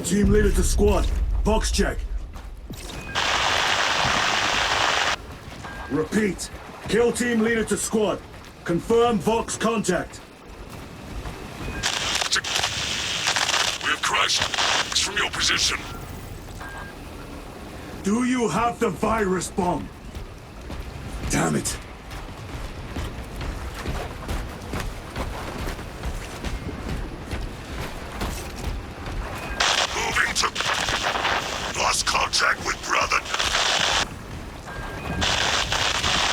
team leader to squad. Box check. Repeat. Kill team leader to squad. Confirm Vox contact. We have crashed. It's from your position. Do you have the virus bomb? Damn it. Moving to... Lost contact with brother.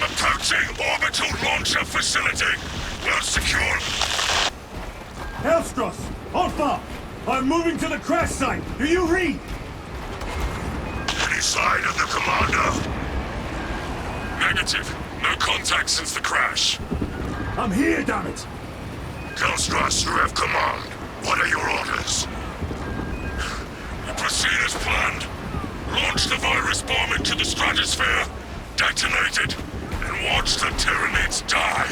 Approaching orbital launcher facility. Well secure. Hellstross, Alpha! I'm moving to the crash site. Do you read? Any sign of the commander? Negative. No contact since the crash. I'm here, damn it! Hellstross, you have command. What are your orders? You proceed as planned. Launch the virus bomb into the stratosphere. Detonate it. And watch the Tyranids die.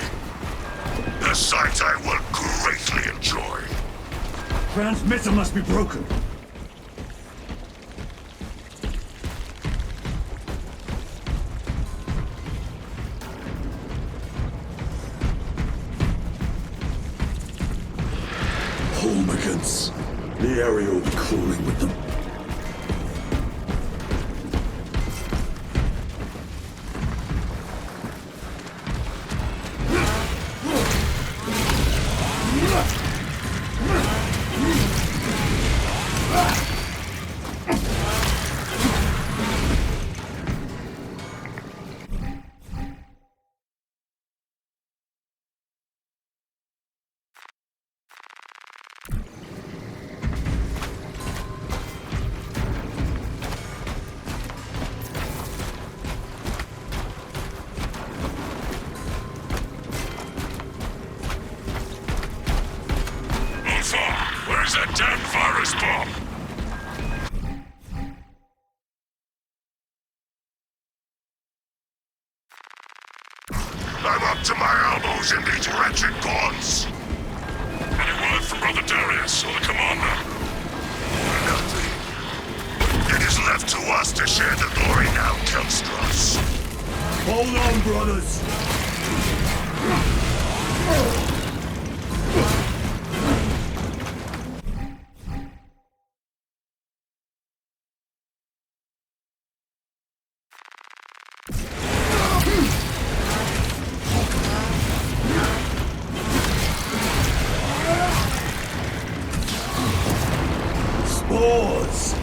A sight I will greatly enjoy. Transmitter must be broken. Homicans. The area will be crawling with them. Where's that damn virus bomb? I'm up to my elbows in these wretched bonds. Any word from Brother Darius or the commander? Nothing. It is left to us to share the glory now, Hellstross. Hold on, brothers. Spores!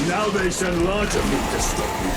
Now they send larger meat to stop me.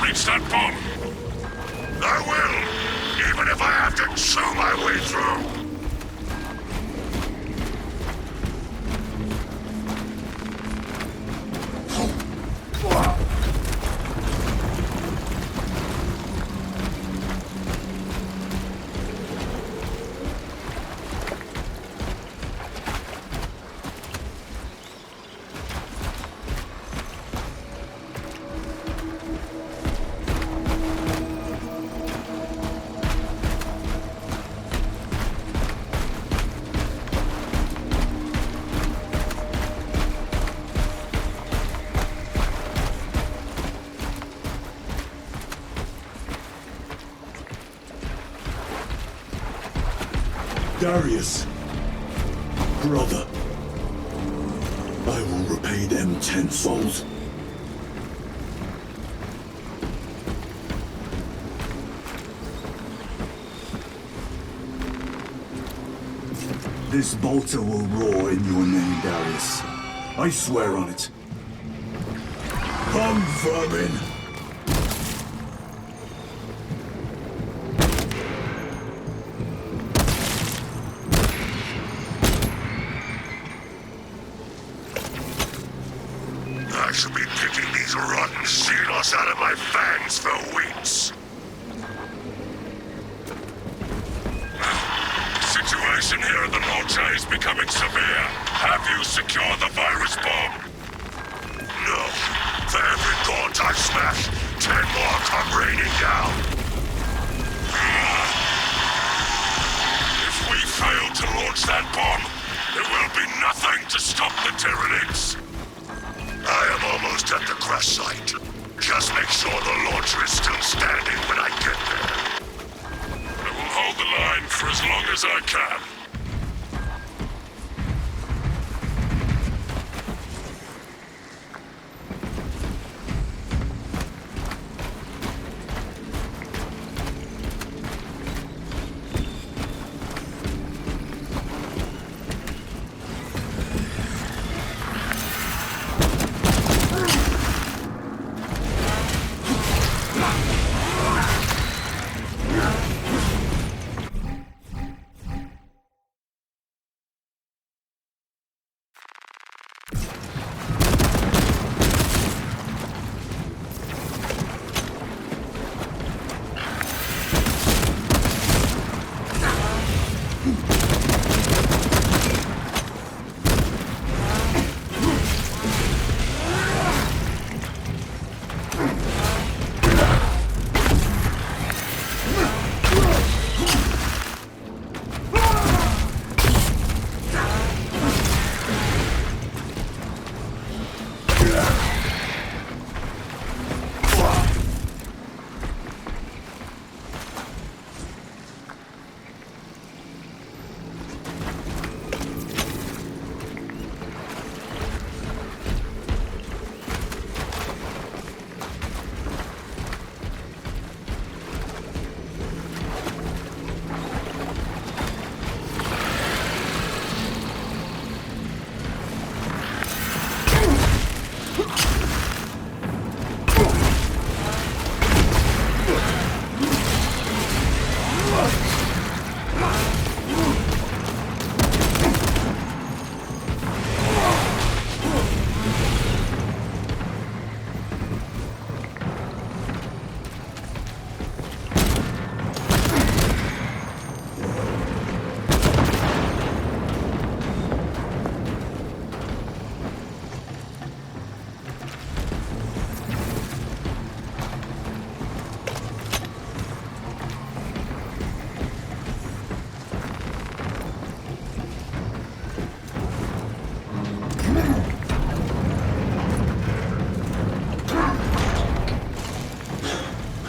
Reach that bomb. I will, even if I have to chew my way through. Darius, brother, I will repay them tenfold. This bolter will roar in your name, Darius. I swear on it. Come, vermin! I should be picking these rotten seals out of my fangs for weeks. Situation here at the Launcher is becoming severe. Have you secured the virus bomb? No. For every gaunt I smash, 10 more come raining down. If we fail to launch that bomb, there will be nothing to stop the Tyranids. I am almost at the crash site. Just make sure the launcher is still standing when I get there. I will hold the line for as long as I can.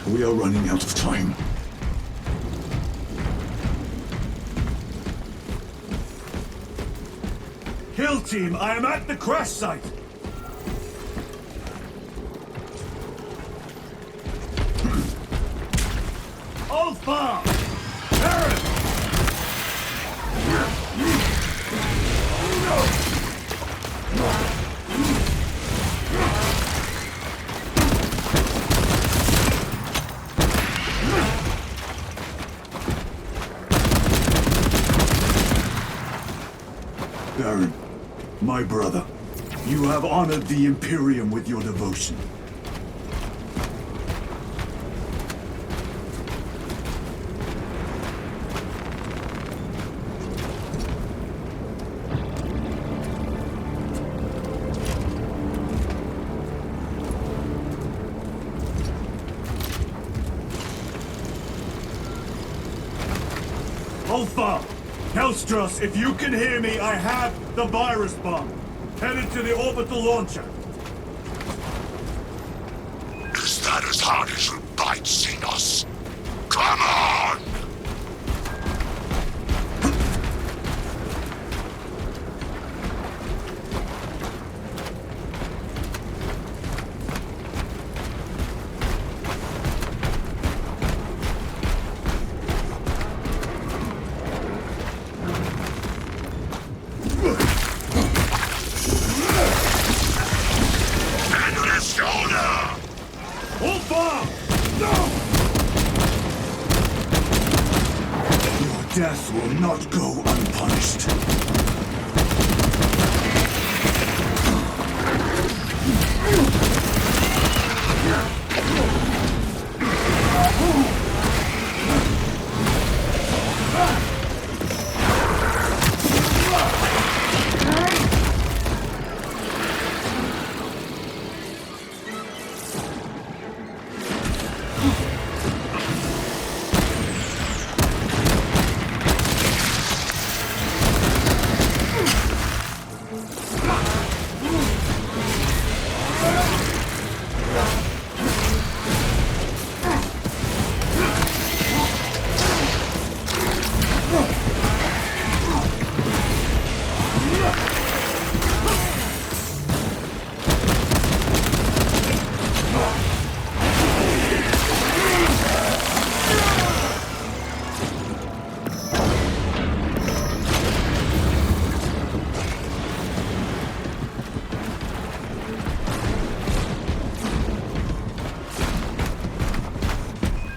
We are running out of time. Kill team, I am at the crash site! Alpha! Aaron! Baron, my brother, you have honored the Imperium with your devotion. Alpha! Hellstros, if you can hear me, I have the virus bomb. Headed to the orbital launcher. Is that as hard as you bite, Xenos? Come on! death will not go unpunished.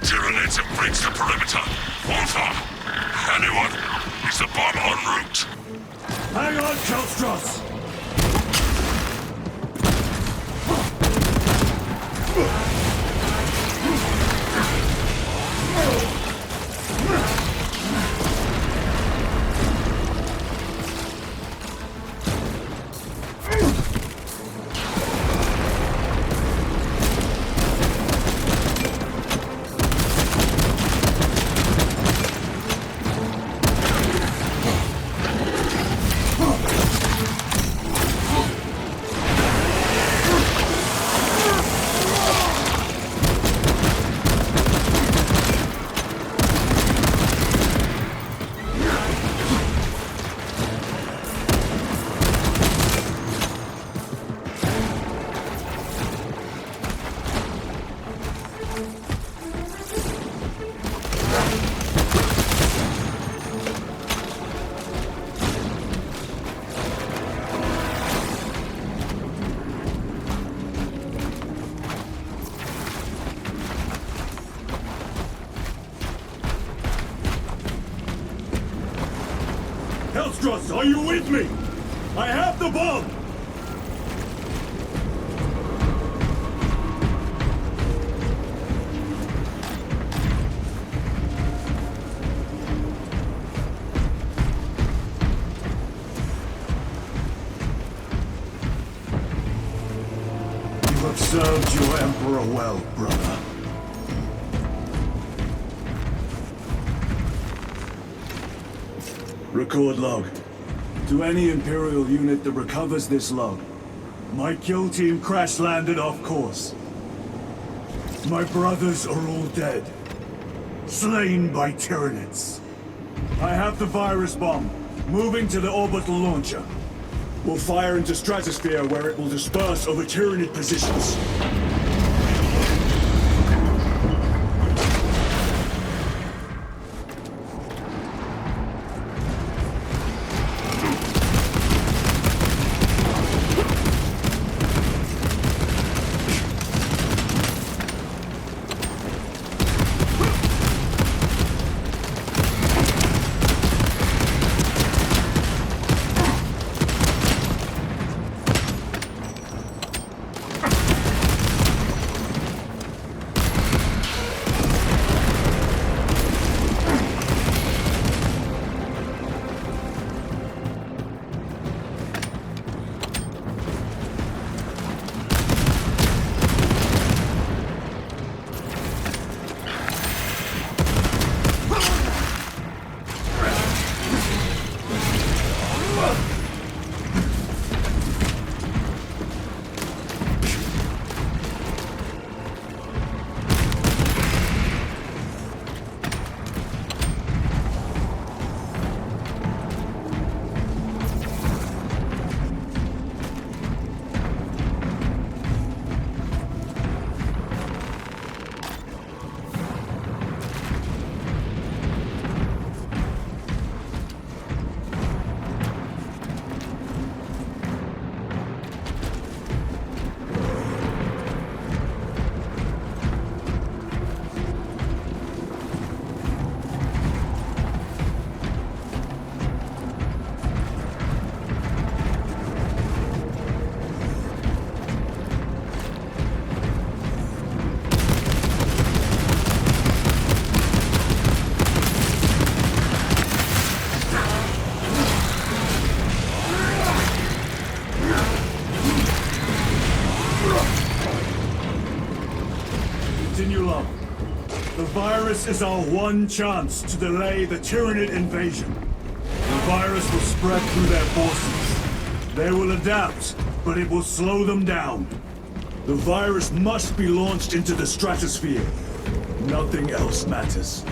Tyranids have breached the perimeter. Over! Anyone? Is the bomb en route? Hang on, Kelstros! Kelstros, are you with me? I have the bomb! You have served your Emperor well, brother. Record log. To any Imperial unit that recovers this log, my kill team crash-landed off course. My brothers are all dead. Slain by Tyranids. I have the virus bomb, moving to the orbital launcher. We'll fire into stratosphere where it will disperse over Tyranid positions. continue low. The virus is our one chance to delay the Tyranid invasion. The virus will spread through their forces. They will adapt, but it will slow them down. The virus must be launched into the stratosphere. Nothing else matters.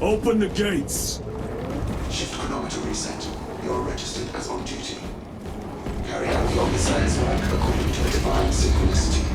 Open the gates! Shift chronometer reset. You're registered as on duty. Carry out your messiah's work according to the divine synchronicity.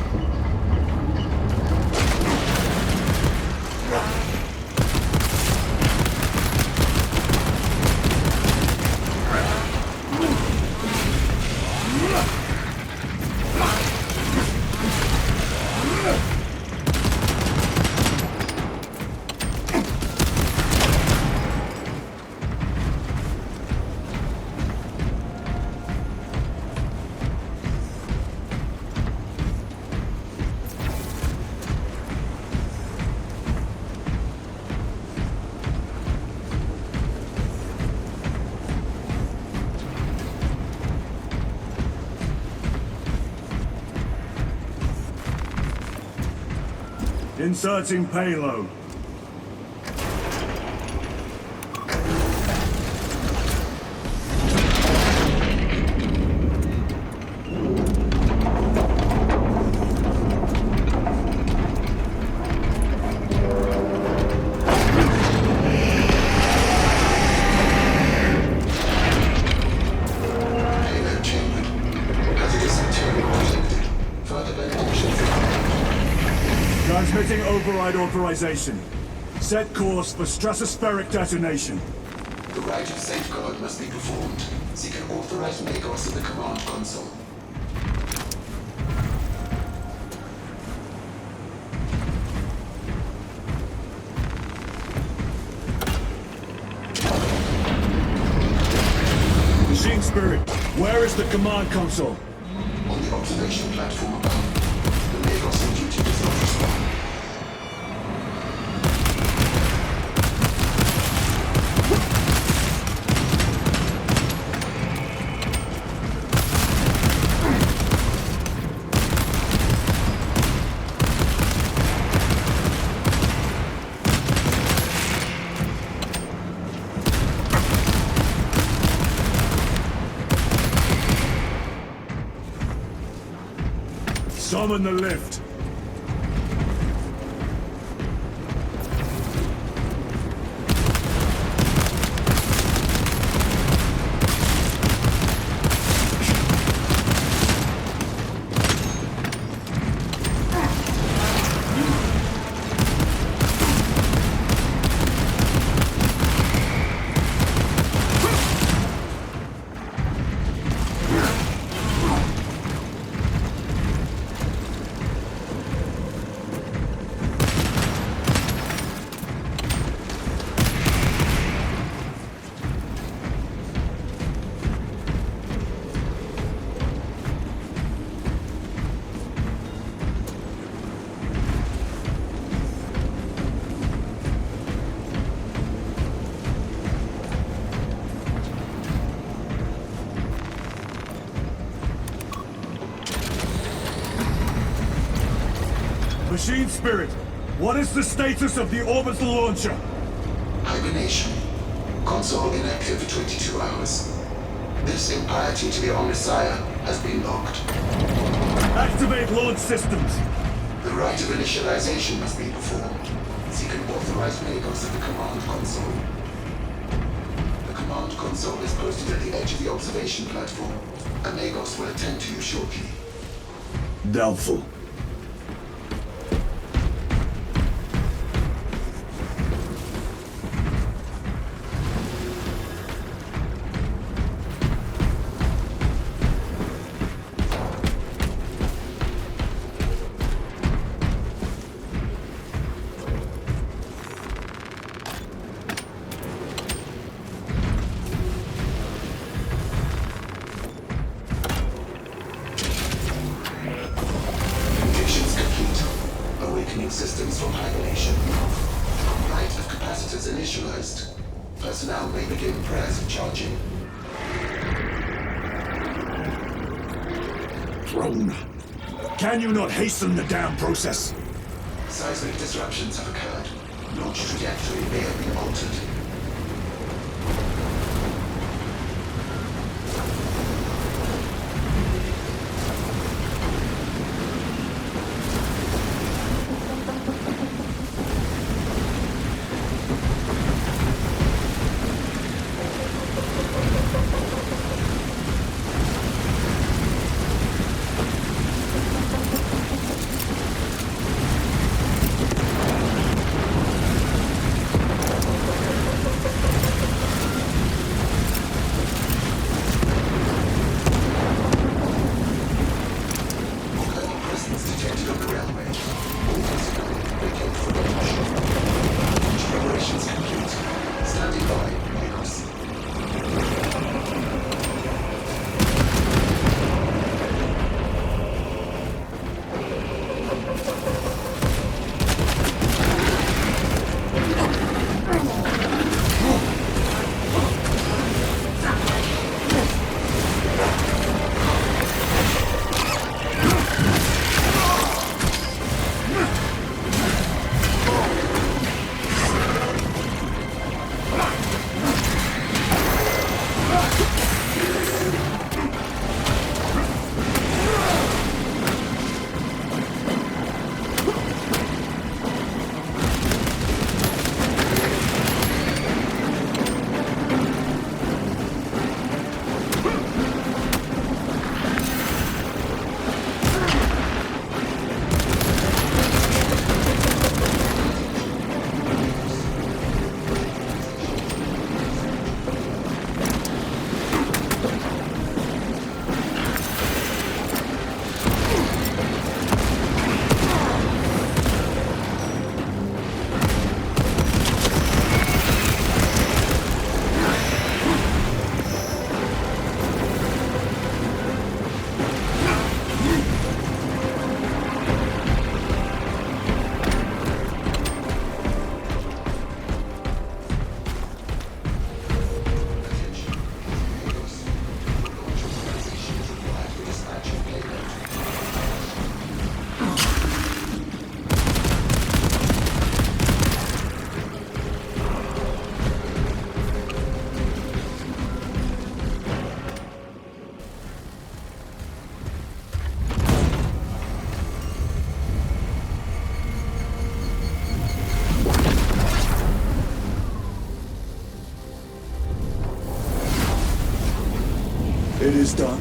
Inserting payload. Transmitting override authorization. Set course for stratospheric detonation. The rite of safeguard must be performed. Seek an authorized Magos in the command console. Machine Spirit, where is the command console? On the observation platform above. The Magos on duty does not respond. Summon the lift. Machine Spirit, what is the status of the orbital launcher? Hibernation. Console inactive for 22 hours. This impiety to the Omnissiah has been locked. Activate launch systems! The rite of initialization must be performed. Seek an authorized Magos at the command console. The command console is posted at the edge of the observation platform. A Magos will attend to you shortly. Doubtful. Systems from hibernation. Light of capacitors initialized. Personnel may begin prayers of charging. Drone. Can you not hasten the damn process? Seismic disruptions have occurred. Launch trajectory may have been altered. It is done.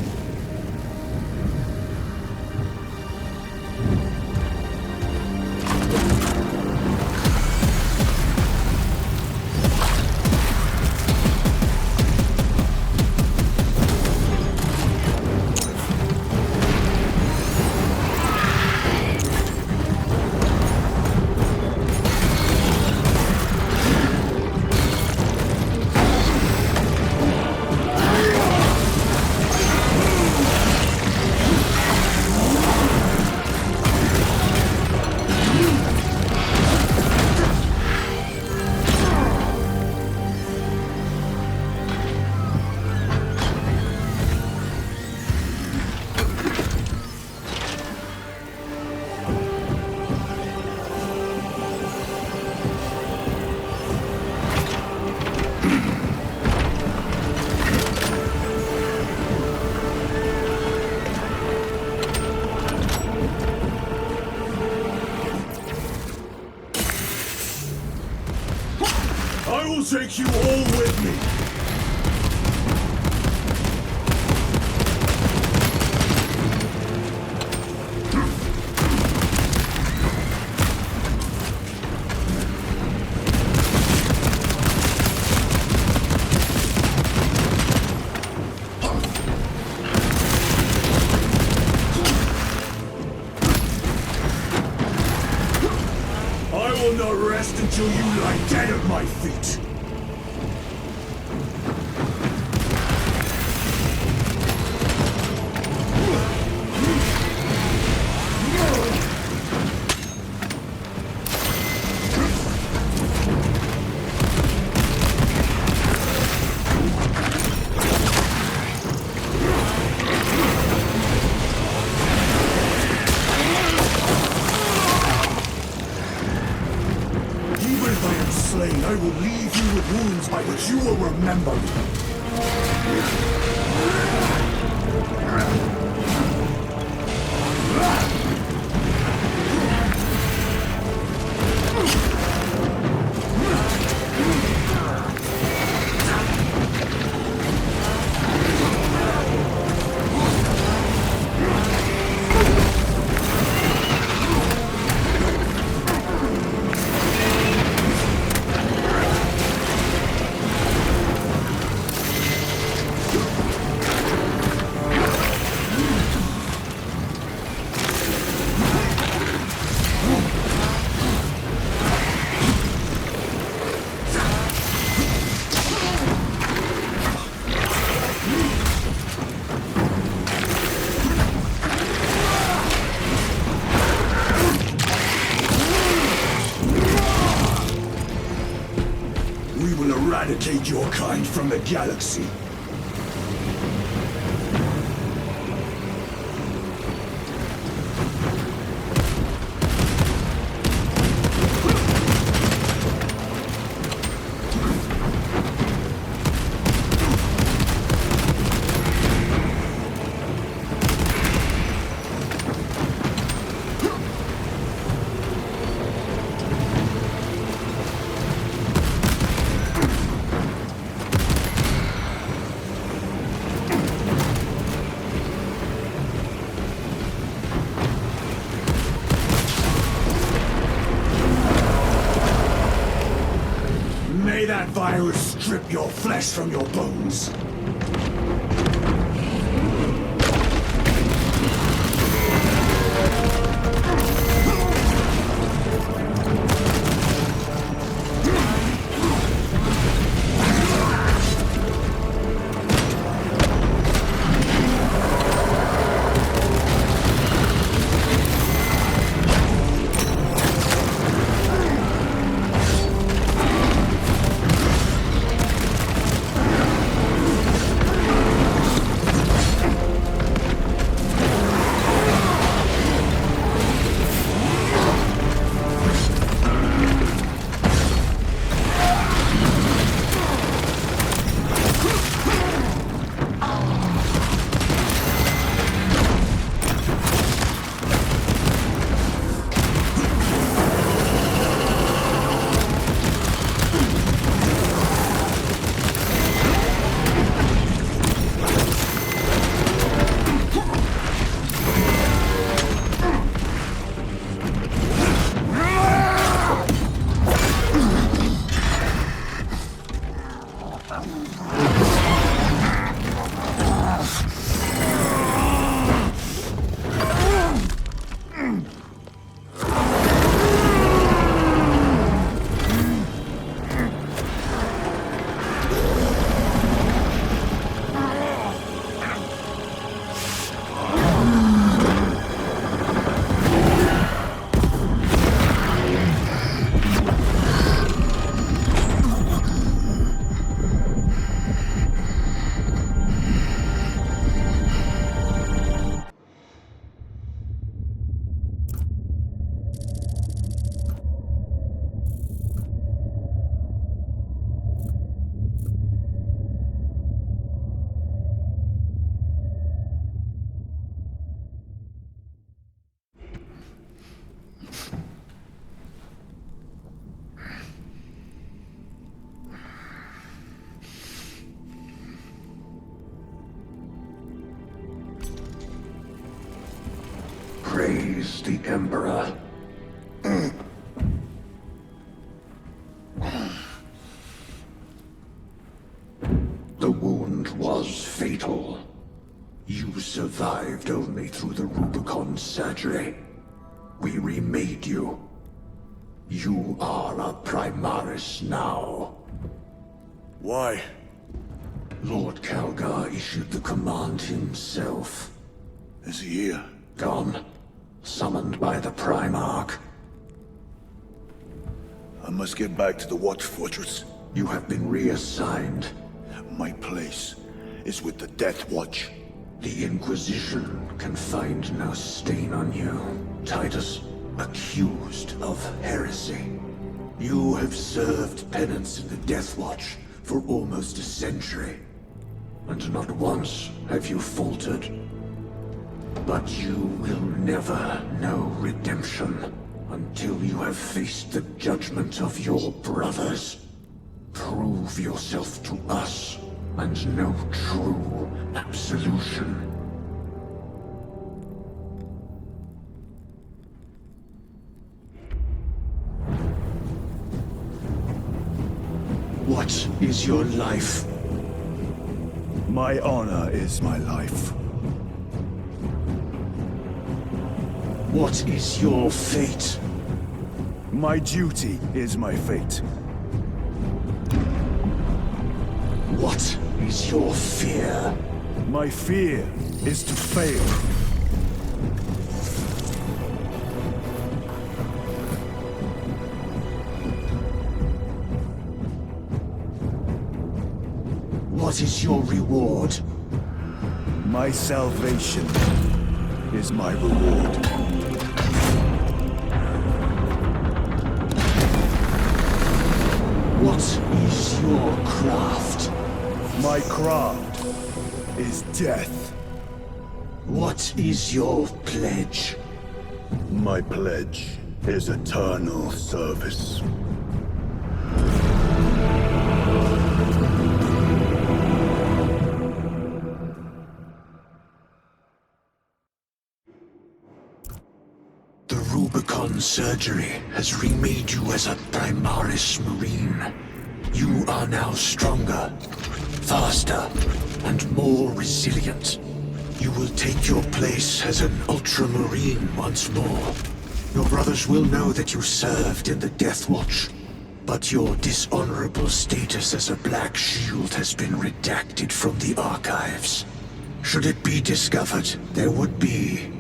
will take you all with me. I will not rest until you lie dead at my feet. I will leave you with wounds by which you will remember me. We will eradicate your kind from the galaxy. May that virus strip your flesh from your bones. is the Emperor. The wound was fatal. You survived only through the Rubicon surgery. We remade you. You are a Primaris now. Why? Lord Calgar issued the command himself. Is he here? Gone. Summoned by the Primarch. I must get back to the Watch Fortress. You have been reassigned. My place is with the Death Watch. The Inquisition can find no stain on you, Titus. Accused of heresy. You have served penance in the Death Watch for almost a century. And not once have you faltered. But you will never know redemption until you have faced the judgment of your brothers. Prove yourself to us and know true absolution. What is your life? My honor is my life. What is your fate? My duty is my fate. What is your fear? My fear is to fail. What is your reward? My salvation is my reward. What is your craft? My craft is death. What is your pledge? My pledge is eternal service. The Rubicon surgery has remade you as a Primaris Marine. You are now stronger, faster, and more resilient. You will take your place as an Ultramarine once more. Your brothers will know that you served in the Death Watch, but your dishonorable status as a Black Shield has been redacted from the archives. Should it be discovered, there would be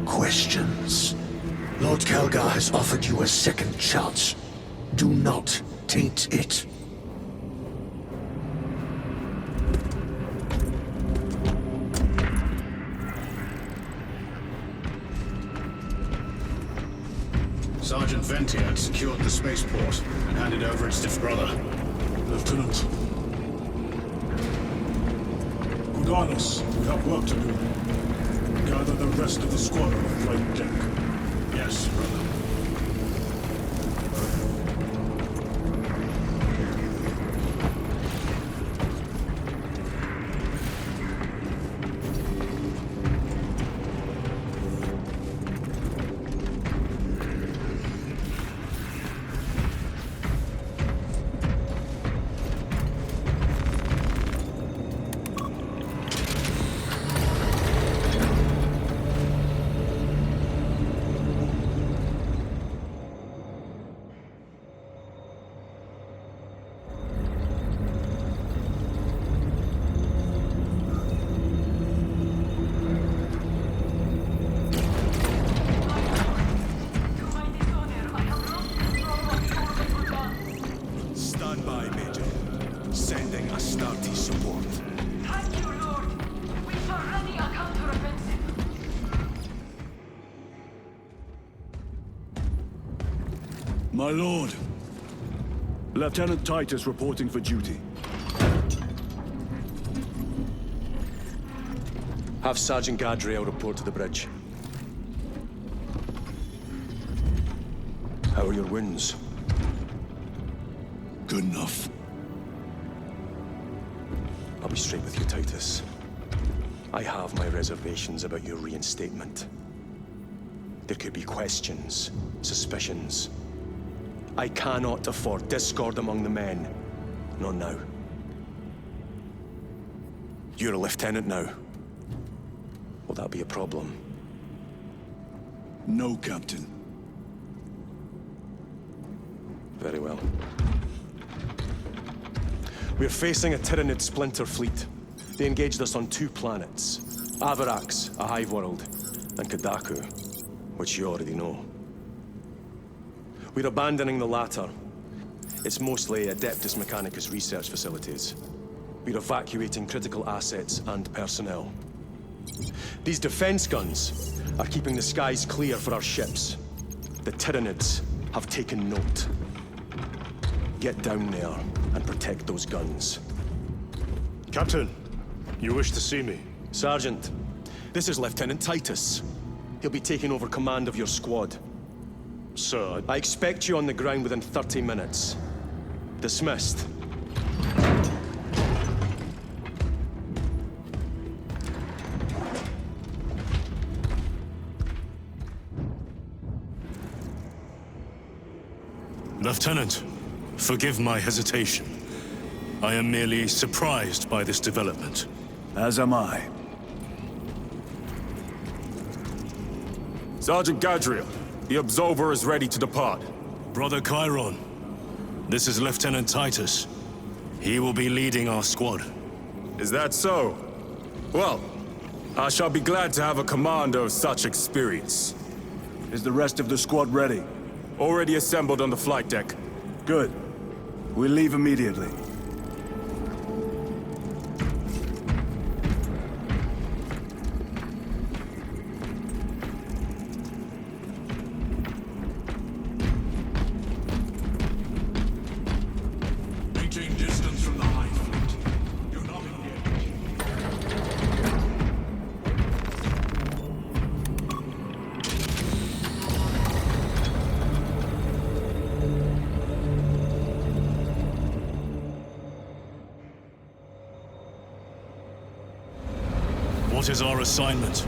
questions. Lord Calgar has offered you a second chance. Do not taint it. Sergeant Venti had secured the spaceport and handed over its stiff brother. Lieutenant. Udanis, we have work to do. Gather the rest of the squadron on flight deck. Yes, brother. My lord. Lieutenant Titus reporting for duty. Have Sergeant Gadriel report to the bridge. How are your wounds? Good enough. I'll be straight with you, Titus. I have my reservations about your reinstatement. There could be questions, suspicions. I cannot afford discord among the men. Not now. You're a lieutenant now. Will that be a problem? No, Captain. Very well. We're facing a Tyranid splinter fleet. They engaged us on 2 planets. Avarax, a hive world, and Kadaku, which you already know. We're abandoning the latter. It's mostly Adeptus Mechanicus research facilities. We're evacuating critical assets and personnel. These defense guns are keeping the skies clear for our ships. The Tyranids have taken note. Get down there and protect those guns. Captain, you wish to see me? Sergeant, this is Lieutenant Titus. He'll be taking over command of your squad. Sir, I expect you on the ground within 30 minutes. Dismissed. Lieutenant, forgive my hesitation. I am merely surprised by this development. As am I. Sergeant Gadriel, the Absolver is ready to depart. Brother Chiron, this is Lieutenant Titus. He will be leading our squad. Is that so? Well, I shall be glad to have a commander of such experience. Is the rest of the squad ready? Already assembled on the flight deck. Good. We'll leave immediately. Maintain distance from the hive fleet. Do not engage. What is our assignment?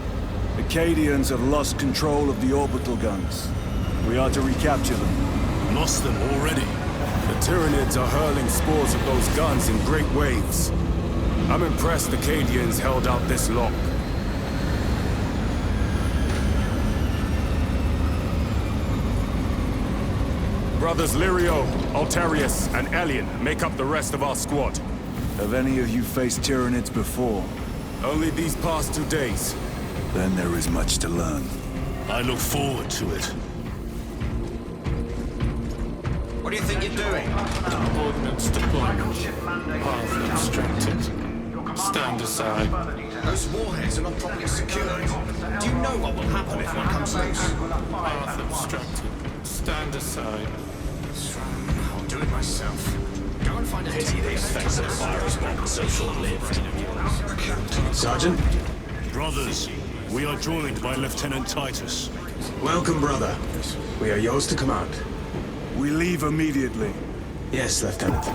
Acadians have lost control of the orbital guns. We are to recapture them. Lost them already. The Tyranids are hurling spores of those guns in great waves. I'm impressed the Acadians held out this long. Brothers Lirio, Altarius, and Elian make up the rest of our squad. Have any of you faced Tyranids before? Only these past 2 days. Then there is much to learn. I look forward to it. What do you think you're doing? Ordnance deployment. Path obstructed. Stand aside. Those warheads are not properly secured. Do you know what will happen if one comes loose? Path obstructed. Stand aside. I'll do it myself. Go and find a pity the effects of the virus weren't so short-lived. Sergeant? Brothers, we are joined by Lieutenant Titus. Welcome, brother. We are yours to command. We leave immediately. Yes, Lieutenant.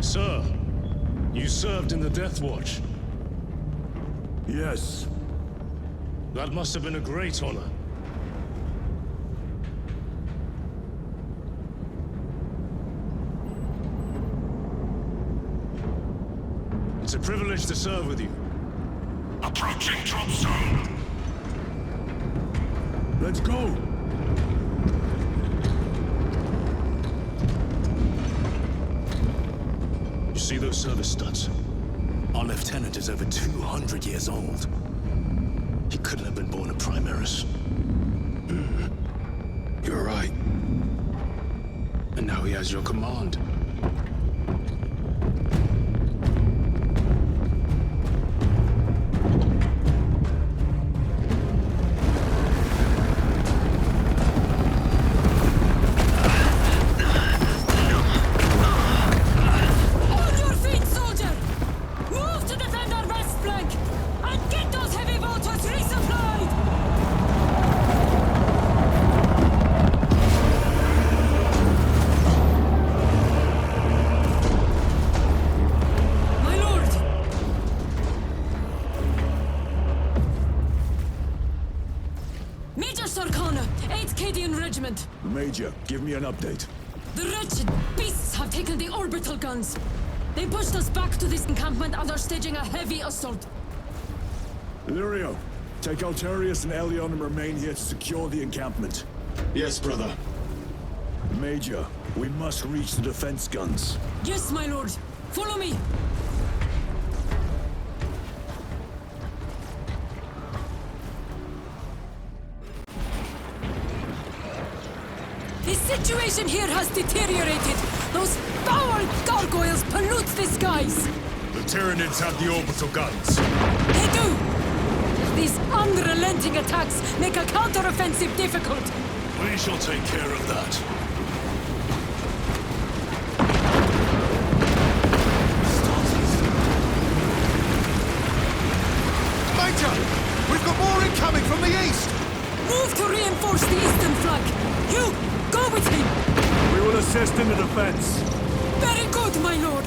Sir, you served in the Death Watch. Yes. That must have been a great honor. It's a privilege to serve with you. Approaching drop zone. Let's go! You see those service studs? Our lieutenant is over 200 years old. He couldn't have been born a Primaris. You're right. And now he has your command. On your feet, soldier! Move to defend our west flank! And get those heavy bolters resupplied! My lord! Major Sarkana, 8th Cadian Regiment. Major, give me an update. The wretched beasts have taken the orbital guns. They pushed us back to this encampment and are staging a heavy assault. Lirio, take Altarius and Elion and remain here to secure the encampment. Yes, brother. Major, we must reach the defense guns. Yes, my lord. Follow me. The situation here has deteriorated. Those foul gargoyles pollute the skies. The Tyranids have the orbital guns. They do. These unrelenting attacks make a counter-offensive difficult. We shall take care of that. Major! We've got more incoming from the east! Move to reinforce the eastern flank. You, go with him. We will assist in the defense. Very good, my lord.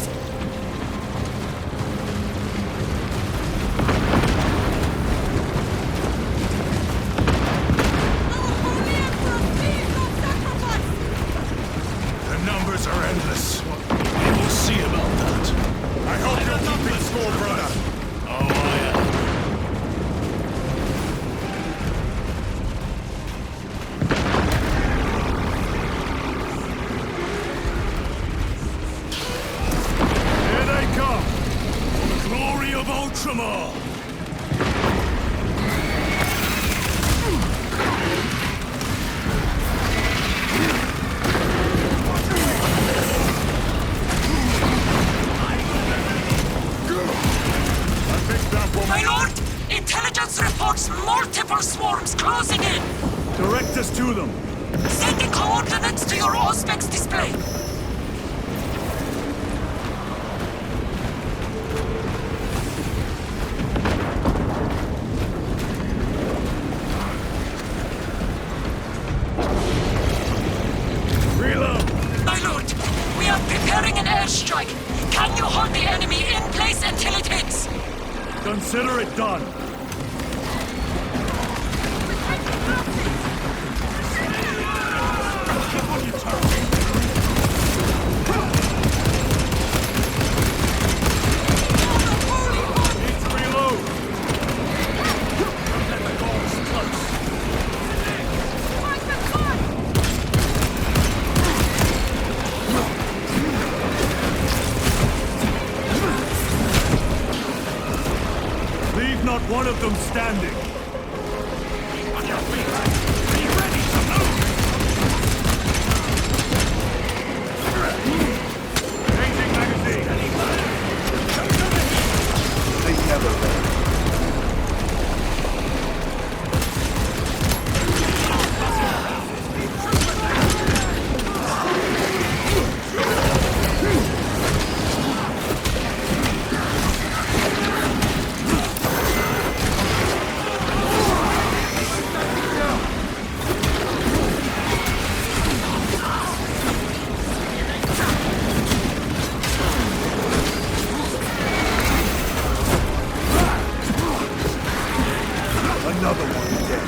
The numbers are endless. We will see about that. I hope you're keeping score, brother. Oh, I am. Here they come! For the glory of Ultramar! My lord, intelligence reports multiple swarms closing in. Direct us to them. Sending coordinates to your Auspex display. Reload! My lord, we are preparing an airstrike. Can you hold the enemy in place until it hits? Consider it done. Need to reload. Leave not one of them standing. On your feet! Be ready to move! Changing magazine. They never learn. Another one dead.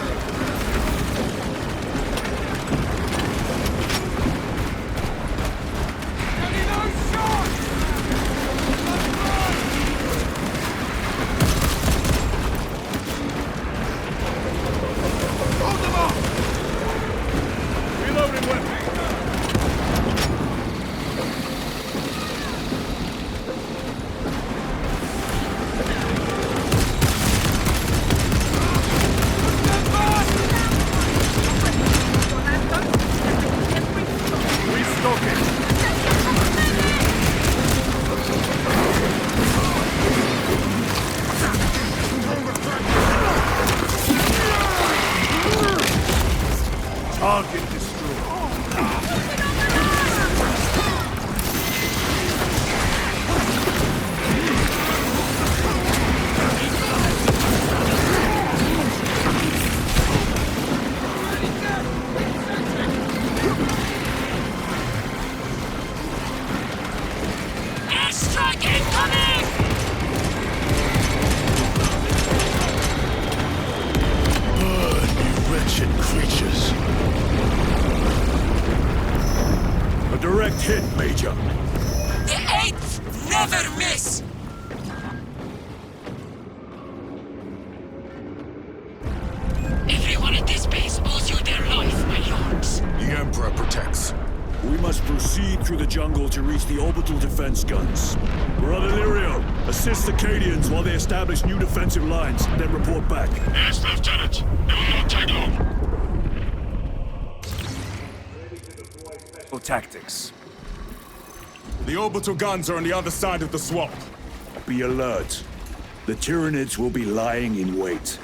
guards. The Emperor protects. We must proceed through the jungle to reach the orbital defense guns. Brother Lirio, assist the Cadians while they establish new defensive lines, then report back. Yes, Lieutenant. It will not take long. Tactics. The orbital guns are on the other side of the swamp. Be alert. The Tyranids will be lying in wait.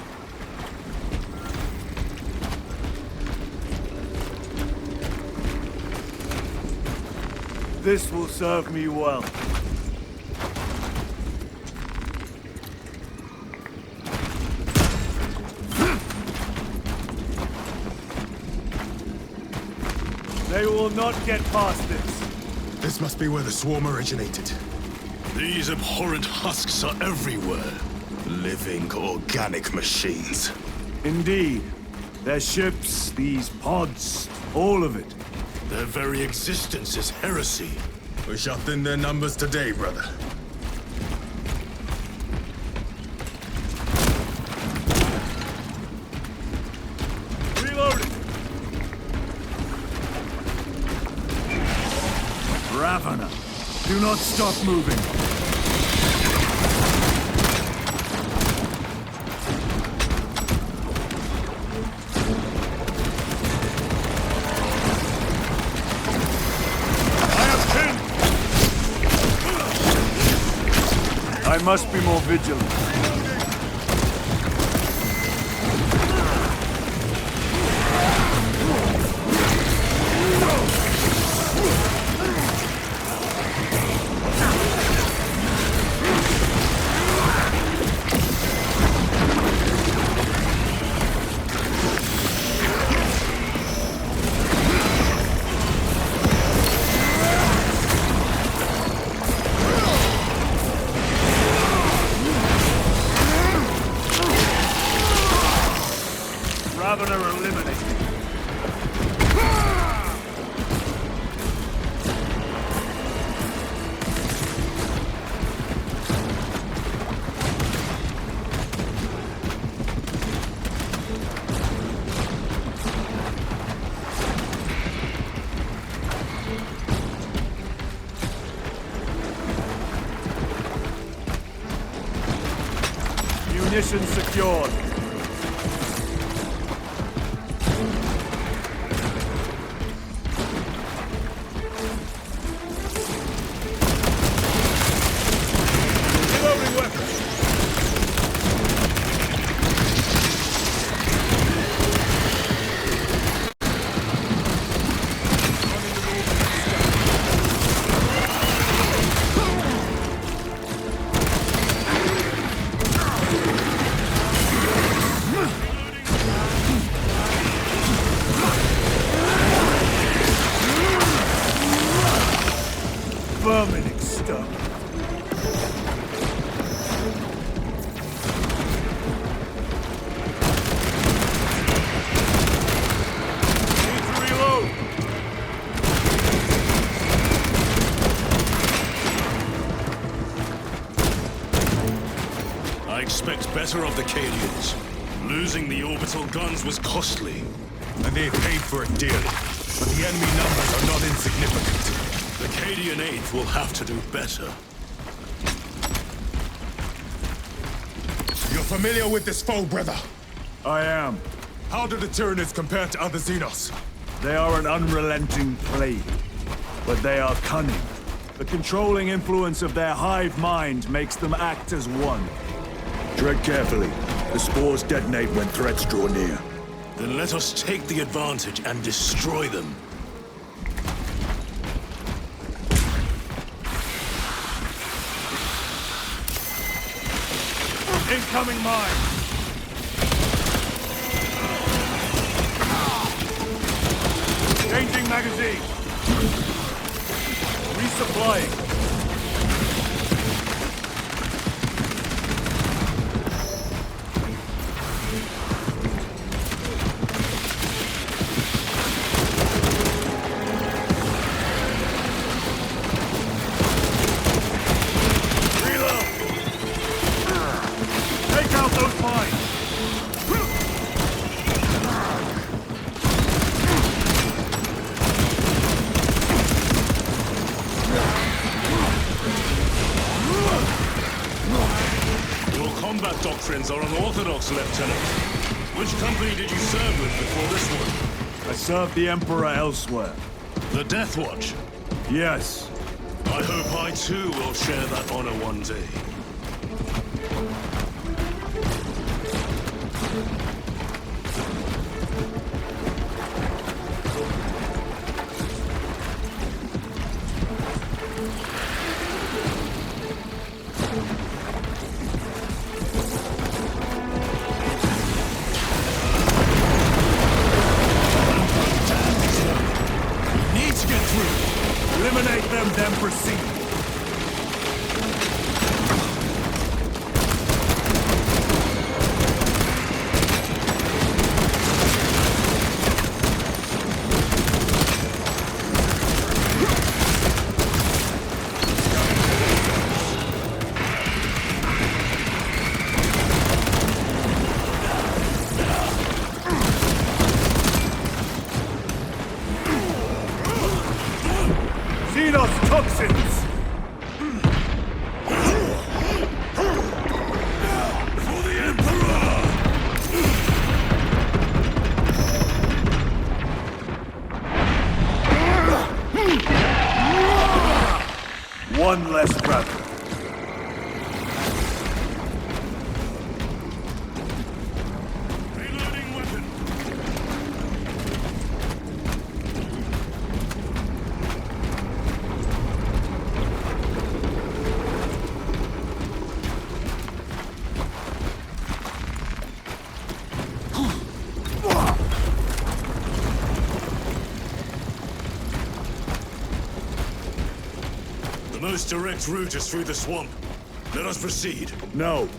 This will serve me well. They will not get past this. This must be where the swarm originated. These abhorrent husks are everywhere. Living organic machines. Indeed. Their ships, these pods, all of it. Their very existence is heresy. We shall thin their numbers today, brother. Reloading! Ravener, do not stop moving. I must be more vigilant. Ravener eliminated. Munitions secured. Vermin exterminated. Need to reload. I expect better of the Cadians. Losing the orbital guns was costly. And they paid for it dearly. But the enemy numbers are not insignificant. The Cadian 8th will have to do better. You're familiar with this foe, brother? I am. How do the Tyranids compare to other Xenos? They are an unrelenting plague, but they are cunning. The controlling influence of their hive mind makes them act as one. Tread carefully. The spores detonate when threats draw near. Then let us take the advantage and destroy them. Incoming mine! Changing magazine! Resupplying! doctrines are unorthodox, Lieutenant. Which company did you serve with before this one? I served the Emperor elsewhere. The Death Watch? Yes. I hope I too will share that honor one day. Eliminate them, then proceed. Xenos toxins! For the Emperor! One less brother. Reloading weapon. The most direct route is through the swamp. Let us proceed. No.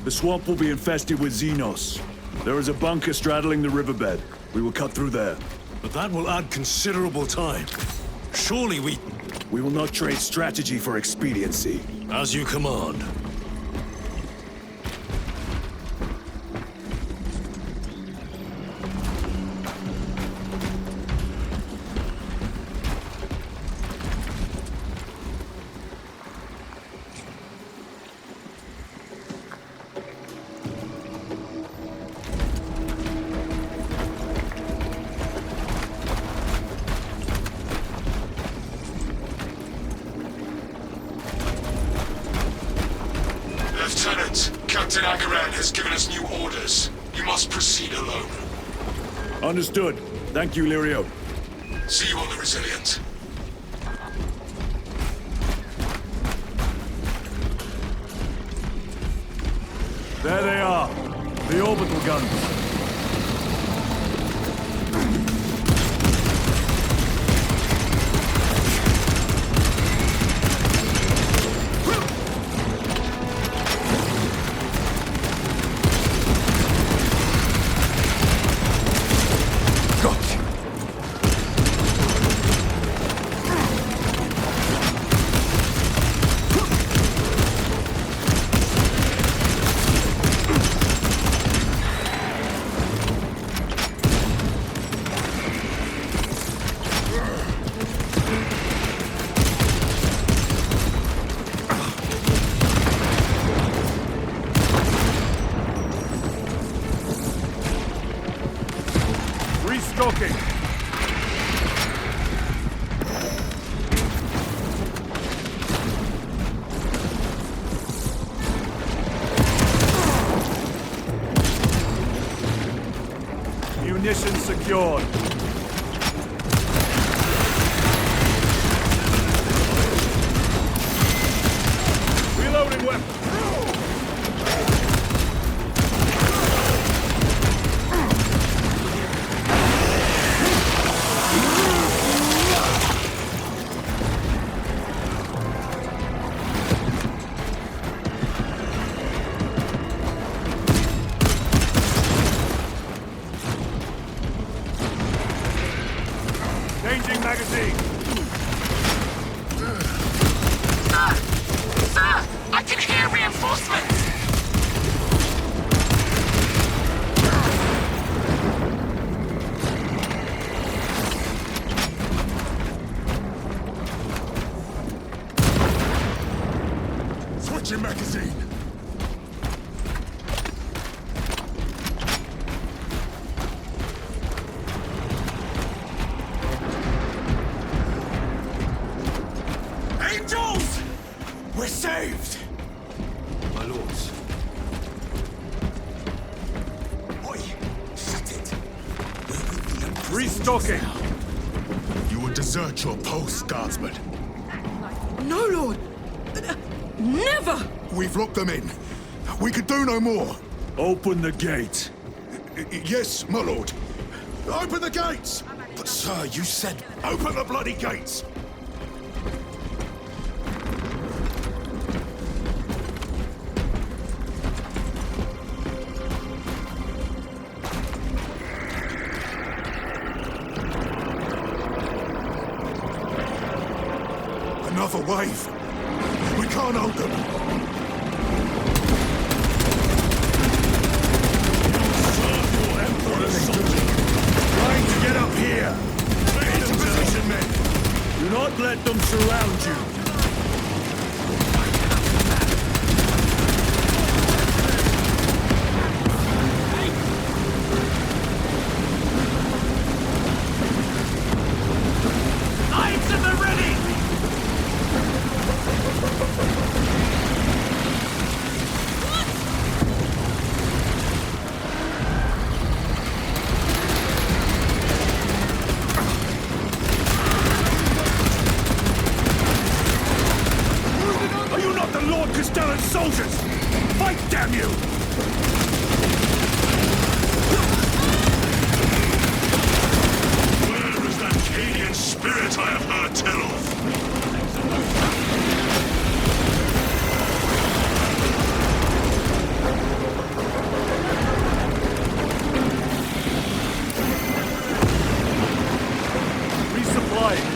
The swamp will be infested with Xenos. There is a bunker straddling the riverbed. We will cut through there. But that will add considerable time. Surely we... We will not trade strategy for expediency. As you command. Lieutenant, Captain Agaran has given us new orders. You must proceed alone. Understood. Thank you, Lirio. See you on the Resilient. There they are. The orbital guns. Restocking. Munitions secured. Reloading weapon. Restocking! You would desert your post, guardsman. No, Lord! Never! We've locked them in. We could do no more. Open the gate. Yes, my lord. Open the gates! But sir, you said open the bloody gates! Another wave. We can't hold them. What are they doing? Trying to get up here. Into position, men. Do not let them surround you. Soldiers! Fight, damn you! Where is that Cadian spirit I have heard tell of? Resupplying.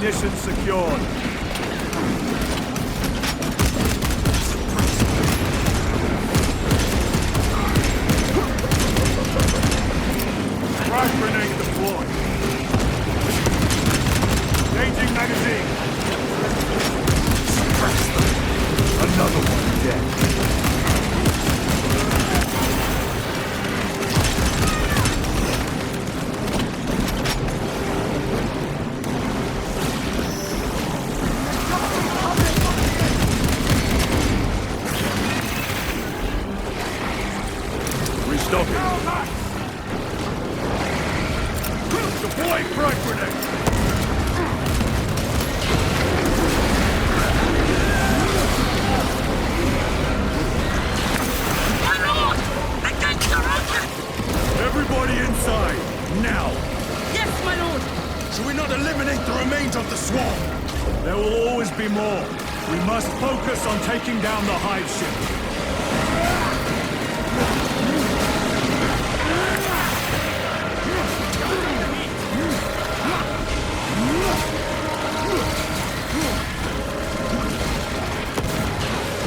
Munitions secured. Frag grenade deployed. Changing magazine. Suppress them. Another one dead. Restocking. Deploy frag grenade. My lord! The gates are open! Everybody inside, now! Yes, my lord! Should we not eliminate the remains of the swarm? There will always be more. We must focus on taking down the hive ship.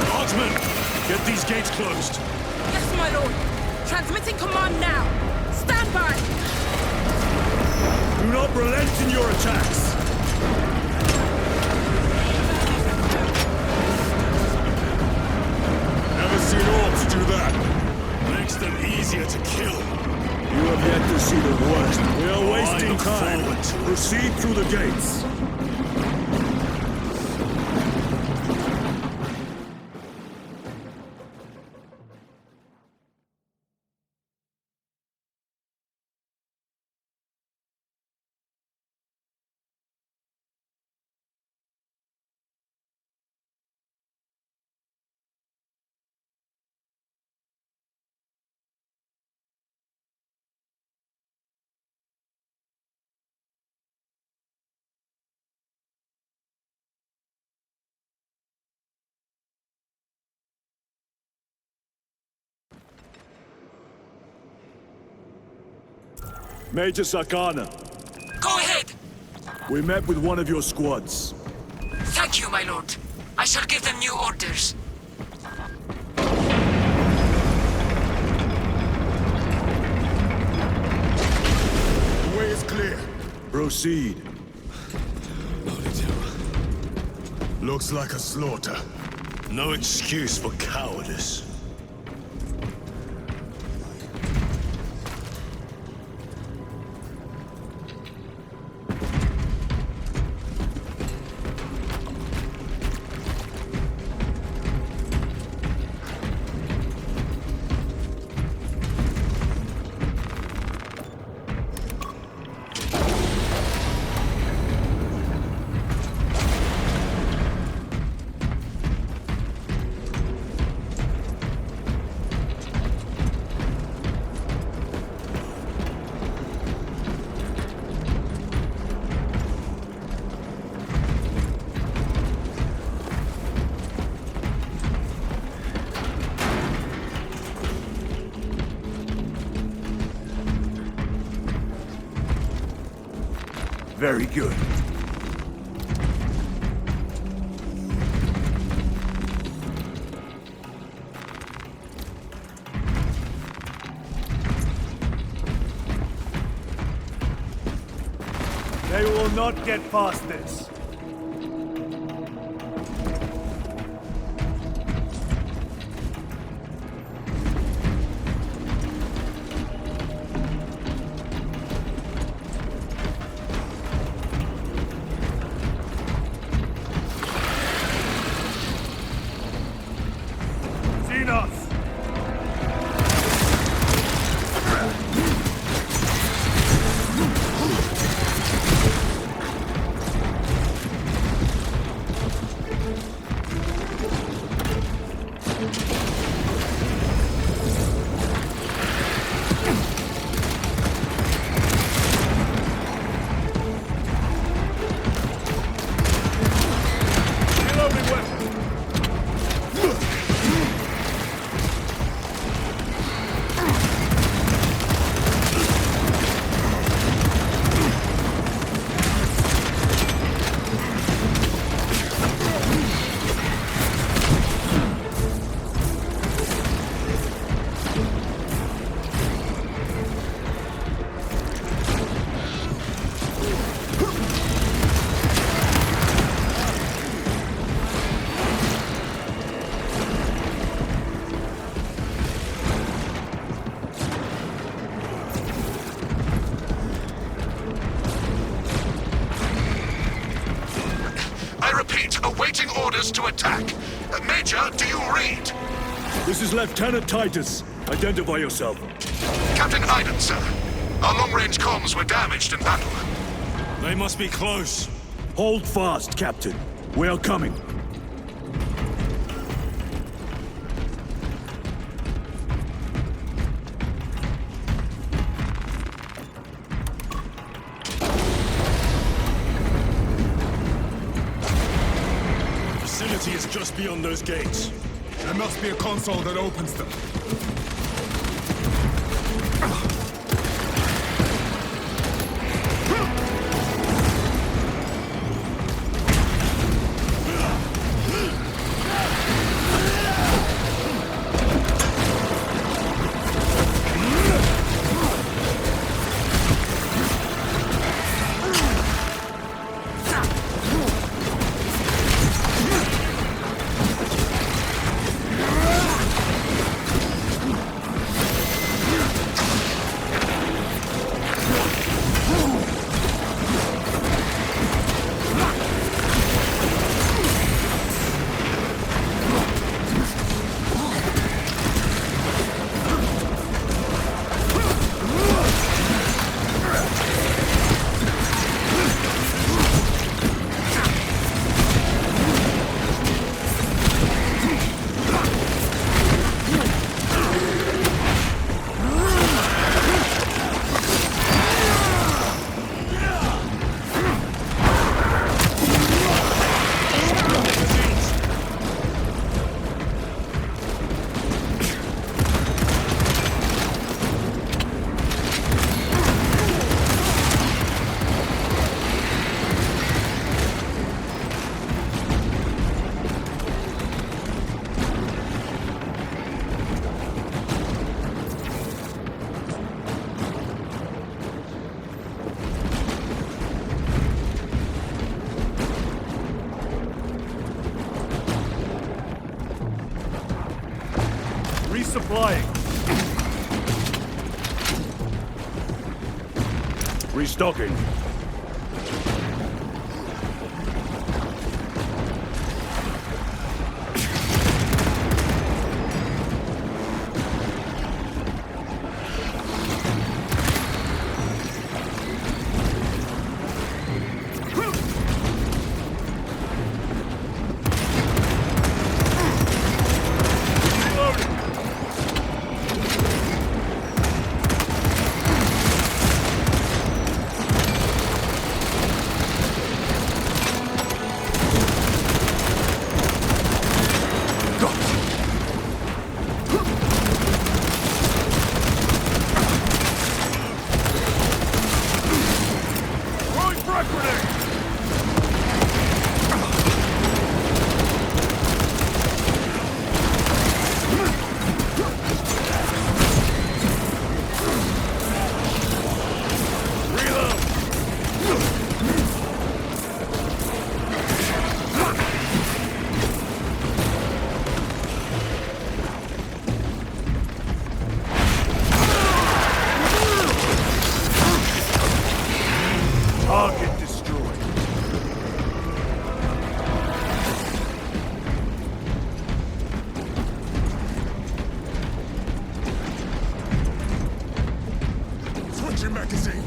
Guardsmen, get these gates closed. Yes, my lord! Transmitting command now! Stand by! Do not relent in your attacks! Never seen orcs do that. Makes them easier to kill. You have yet to see the worst. We are wasting time. Forward to it. Proceed through the gates. Major Sakana. Go ahead. We met with one of your squads. Thank you, my lord. I shall give them new orders. The way is clear. Proceed. Looks like a slaughter. No excuse for cowardice. Very good. They will not get past this. Awaiting orders to attack. Major, do you read? This is Lieutenant Titus. Identify yourself. Captain Iden, sir. Our long-range comms were damaged in battle. They must be close. Hold fast, Captain. We are coming. Is just beyond those gates. There must be a console that opens them. Resupplying. Restocking. Target destroyed. Switching magazine.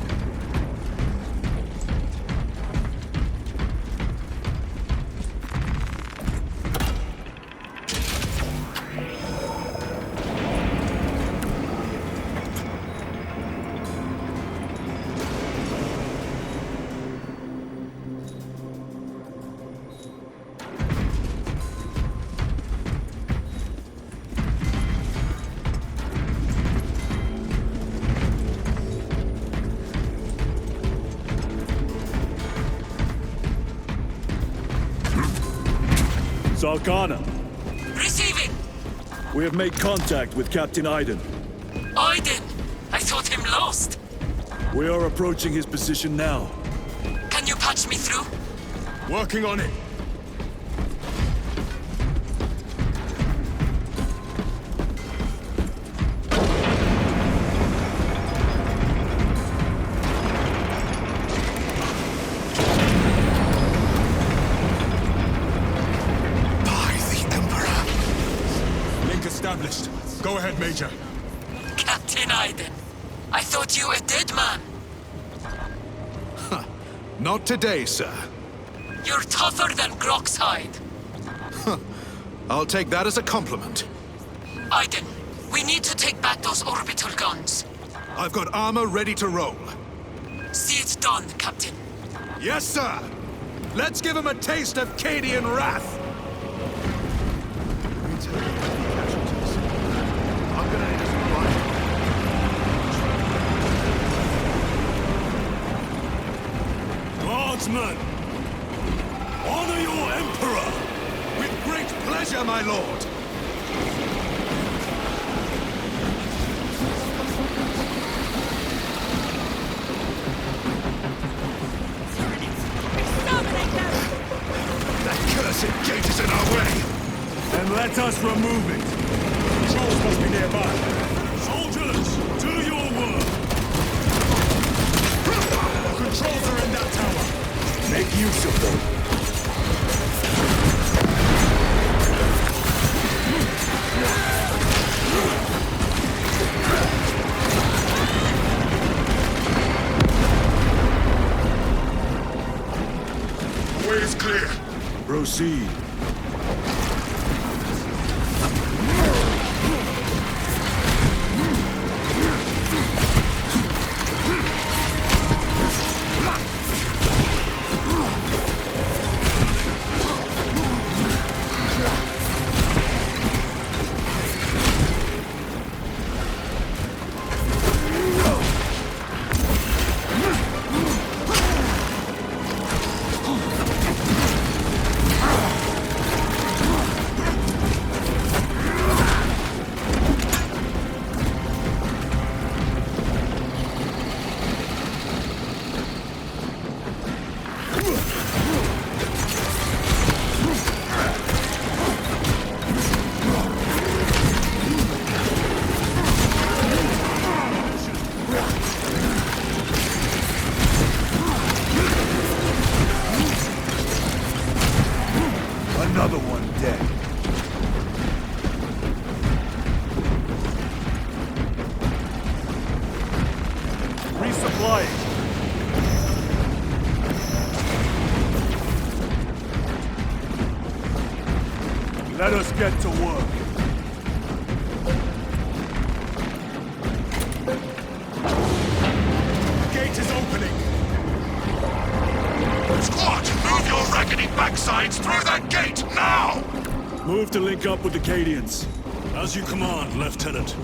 Zarkana, Receiving! we have made contact with Captain Iden. Iden! I thought him lost. We are approaching his position now. Can you patch me through? Working on it. Established. Go ahead, Major. Captain Iden, I thought you a dead man. Not today, sir. You're tougher than Grok's hide. I'll take that as a compliment. Iden, we need to take back those orbital guns. I've got armor ready to roll. See it done, Captain. Yes, sir! Let's give him a taste of Cadian wrath! I'm gonna need a supply. Guardsmen! Honor your Emperor! With great pleasure, my lord! That cursed gate is in our way! Then let us remove it! Controls must be nearby. Soldiers, do your work! Controls are in that tower. Make use of them. The way is clear. Proceed. Another one dead. Resupplying. Let us get to work. Gate is opening. Squad, move your raggedy backsides through that gate now! Move to link up with the Cadians. As you command, Lieutenant.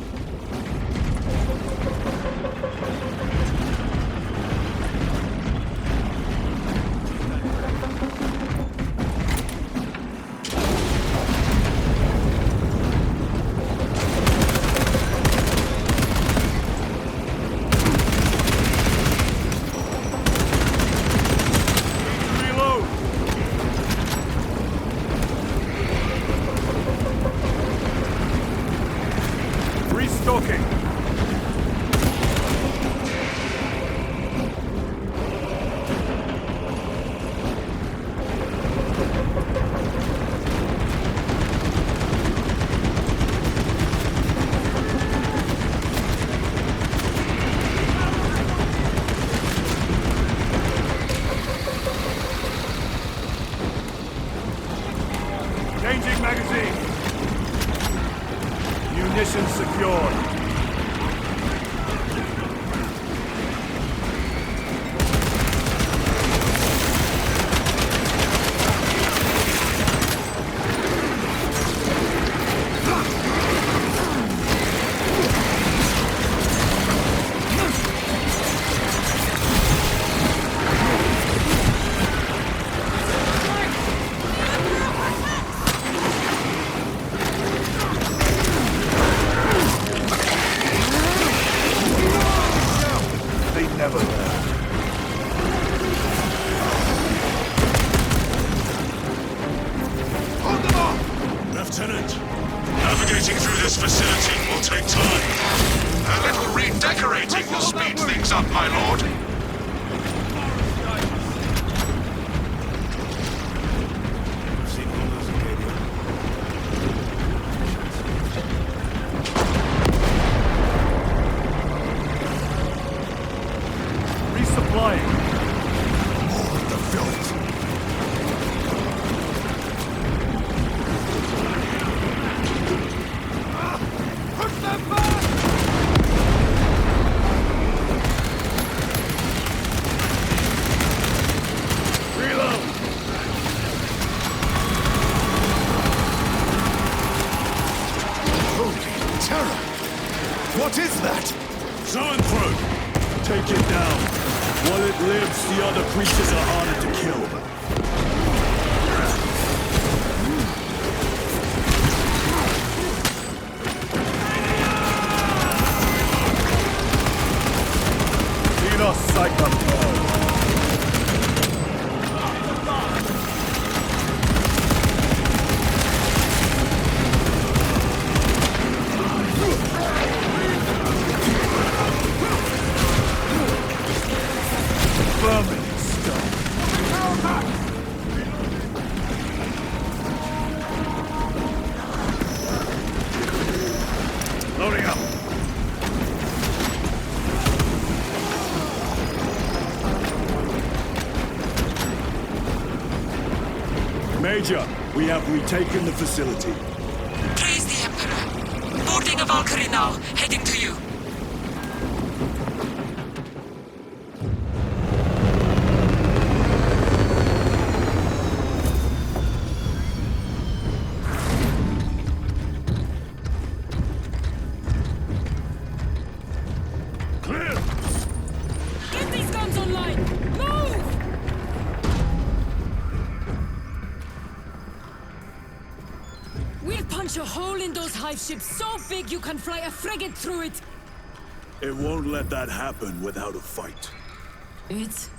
Changing magazine. Munitions secured. Navigating through this facility will take time. A little redecorating will speed things up, my lord. Resupplying. More of the filth. What is that? Zoanthrope! Take it down. While it lives, the other creatures are harder to kill. Loading up. Major, we have retaken the facility. Praise the Emperor. Boarding a Valkyrie now, heading to you. Clear! Get these guns online! Move! We'll punch a hole in those hive ships so big you can fly a frigate through it! It won't let that happen without a fight. It's...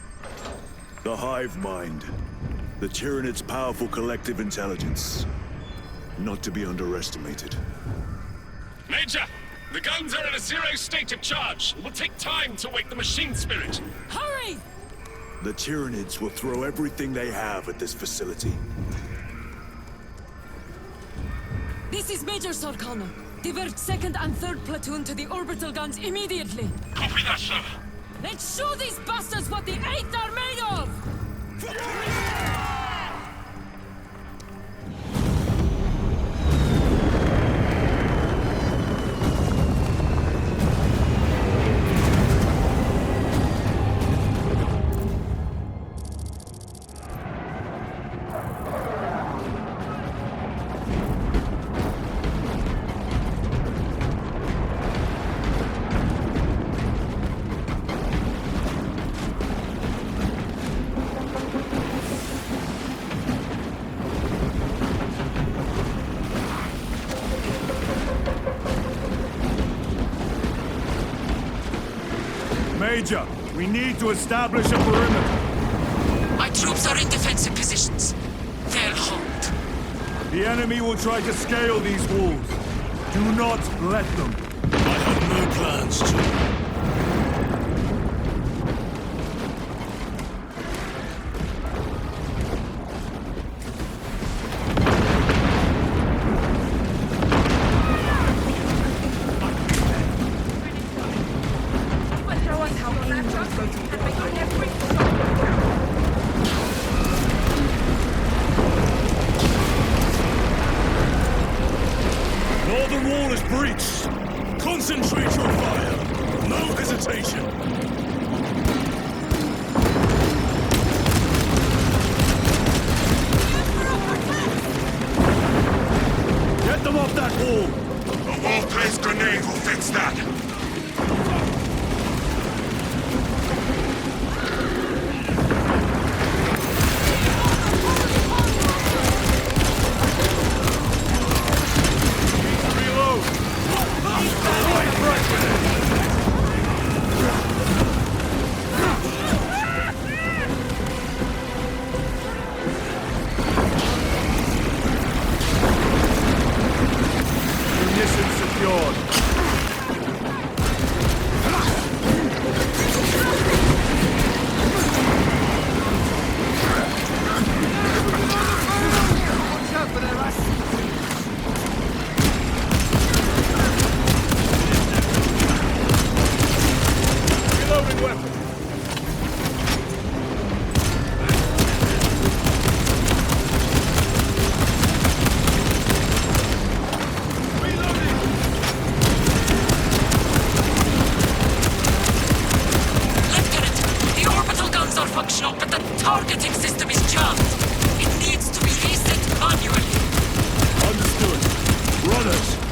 The hive mind. The Tyranids' powerful collective intelligence. Not to be underestimated. Major! The guns are in a zero state of charge. It will take time to wake the machine spirit. Hurry! The Tyranids will throw everything they have at this facility. This is Major Sarkano. Divert 2nd and 3rd platoon to the orbital guns immediately. Copy that, sir. Let's show these bastards what the 8th are made of! Major, we need to establish a perimeter. My troops are in defensive positions. They'll hold. The enemy will try to scale these walls. Do not let them. I have no plans to. Northern wall is breached. Concentrate your fire. No hesitation. Get them off that wall. A wall-placed grenade will fix that.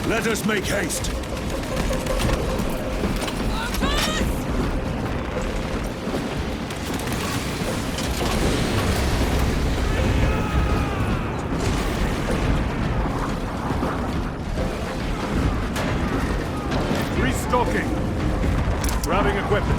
Let us make haste. Restocking. Grabbing equipment.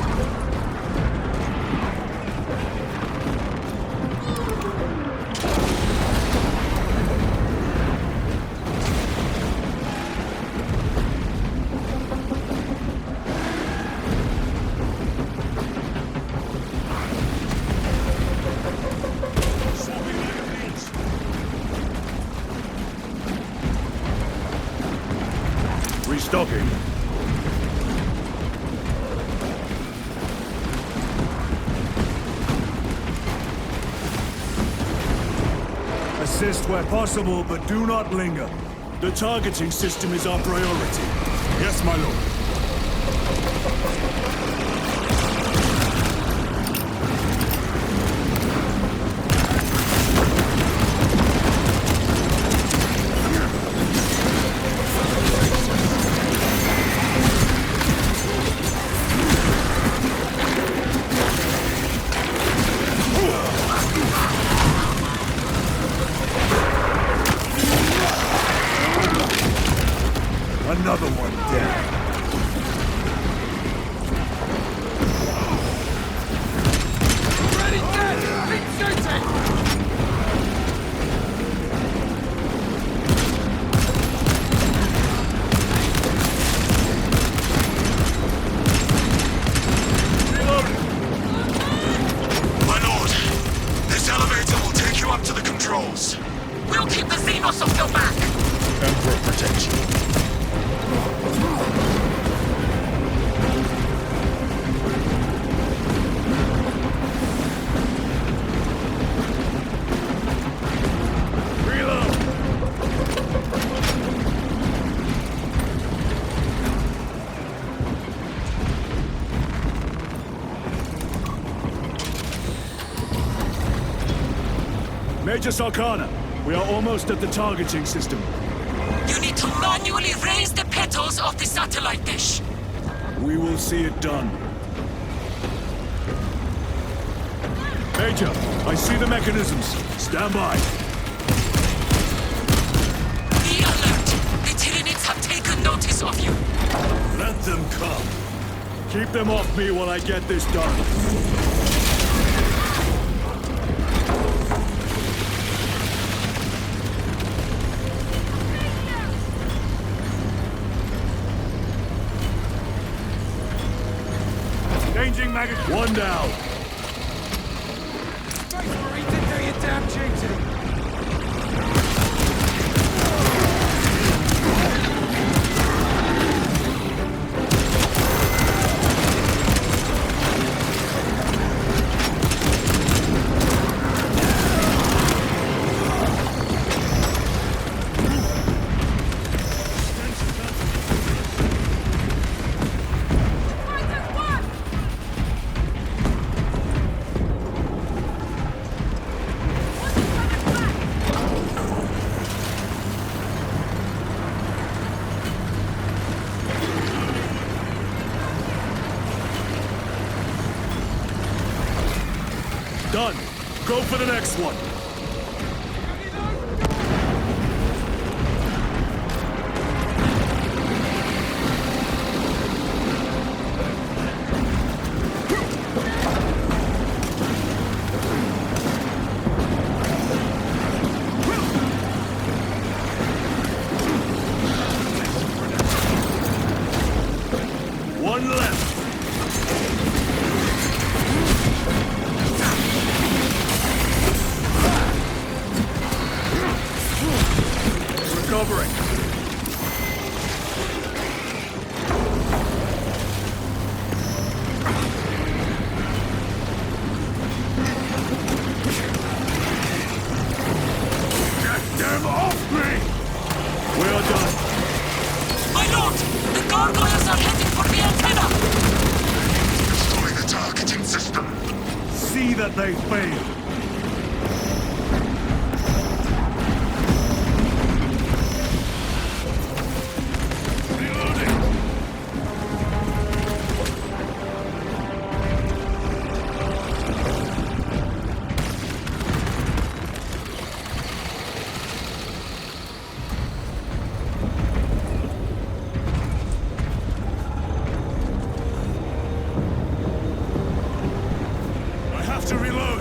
Restocking. Assist where possible, but do not linger. The targeting system is our priority. Yes, my lord. Another one dead. Already dead! Keep shooting! My lord, this elevator will take you up to the controls. We'll keep the Xenos off your back! Emperor protect you. Major Sarkana, we are almost at the targeting system. You need to manually raise the petals of the satellite dish. We will see it done. Major, I see the mechanisms. Stand by. Be alert! The Tyranids have taken notice of you. Let them come. Keep them off me while I get this done. Changing magazine. One down. Done. Go for the next one. One left. Recovering. Get them off me! We are done. My lord! The gargoyles are heading for the antenna! Destroy the targeting system. See that they fail. To reload!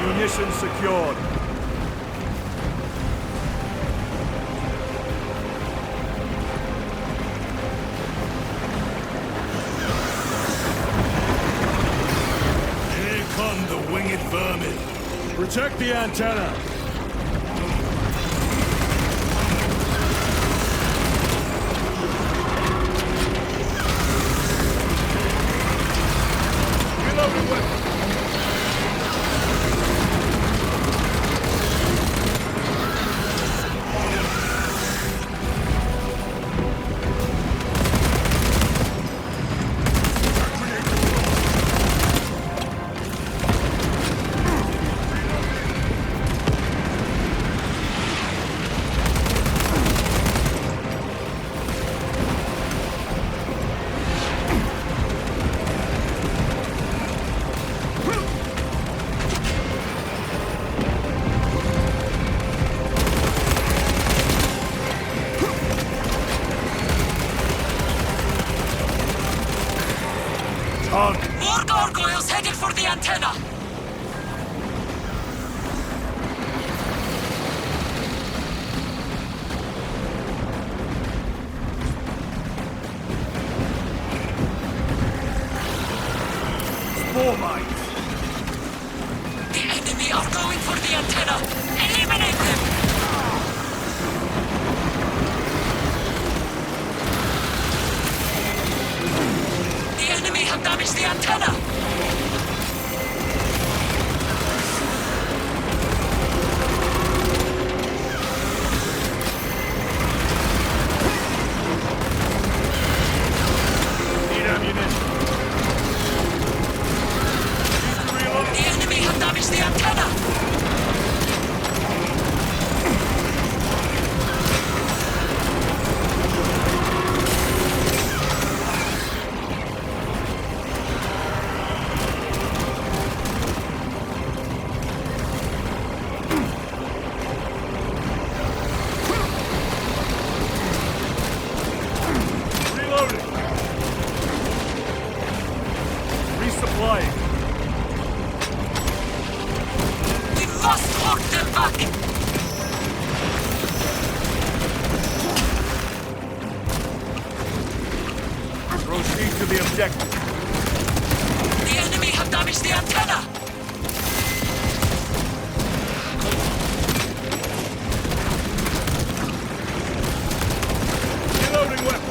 Munitions secured. The winged vermin. Protect the antenna. Reloading weapon. More gargoyles headed for the antenna! objective. The enemy have damaged the antenna! Reloading weapon.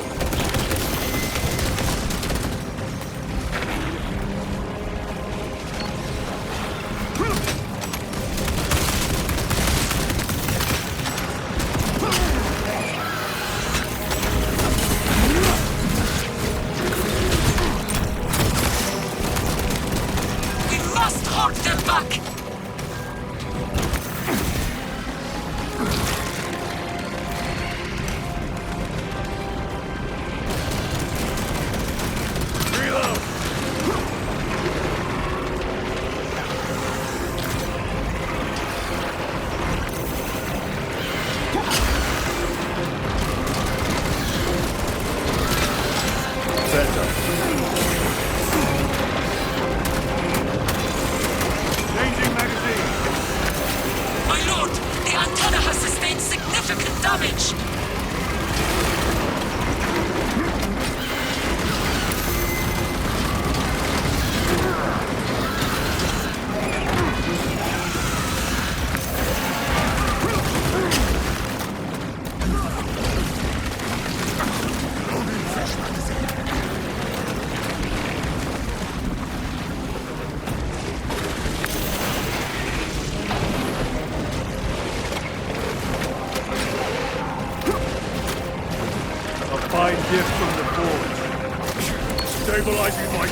Fine gift from the forge. Stabilizing my...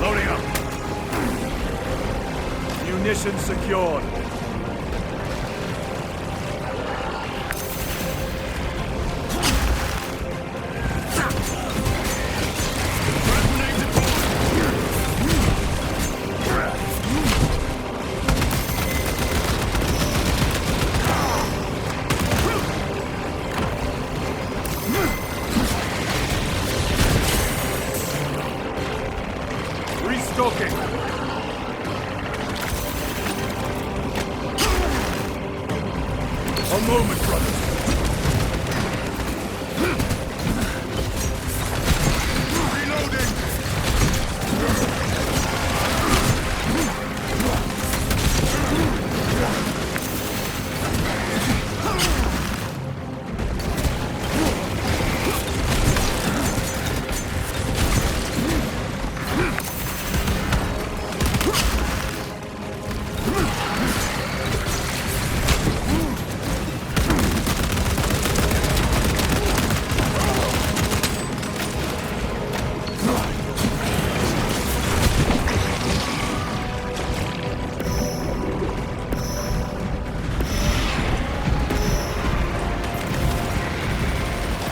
Loading up. Munitions secured. Restocking. A moment, brothers. Reloading.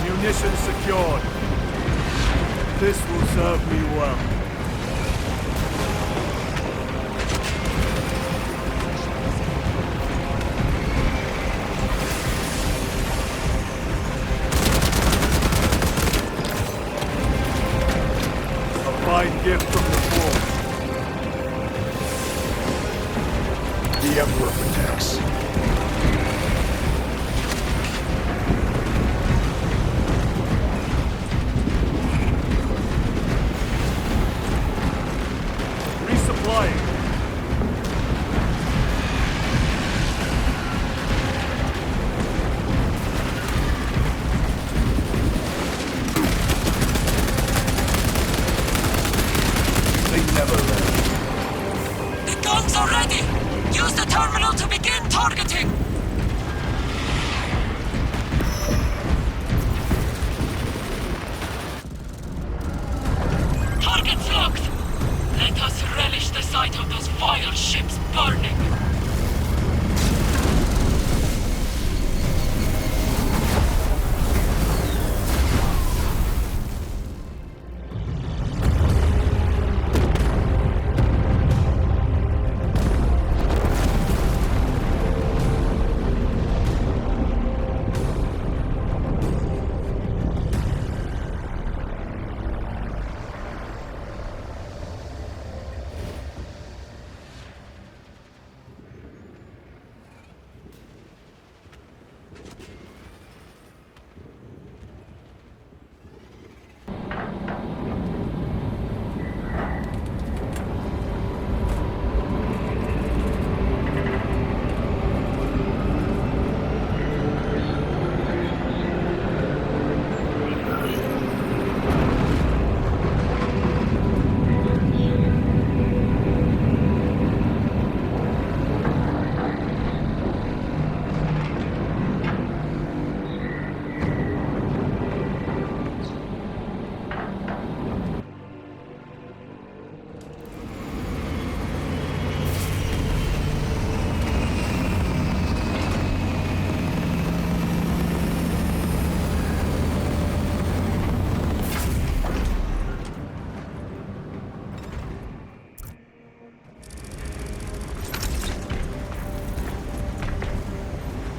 Munitions secured. This will serve me well. A fine gift from the forge. The Emperor protects.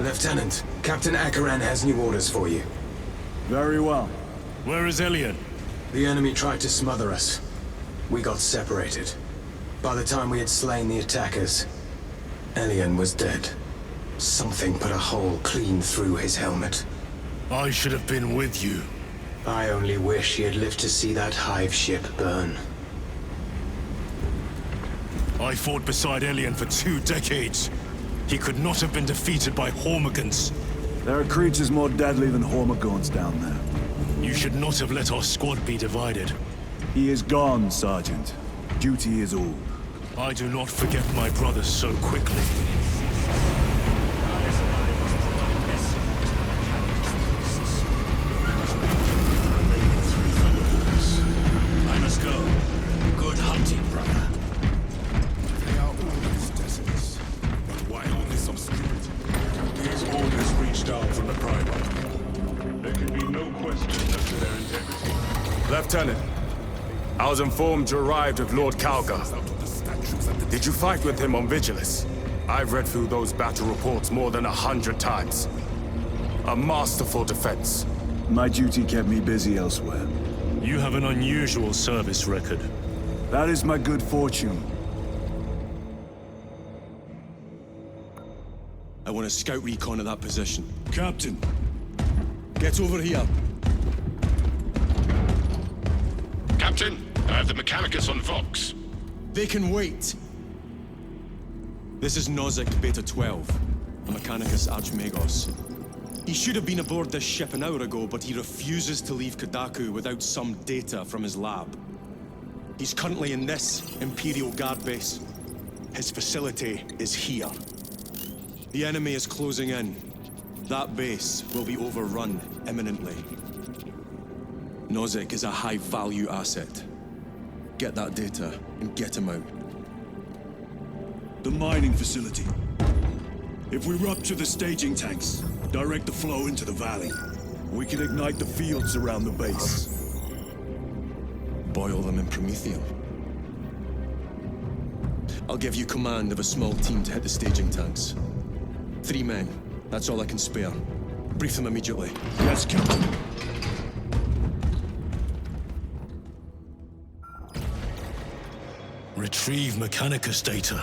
Lieutenant, Captain Akaran has new orders for you. Very well. Where is Elian? The enemy tried to smother us. We got separated. By the time we had slain the attackers, Elian was dead. Something put a hole clean through his helmet. I should have been with you. I only wish he had lived to see that hive ship burn. I fought beside Elian for 2 decades. He could not have been defeated by Hormigons. There are creatures more deadly than Hormigons down there. You should not have let our squad be divided. He is gone, Sergeant. Duty is all. I do not forget my brothers so quickly. I must go. Good hunting, brother. They are always deserts. But why all this obscurity? These orders reached down from the Primer. There can be no question as to their integrity. Lieutenant, I was informed you arrived with Lord Kalgar. Did you fight with him on Vigilus? I've read through those battle reports more than 100 times. A masterful defense. My duty kept me busy elsewhere. You have an unusual service record. That is my good fortune. I want a scout recon at that position. Captain, get over here. Captain, I have the Mechanicus on Vox. They can wait. This is Nozick Beta 12, a Mechanicus Archmagos. He should have been aboard this ship an hour ago, but he refuses to leave Kadaku without some data from his lab. He's currently in this Imperial Guard base. His facility is here. The enemy is closing in. That base will be overrun imminently. Nozick is a high-value asset. Get that data and get him out. the mining facility. If we rupture the staging tanks, direct the flow into the valley, we can ignite the fields around the base. Boil them in promethium. I'll give you command of a small team to hit the staging tanks. 3 men. That's all I can spare. Brief them immediately. Yes, Captain. Retrieve Mechanicus data.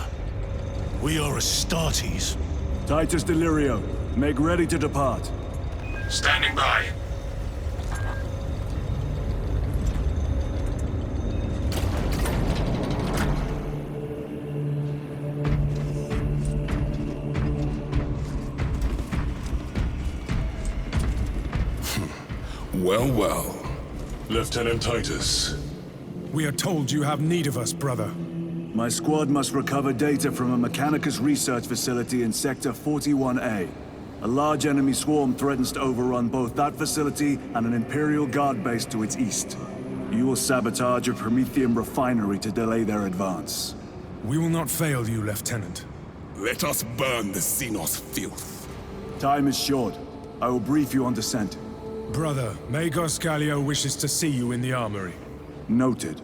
We are Astartes. Titus Delirio, make ready to depart. Standing by. Well, well. Lieutenant Titus. We are told you have need of us, brother. My squad must recover data from a Mechanicus research facility in Sector 41A. A large enemy swarm threatens to overrun both that facility and an Imperial Guard base to its east. You will sabotage a Promethium refinery to delay their advance. We will not fail you, Lieutenant. Let us burn the Xenos filth. Time is short. I will brief you on descent. Brother, Magos Gallio wishes to see you in the armory. Noted.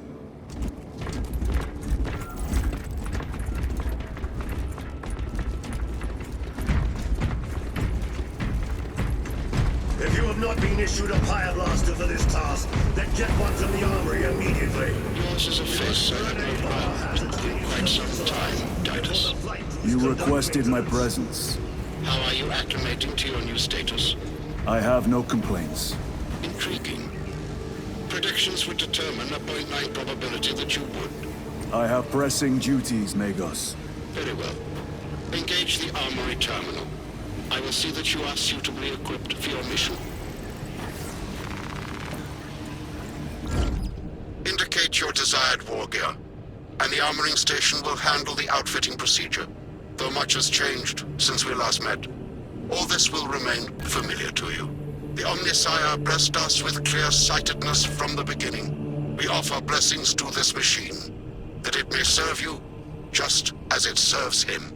If you have not been issued a Pyroblaster for this task, then get one from the armory immediately. Yours is a face I have not found in quite some time, Titus. You requested my presence. How are you acclimating to your new status? I have no complaints. Intriguing. Predictions would determine a 0.9 probability that you would. I have pressing duties, Magos. Very well. Engage the armory terminal. I will see that you are suitably equipped for your mission. Indicate your desired war gear, and the armoring station will handle the outfitting procedure, though much has changed since we last met. All this will remain familiar to you. The Omnisire blessed us with clear-sightedness from the beginning. We offer blessings to this machine, that it may serve you just as it serves him.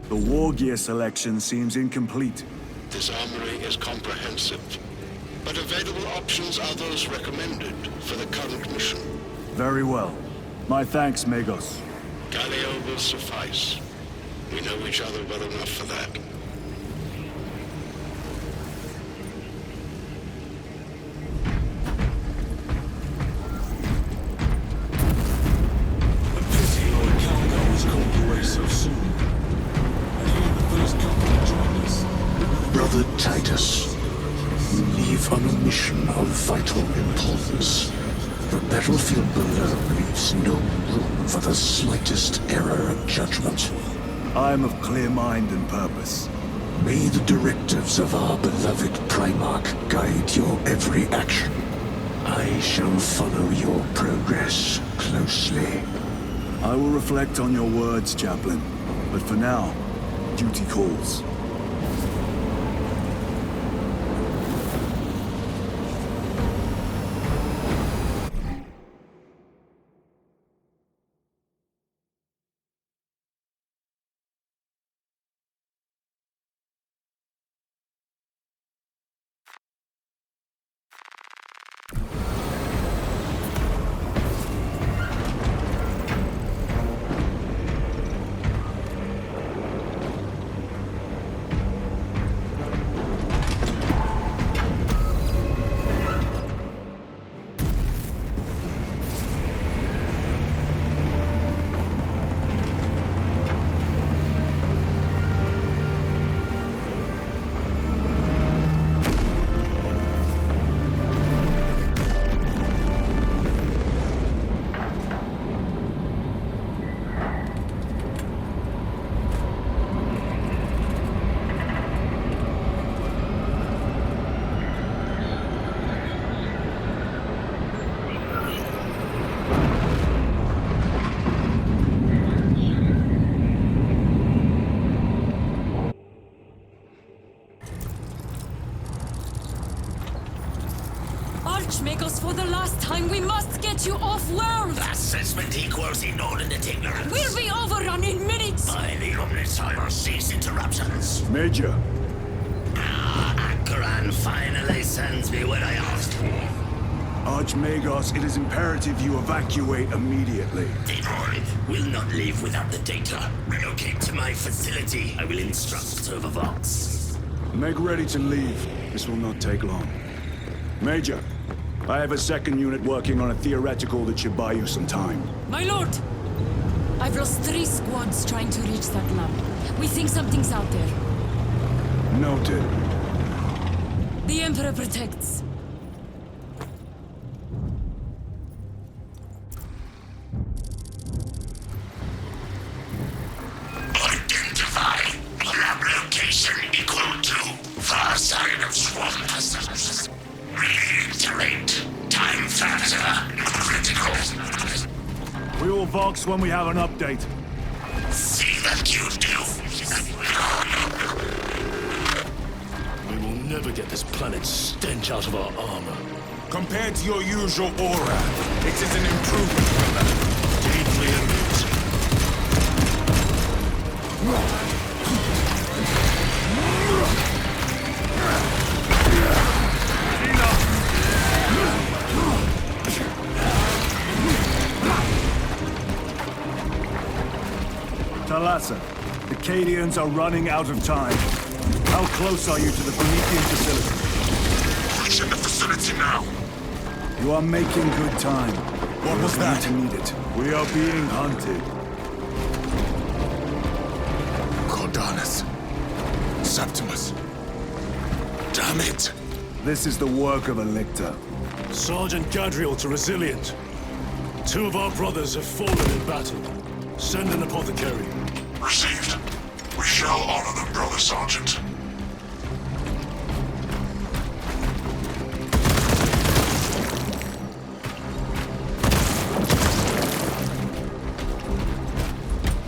The war gear selection seems incomplete. This armory is comprehensive, but available options are those recommended for the current mission. Very well. My thanks, Magos. Galileo will suffice. We know each other well enough for that. A pity Lord Calgo was called away so soon. And he and the first company joined us. Brother Titus, you leave on a mission of vital importance. The battlefield below leaves no room for the slightest error of judgment. I am of clear mind and purpose. May the directives of our beloved Primarch guide your every action. I shall follow your progress closely. I will reflect on your words, Chaplain. But for now, duty calls. Archmagos, for the last time, we must get you off-world! Assessment equals inordinate ignorance. We'll be overrun in minutes! By the Omnissiah, cease interruptions. Major. Akaran finally sends me what I asked for. Archmagos, it is imperative you evacuate immediately. Tyranids will not leave without the data. Relocate to my facility. I will instruct Avarax. Make ready to leave. This will not take long. Major, I have a second unit working on a theoretical that should buy you some time. My lord! I've lost 3 squads trying to reach that lab. We think something's out there. Noted. The Emperor protects. Identify lab location equal to far side of swamp. Reiterate, time factor critical. We will Vox when we have an update. See that you do. We will never get this planet's stench out of our armor. Compared to your usual aura, it is an improvement from that. Deeply amusing. Talassa, the Cadians are running out of time. How close are you to the Promethean facility? Reaching the facility now. You are making good time. What was that? To need it. We are being hunted. Cordanus. Septimus. Damn it. This is the work of a lictor. Sergeant Gadriel to Resilient. 2 of our brothers have fallen in battle. Send an apothecary. Received. We shall honor them, Brother Sergeant.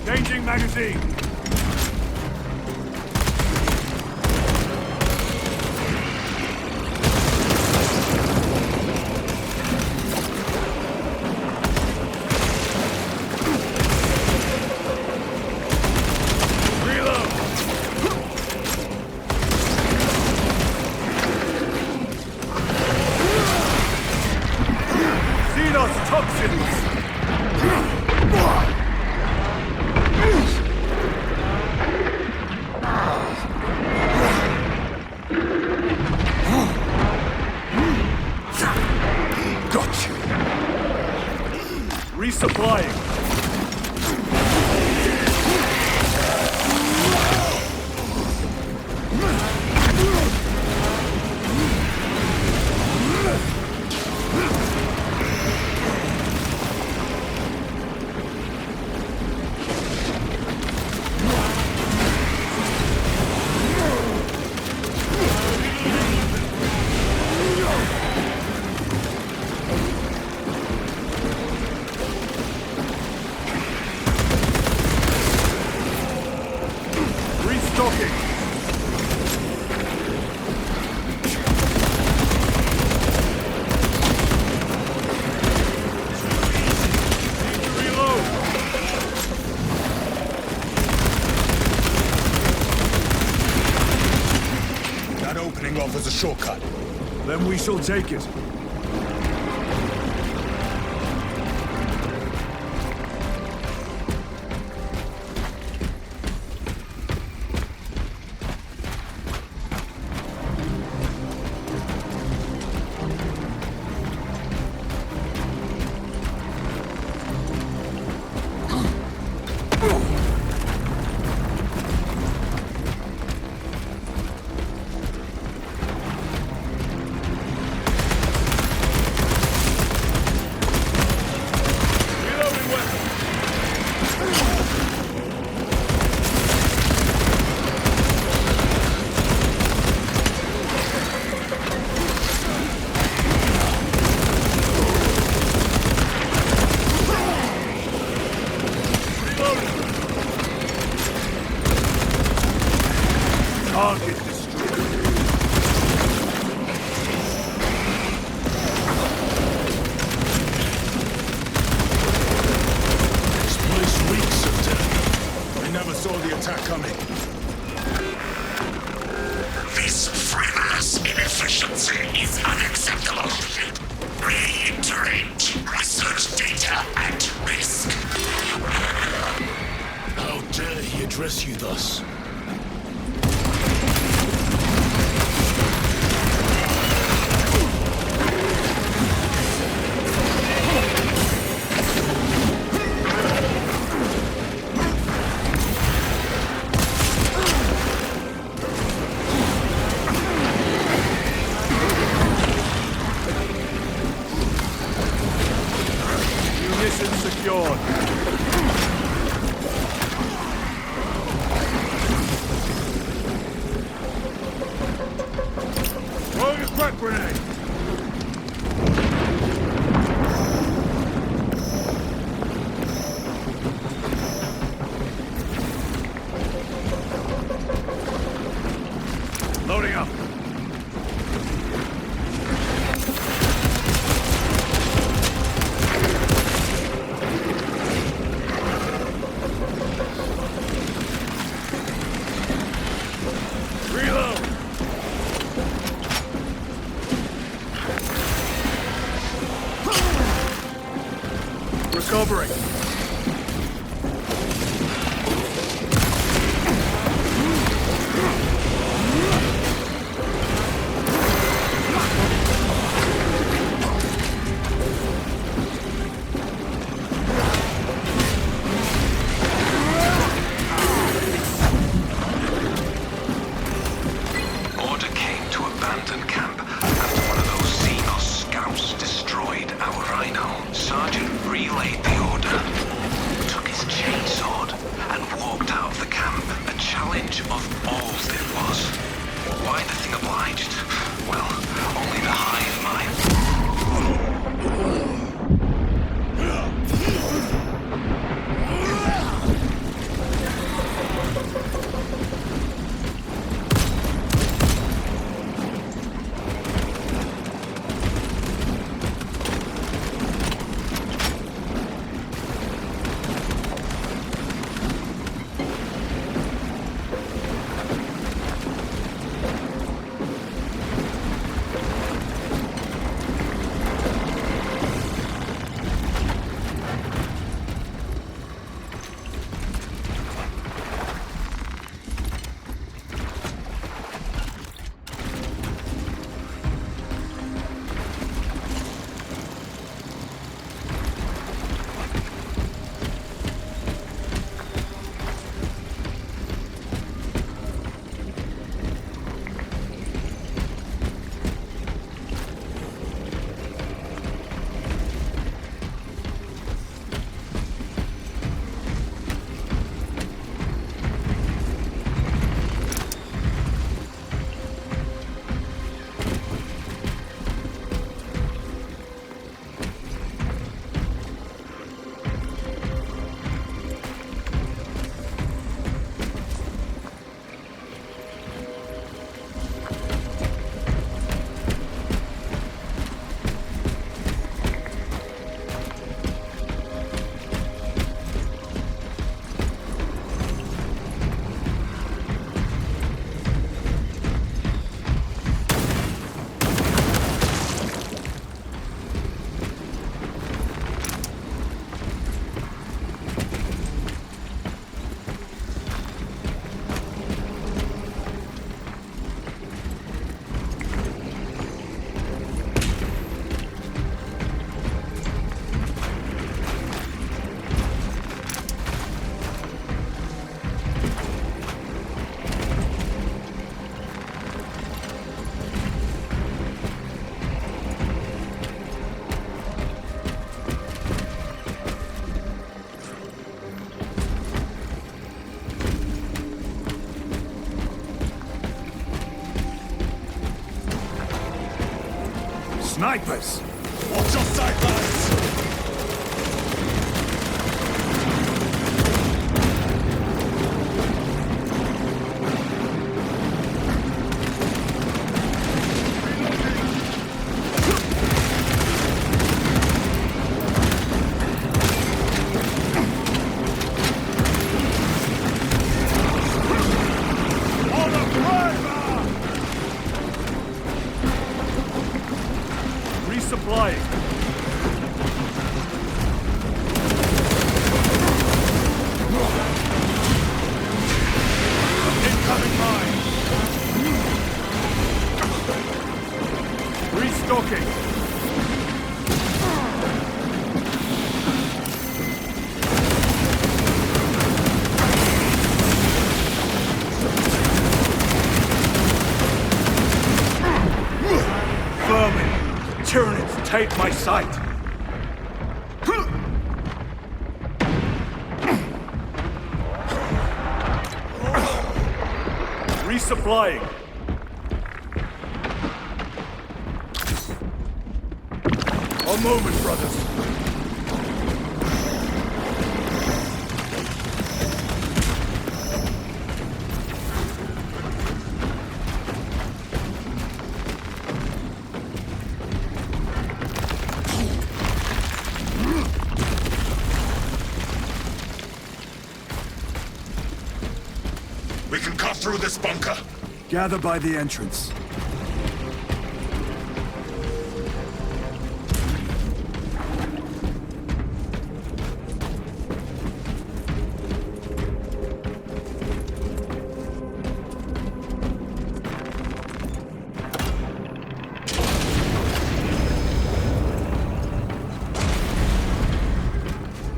Changing magazine. Reload. Resupplying. Offers a shortcut. Then we shall take it. Target destroyed. This place reeks of death. I never saw the attack coming. This frivolous inefficiency is unacceptable. Reiterate, research data at risk. How dare he address you thus? Secured. Throwing a crack grenade. Loading up. Recovering. Order came to abandon camp after one of those Xenos scouts destroyed our rhino. Sergeant relayed the order, took his chainsword, and walked out of the camp. A challenge of all it was. Why the thing obliged? Well, only the hive mind. Snipers! Watch your sidelines! Resupplying. Incoming mine. Restocking. Vermin. Tyranids take my sight! Resupplying! A moment, brothers! We can cut through this bunker. Gather by the entrance.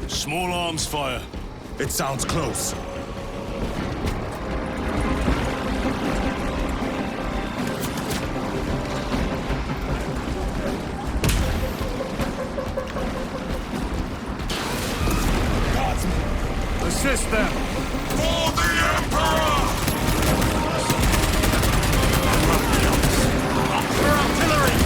Small arms fire. It sounds close. Assist them! For the Emperor! Up for artillery!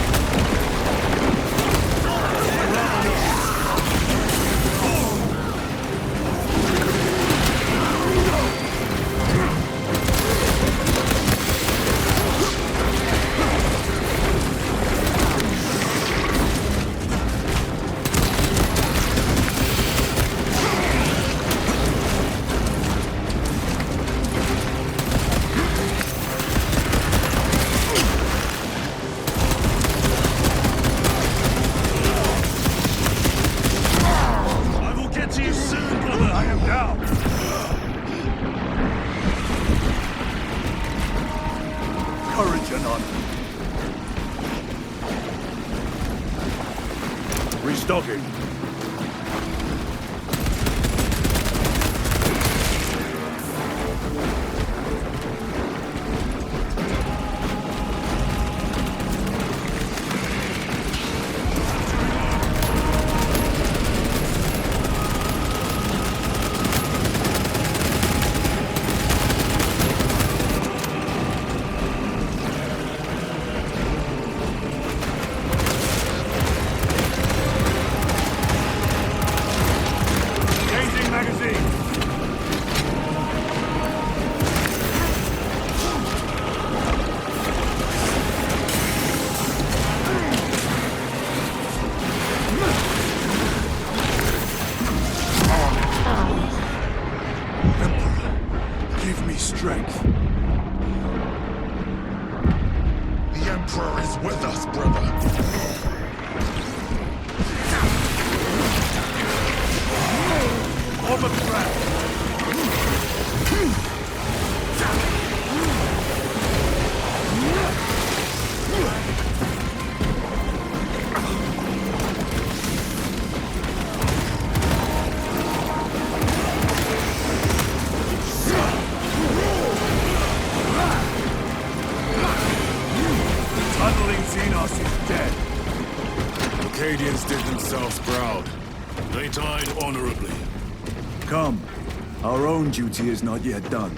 Courage and honor. Restocking. Strength. The Emperor is with us, brother. Acadians did themselves proud. They died honorably. Come. Our own duty is not yet done.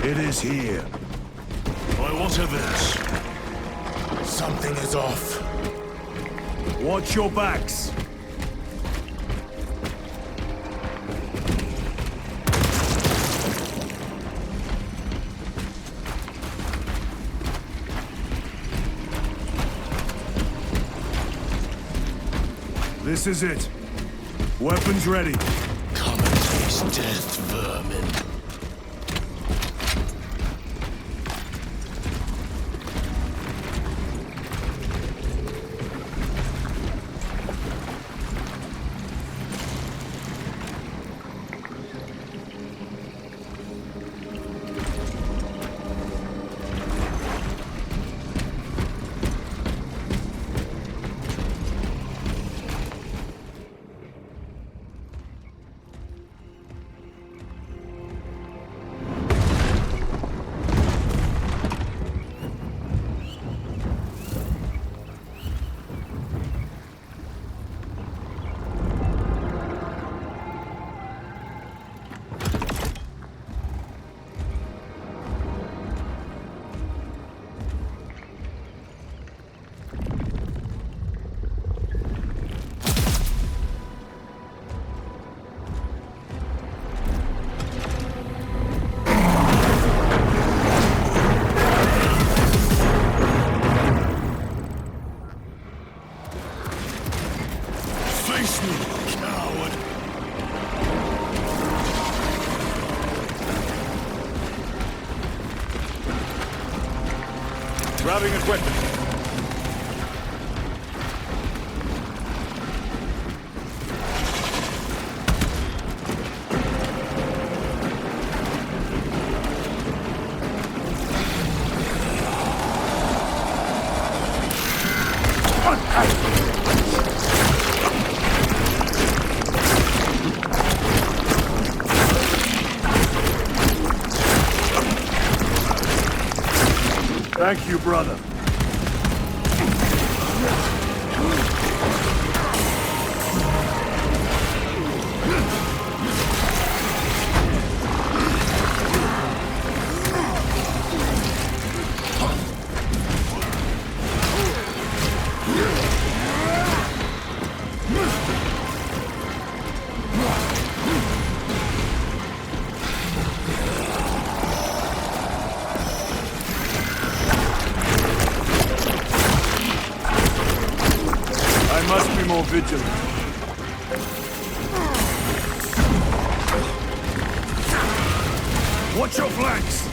It is here. By what evidence? Something is off. Watch your backs. This is it. Weapons ready. Come and taste death, vermin. Grabbing equipment. Thank you, brother. More vigilant. Watch your flanks!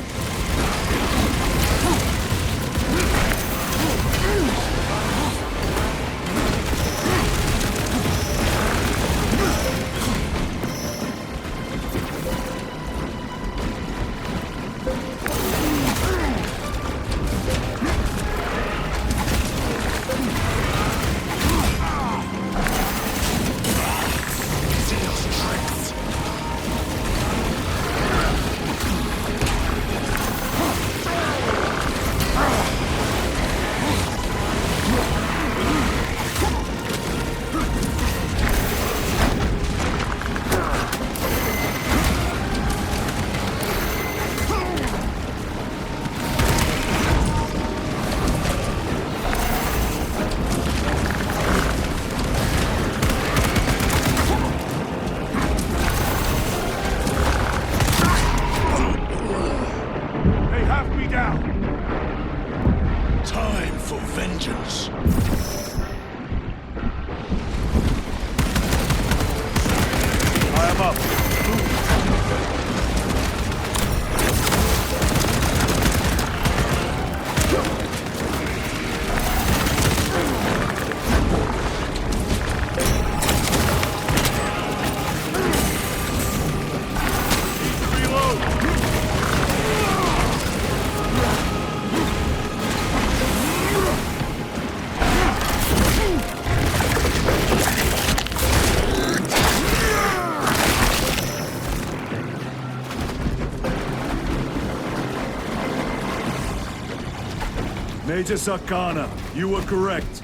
Major Sakana, you were correct.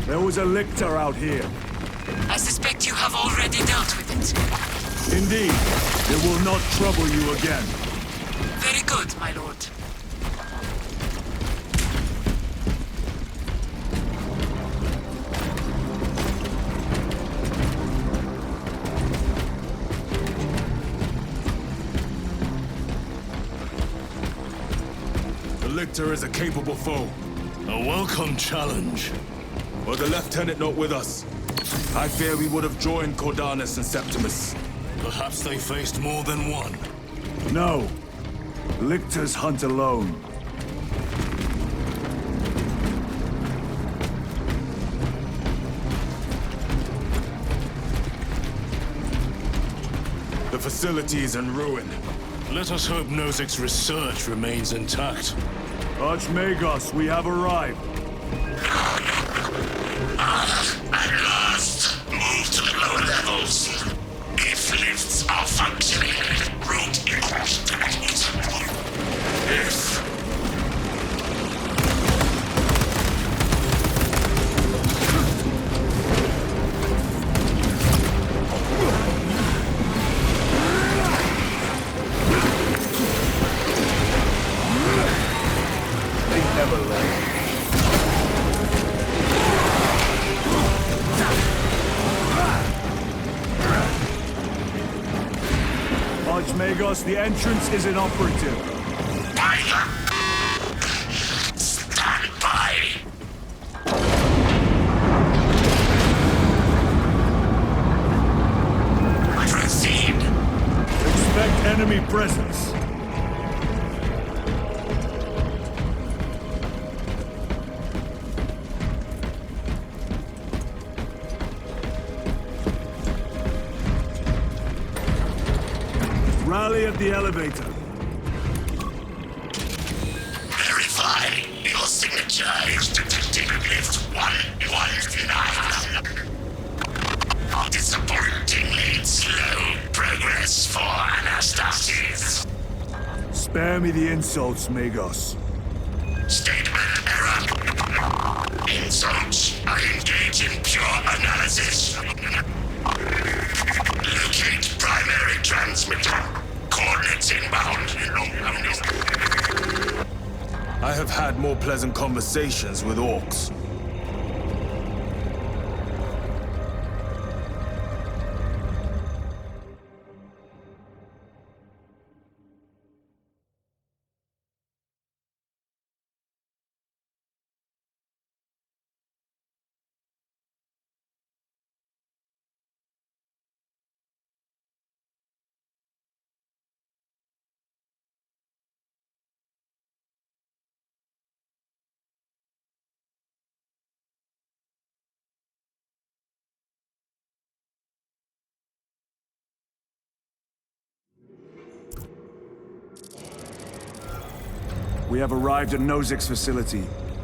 There was a lictor out here. I suspect you have already dealt with it. Indeed. It will not trouble you again. Very good. Excellent, my lord. The Lictor is a capable foe. A welcome challenge. Were the Lieutenant not with us, I fear we would have joined Cordanus and Septimus. Perhaps they faced more than one. No. Lictors hunt alone. The facility is in ruin. Let us hope Nozik's research remains intact. Archmagos, we have arrived. At last, move to the lower levels. If lifts are functioning, route across the If. They never learn. Archmagos, the entrance is inoperative. Stand by. Proceed. Expect enemy presence. Rally at the elevator. Verify your signature is detected at lift 119. Disappointingly slow progress for Anastasis. Spare me the insults, Magos. Statement error. Insults. I engage in pure analysis. Locate primary transmitter. Coordinates inbound. I have had more pleasant conversations with orcs. We have arrived at Nozik's facility.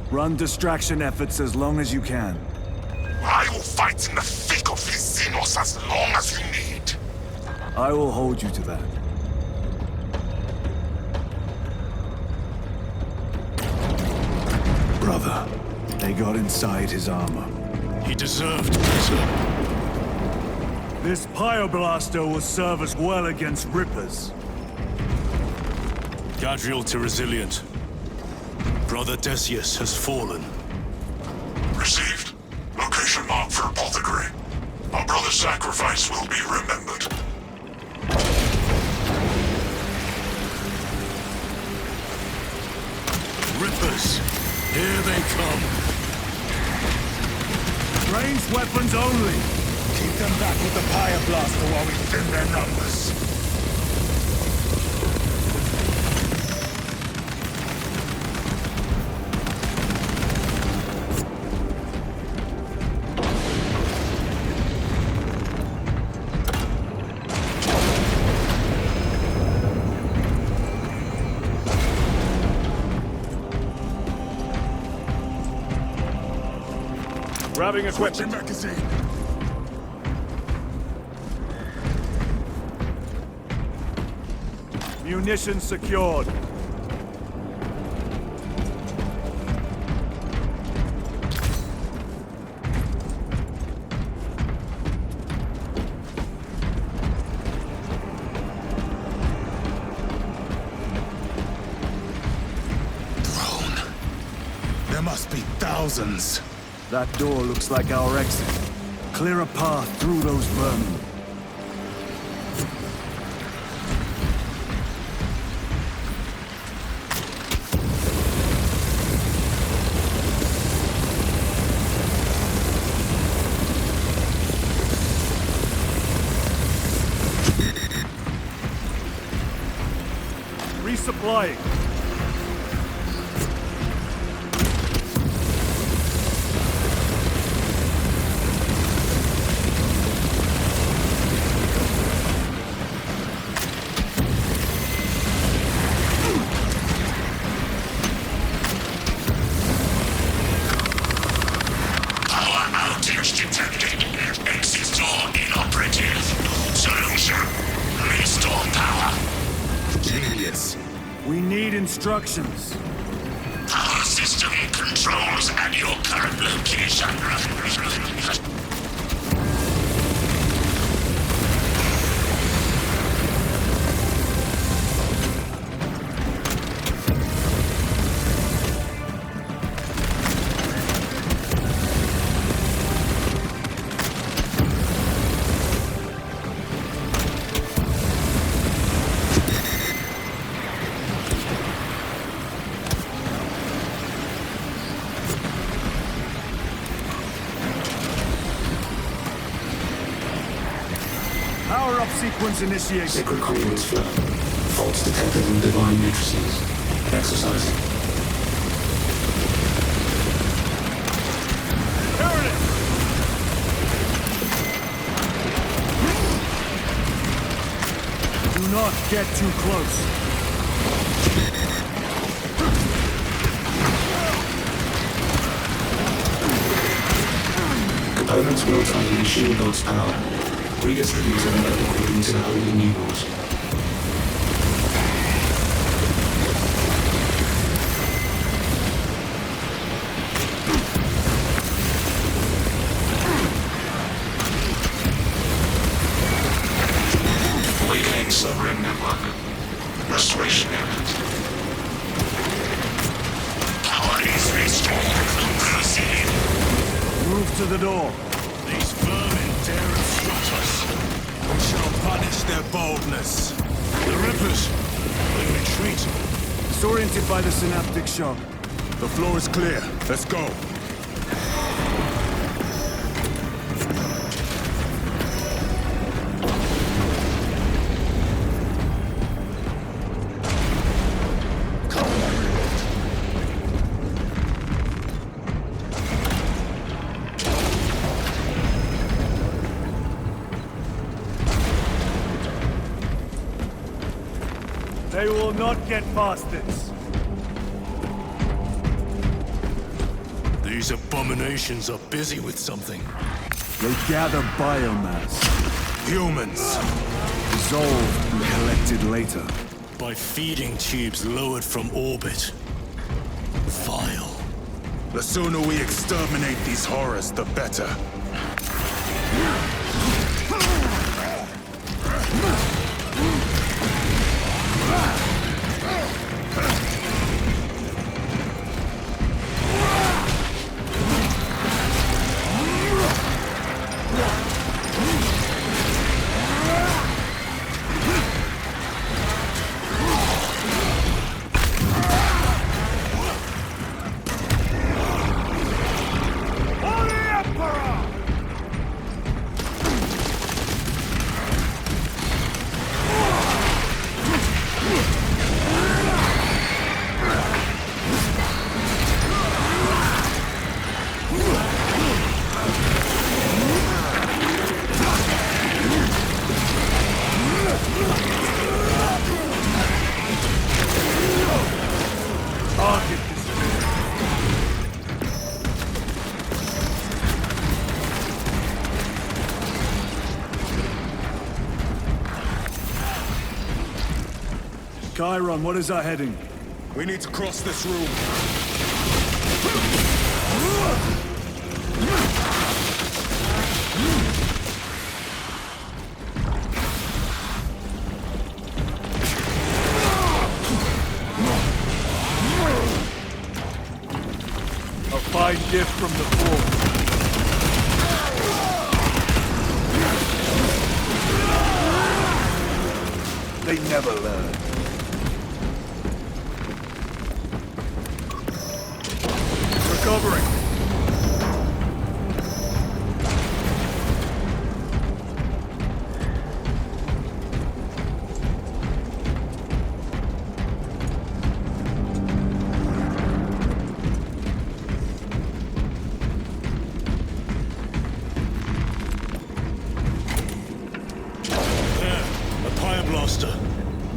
Run distraction efforts as long as you can. I will fight in the thick of his Xenos as long as you need. I will hold you to that. Brother, they got inside his armor. He deserved better. This Pyoblaster will serve us well against Rippers. Gadriel to Resilient. Brother Decius has fallen. Received. Location marked for apothecary. Our brother's sacrifice will be remembered. Rippers! Here they come! Ranged weapons only! Keep them back with the Pyoblaster while we thin their numbers. Grabbing equipment. Magazine. Munitions secured. There must be thousands. That door looks like our exit. Clear a path through those vermin. Resupplying. Power outage detected. Exit door inoperative. Solution. Restore power. Genius. We need instructions. Power system controls at your current location. Power-up sequence initiated. Sacred conduits flow. Faults detected in divine matrices. Exercising. Do not get too close. Components will tie in machine god's power. Redistributed according to the holy numerals. Awakening submarine network. Restoration imminent. Power is restored. Proceed. Move to the door. These vermin dare obstruct us. We shall punish their boldness. The Rippers! They retreat. Disoriented by the synaptic shock. The floor is clear. Let's go. They will not get past this. These abominations are busy with something. They gather biomass. Humans. Dissolved and collected later. By feeding tubes lowered from orbit. Vile. The sooner we exterminate these horrors, the better. Chiron, what is our heading? We need to cross this room. divine gift from the Forge. They never learn. Recovering.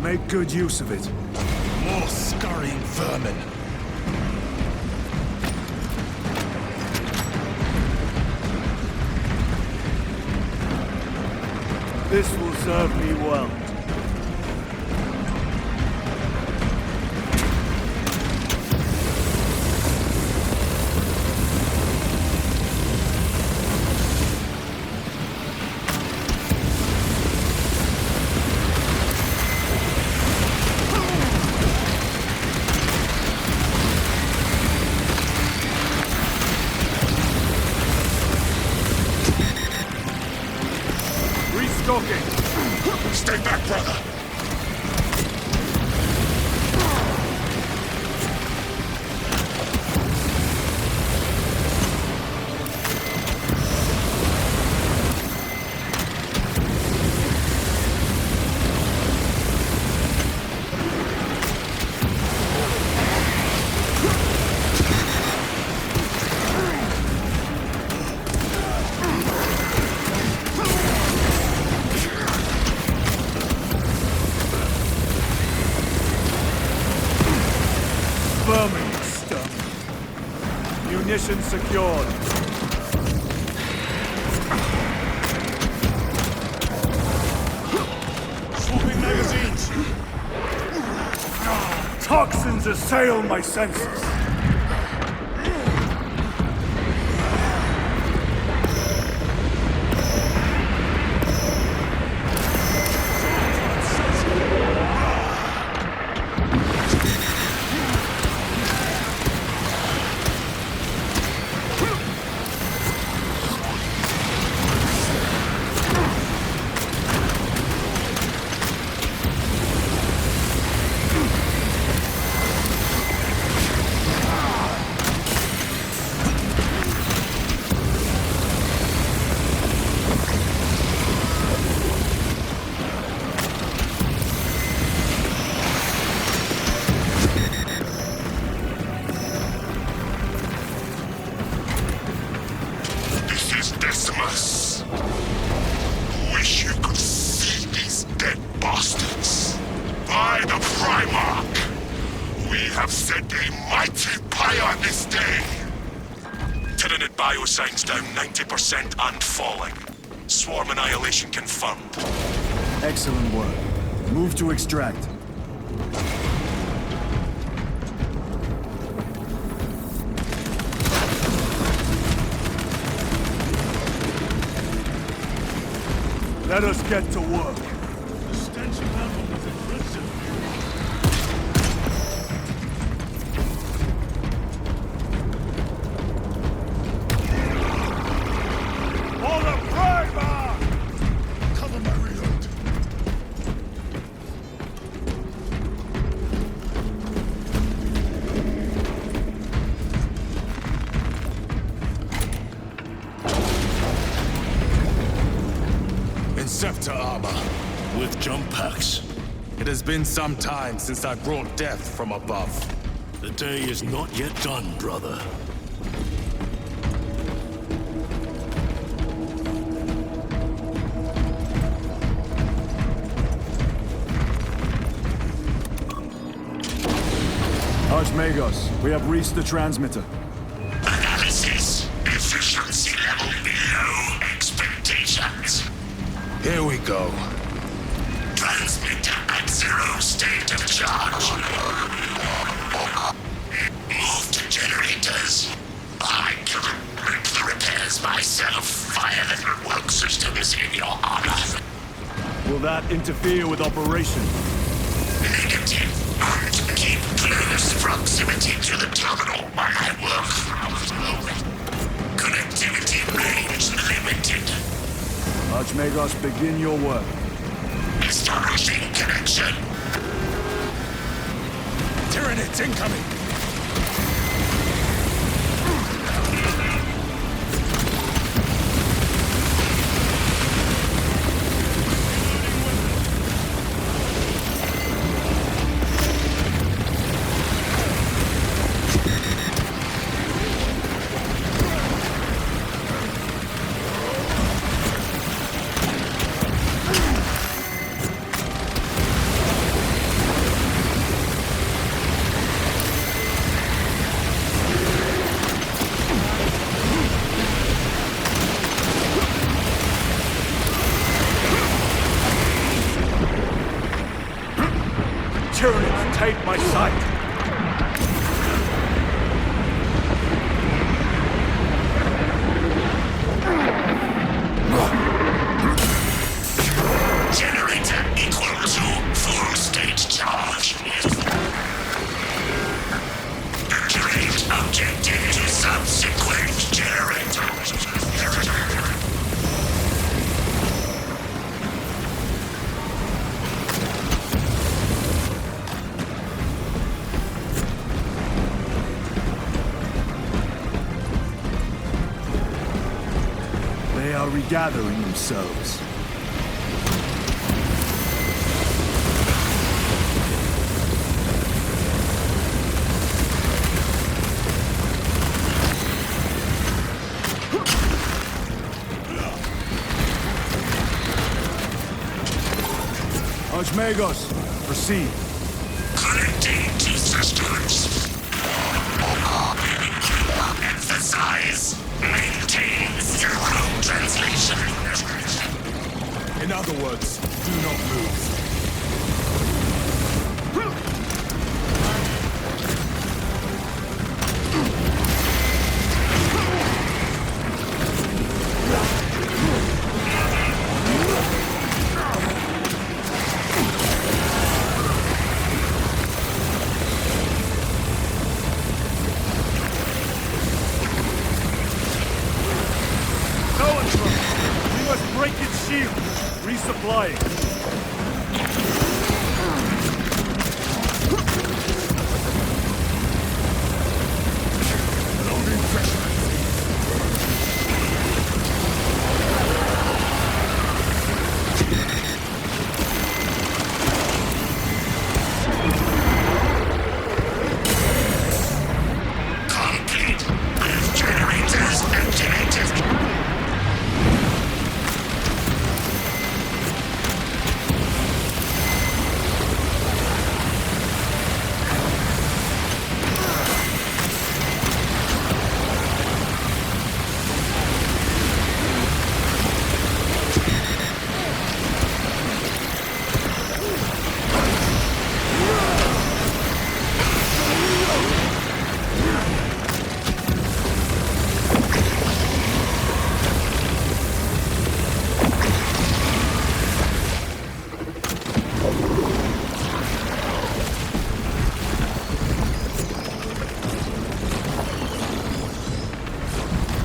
Make good use of it. More scurrying vermin. This will serve me well. Stay back, brother! Vermin stuff. Munitions secured. Swapping magazines. Toxins assail my senses. Wish you could see these dead bastards. By the Primarch, we have set a mighty pyre this day. Tyranid biosigns down 90% and falling. Swarm annihilation confirmed. Excellent work. Move to extract. Let us get to work. The stench level is aggressive. For the Primarch! Cover my reload. Scepter armor, with jump packs. It has been some time since I brought death from above. The day is not yet done, brother. Archmagos, we have reached the transmitter. Analysis. Efficiency level below expectations. Here we go. Transmitter at 0 state of charge. Move to generators. I can make the repairs myself via the work systems in your honor. Will that interfere with operation? Negative. And keep close proximity to the terminal while I work. Archmagos, begin your work. Establishing connection. Tyranids incoming! Tyranids, take my sight! Generator equal to full state charge. Activate objective to subsequent generator. They are regathering themselves. Archmagos, proceed. Connecting to systems. Emphasize. Maintain zero translation. In other words, do not move. Resupplying. Loading pressure. Complete. Generators activated.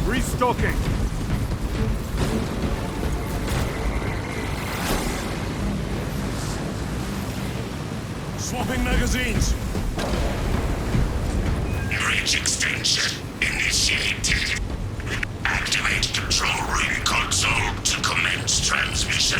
Restocking. Swapping magazines. Bridge extension initiated. Activate control room console to commence transmission.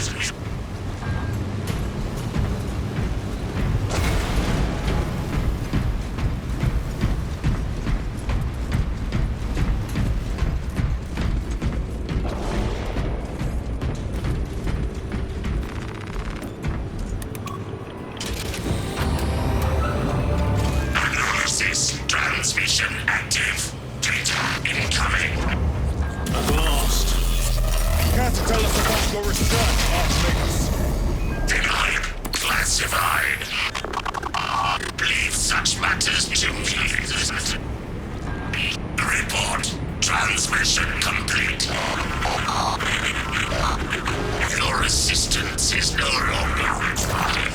Transmission active. Data incoming. At last. Care to tell us about your research, Archmagos? Denied. Classified. Leave such matters to me. Report. Transmission complete. Your assistance is no longer required.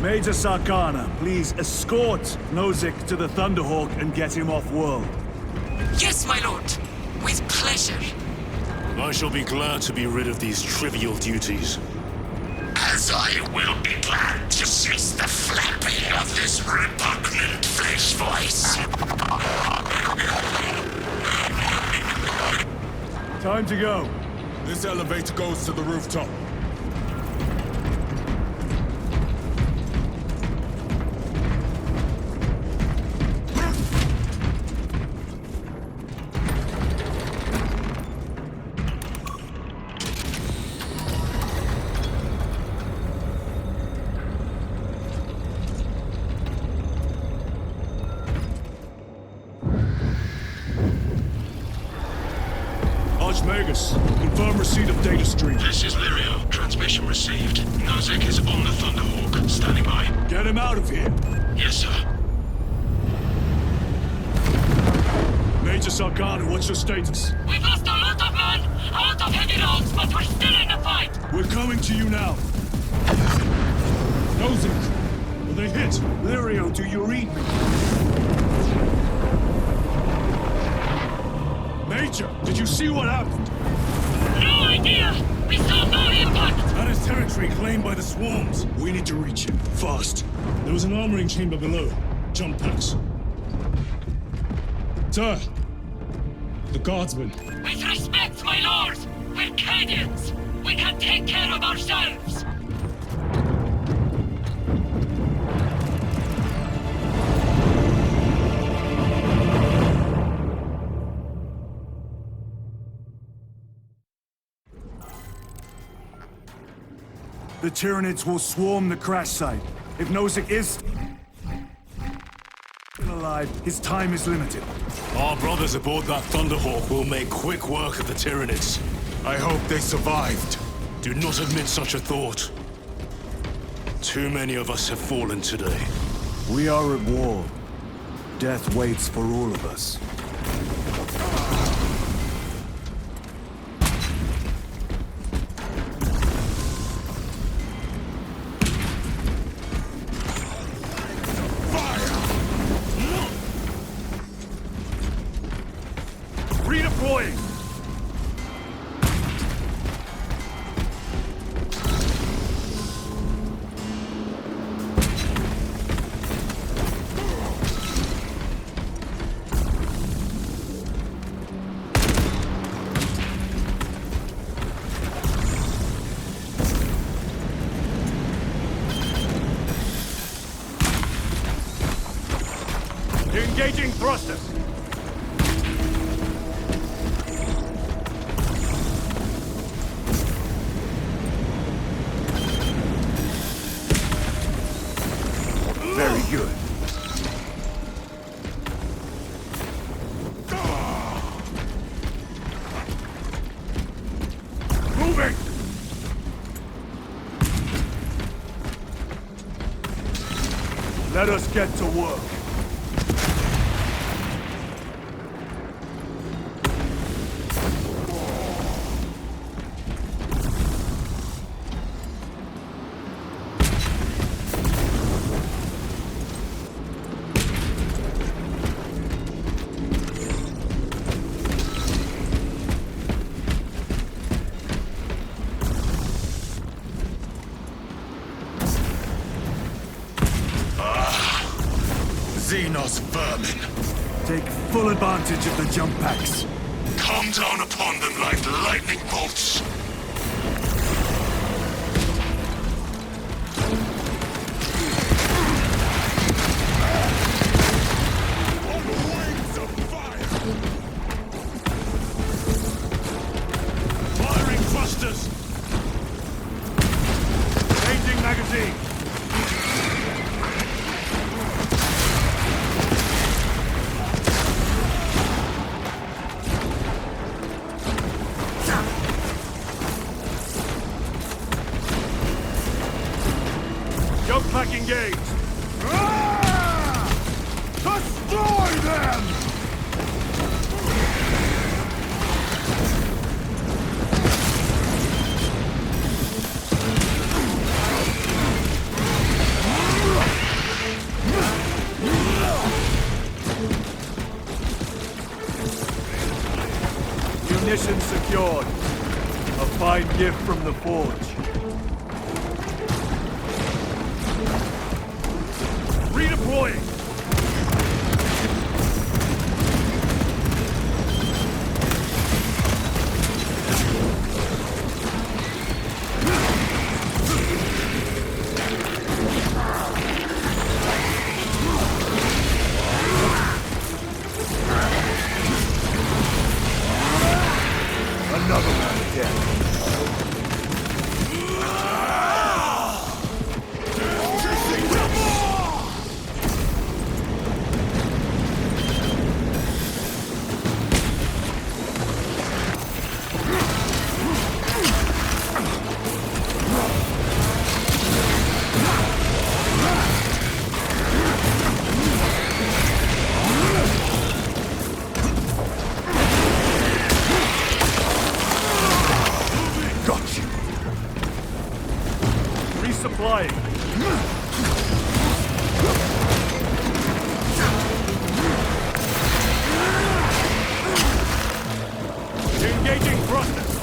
Major Sarkana, please escort Nozick to the Thunderhawk and get him off-world. Yes, my lord. With pleasure. I shall be glad to be rid of these trivial duties. As I will be glad to cease the flapping of this repugnant flesh voice. Time to go. This elevator goes to the rooftop. Magus, confirm receipt of data stream. This is Lirio. Transmission received. Nozick is on the Thunderhawk. Standing by. Get him out of here. Yes, sir. Major Sargano, what's your status? We've lost a lot of men, out of heavy rounds, but we're still in the fight. We're coming to you now. Nozick, will they hit? Lirio, do you read me? Major, did you see what happened? No idea! We saw no impact! That is territory claimed by the swarms. We need to reach him, fast. There was an armoring chamber below. Jump packs. Sir! The guardsmen. With respect, my lord! We're Cadians! We can take care of ourselves! The Tyranids will swarm the crash site. If Nozick is still alive, his time is limited. Our brothers aboard that Thunderhawk will make quick work of the Tyranids. I hope they survived. Do not admit such a thought. Too many of us have fallen today. We are at war. Death waits for all of us. Redeploying! Engaging thrusters! Very good. Moving! Let us get to work. Xenos vermin. Take full advantage of the jump packs. Come down upon them like lightning bolts. Firing thrusters! Changing magazine! Mission secured. A fine gift from the Forge. Redeploying! Another one dead. Engaging thrusters.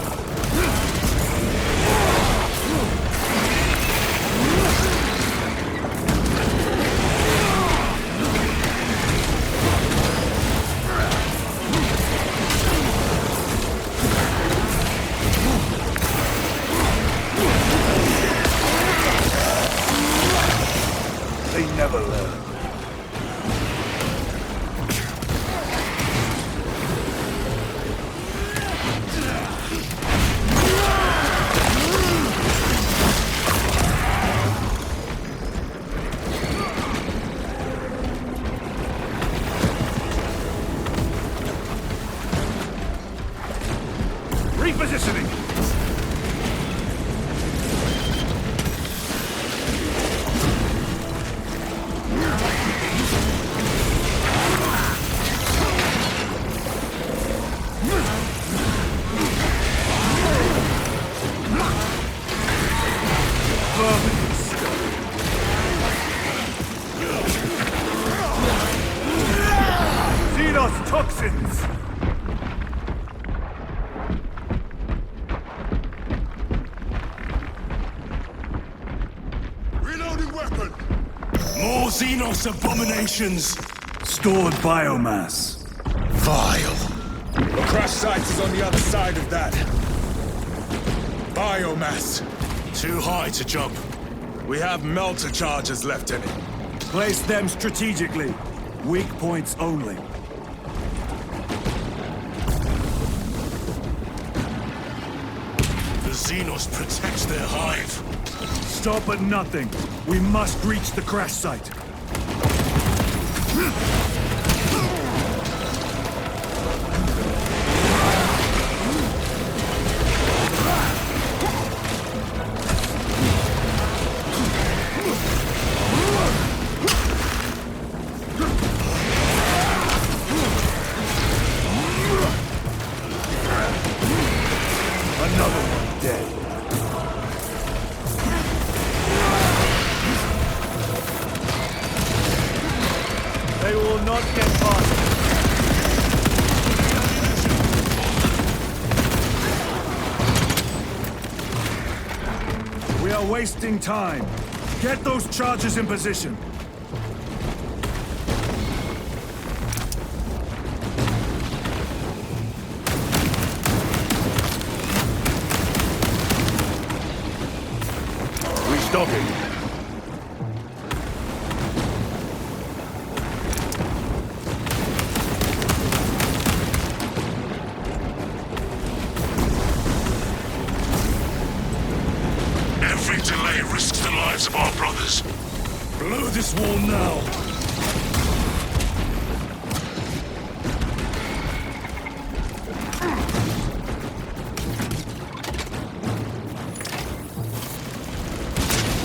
They never learn. Repositioning! Xenos toxins! Reloading weapon! More Xenos abominations! Stored biomass. Vile. The crash site is on the other side of that. Biomass. Too high to jump. We have melter charges left in it. Place them strategically. Weak points only. The Xenos protects their hive. Stop at nothing. We must reach the crash site. Another one dead. They will not get past us. We are wasting time. Get those charges in position. Restocking. Every delay risks the lives of our brothers. Blow this wall now!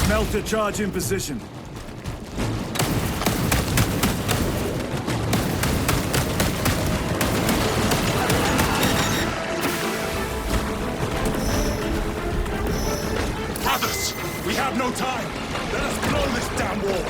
Melter charge in position. Brothers, we have no time. Let us blow this damn wall.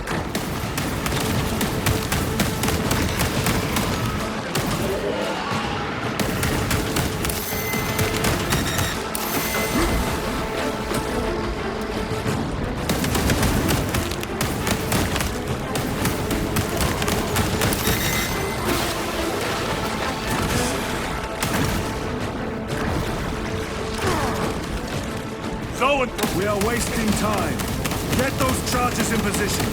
We are wasting time. Get those charges in position.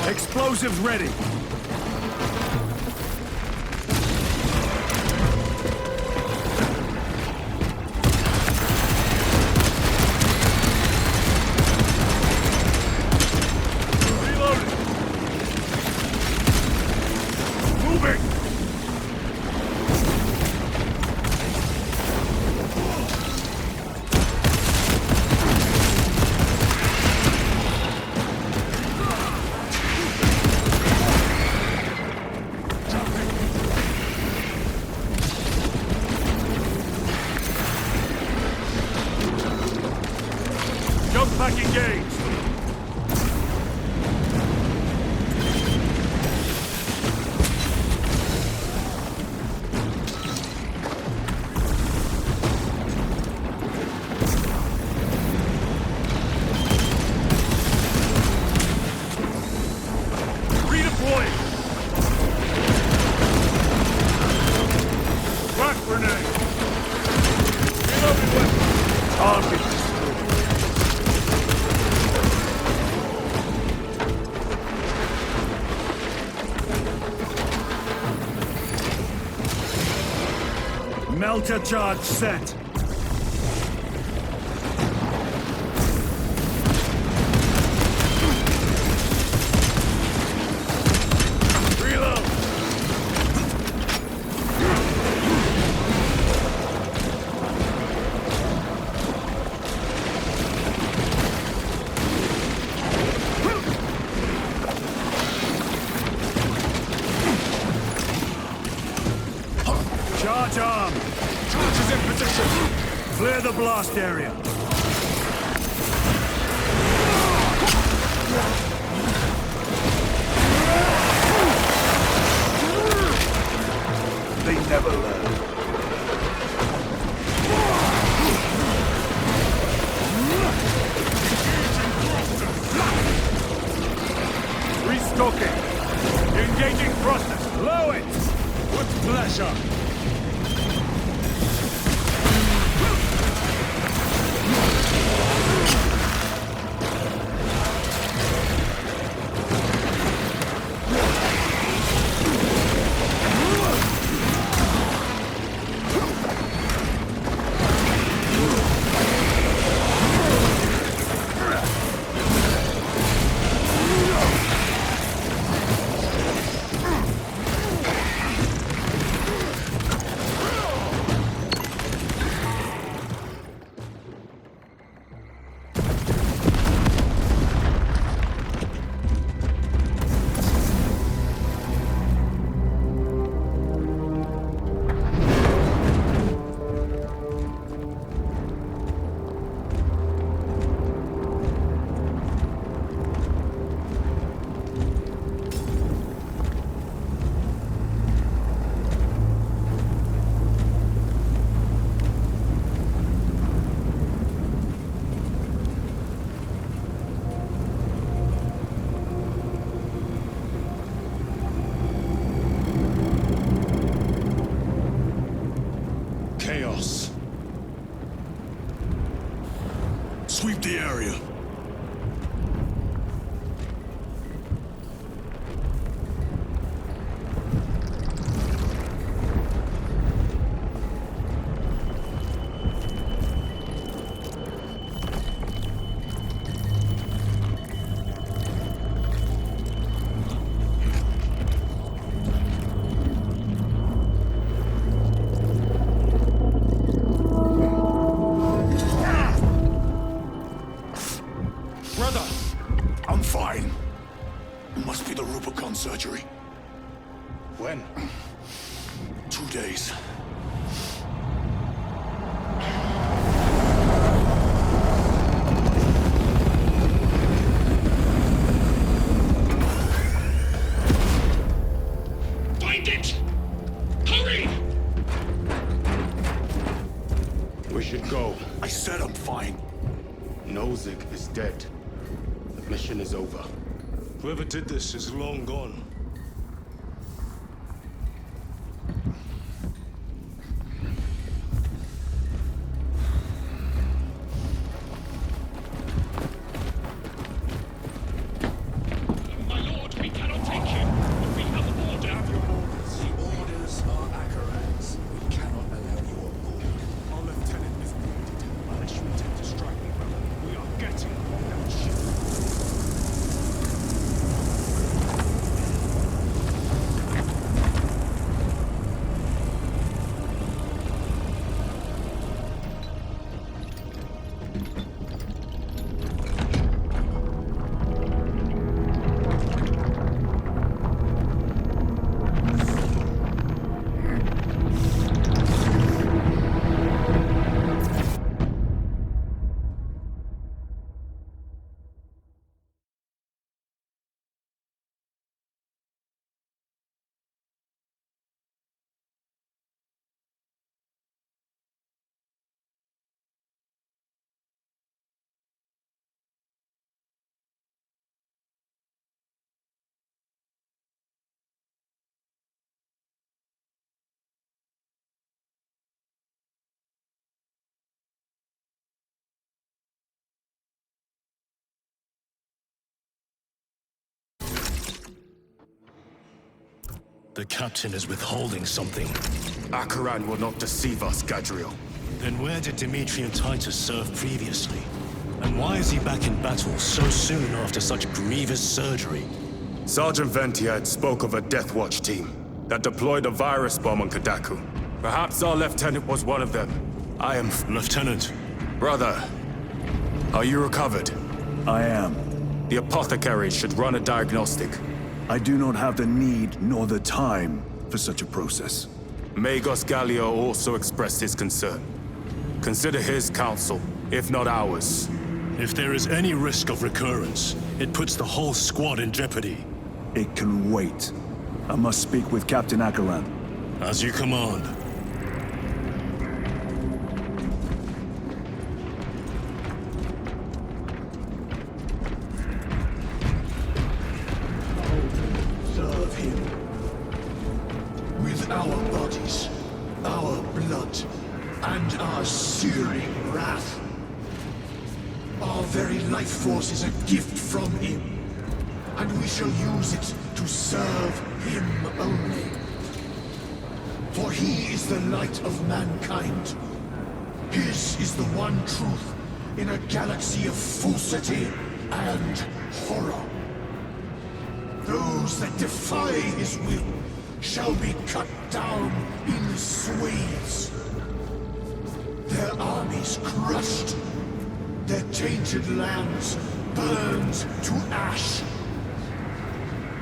Explosives ready. Back engaged. Redeploy. Crack grenade. Reloading weapon. Target. Melter charge set. Reload. Charge arm. Charges in position. Clear the blast area. They never learn. Restocking. Engaging thrusters. Blow it. With pleasure. Sweep the area. Surgery. When? 2 days. We should go. I said I'm fine. Nozick is dead. The mission is over. Whoever did this is long gone. My lord, we cannot take him. We have an order. Have your orders. The orders are Avarax. We cannot allow you on board. Our lieutenant is wounded. Unless you intend to strike me, brother, we are getting on that ship. The captain is withholding something. Acheran will not deceive us, Gadriel. Then where did Dimitri and Titus serve previously? And why is he back in battle so soon after such grievous surgery? Sergeant Ventiad spoke of a Death Watch team that deployed a virus bomb on Kadaku. Perhaps our lieutenant was one of them. I am... Lieutenant. Brother, are you recovered? I am. The apothecary should run a diagnostic. I do not have the need nor the time for such a process. Magos Gallio also expressed his concern. Consider his counsel, if not ours. If there is any risk of recurrence, it puts the whole squad in jeopardy. It can wait. I must speak with Captain Acheran. As you command. Serve him. With our bodies, our blood, and our searing wrath. Our very life force is a gift from him, and we shall use it to serve him only. For he is the light of mankind. His is the one truth in a galaxy of falsity and horror. Those that defy his will shall be cut down in swathes. Their armies crushed, their tainted lands burned to ash,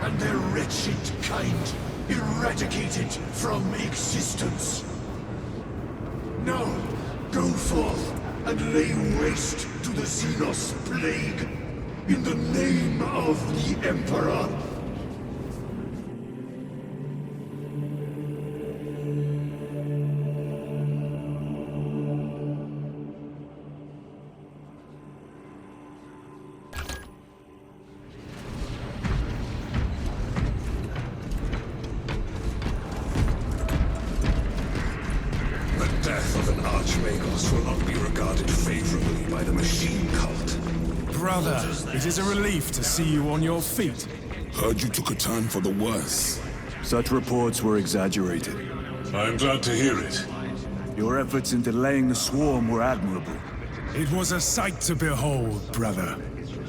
and their wretched kind eradicated from existence. Now, go forth and lay waste to the Xenos plague in the name of the Emperor. The death of an Archmagos will not be regarded favorably by the machine cult. Brother, it is a relief to see you on your feet. Heard you took a turn for the worse. Such reports were exaggerated. I'm glad to hear it. Your efforts in delaying the swarm were admirable. It was a sight to behold, brother.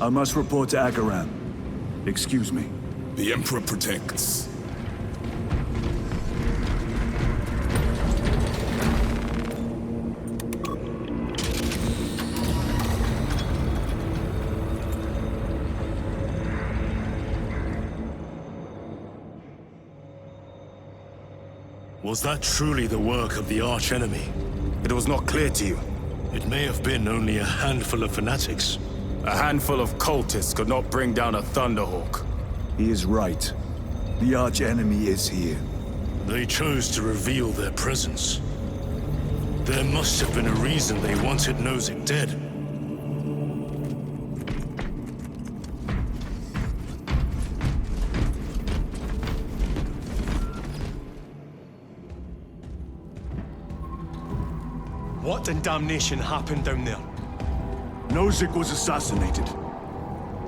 I must report to Acheran. Excuse me. The Emperor protects. Was that truly the work of the archenemy? It was not clear to you. It may have been only a handful of fanatics. A handful of cultists could not bring down a Thunderhawk. He is right. The archenemy is here. They chose to reveal their presence. There must have been a reason they wanted Nozick dead. What in damnation happened down there? Nozick was assassinated.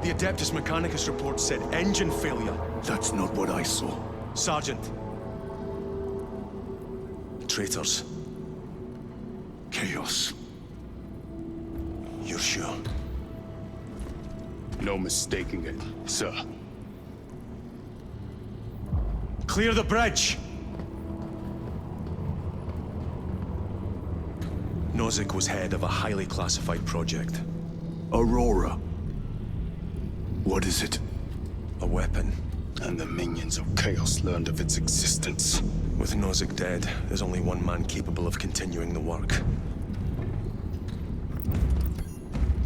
The Adeptus Mechanicus report said engine failure. That's not what I saw. Sergeant. Traitors. Chaos. You're sure? No mistaking it, sir. Clear the bridge! Nozick was head of a highly classified project. Aurora. What is it? A weapon. And the minions of Chaos learned of its existence. With Nozick dead, there's only one man capable of continuing the work.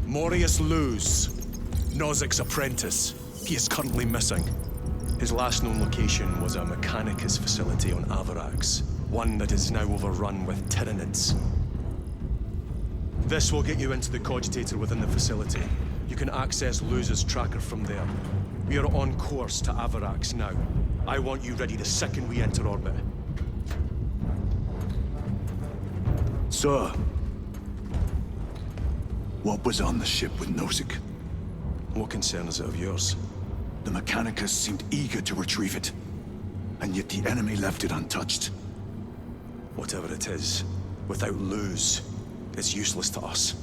Morius Luz, Nozick's apprentice. He is currently missing. His last known location was a Mechanicus facility on Avarax, one that is now overrun with Tyranids. This will get you into the cogitator within the facility. You can access Luz's tracker from there. We are on course to Avarax now. I want you ready the second we enter orbit. Sir. What was on the ship with Nozick? What concern is it of yours? The Mechanicus seemed eager to retrieve it. And yet the enemy left it untouched. Whatever it is, without Luz, it's useless to us.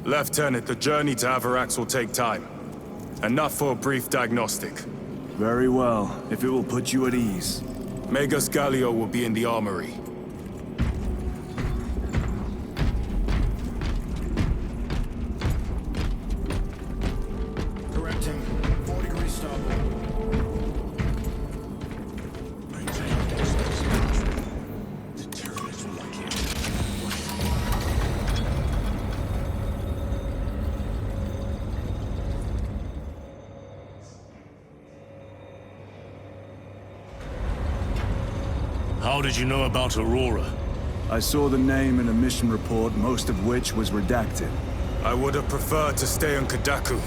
Lieutenant, the journey to Avarax will take time. Enough for a brief diagnostic. Very well, if it will put you at ease. Magus Gallio will be in the armory. Correcting. 4 degrees starboard. The Tyranids will like it. How did you know about Aurora? I saw the name in a mission report, most of which was redacted. I would have preferred to stay on Kadaku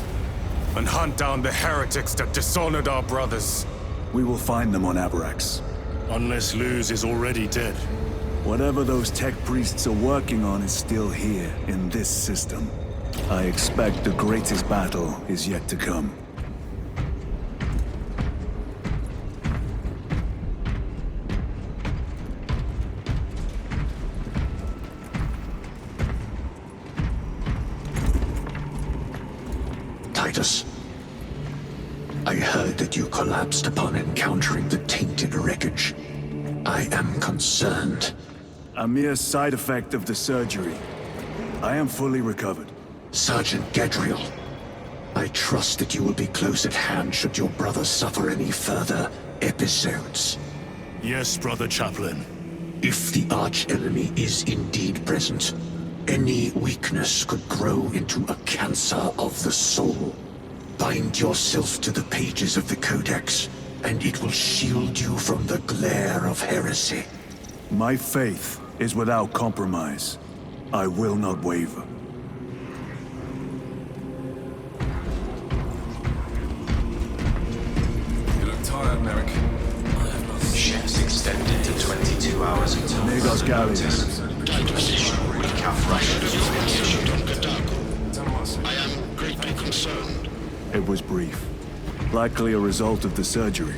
and hunt down the heretics that dishonored our brothers. We will find them on Avarax. Unless Luz is already dead. Whatever those tech priests are working on is still here, in this system. I expect the greatest battle is yet to come. Titus, I heard that you collapsed upon encountering the tainted wreckage. I am concerned. A mere side effect of the surgery. I am fully recovered. Sergeant Gadriel, I trust that you will be close at hand should your brother suffer any further episodes. Yes, Brother Chaplain. If the arch-enemy is indeed present, any weakness could grow into a cancer of the soul. Bind yourself to the pages of the Codex, and it will shield you from the glare of heresy. My faith is without compromise. I will not waver. You look tired, Merrick. Ships extended to 22 hours until Magos Gallius. Additional recap rations will be issued on Kadaku. I am greatly concerned. It was brief. Likely a result of the surgery.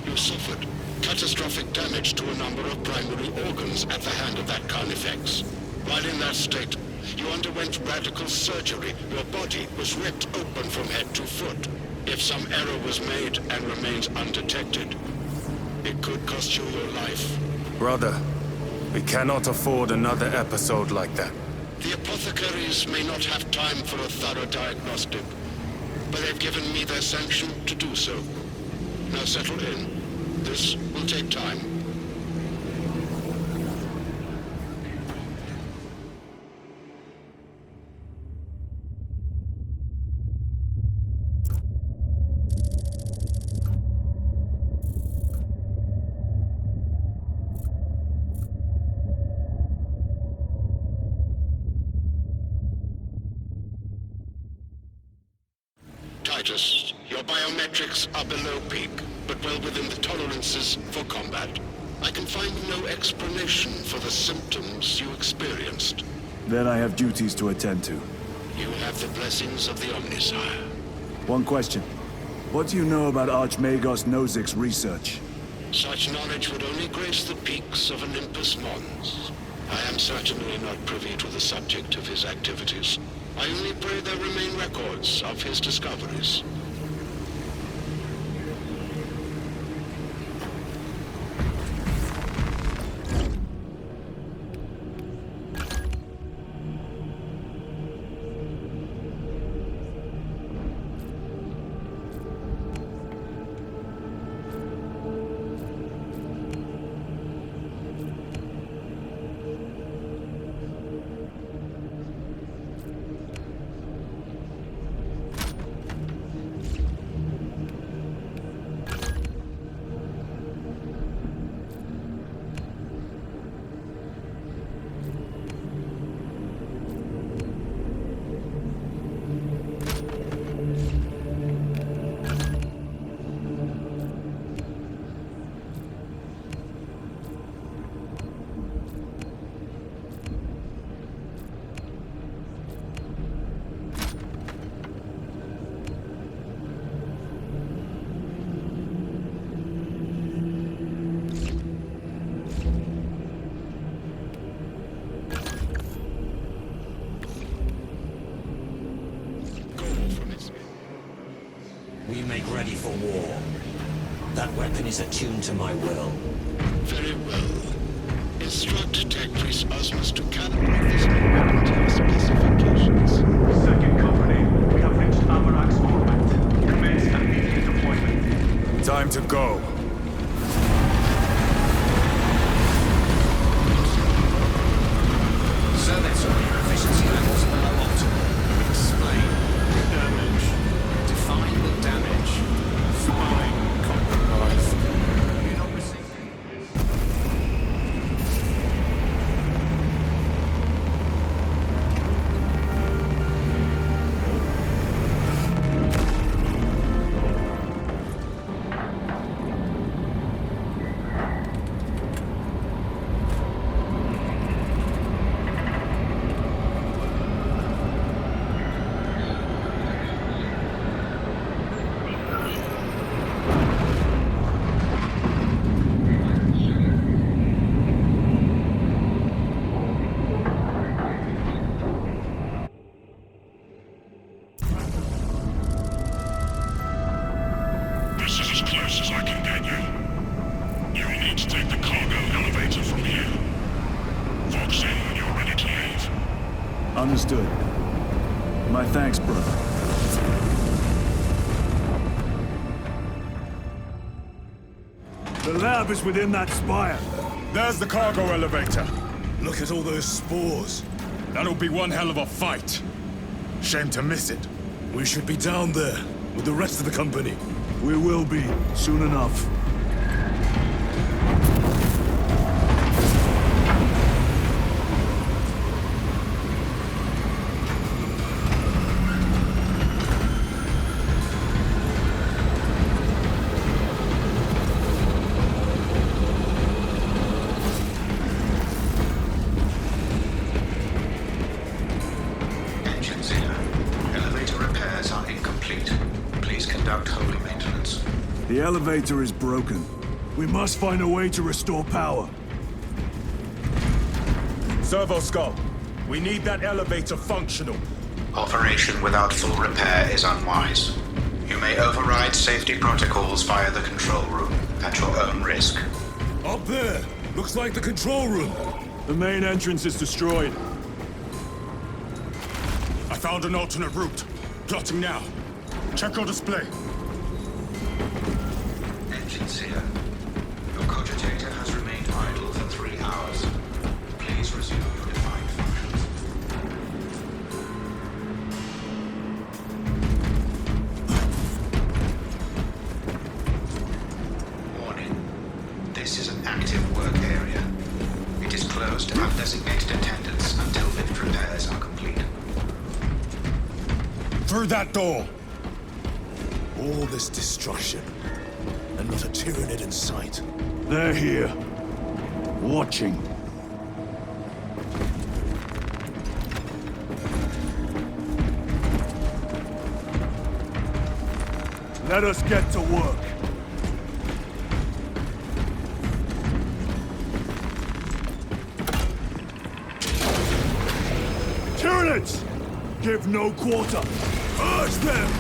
You suffered catastrophic damage to a number of primary organs at the hand of that Carnifex. While in that state, you underwent radical surgery. Your body was ripped open from head to foot. If some error was made and remains undetected, it could cost you your life. Brother, we cannot afford another episode like that. The apothecaries may not have time for a thorough diagnostic, but they've given me their sanction to do so. Now settle in. This will take time. Titus. Your biometrics are below peak, but well within the tolerances for combat. I can find no explanation for the symptoms you experienced. Then I have duties to attend to. You have the blessings of the Omnisire. One question. What do you know about Archmagos Nozik's research? Such knowledge would only grace the peaks of Olympus Mons. I am certainly not privy to the subject of his activities. I only pray there remain records of his discoveries. We make ready for war. That weapon is attuned to my will. Very well. Instruct Tech Priest Osmus to calibrate this new weapon to your specifications. Second Company, we have reached Avarax orbit. Commence immediate deployment. Time to go. Servitor efficiency levels are optimal. Explain. Damage. Define the damage. Spine compromised. You're not receiving. This is as close as I can get you. You will need to take the cargo elevator from here. Fox in when you're ready to leave. Understood. My thanks, brother. The lab is within that spire. There's the cargo elevator. Look at all those spores. That'll be one hell of a fight. Shame to miss it. We should be down there with the rest of the company. We will be, soon enough. Engines here. Elevator repairs are incomplete. Please conduct holy maintenance. The elevator is broken. We must find a way to restore power. Servo Skull, we need that elevator functional. Operation without full repair is unwise. You may override safety protocols via the control room at your own risk. Up there! Looks like the control room. The main entrance is destroyed. I found an alternate route. Plotting now. Check your display. Engines here. Your cogitator has remained idle for 3 hours. Please resume your defined functions. Warning. This is an active work area. It is closed to undesignated attendants until lift repairs are complete. Through that door. All this destruction, and not a Tyranid in sight. They're here. Watching. Let us get to work. Tyranids! Give no quarter. Urge them!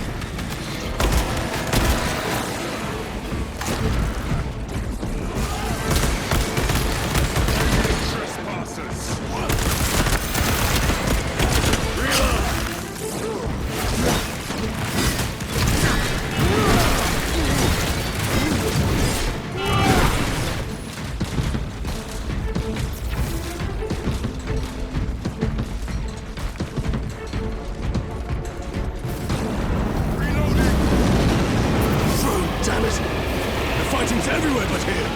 Everywhere but here!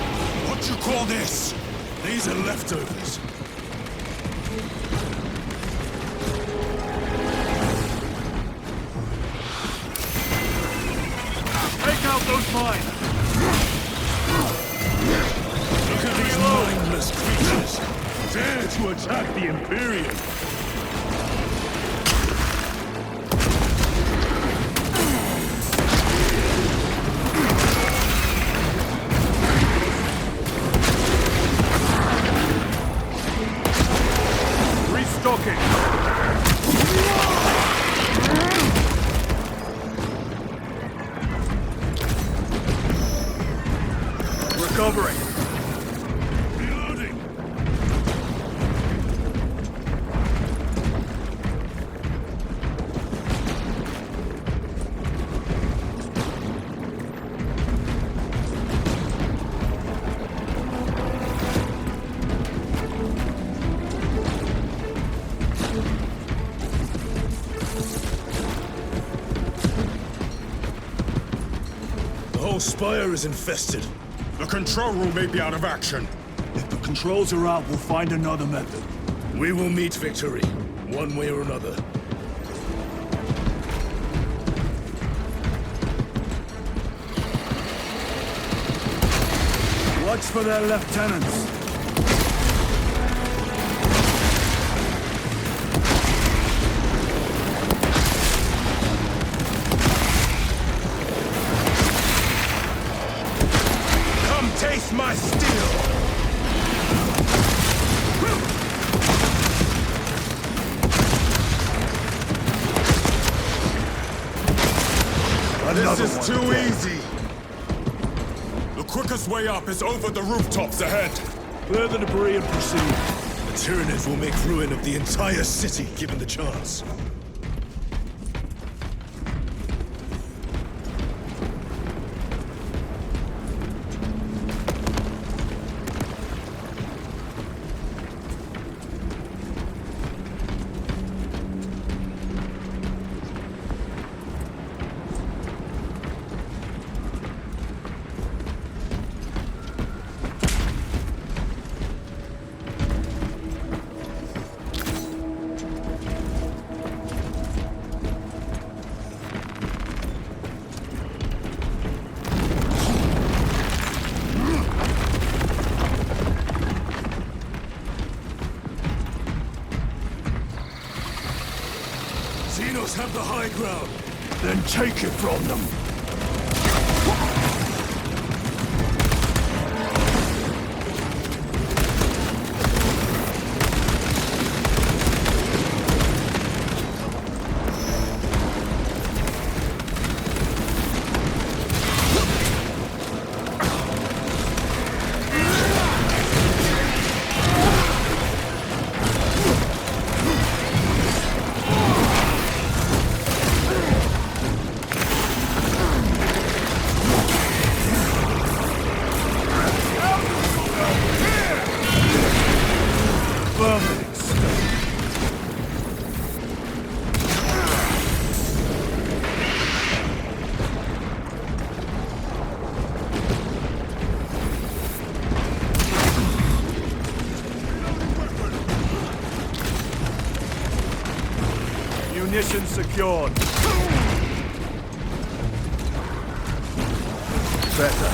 What you call this? These are leftovers. Take out those mines! Look at these mindless creatures! Dare to attack the Imperium! Recovering. Reloading. The whole spire is infested. The control room may be out of action. If the controls are out, we'll find another method. We will meet victory, one way or another. Watch for their lieutenants. Taste my steel! This is too easy! The quickest way up is over the rooftops ahead! Clear the debris and proceed. The Tyranids will make ruin of the entire city, given the chance. Xenos have the high ground. Then take it from them. Munitions secured. better.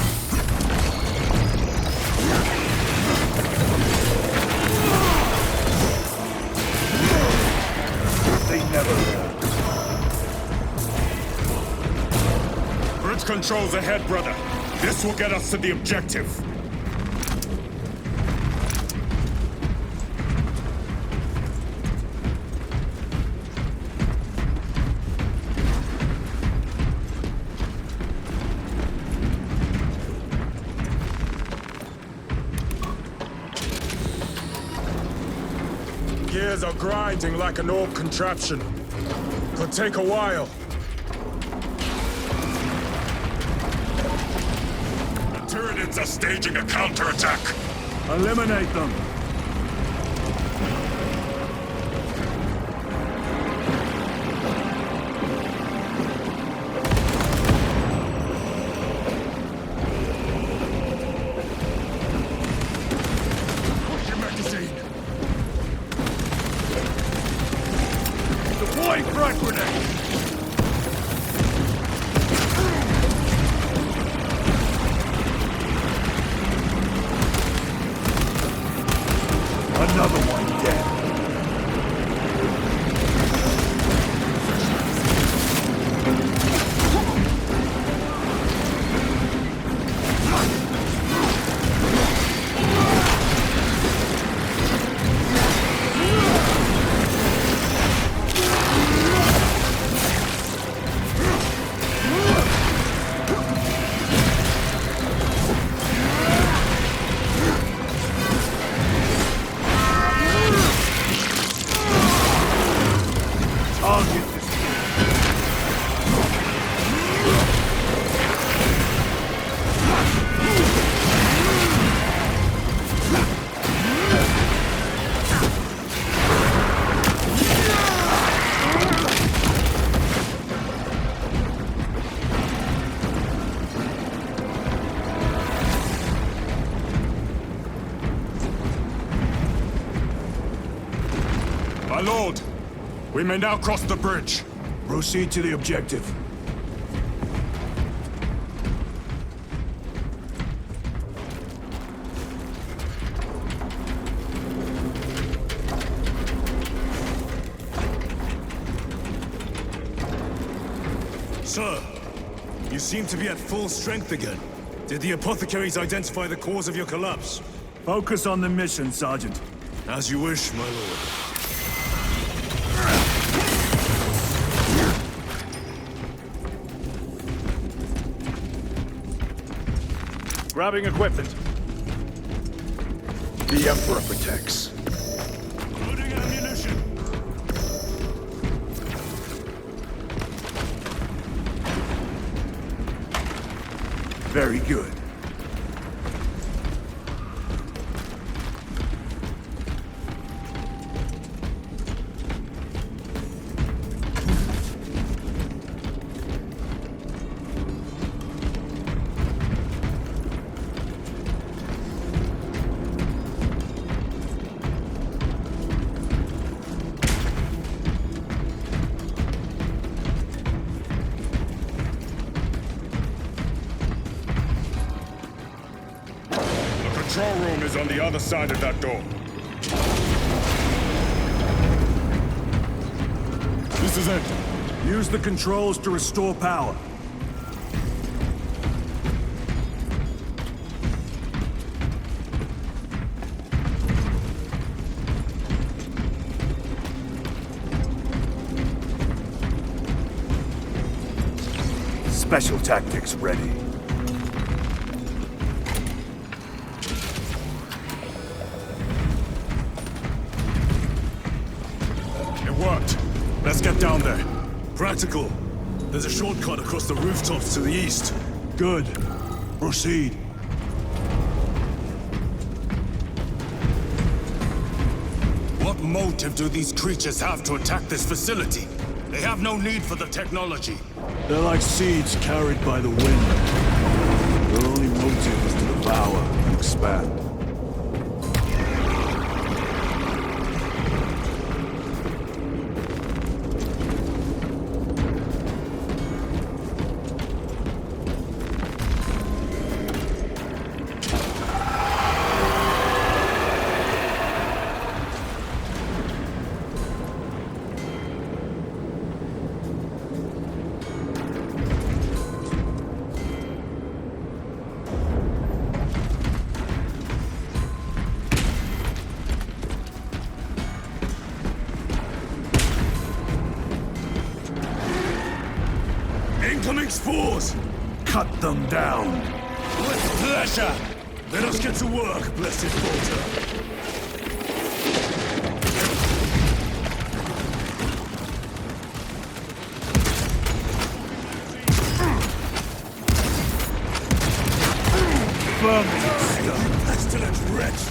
They never learn. Bridge controls ahead, brother. This will get us to the objective. Gears are grinding like an orb contraption. Could take a while. The Tyranids are staging a counterattack. Eliminate them. Push your magazine. Deploying frag grenade. Another one dead. My lord, we may now cross the bridge. Proceed to the objective. Sir, you seem to be at full strength again. Did the apothecaries identify the cause of your collapse? Focus on the mission, Sergeant. As you wish, my lord. Grabbing equipment. The Emperor protects. Loading ammunition. Very good. The control room is on the other side of that door. This is it. Use the controls to restore power. Special tactics ready. It worked. Let's get down there. Practical. There's a shortcut across the rooftops to the east. Good. Proceed. What motive do these creatures have to attack this facility? They have no need for the technology. They're like seeds carried by the wind. Their only motive is to devour and expand. Briggs Fours! Cut them down! With pleasure! Let us get to work, blessed Volta. Vermin! You pestilent wretch!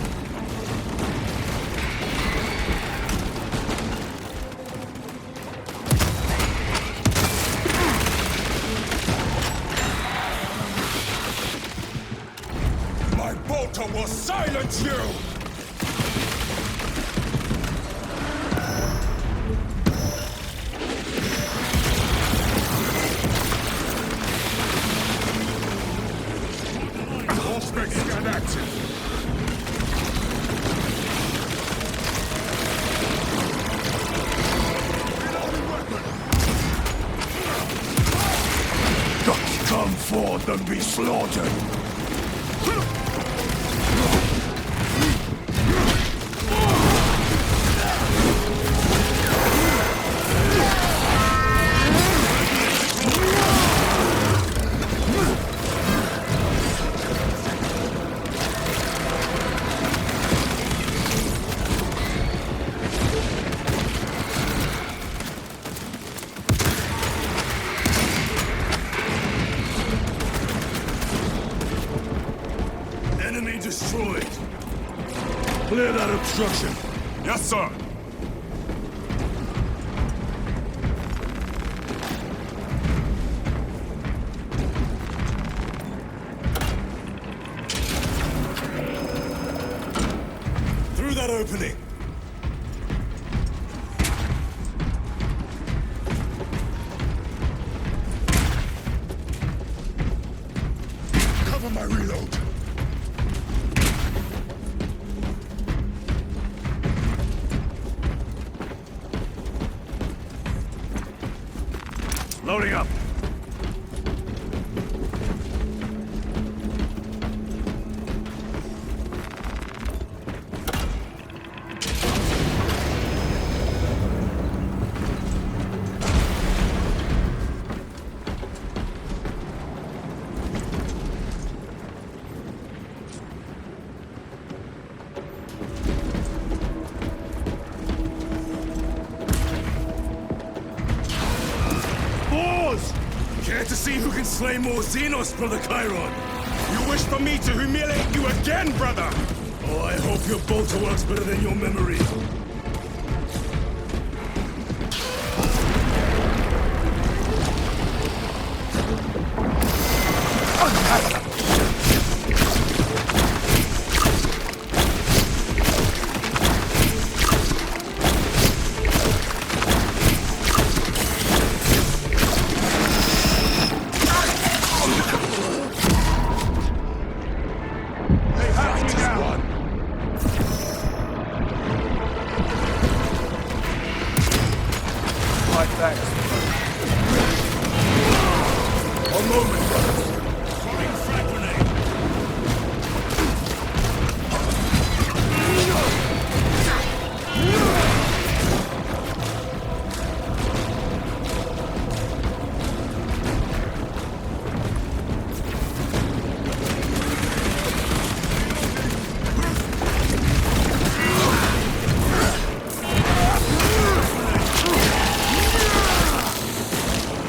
Bolter will silence you! Auspex scan active. Come forth and be slaughtered! Enemy destroyed. Clear that obstruction. Yes, sir. Through that opening. Cover my reload. Loading up. Care to see who can slay more Xenos, Brother Chiron? You wish for me to humiliate you again, brother? Oh, I hope your bolter works better than your memory.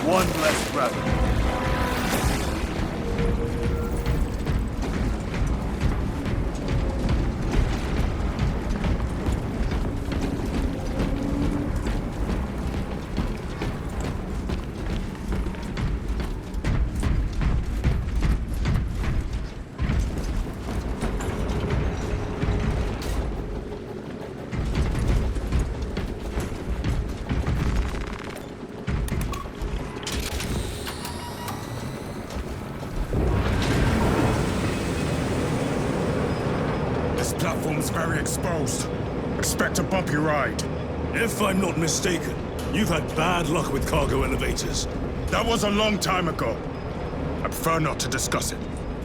One less brother. Platform's very exposed. Expect a bumpy ride. If I'm not mistaken, you've had bad luck with cargo elevators. That was a long time ago. I prefer not to discuss it.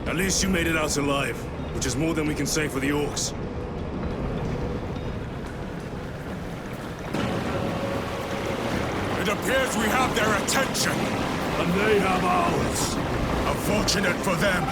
At least you made it out alive, which is more than we can say for the orcs. It appears we have their attention. And they have ours. Unfortunate for them.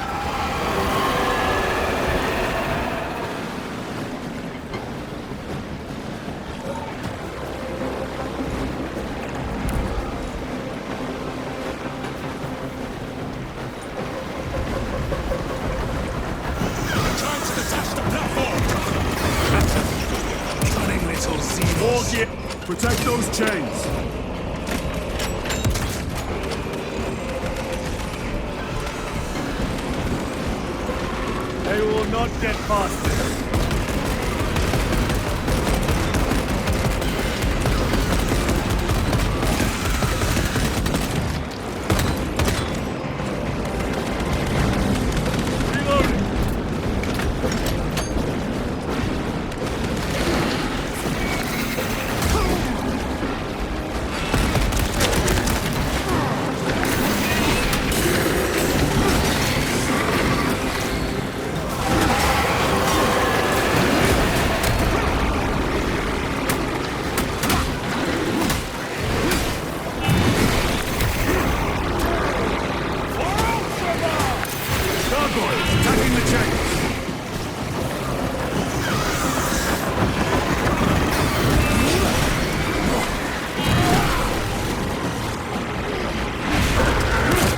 Time to detach the platform! Cunning little Xenos. Protect those chains. They will not get past this.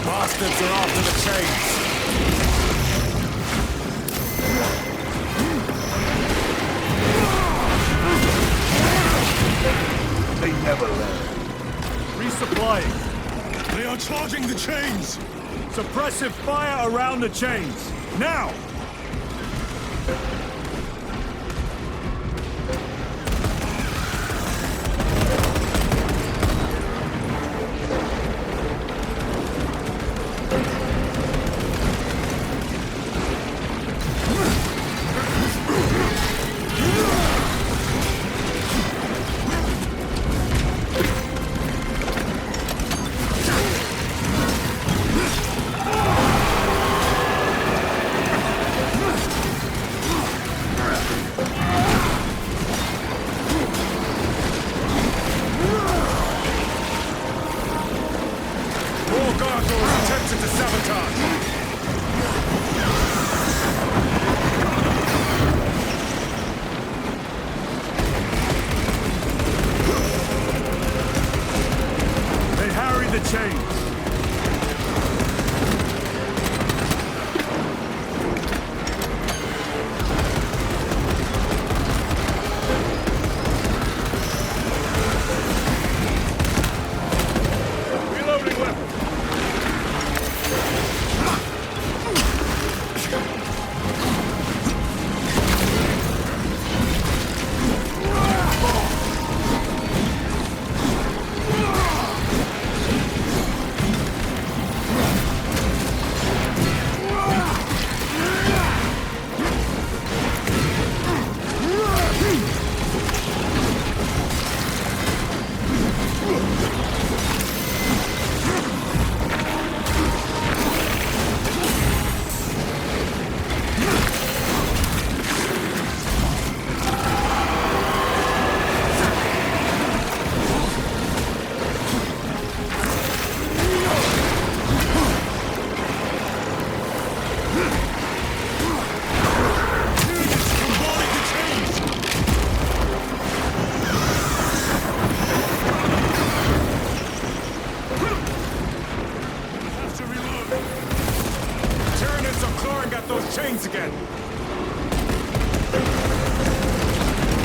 Bastards are after the chains. They never learn. Resupplying. They are charging the chains! Suppressive fire around the chains. Now!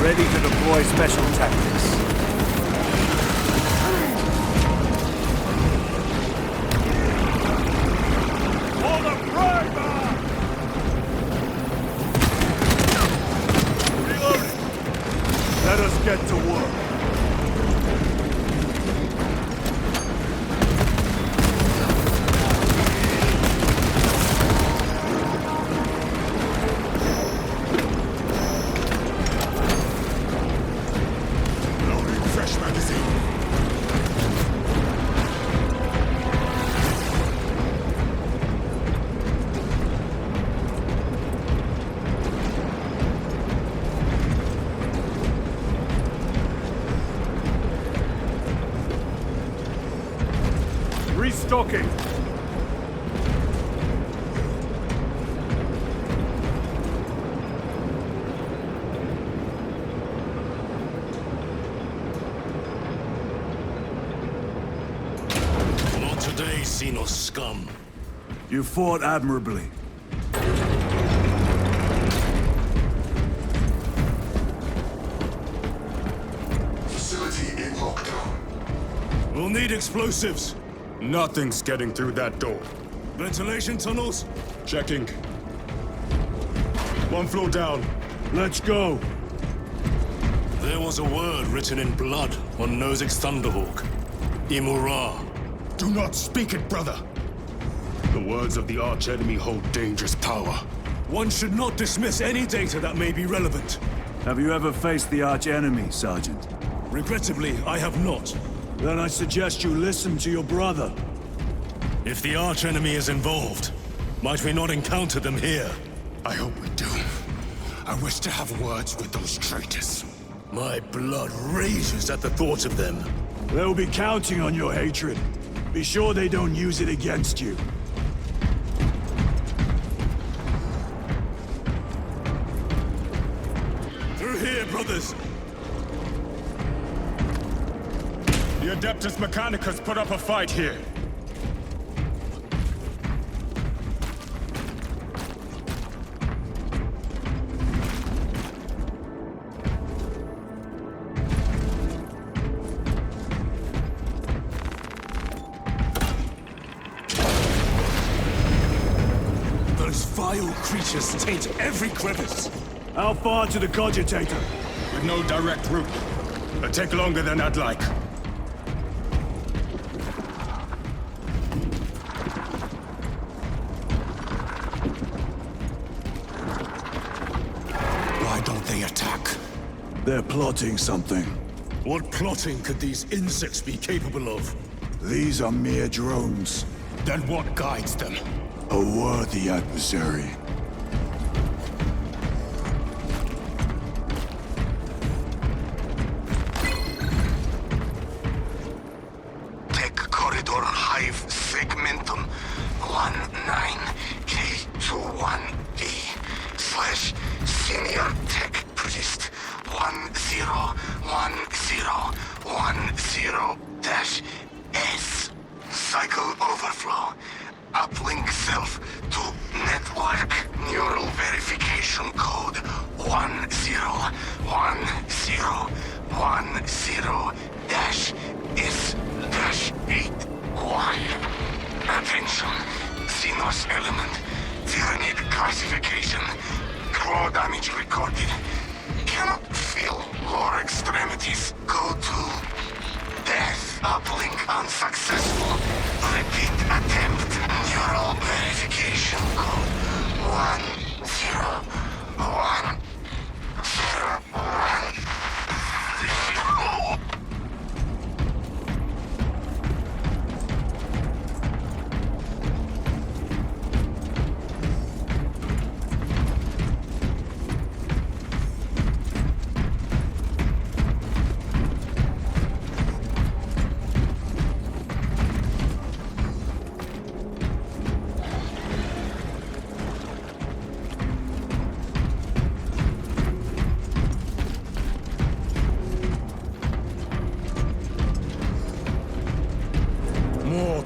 Ready to deploy special tactics. For the primer! Reloading! Let us get to work. talking. Not today, Xenos scum. You fought admirably. Facility in lockdown. We'll need explosives. Nothing's getting through that door. Ventilation tunnels? Checking. One floor down. Let's go. There was a word written in blood on Nozick's Thunderhawk. Imura. Do not speak it, brother. The words of the archenemy hold dangerous power. One should not dismiss any data that may be relevant. Have you ever faced the arch-enemy, Sergeant? Regrettably, I have not. Then I suggest you listen to your brother. If the archenemy is involved, might we not encounter them here? I hope we do. I wish to have words with those traitors. My blood rages at the thought of them. They'll be counting on your hatred. Be sure they don't use it against you. Through here, brothers! The Adeptus Mechanicus put up a fight here. Those vile creatures taint every crevice. How far to the cogitator? With no direct route. It'll take longer than I'd like. Why don't they attack? They're plotting something. What plotting could these insects be capable of? These are mere drones. Then what guides them? A worthy adversary. Tech corridor hive segmentum 19K21B/senior tech priest 101010-S. Cycle overflow. Uplink self to network neural verification code 1010-S-8Y. Attention. Xenos element. Tyranid classification. Claw damage recorded. Cannot feel lower extremities. Go to death. Uplink unsuccessful. Repeat attempt. Neural verification code 101010.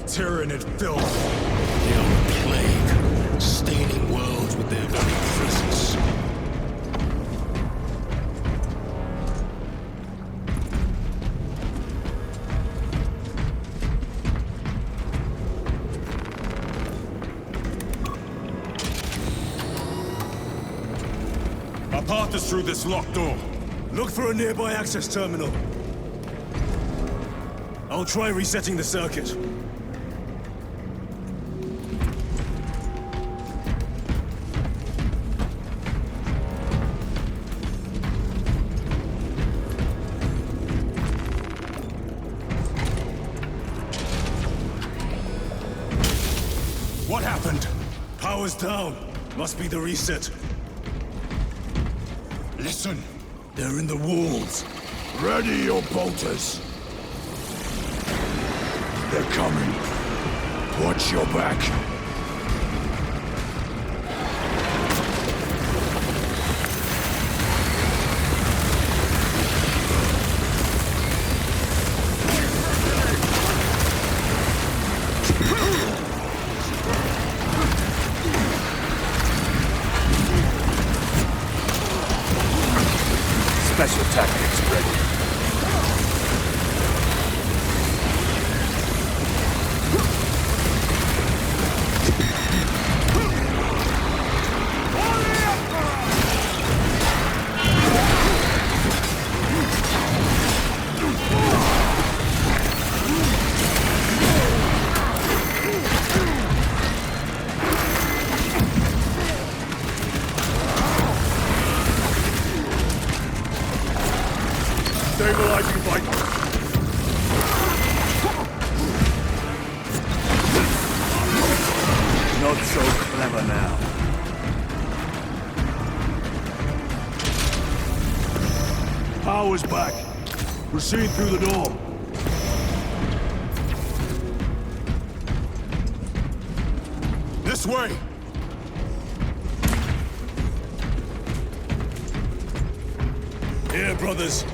Tyranid filth. They are a plague, staining worlds with their very presence. Our path is through this locked door. Look for a nearby access terminal. I'll try resetting the circuit. What happened? Power's down. Must be the reset. Listen. They're in the walls. Ready your bolters. They're coming. Watch your back. Special tactics ready. Stabilizing Viper. Not so clever now. Power's back. Proceed through the door. This way! Here, brothers.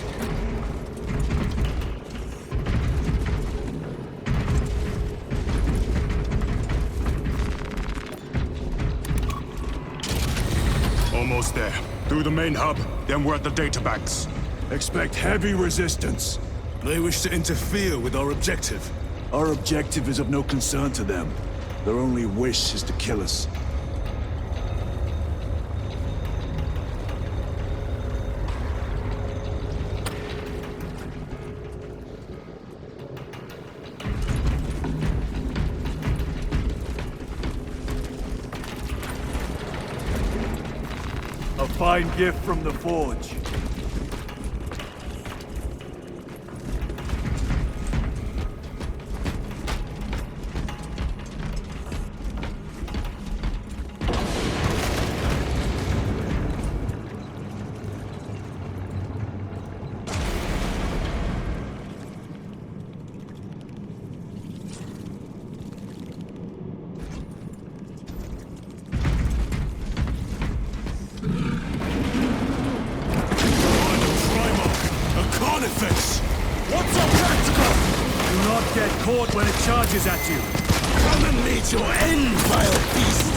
Almost there. Through the main hub, then we're at the databanks. Expect heavy resistance. They wish to interfere with our objective. Our objective is of no concern to them. Their only wish is to kill us. A fine gift from the Forge. What's so practical? Do not get caught when it charges at you. Come and meet your end, vile beast!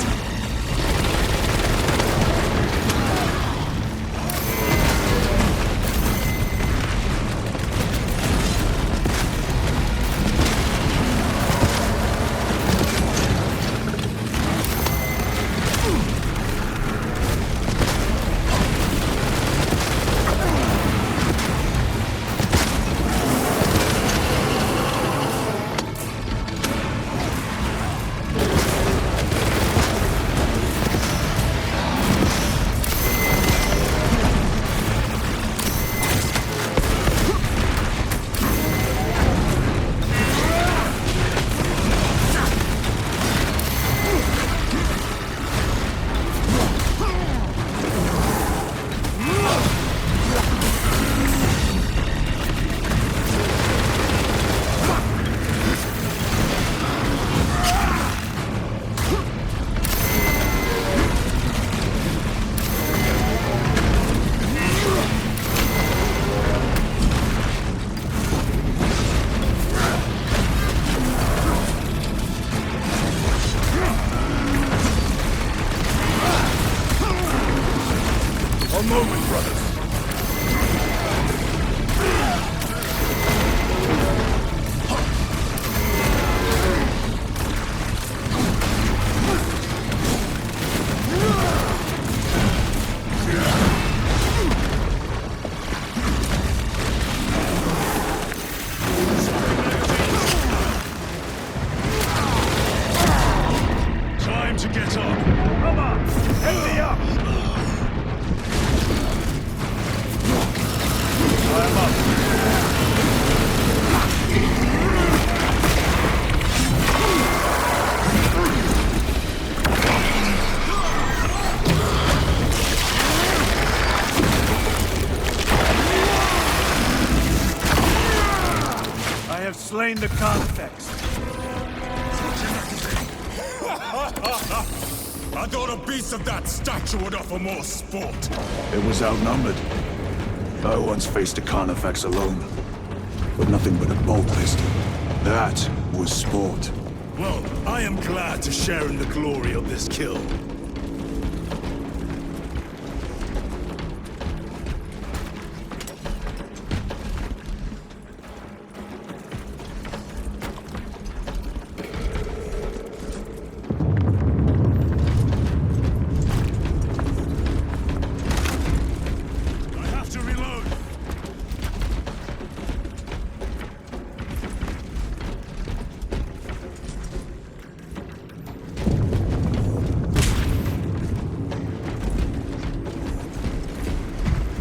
A moment, brothers. Time to get up. Come on, help me up. I'm up. I have slain the Carnifex. I thought a beast of that stature would offer more sport. It was outnumbered. I once faced a Carnifex alone, with nothing but a bolt pistol. That was sport. Well, I am glad to share in the glory of this kill.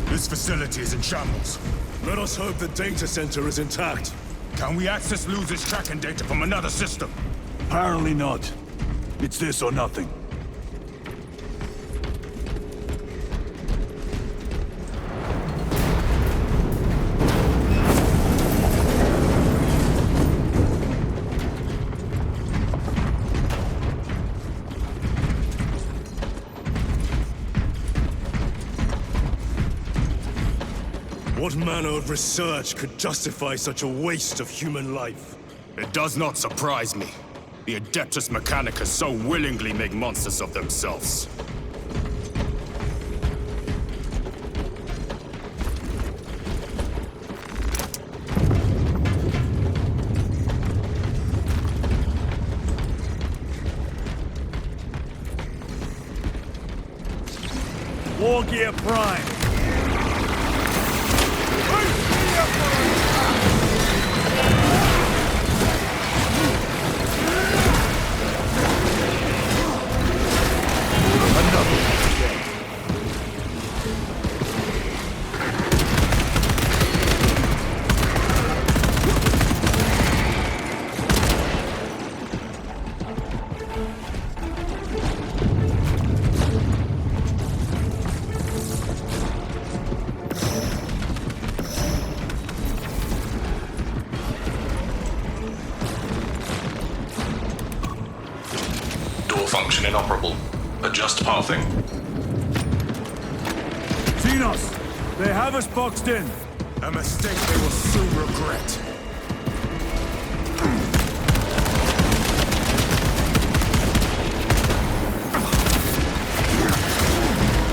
This facility is in shambles. Let us hope the data center is intact. Can we access Luz's tracking data from another system? Apparently not. It's this or nothing. What manner of research could justify such a waste of human life? It does not surprise me. The Adeptus Mechanicus so willingly make monsters of themselves. War Gear Prime! Function inoperable. Adjust pathing. Xenos! They have us boxed in! A mistake they will soon regret.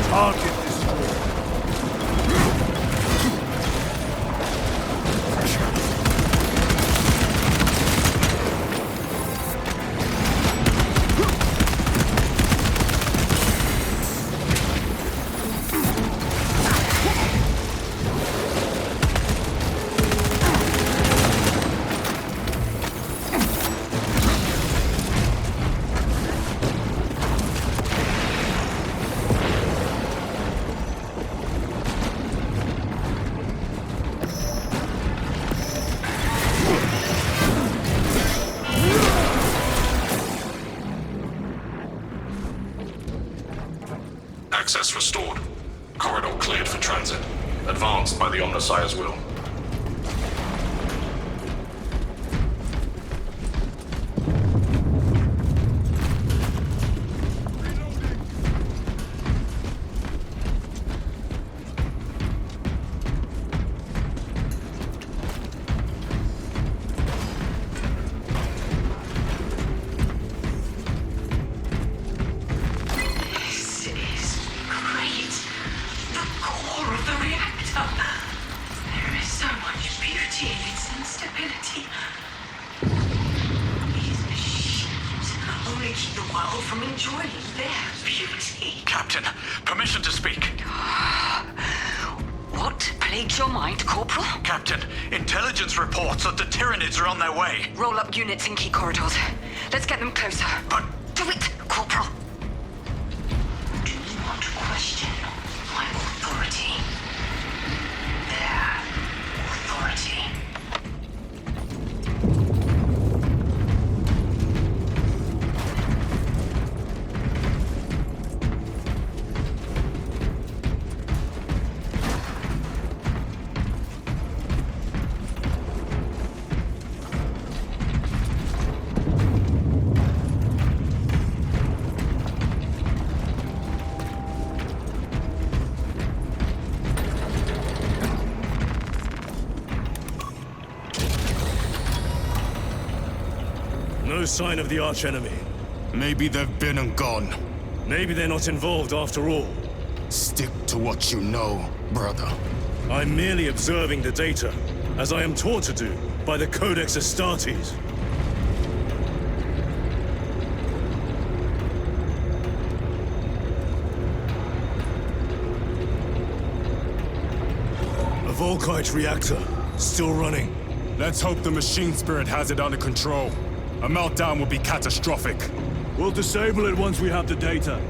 Target Access restored. Corridor cleared for transit. Advanced by the Omnissiah's will. Captain, permission to speak. What plagues your mind, Corporal? Captain, intelligence reports that the Tyranids are on their way. Roll up units in key corridors. Let's get them closer. But do it, Corporal. Do not question my authority. Their authority. sign of the archenemy. Maybe they've been and gone. Maybe they're not involved after all. Stick to what you know, brother. I'm merely observing the data, as I am taught to do by the Codex Astartes. A Volkite reactor, still running. Let's hope the machine spirit has it under control. A meltdown will be catastrophic. We'll disable it once we have the data.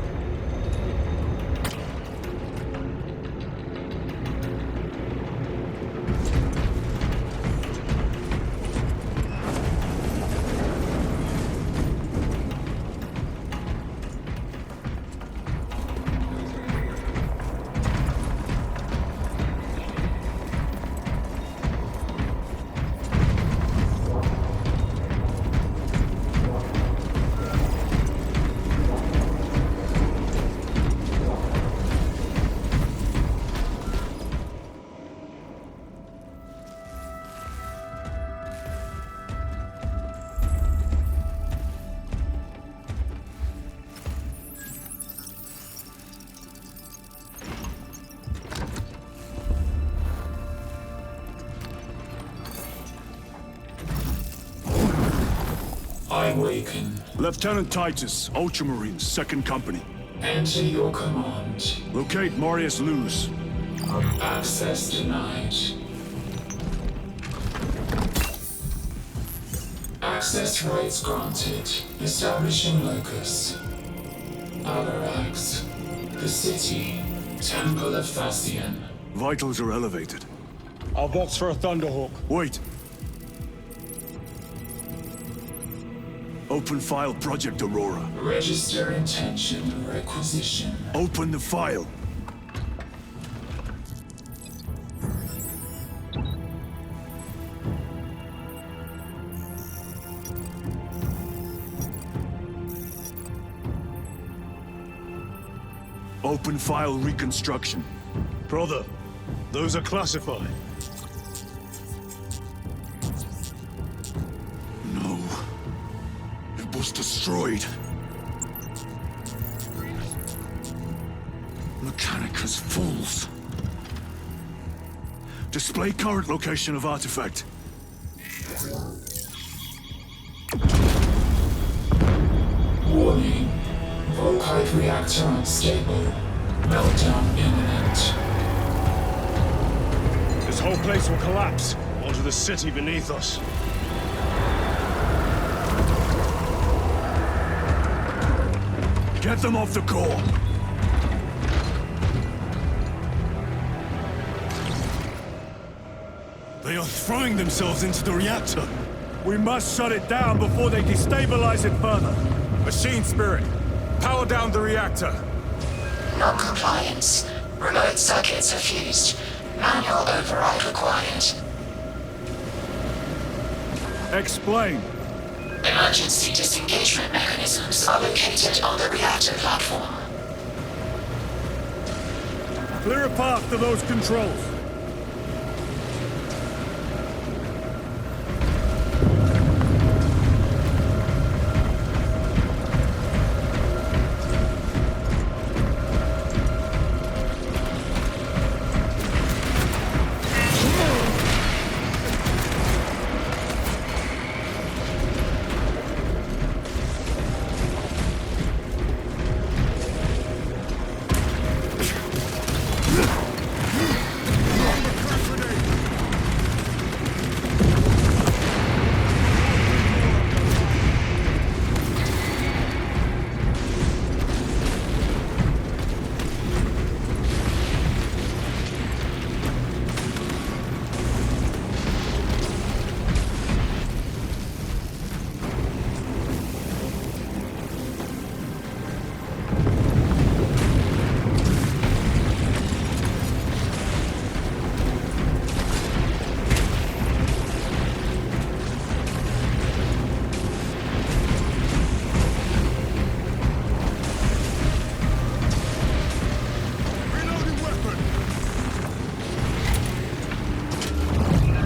I awaken. Lieutenant Titus, Ultramarines, 2nd Company. Enter your command. Locate Marius Luz. Access denied. Access rights granted. Establishing locus. Avarax. The city. Temple of Fascian. Vitals are elevated. I'll box for a Thunderhawk. Wait. Open file Project Aurora. Register intention requisition. Open the file. Open file reconstruction. Brother, those are classified. No. It was destroyed. Mechanicus fools. Display current location of artifact. Warning. Volkite reactor unstable. Meltdown imminent. This whole place will collapse onto the city beneath us. Get them off the core. They are throwing themselves into the reactor. We must shut it down before they destabilize it further. Machine spirit, power down the reactor. Non-compliance. Remote circuits are fused. Manual override required. Explain. Emergency disengagement mechanisms are located on the reactor platform. Clear a path to those controls.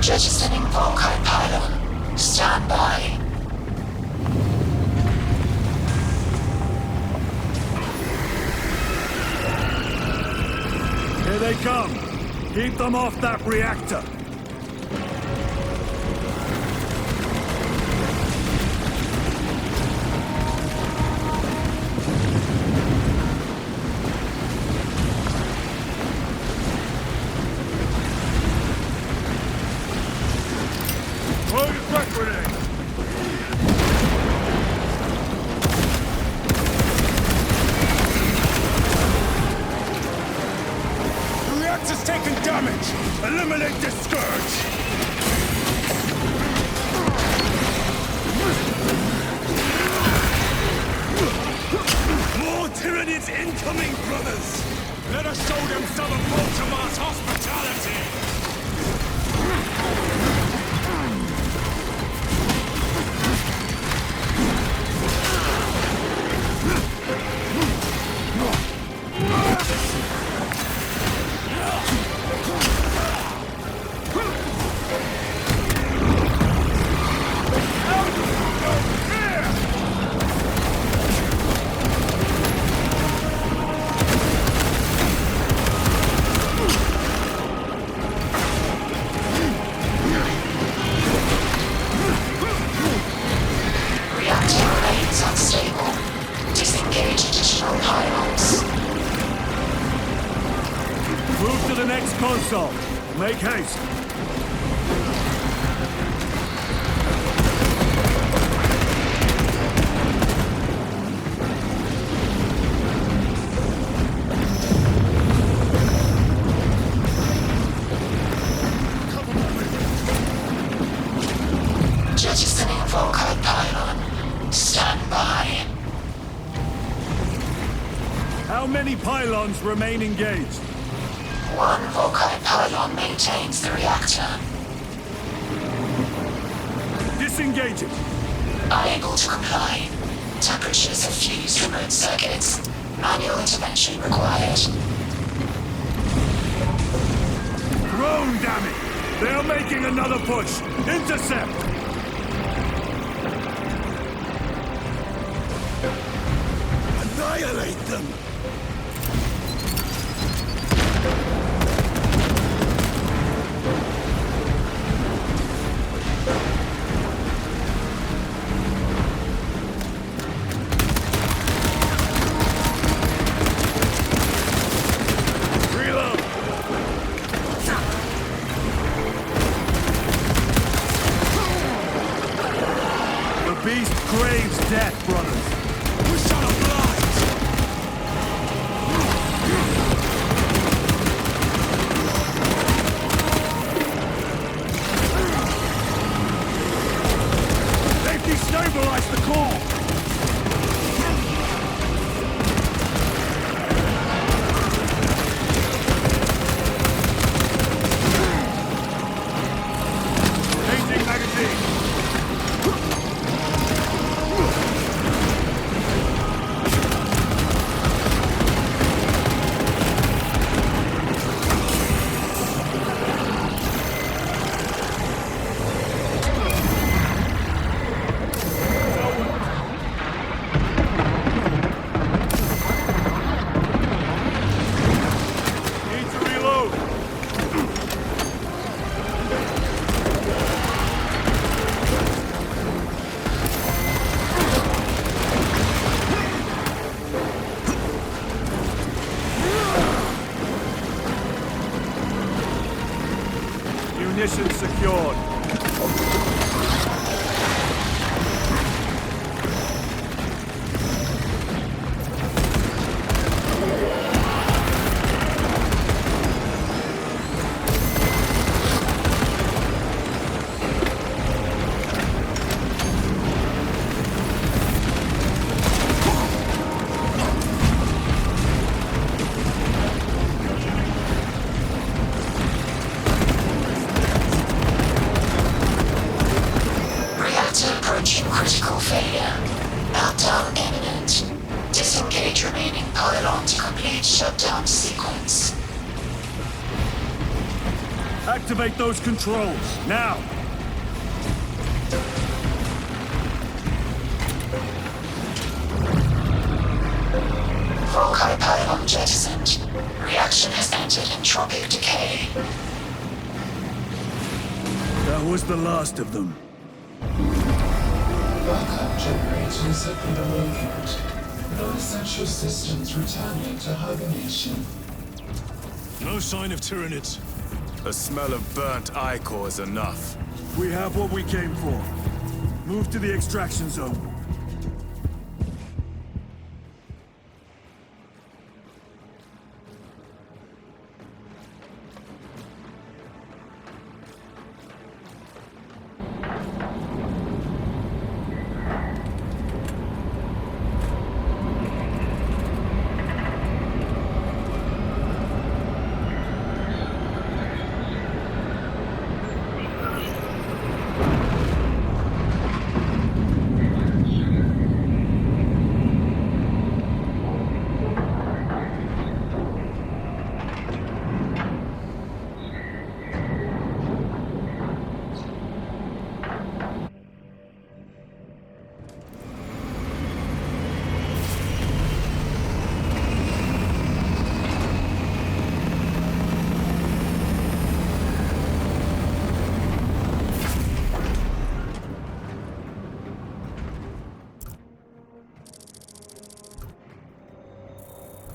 Jettisoning Volkite pylon. Stand by. they come. Keep them off that reactor. Eliminate this scourge! More Tyranids incoming, brothers! Let us show them some of Baltimore's hospitality! Console. Make haste. Jettisoning Volkite pylon. Stand by. How many pylons remain engaged? One Volkite pylon maintains the reactor. Disengage it. Unable to comply. Temperatures have fused remote circuits. Manual intervention required. Drone, damn it! They are making another push. Intercept! Annihilate them! Beast craves death, brothers. We shall oblige! They've destabilized the core! Changing magazine! Munitions secured. Critical failure. Meltdown imminent. Disengage remaining pylon to complete shutdown sequence. Activate those controls, now! Volkite pylon jettisoned. Reaction has entered in entropic decay. That was the last of them. Backup generators have been awakened. Non-essential systems returning to hibernation. No sign of Tyranids. The smell of burnt ichor is enough. We have what we came for. Move to the extraction zone.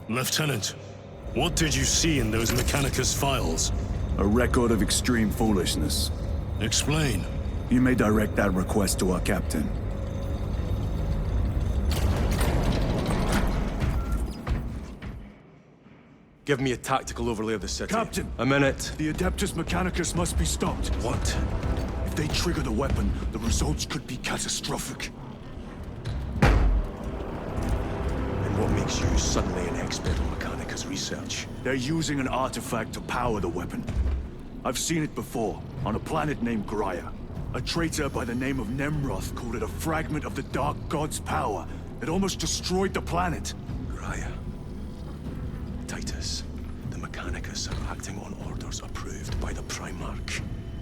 Lieutenant, what did you see in those Mechanicus files? A record of extreme foolishness. Explain. You may direct that request to our captain. Give me a tactical overlay of the city. Captain! A minute. The Adeptus Mechanicus must be stopped. What? If they trigger the weapon, the results could be catastrophic. And what makes you suddenly an expert on Mechanicus research? They're using an artifact to power the weapon. I've seen it before, on a planet named Graia. A traitor by the name of Nemroth called it a fragment of the Dark God's power that almost destroyed the planet. Graia. Titus, the Mechanicus are acting on orders approved by the Primarch.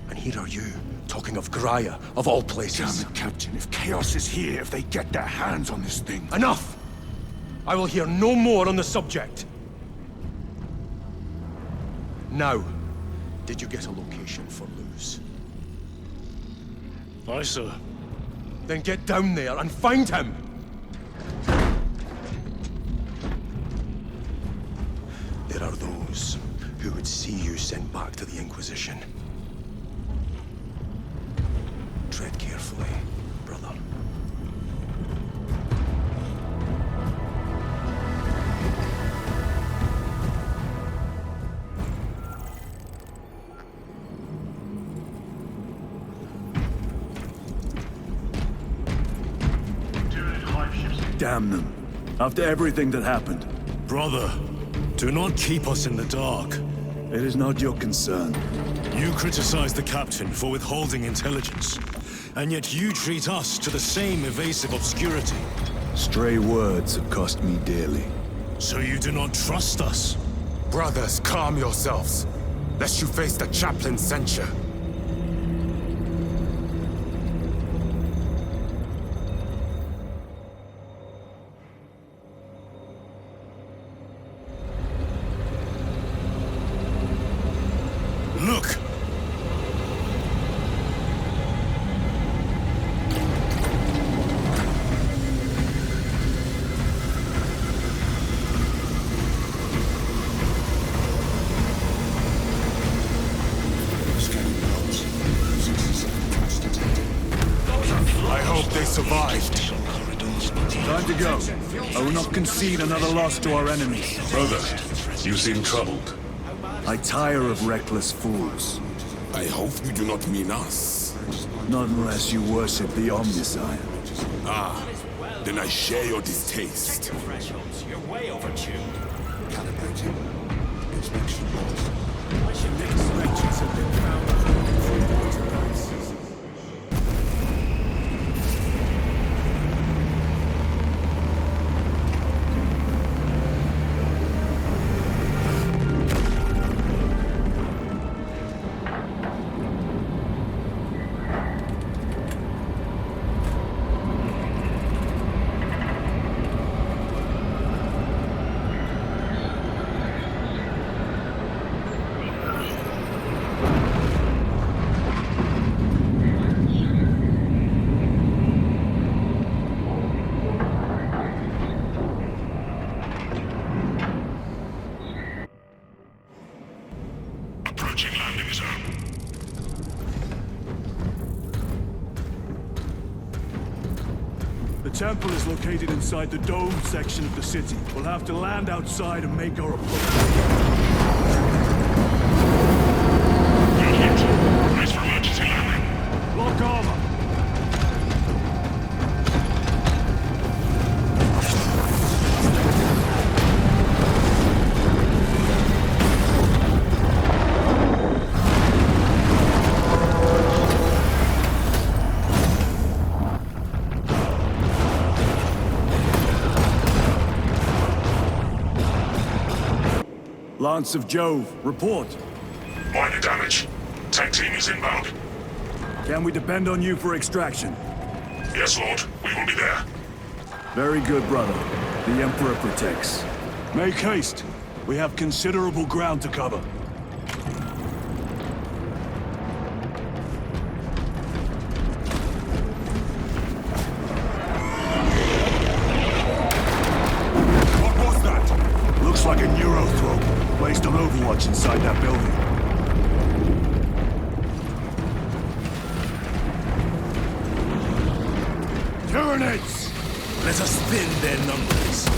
And here are you, talking of Graia, of all places. Damn it, Captain. If Chaos is here, if they get their hands on this thing... Enough! I will hear no more on the subject. Now, did you get a location for Luz? Aye, sir. Then get down there and find him! There are those who would see you sent back to the Inquisition. Tread carefully, brother. Damn them. After everything that happened. Brother, do not keep us in the dark. It is not your concern. You criticize the captain for withholding intelligence, and yet you treat us to the same evasive obscurity. Stray words have cost me dearly. So you do not trust us? Brothers, calm yourselves, lest you face the chaplain's censure. Look! I hope they survived. Time to go. I will not concede another loss to our enemies. Brother, you seem troubled. I tire of reckless fools. I hope you do not mean us. Not unless you worship the Omniscient. Ah, then I share your distaste. You're way overdue. Calibrating. Inspection logs. Wretches have been found through databases. temple is located inside the dome section of the city. We'll have to land outside and make our approach. Good hit. Nice for emergency landing. Lock armor. Lance of Jove, report. Minor damage. Tech team is inbound. Can we depend on you for extraction? Yes, Lord. We will be there. Very good, brother. The Emperor protects. Make haste. We have considerable ground to cover. What was that? Looks like a neurothrope. Placed on Overwatch inside that building. Tyranids! Let us thin their numbers.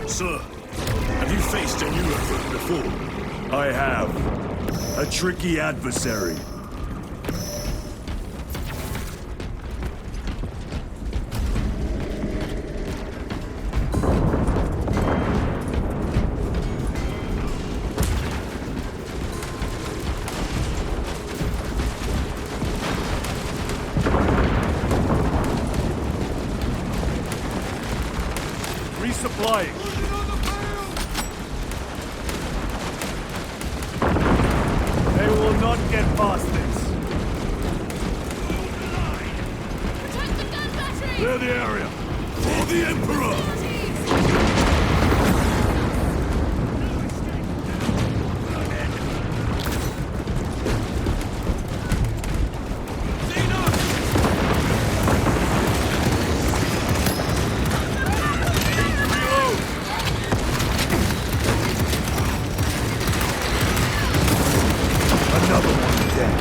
Sir, have you faced a neurothrope before? I have. A tricky adversary. Resupplying. They will not get past this. Clear the area. For the Emperor! Another one dead.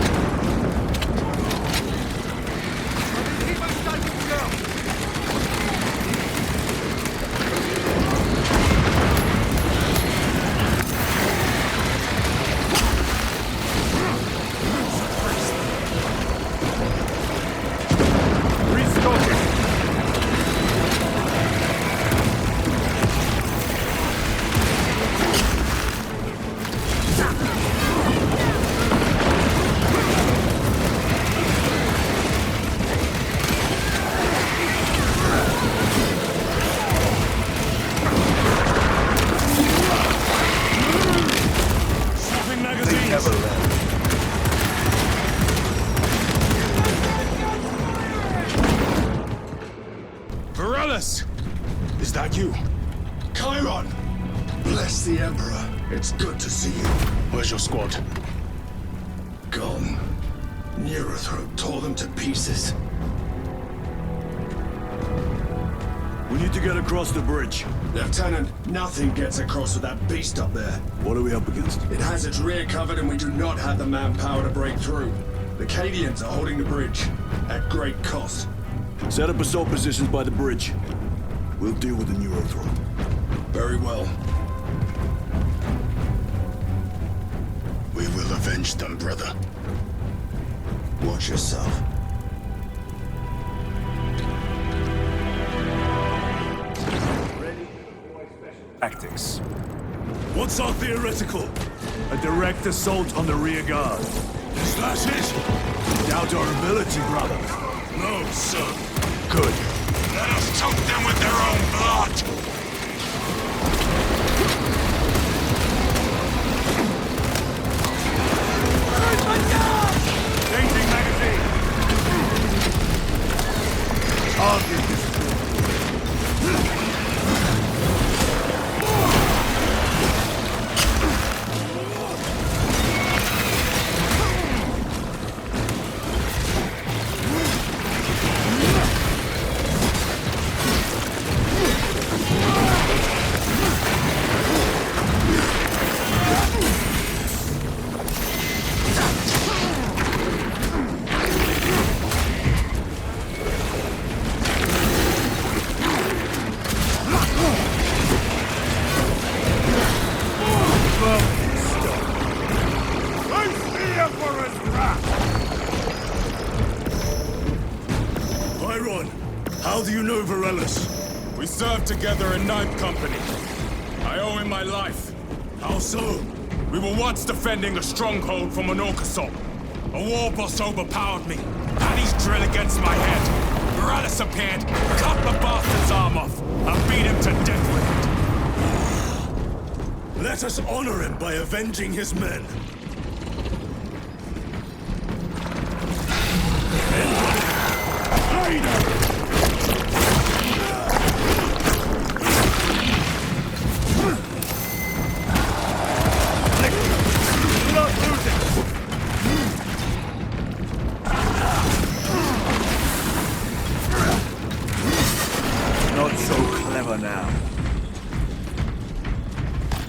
Is that you? Chiron! Bless the Emperor. It's good to see you. Where's your squad? Gone. Neurothrope tore them to pieces. We need to get across the bridge. Lieutenant, nothing gets across with that beast up there. What are we up against? It has its rear covered and we do not have the manpower to break through. The Cadians are holding the bridge, at great cost. Set up assault positions by the bridge. We'll deal with the neurothrope. Very well. We will avenge them, brother. Watch yourself. Tactics. What's our theoretical? A direct assault on the rear guard. Is that it? Doubt our ability, brother. No, sir. Good. Let us choke them with their own blood! Changing magazine. Target destroyed. know Varellus? We served together in 9th Company. I owe him my life. How so? We were once defending a stronghold from an orc assault. A war boss overpowered me. Had his drill against my head. Varellus appeared, cut the bastard's arm off, and beat him to death with it. Let us honor him by avenging his men. Not so clever now.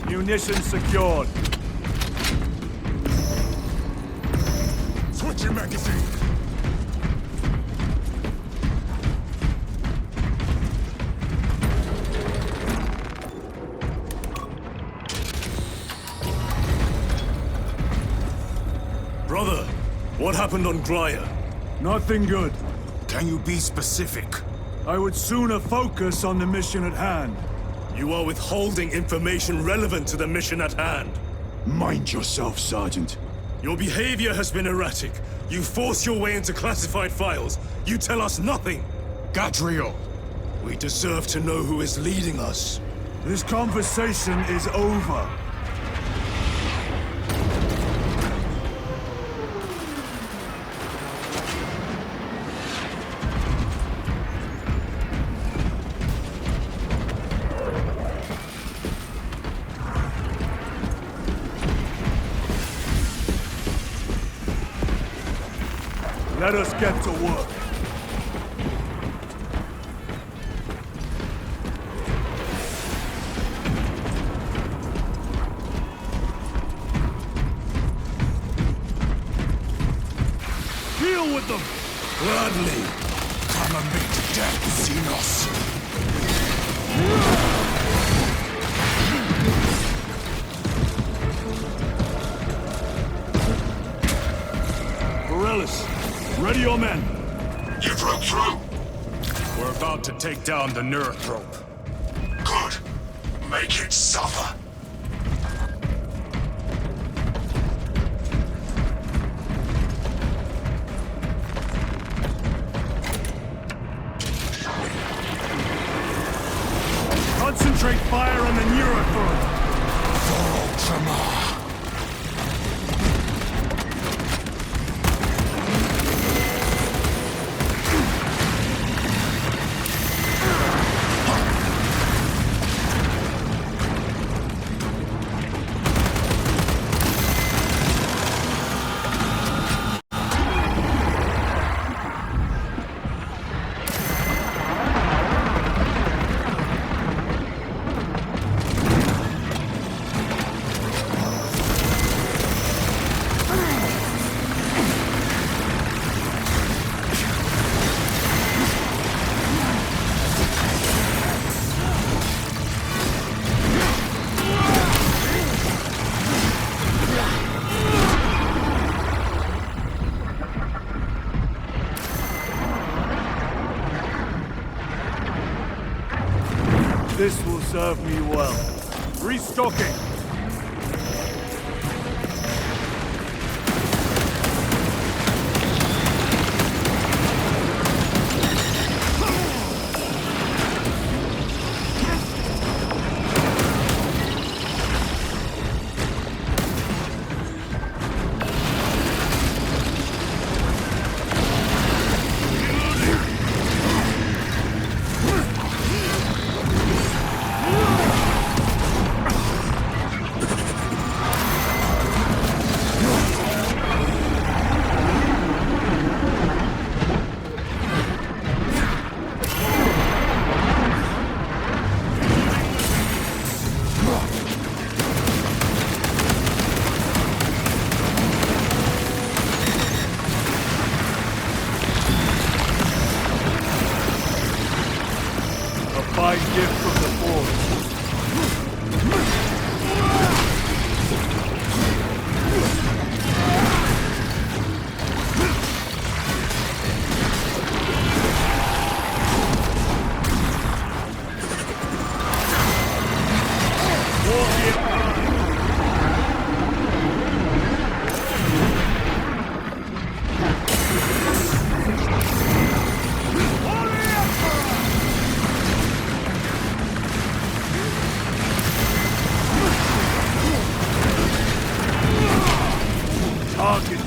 Munitions secured. Switching magazine. Brother, what happened on Grya? Nothing good. Can you be specific? I would sooner focus on the mission at hand. You are withholding information relevant to the mission at hand. Mind yourself, Sergeant. Your behavior has been erratic. You force your way into classified files. You tell us nothing. Gadriel. We deserve to know who is leading us. This conversation is over. Let us get to work. Deal with them! Gladly! Come and meet death, Xenos! Varellus, ready your men. You broke through? We're about to take down the Neurothrope. Good. Make it suffer. Concentrate fire on the Neurothrope. For Ultramar! This will serve me well. Restocking. Target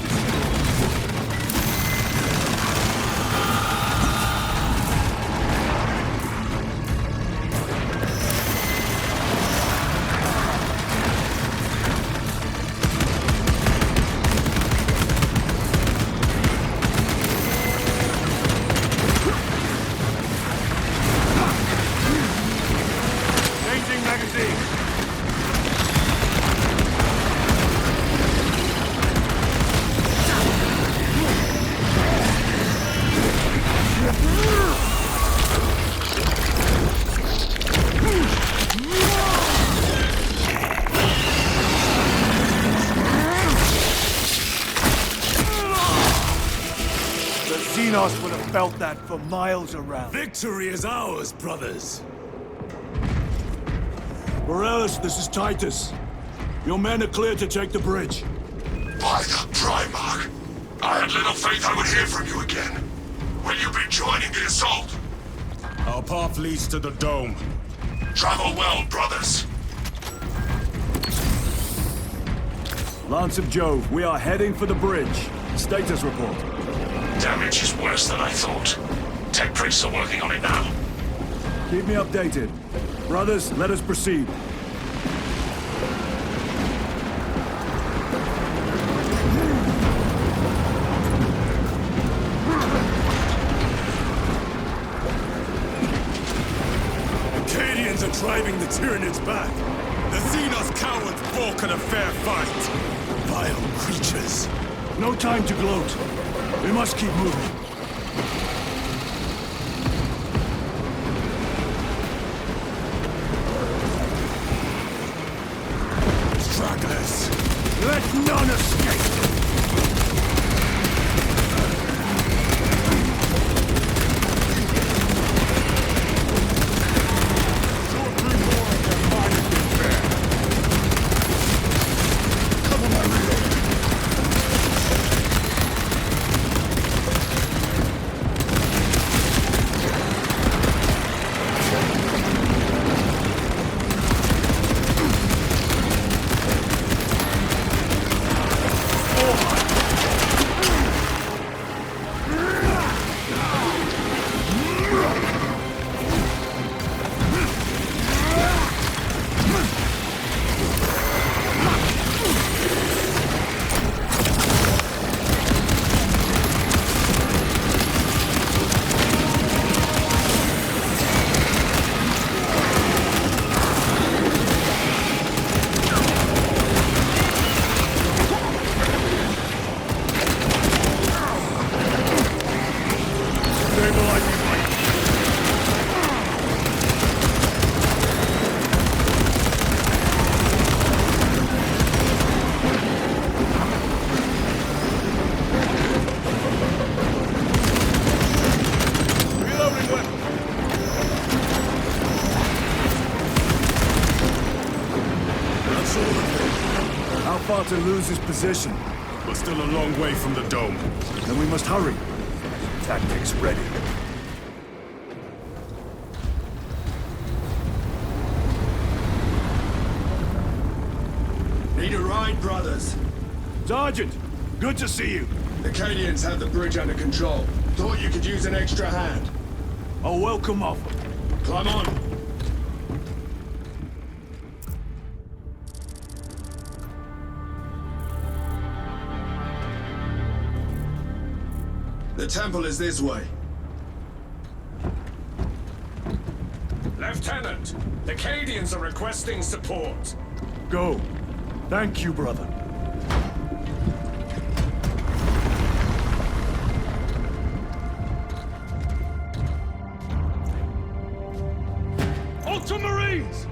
changing magazine. The Xenos would have felt that for miles around. Victory is ours, brothers. Morales, this is Titus. Your men are clear to take the bridge. By the Primarch! I had little faith I would hear from you again. Will you be joining the assault? Our path leads to the dome. Travel well, brothers. Lance of Jove, we are heading for the bridge. Status report. Damage is worse than I thought. Tech priests are working on it now. Keep me updated. Brothers, let us proceed. Acadians are driving the Tyranids back. The Xenos cowards balk at a fair fight. Vile creatures. No time to gloat. We must keep moving. Stragglers. Let none escape! To lose his position. We're still a long way from the dome. Then we must hurry. Tactics ready. Need a ride, brothers? Sergeant, good to see you. The Acadians have the bridge under control. Thought you could use an extra hand. A welcome offer. Climb on. The temple is this way. Lieutenant, the Acadians are requesting support. Go. Thank you, brother. Ultramarines!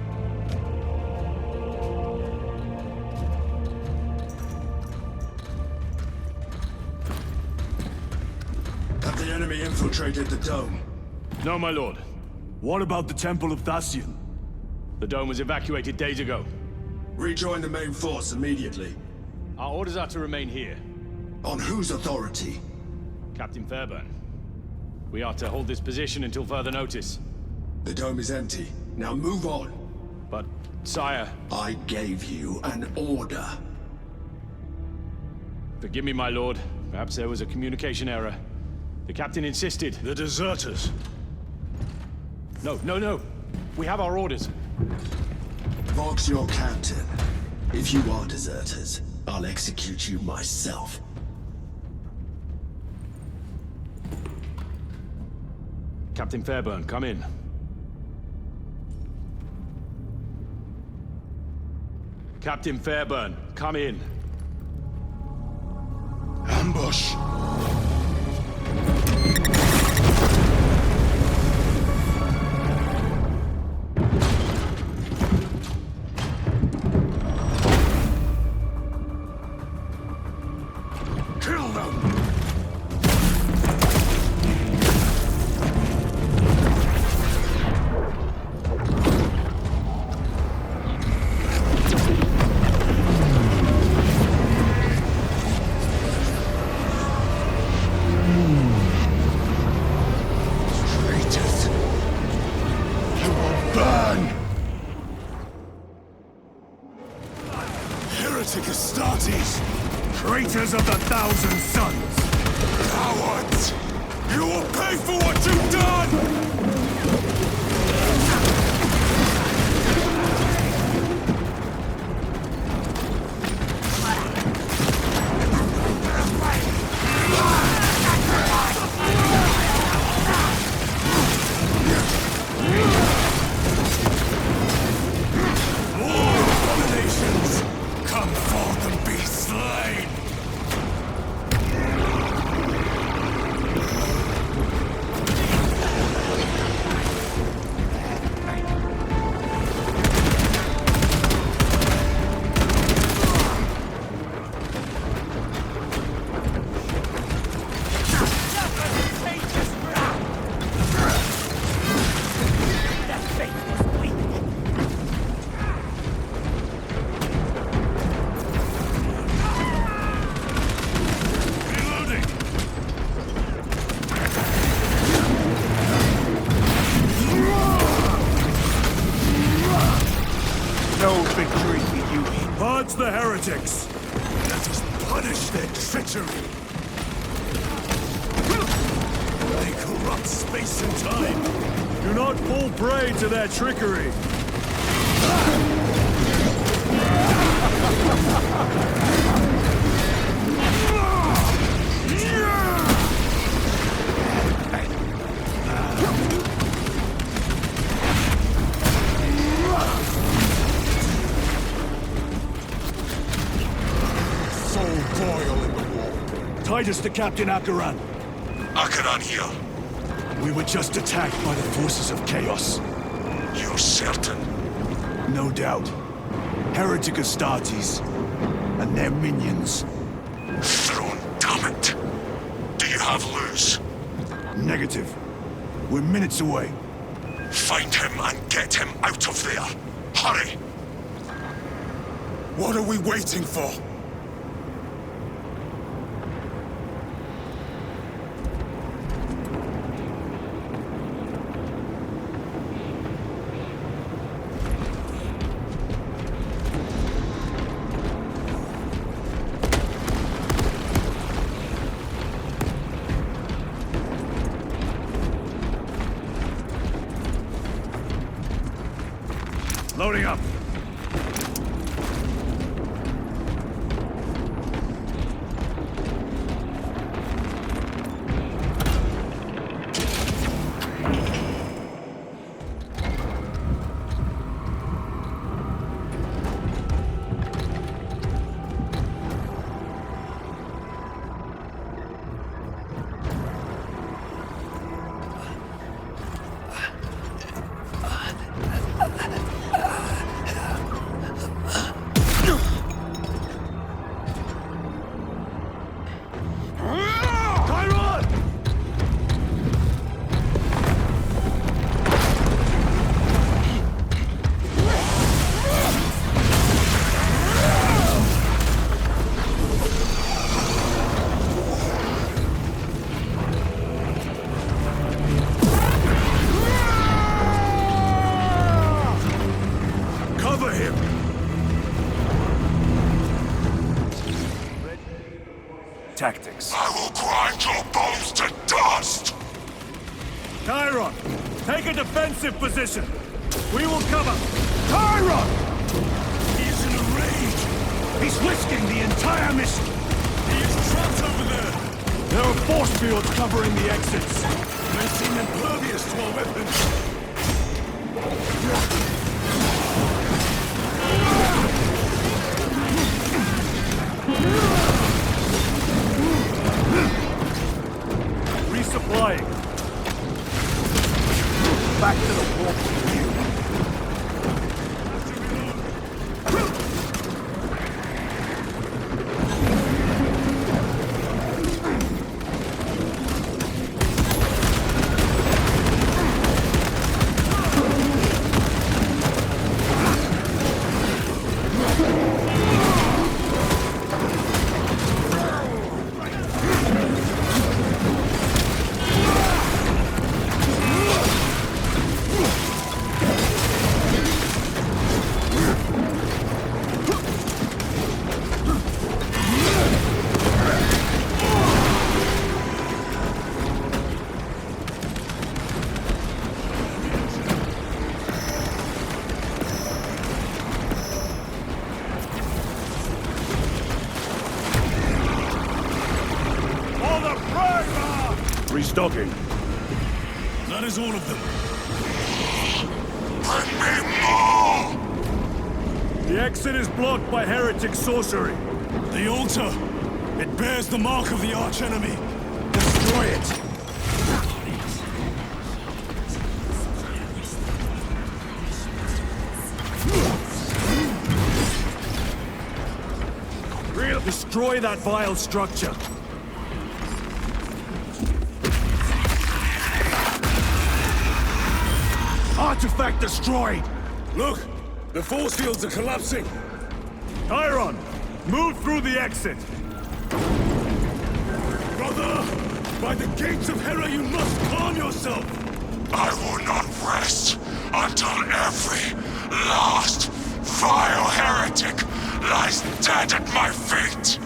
Have the enemy infiltrated the dome? No, my lord. What about the Temple of Thasian? The dome was evacuated days ago. Rejoin the main force immediately. Our orders are to remain here. On whose authority? Captain Fairburn. We are to hold this position until further notice. The dome is empty. Now move on. But, sire... I gave you an order. Forgive me, my lord. Perhaps there was a communication error. The captain insisted. The deserters. No. We have our orders. Vox your captain. If you are deserters, I'll execute you myself. Captain Fairburn, come in. Captain Fairburn, come in. Ambush! Kill them! Traitors of the Thousand Suns! Cowards! You will pay for what you've done! The heretics! Let us punish their treachery! They corrupt space and time! Do not fall prey to their trickery! Titus to Captain Akaran. Akaran here. We were just attacked by the forces of chaos. You're certain? No doubt. Heretic Astartes and their minions. Throne, damn it! Do you have Luz? Negative. We're minutes away. Find him and get him out of there. Hurry! What are we waiting for? Loading up. tactics. I will grind your bones to dust! Chiron, take a defensive position. We will cover. Chiron! He is in a rage! He's risking the entire mission. He is trapped over there! There are force fields covering the exits. They seem impervious to our weapons. Resupplying. Back to the warp view. Restocking. That is all of them. Bring me more! The exit is blocked by heretic sorcery. The altar! It bears the mark of the archenemy. Destroy it! Destroy that vile structure. Artifact destroyed! Look! The force fields are collapsing! Chiron! Move through the exit! Brother! By the gates of Hera, you must calm yourself! I will not rest until every last vile heretic lies dead at my feet!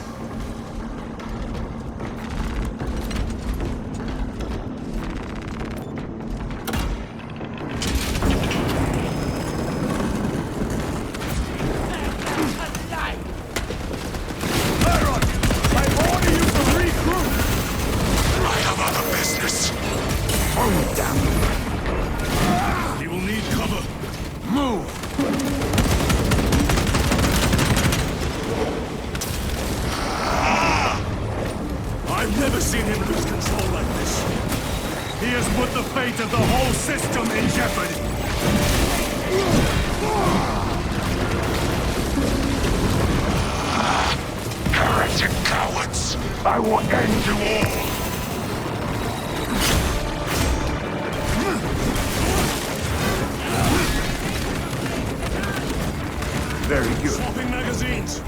I will end you all! Very good. Swapping magazines!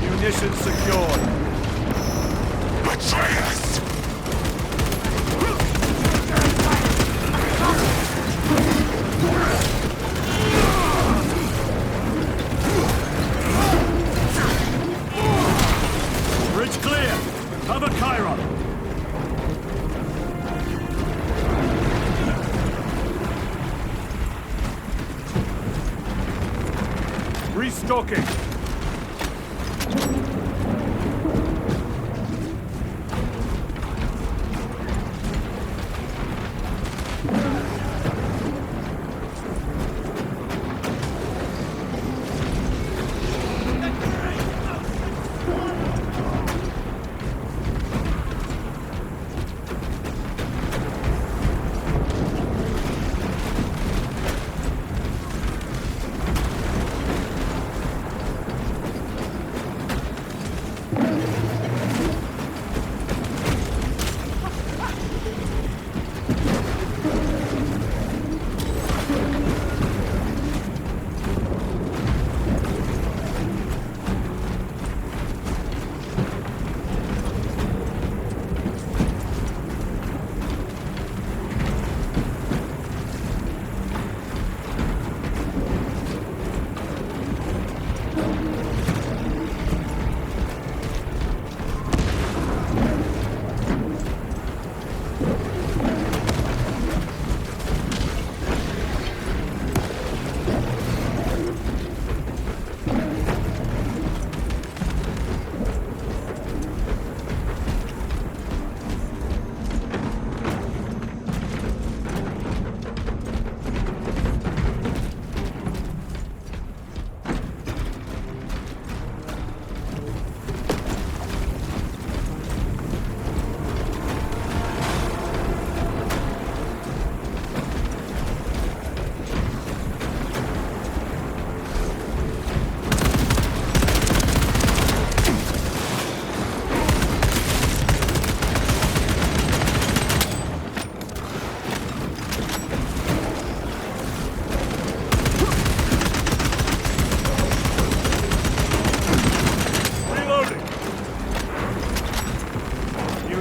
Munitions secured. Betrayers! Bridge clear! Cover Chiron! Restocking!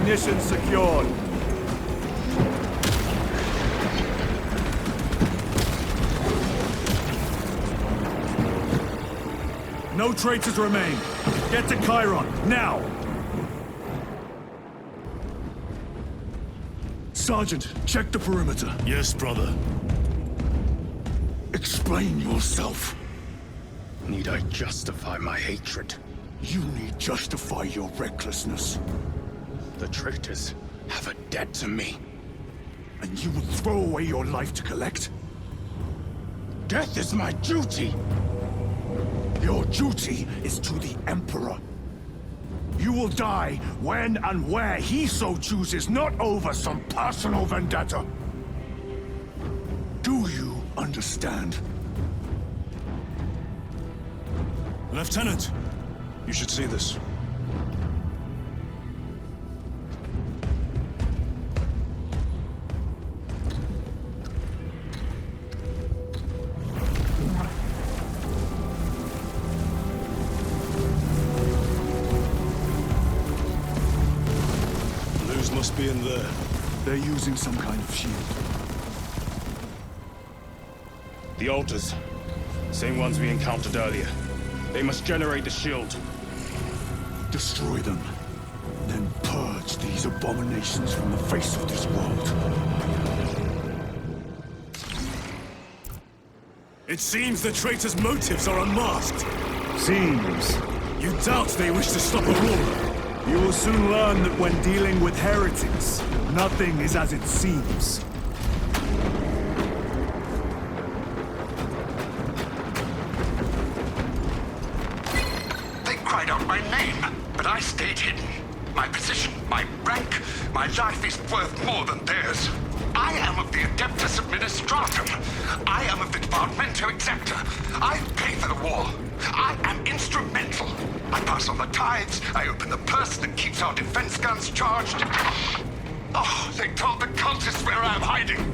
Ammunition secured. No traitors remain. Get to Chiron, now! Sergeant, check the perimeter. Yes, brother. Explain yourself. Need I justify my hatred? You need justify your recklessness. The traitors have a debt to me. And you will throw away your life to collect? Death is my duty! Your duty is to the Emperor. You will die when and where he so chooses, not over some personal vendetta. Do you understand? Lieutenant, you should see this. Must be in there. They're using some kind of shield. The altars. Same ones we encountered earlier. They must generate the shield. Destroy them. Then purge these abominations from the face of this world. It seems the traitors' motives are unmasked. Seems. You doubt they wish to stop Aurora. You will soon learn that when dealing with heretics, nothing is as it seems. They cried out my name, but I stayed hidden. My position, my rank, my life is worth more than theirs. I am of the Adeptus Administratum. I am of the Departamento Exacta. I pay for the war. I am instrumental. I pass on the tithes. I open the purse that keeps our defense guns charged. Oh, they told the cultists where I'm hiding.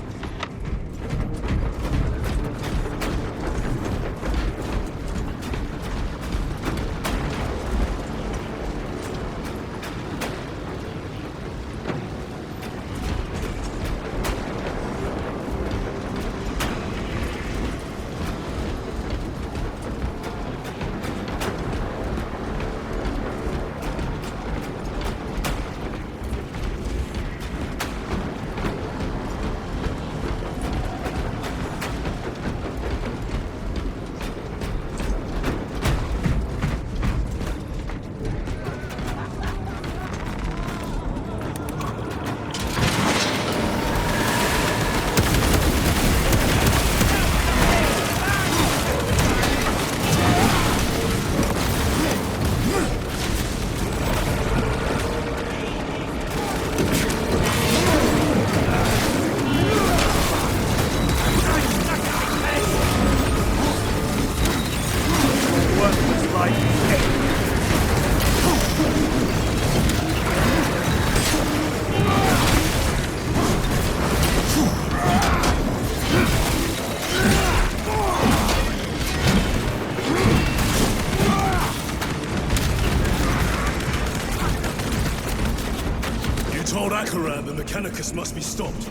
The Mechanicus must be stopped.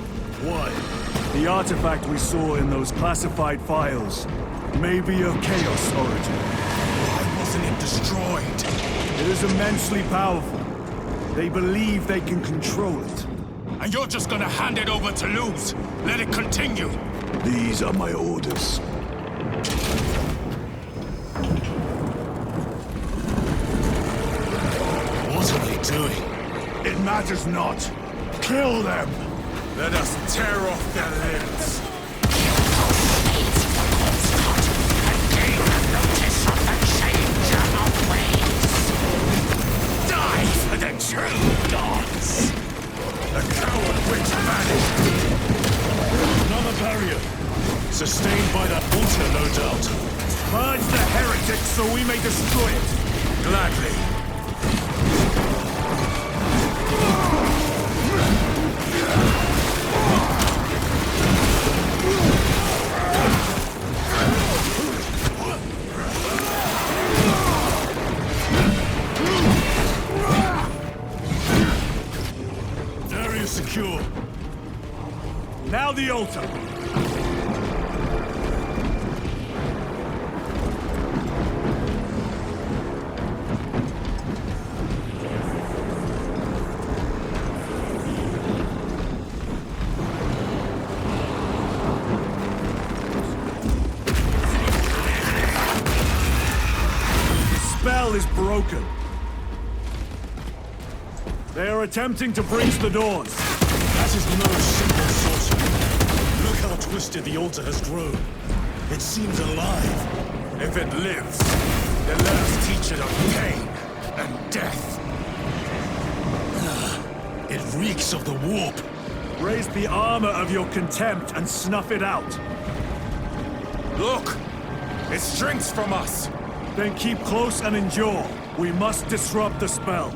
Why? The artifact we saw in those classified files may be of Chaos origin. Why wasn't it destroyed? It is immensely powerful. They believe they can control it. And you're just gonna hand it over to Luz? Let it continue? These are my orders. What are they doing? It matters not. Kill them! Let us tear off their limbs. Die for the true gods! The coward witch vanished! Another barrier. Sustained by that altar, no doubt. Purge the heretics so we may destroy it. Gladly. Now the altar! Is broken. They are attempting to breach the doors. That is no simple sorcery. Look how twisted the altar has grown. It seems alive. If it lives, then let us teach it of pain and death. It reeks of the warp. Raise the armor of your contempt and snuff it out. Look! It shrinks from us! Then keep close and endure. We must disrupt the spell.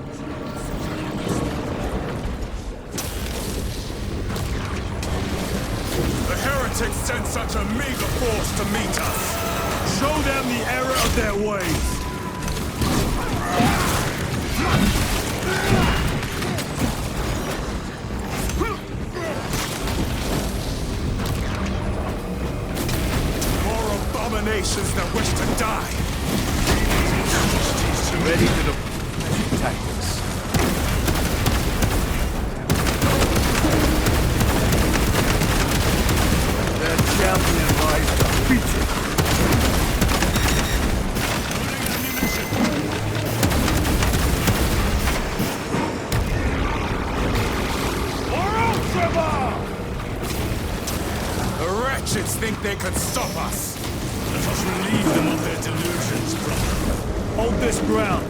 The heretics sent such a meager force to meet us. Show them the error of their ways. More abominations that wish to die. Ready to deploy tactics. Their champion lies defeated. The wretches think they could stop us. Let us relieve them of their delusions, brother. Hold this ground.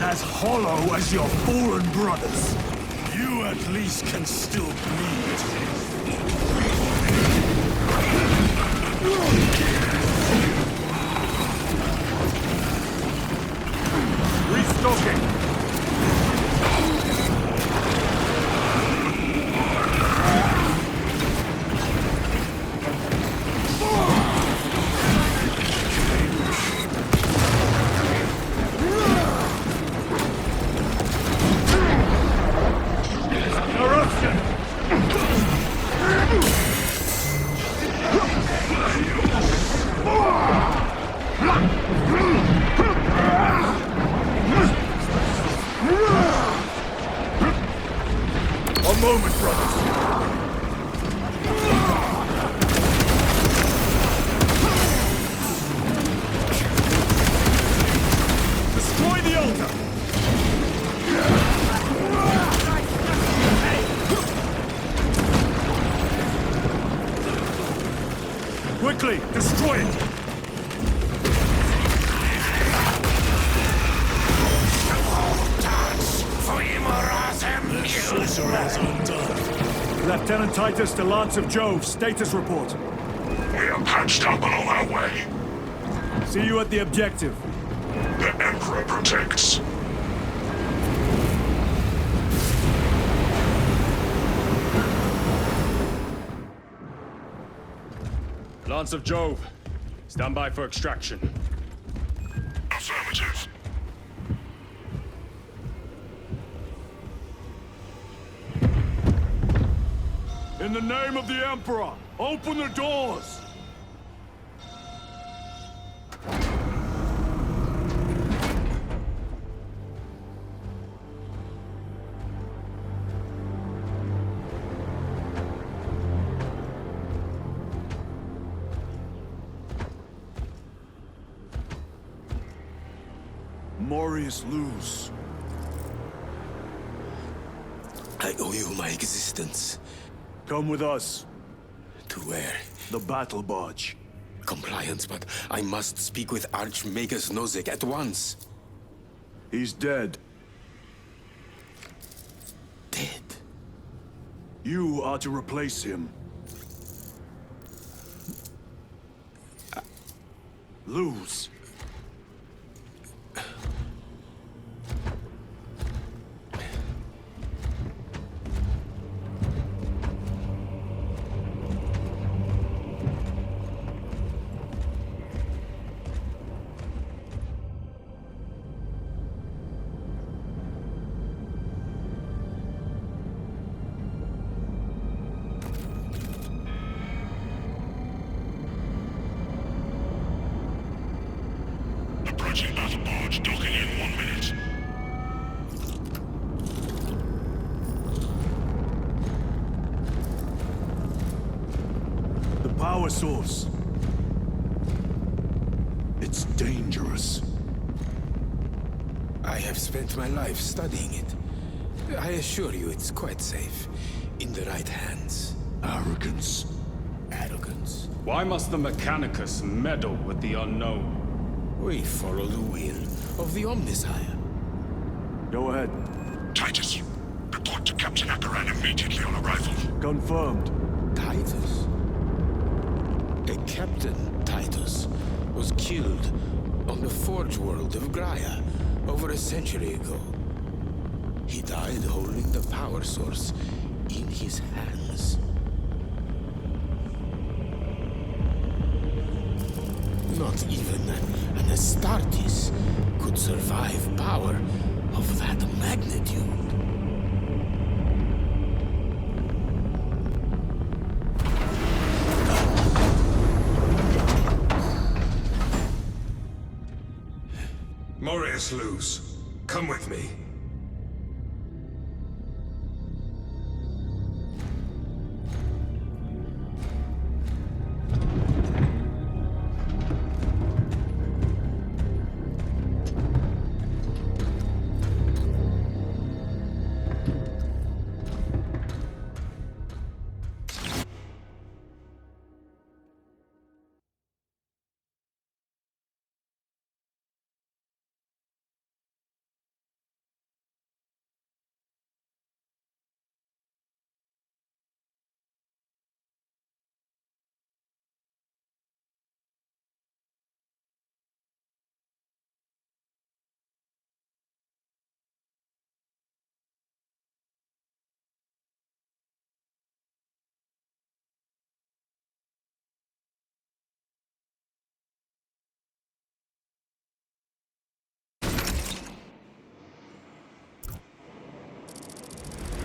As hollow as your fallen brothers. You at least can still bleed. Restocking. One moment, brothers. Destroy the altar! Quickly, destroy it! Sorcerers undone. Lieutenant Titus to Lance of Jove, status report. We are patched up and on our way. See you at the objective. The Emperor protects. Lance of Jove, stand by for extraction. Affirmative. In the name of the Emperor, open the doors! Morius lose. I owe you my existence. Come with us. To where? The battle barge. Compliance, but I must speak with Archmagus Nozick at once. He's dead. Dead? You are to replace him. Lose. Approaching battle barge, docking in 1 minute. The power source. It's dangerous. I have spent my life studying it. I assure you it's quite safe. In the right hands. Arrogance. Arrogance? Why must the Mechanicus meddle with the unknown? We follow the will of the Omnisire. Go ahead. Titus, report to Captain Akaran immediately on arrival. Confirmed. Titus? A Captain Titus was killed on the Forge world of Graia over a century ago. He died holding the power source in his hands. Not even an Astartes could survive power of that magnitude. Morius lose. Come with me.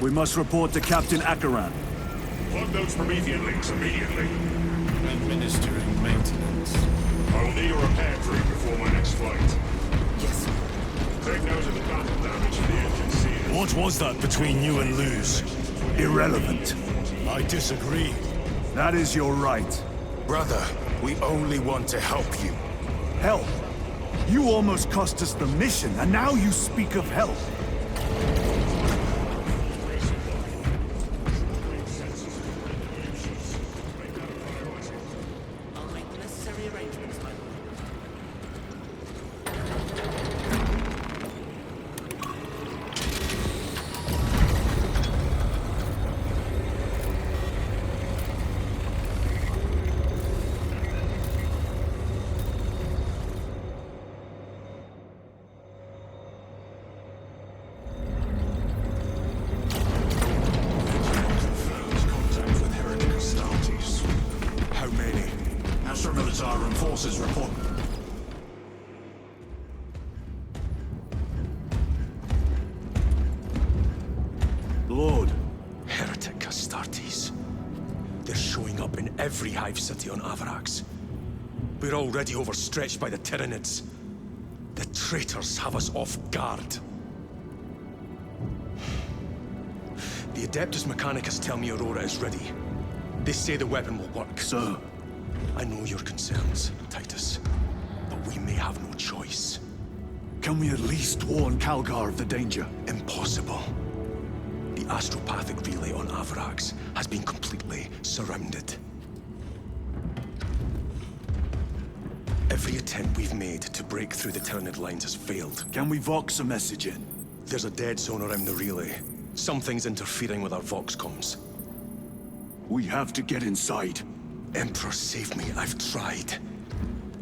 We must report to Captain Akaran. Plug those Promethean links immediately. Administering maintenance. I will need a repair crew before my next flight. Yes. Take note of the battle damage to the engine seals. What was that between you and Luz? Irrelevant. I disagree. That is your right. Brother, we only want to help you. Help? You almost cost us the mission, and now you speak of help. Forces report. Lord. Heretic Astartes. They're showing up in every hive city on Avarax. We're already overstretched by the Tyranids. The traitors have us off guard. The Adeptus Mechanicus tell me Aurora is ready. They say the weapon will work. Sir. I know your concerns, Titus, but we may have no choice. Can we at least warn Calgar of the danger? Impossible. The astropathic relay on Avarax has been completely surrounded. Every attempt we've made to break through the Tyranid lines has failed. Can we Vox a message in? There's a dead zone around the relay. Something's interfering with our Vox comms. We have to get inside. Emperor, save me. I've tried.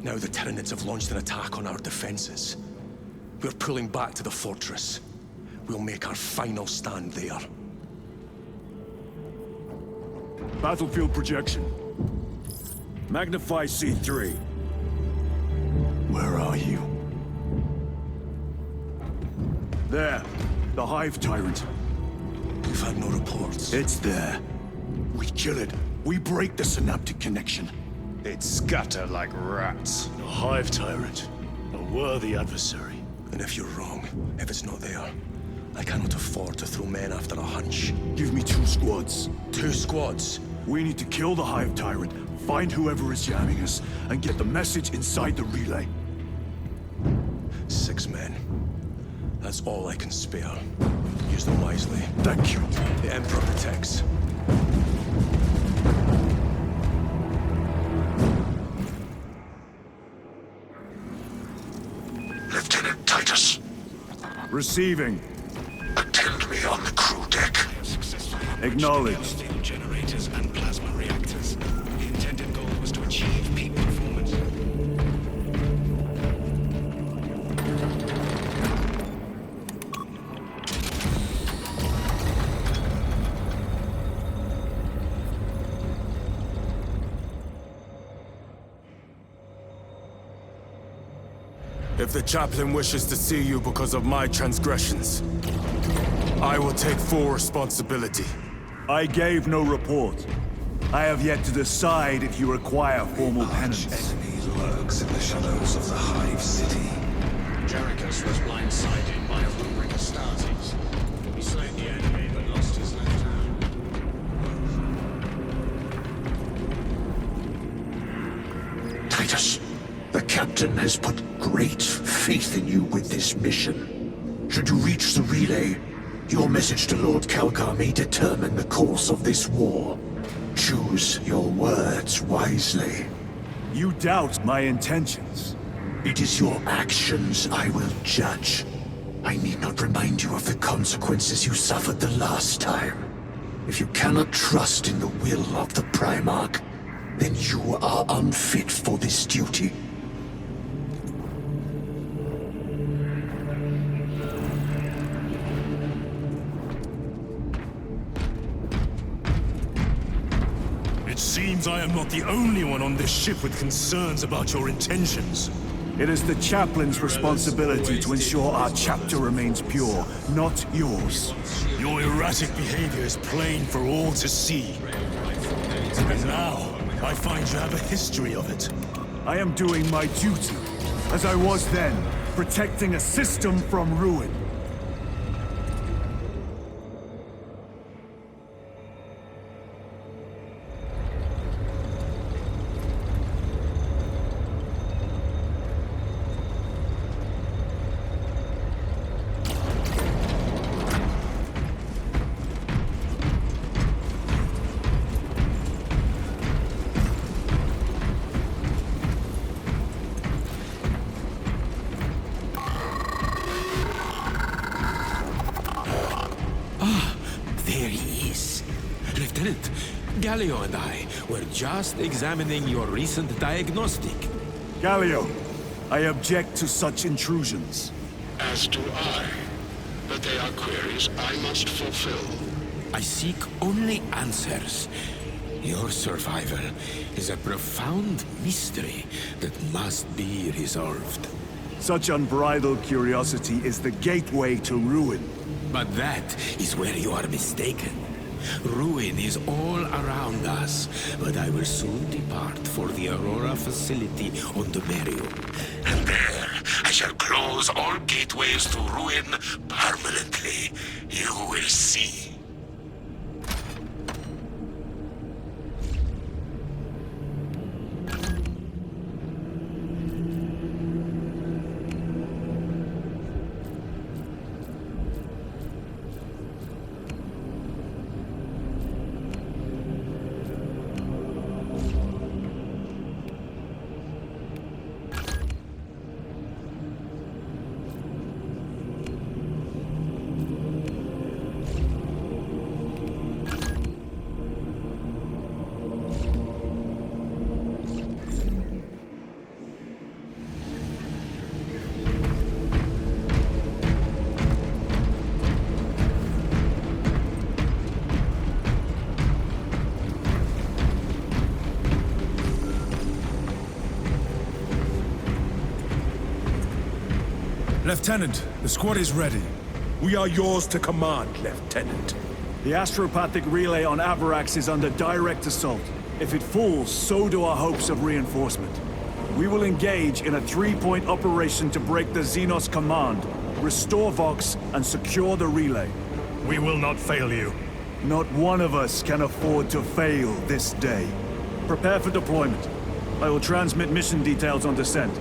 Now the Tyranids have launched an attack on our defenses. We're pulling back to the fortress. We'll make our final stand there. Battlefield projection. Magnify C3. Where are you? There. The Hive Tyrant. We've had no reports. It's there. We kill it. We break the synaptic connection. They'd scatter like rats. A Hive Tyrant. A worthy adversary. And if you're wrong, if it's not there, I cannot afford to throw men after a hunch. Give me 2 squads. 2 squads? We need to kill the Hive Tyrant, find whoever is jamming us, and get the message inside the relay. 6 men. That's all I can spare. Use them wisely. Thank you. The Emperor protects. Lieutenant Titus. Receiving. Attend me on the crew deck. Acknowledged. Steel generators and plasma reactors. The intended goal was to achieve peak performance. If the chaplain wishes to see you because of my transgressions, I will take full responsibility. I gave no report. I have yet to decide if you require formal penance. Enemy lurks in the shadows of the Hive City. Jerichus was blindsided by a rubric Astartes. He slayed the enemy but lost his left hand. Titus, the captain has put great faith in you with this mission. Should you reach the relay, your message to Lord Calgar may determine the course of this war. Choose your words wisely. You doubt my intentions. It is your actions I will judge. I need not remind you of the consequences you suffered the last time. If you cannot trust in the will of the Primarch, then you are unfit for this duty. It seems I am not the only one on this ship with concerns about your intentions. It is the chaplain's responsibility to ensure our chapter remains pure, not yours. Your erratic behavior is plain for all to see. And now, I find you have a history of it. I am doing my duty, as I was then, protecting a system from ruin. Galio and I were just examining your recent diagnostic. Galio, I object to such intrusions. As do I. But they are queries I must fulfill. I seek only answers. Your survival is a profound mystery that must be resolved. Such unbridled curiosity is the gateway to ruin. But that is where you are mistaken. Ruin is all around us, but I will soon depart for the Aurora facility on the Merrill. And there, I shall close all gateways to ruin permanently. You will see. Lieutenant, the squad is ready. We are yours to command, Lieutenant. The astropathic relay on Avarax is under direct assault. If it falls, so do our hopes of reinforcement. We will engage in a three-point operation to break the Xenos command, restore Vox, and secure the relay. We will not fail you. Not one of us can afford to fail this day. Prepare for deployment. I will transmit mission details on descent.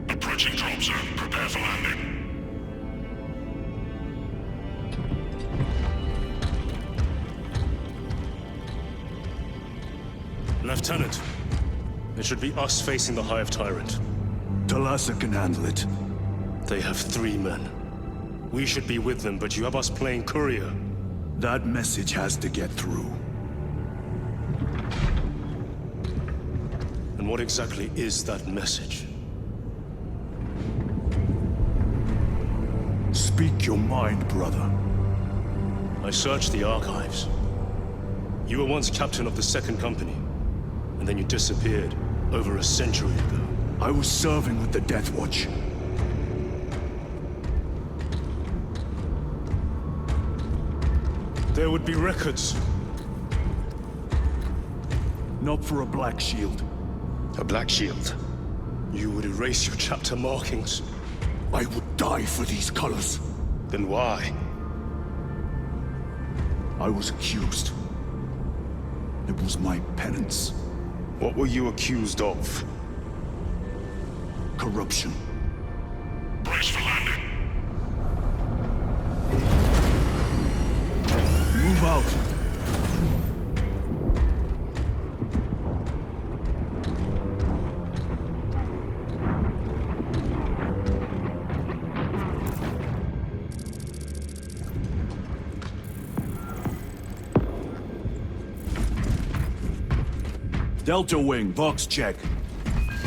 Approaching drop zone. Prepare for landing. Lieutenant, it should be us facing the Hive Tyrant. Talassa can handle it. They have 3 men. We should be with them, but you have us playing courier. That message has to get through. And what exactly is that message? Speak your mind, brother. I searched the archives. You were once captain of the 2nd Company, and then you disappeared over a century ago. I was serving with the Death Watch. There would be records. Not for a Black Shield. A Black Shield? You would erase your chapter markings. I would die for these colors. Then why? I was accused. It was my penance. What were you accused of? Corruption. Brace for landing. Move out. Delta Wing, box check.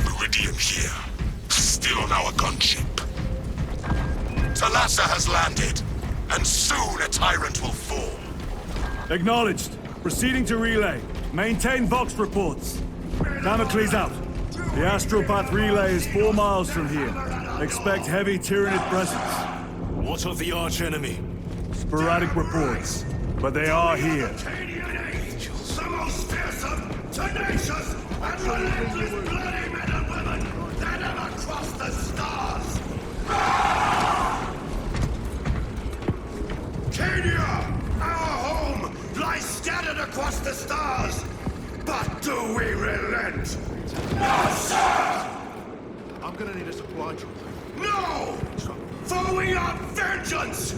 Meridian here. Still on our gunship. Talassa has landed, and soon a tyrant will fall. Acknowledged. Proceeding to relay. Maintain Vox reports. Damocles out. The astropath relay is 4 miles from here. Expect heavy Tyranid presence. What of the archenemy? Sporadic reports, but they are here. The most fearsome, tenacious, and relentless bloody men and women that ever crossed the stars! Cadia, our home, lies scattered across the stars! But do we relent? No, sir! I'm gonna need a supply drop. No! For we are vengeance!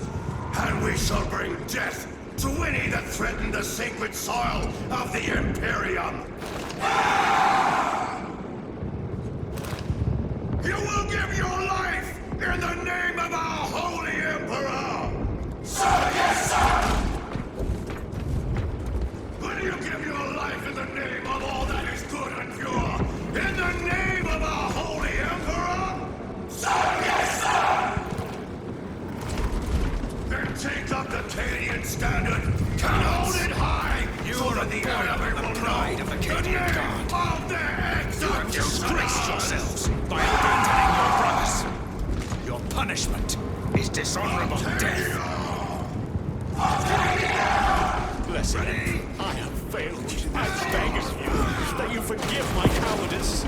And we shall bring death to any that threaten the sacred soil of the Imperium! You will give your life in the name of our holy Emperor! Sir, yes, sir! Will you give your life in the name of all that is good and pure? In the name of our holy Emperor? Sir, yes, sir! Then take up the Cadian standard, can hold it high, so that the enemy will pride of the Cadian Guard. Of their execution! You have disgraced yourselves by abandoning your brothers. Your punishment is dishonorable death. Listen, I have failed you. I beg of you that you forgive my cowardice.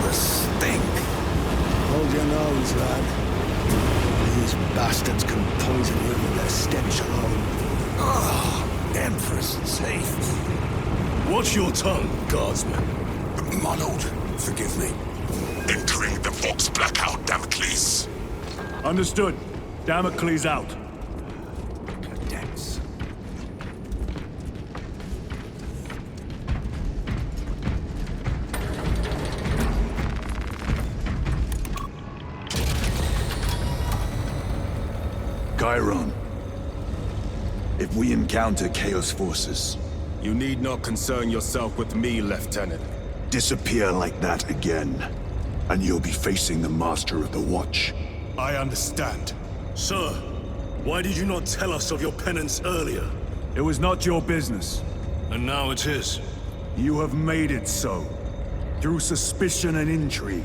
The stink. Hold your nose, lad. These bastards can poison you with their stench alone. Empress safe. Watch your tongue, guardsman. My lord, forgive me. Entering the Vox blackout, Damocles. Understood. Damocles out. Cadets. Chiron. If we encounter Chaos forces, You need not concern yourself with me, Lieutenant. disappear like that again, and you'll be facing the Master of the Watch. I understand. Sir, why did you not tell us of your penance earlier? It was not your business. And now it is. You have made it so, through suspicion and intrigue.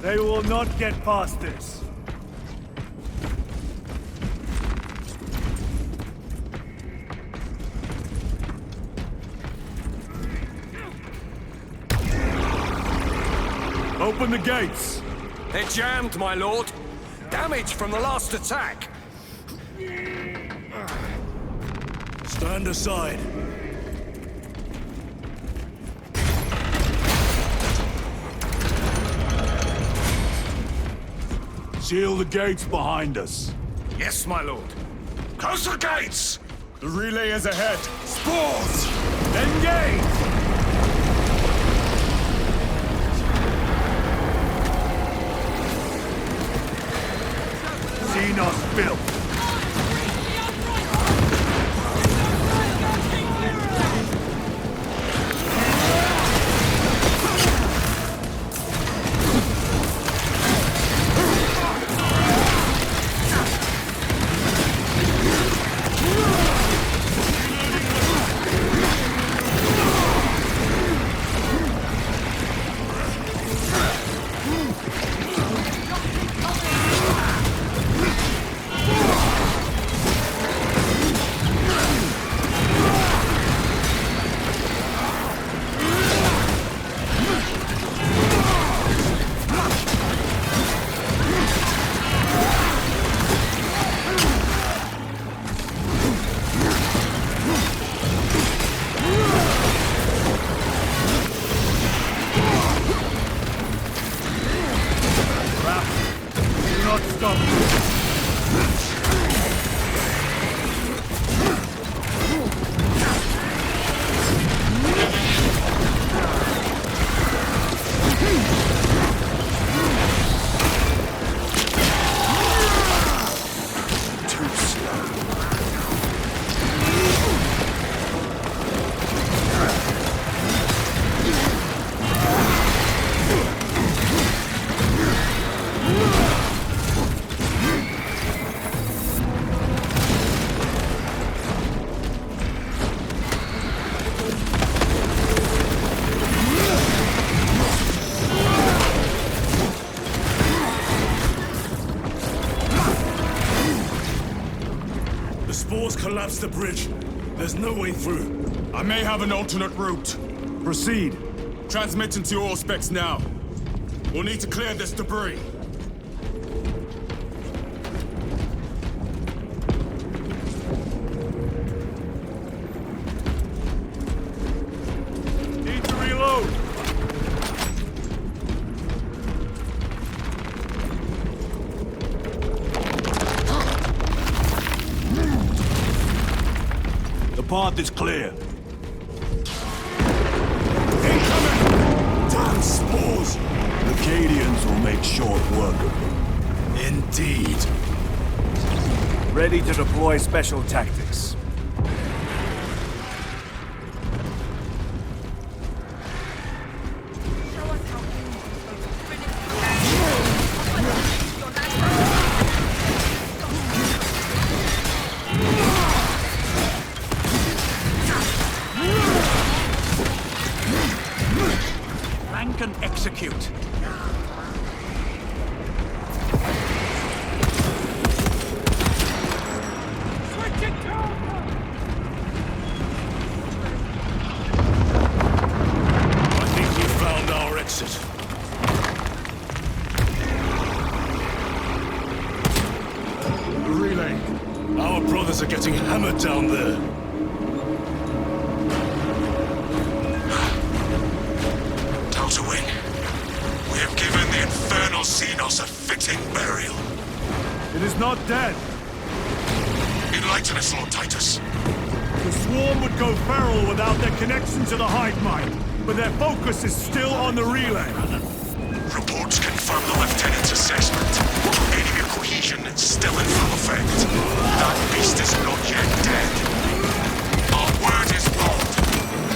They will not get past this. Open the gates! They're jammed, my lord. Damage from the last attack. Stand aside. Seal the gates behind us. Yes, my lord. Close the gates! The relay is ahead. Spores! Engage! Xenos built. The spores collapsed the bridge. There's no way through. I may have an alternate route. Proceed. Transmitting to all specs now. We'll need to clear this debris. Need to reload. The path is clear. Damn spores! The Cadians will make short work of them. Indeed. Ready to deploy special tactics. Rank and execute. I think we found our exit. The relay. Our brothers are getting hammered down there. Delta Wing, we have given the infernal Xenos a fitting burial. It is not dead. Enlighten us, Lord Titus. The swarm would go feral without their connection to the hive mind, but their focus is still on the relay. Reports confirm the Lieutenant's assessment. Enemy cohesion is still in full effect. That beast is not yet dead. Our word is bond.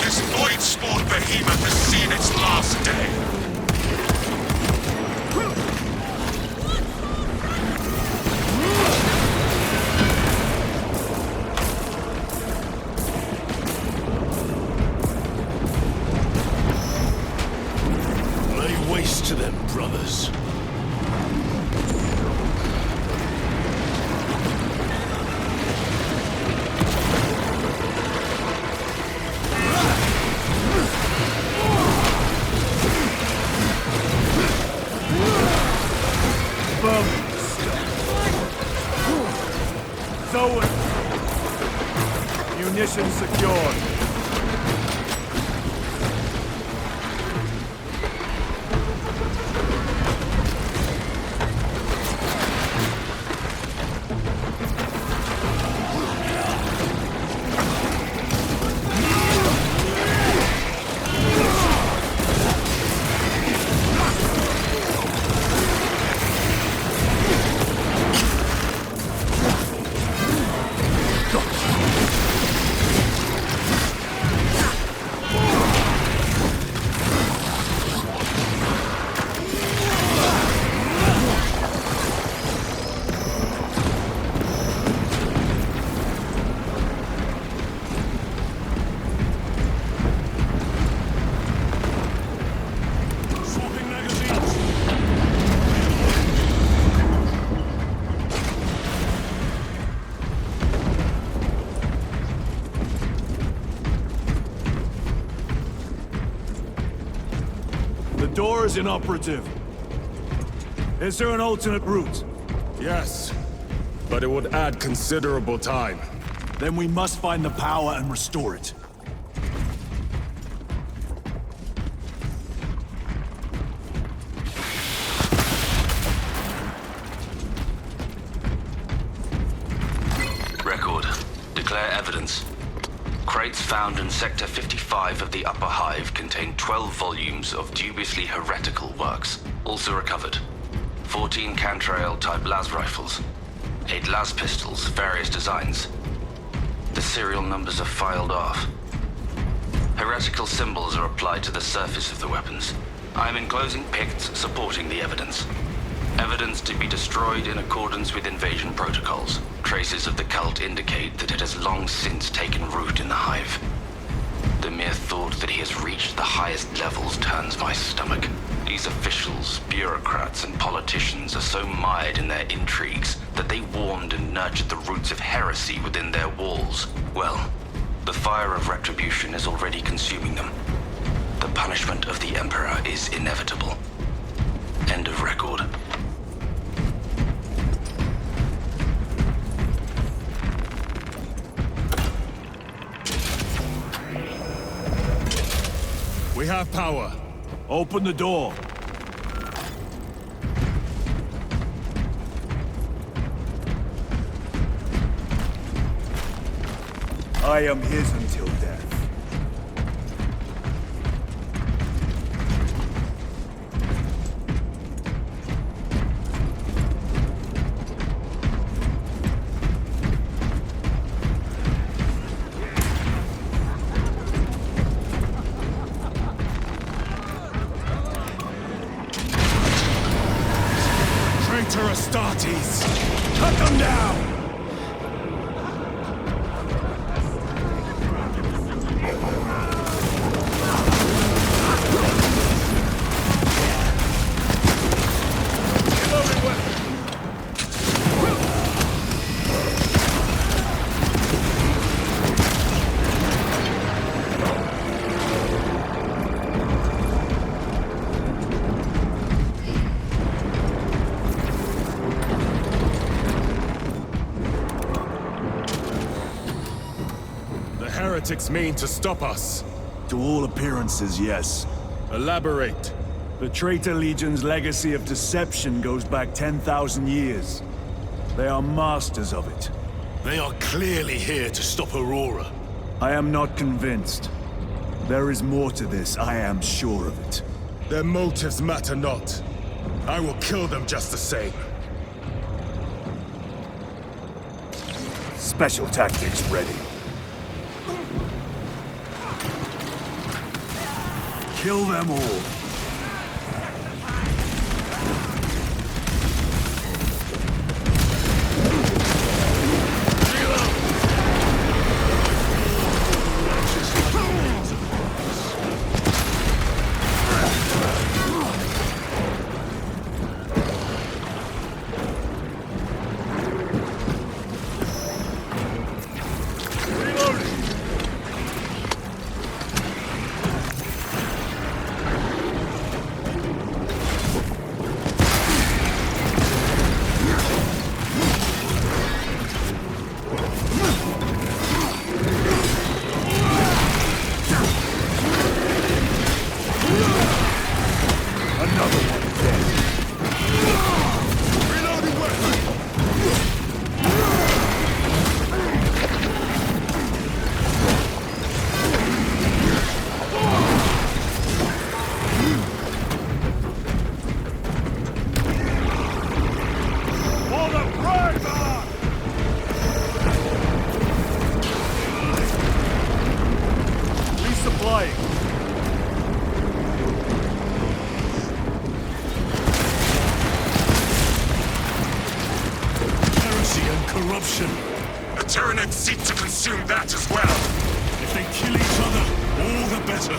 This void-spawned behemoth has seen its last day. Lay waste to them, brothers. Zoe! Munitions secured. The door is inoperative. Is there an alternate route? Yes, but it would add considerable time. Then we must find the power and restore it. Record. Declare evidence. Crates found in Sector 55 of the Upper Hive contain 12 volumes of dubiously heretical works. Also recovered. 14 Cantrail-type las rifles. 8 las pistols, various designs. The serial numbers are filed off. Heretical symbols are applied to the surface of the weapons. I am enclosing picts supporting the evidence. Evidence to be destroyed in accordance with invasion protocols. Traces of the cult indicate that it has long since taken root in the Hive. The mere thought that he has reached the highest levels turns my stomach. These officials, bureaucrats, and politicians are so mired in their intrigues that they warmed and nurtured the roots of heresy within their walls. Well, the fire of retribution is already consuming them. The punishment of the Emperor is inevitable. End of record. We have power. Open the door. I am his until death. Traitor Astartes! Cut them down! Heretics mean to stop us? To all appearances, yes. Elaborate. The Traitor Legion's legacy of deception goes back 10,000 years. They are masters of it. They are clearly here to stop Aurora. I am not convinced. There is more to this, I am sure of it. Their motives matter not. I will kill them just the same. Special tactics ready. Kill them all. Corruption. The Tyranids seek to consume that as well. If they kill each other, all the better.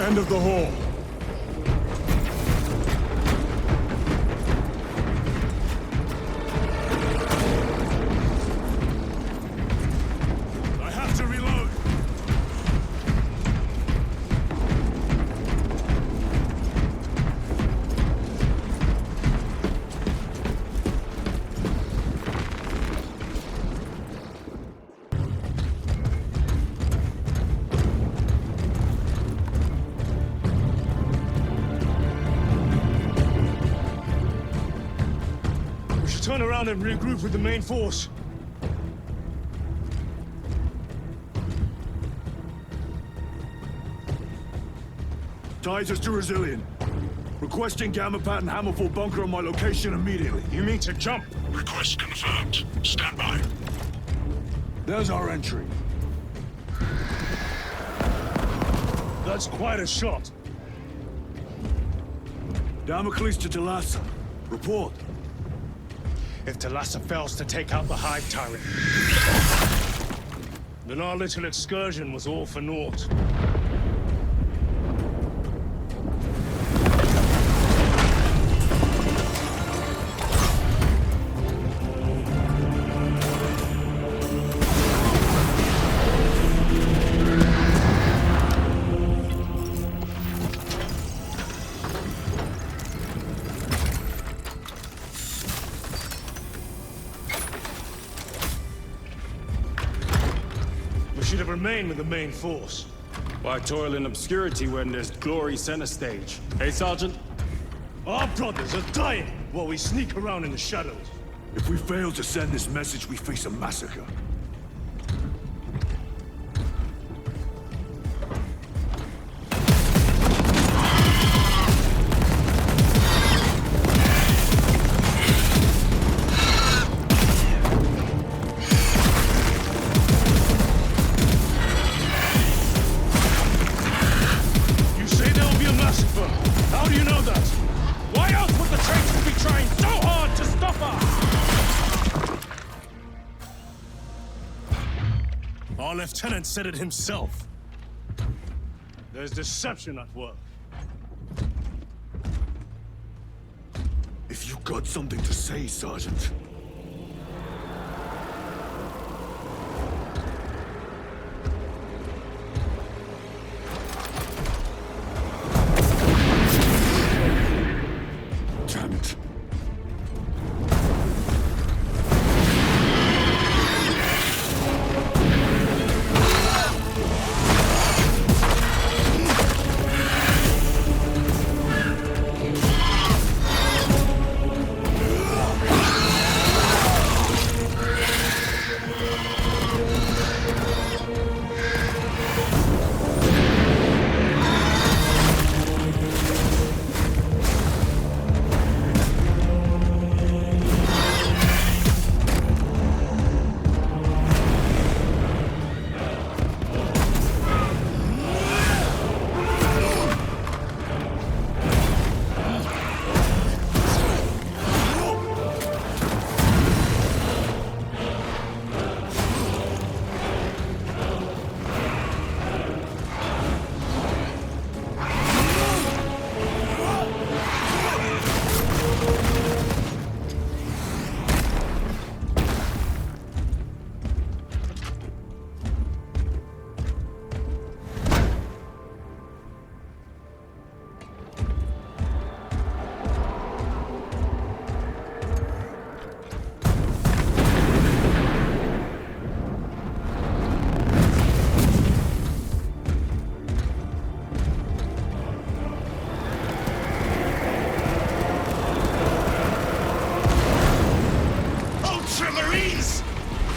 End of the hall. I have to reload. turn around and regroup with the main force. Titus to Resilient. Requesting Gamma Pat and Hammerfall bunker on my location immediately. You mean to jump? Request confirmed. Stand by. There's our entry. That's quite a shot. Damocles to Talassa. Report. If Talassa fails to take out the Hive Tyrant, then our little excursion was all for naught. Should have remained with the main force. Why toil in obscurity when there's glory center stage? Hey, Sergeant? Our brothers are dying while we sneak around in the shadows. If we fail to send this message, we face a massacre. Our lieutenant said it himself. There's deception at work. If you got something to say, Sergeant. Damn it.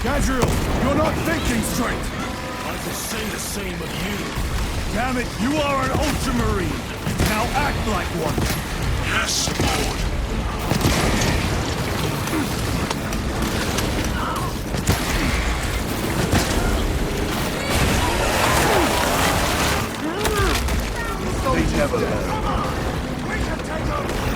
Gadriel, you're not thinking straight! I could say the same of you. Damn it, you are an Ultramarine! Now act like one! Yes, Lord! They never learn. We can take over!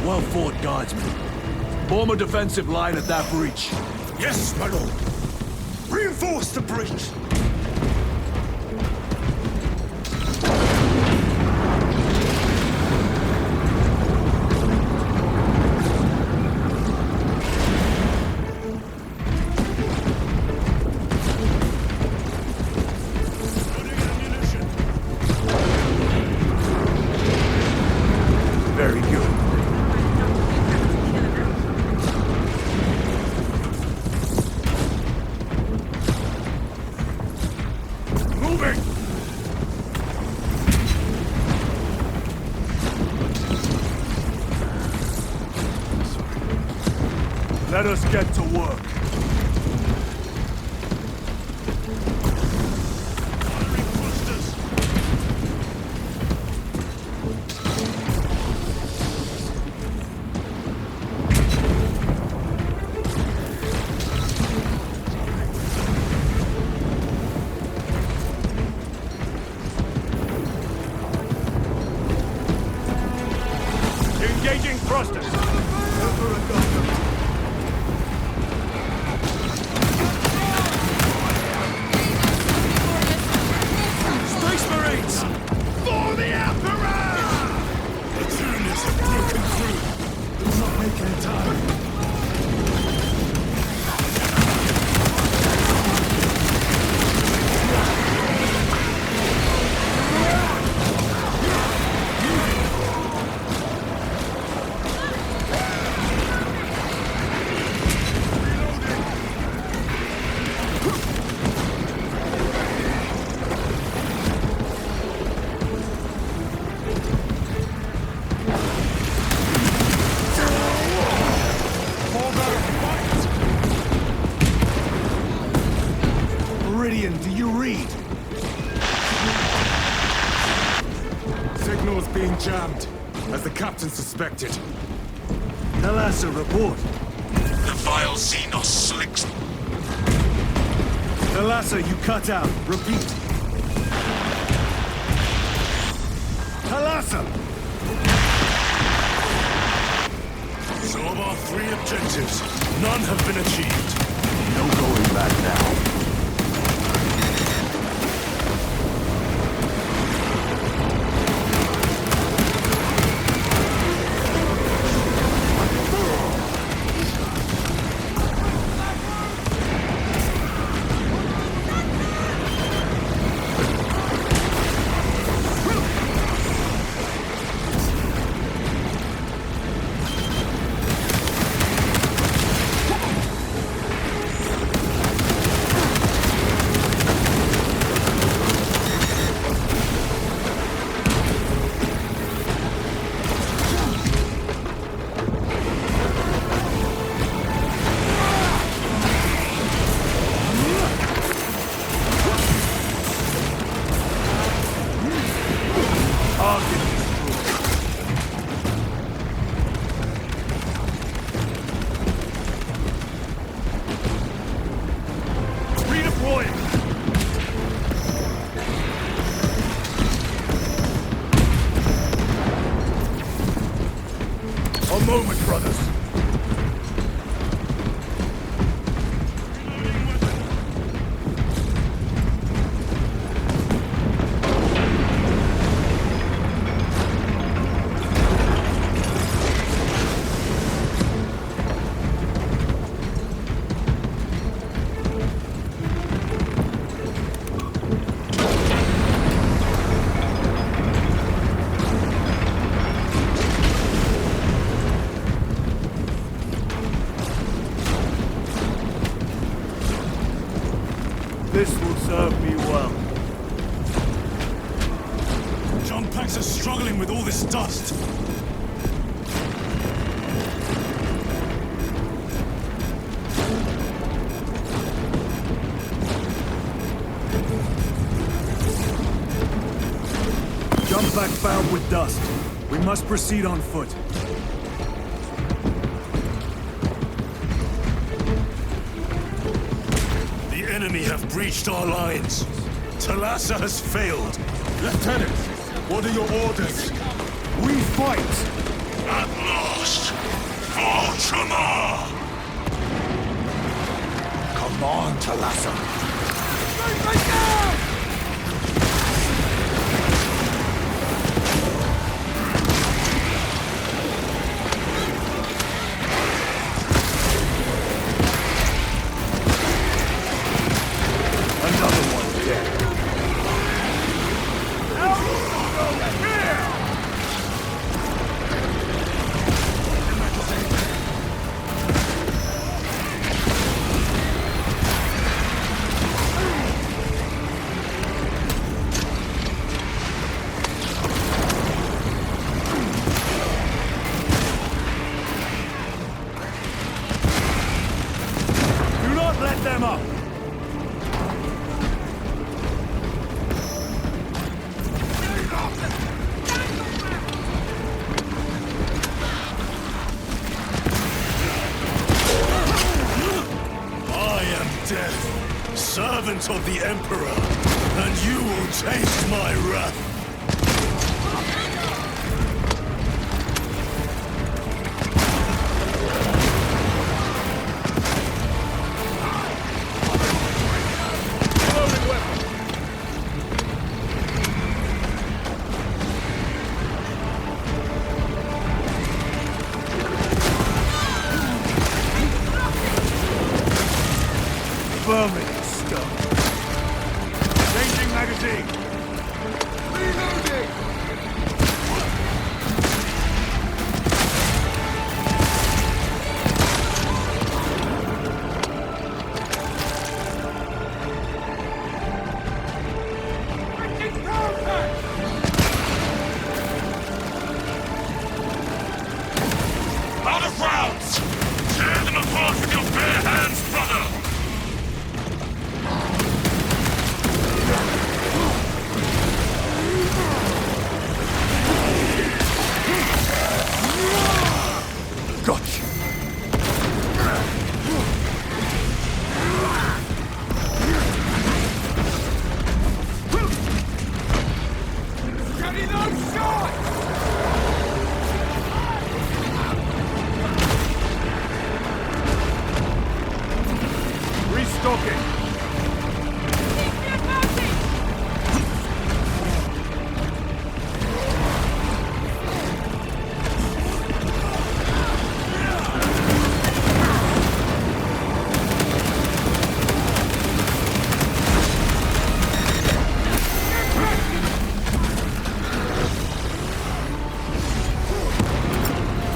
Well fought, Guardsman. Form a defensive line at that breach. Yes, my lord. Reinforce the breach. us get to work. Engaging thrusters! Space Marines! For the Emperor! The Tyranids have broken through! It's not making time! Do you read? Signal's being jammed, as the captain suspected. Thalassa, report. The vile Xenos slicks. Thalassa, you cut out. Repeat. Thalassa! So of our 3 objectives, none have been achieved. No going back now. A moment, brothers. This will serve me well. John Packs are struggling with all this dust. Jump back fouled with dust. We must proceed on foot. The enemy have breached our lines. Thalassa has failed. Lieutenant, what are your orders? We fight! At last! Ultramar! Come on, Thalassa. Another one dead. let them up! I am Death, servant of the Emperor, and you will taste my wrath. Vermin stuff. Changing magazine. Reloading. Out of rounds! Tear them apart with your bare hands, brother! Gotcha. Steady those shots! Restocking.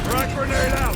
Frag grenade out.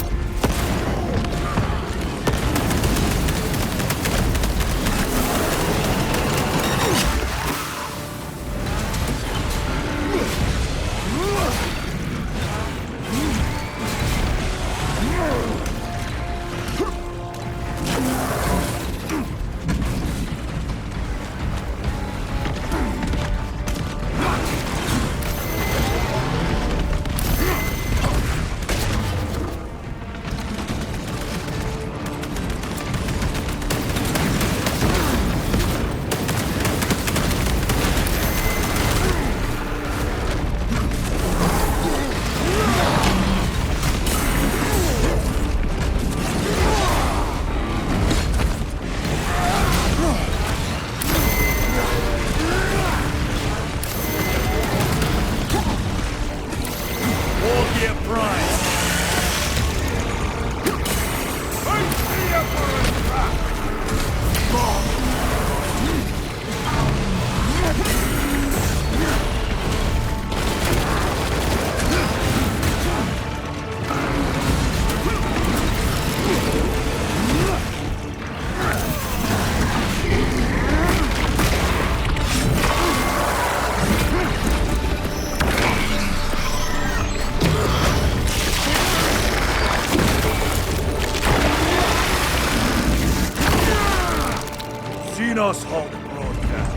Xenos Hulk broadcast.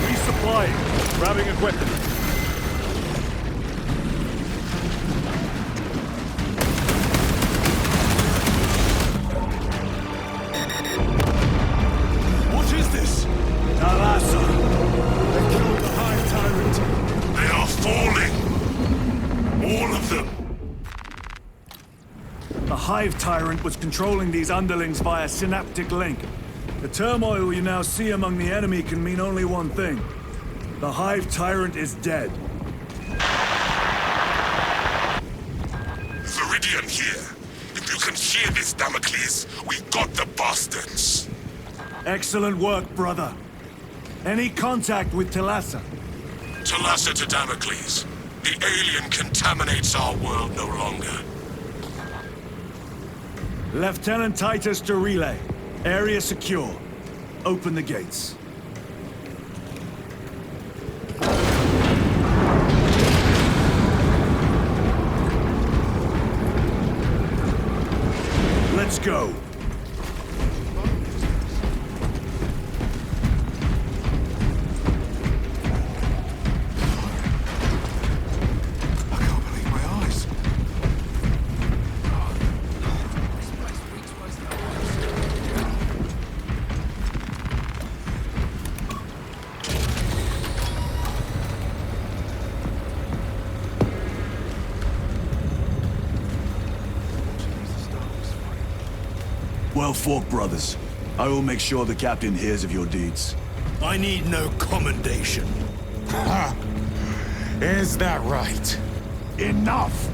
Resupplying. Grabbing equipment. The Hive Tyrant was controlling these underlings via synaptic link. The turmoil you now see among the enemy can mean only one thing. The Hive Tyrant is dead. Viridian here. If you can hear this, Damocles, we got the bastards. Excellent work, brother. Any contact with Thalassa? Thalassa to Damocles. The alien contaminates our world no longer. Lieutenant Titus to relay. Area secure. Open the gates. Let's go. Well fought, brothers. I will make sure the captain hears of your deeds. I need no commendation. Ha! Is that right? Enough!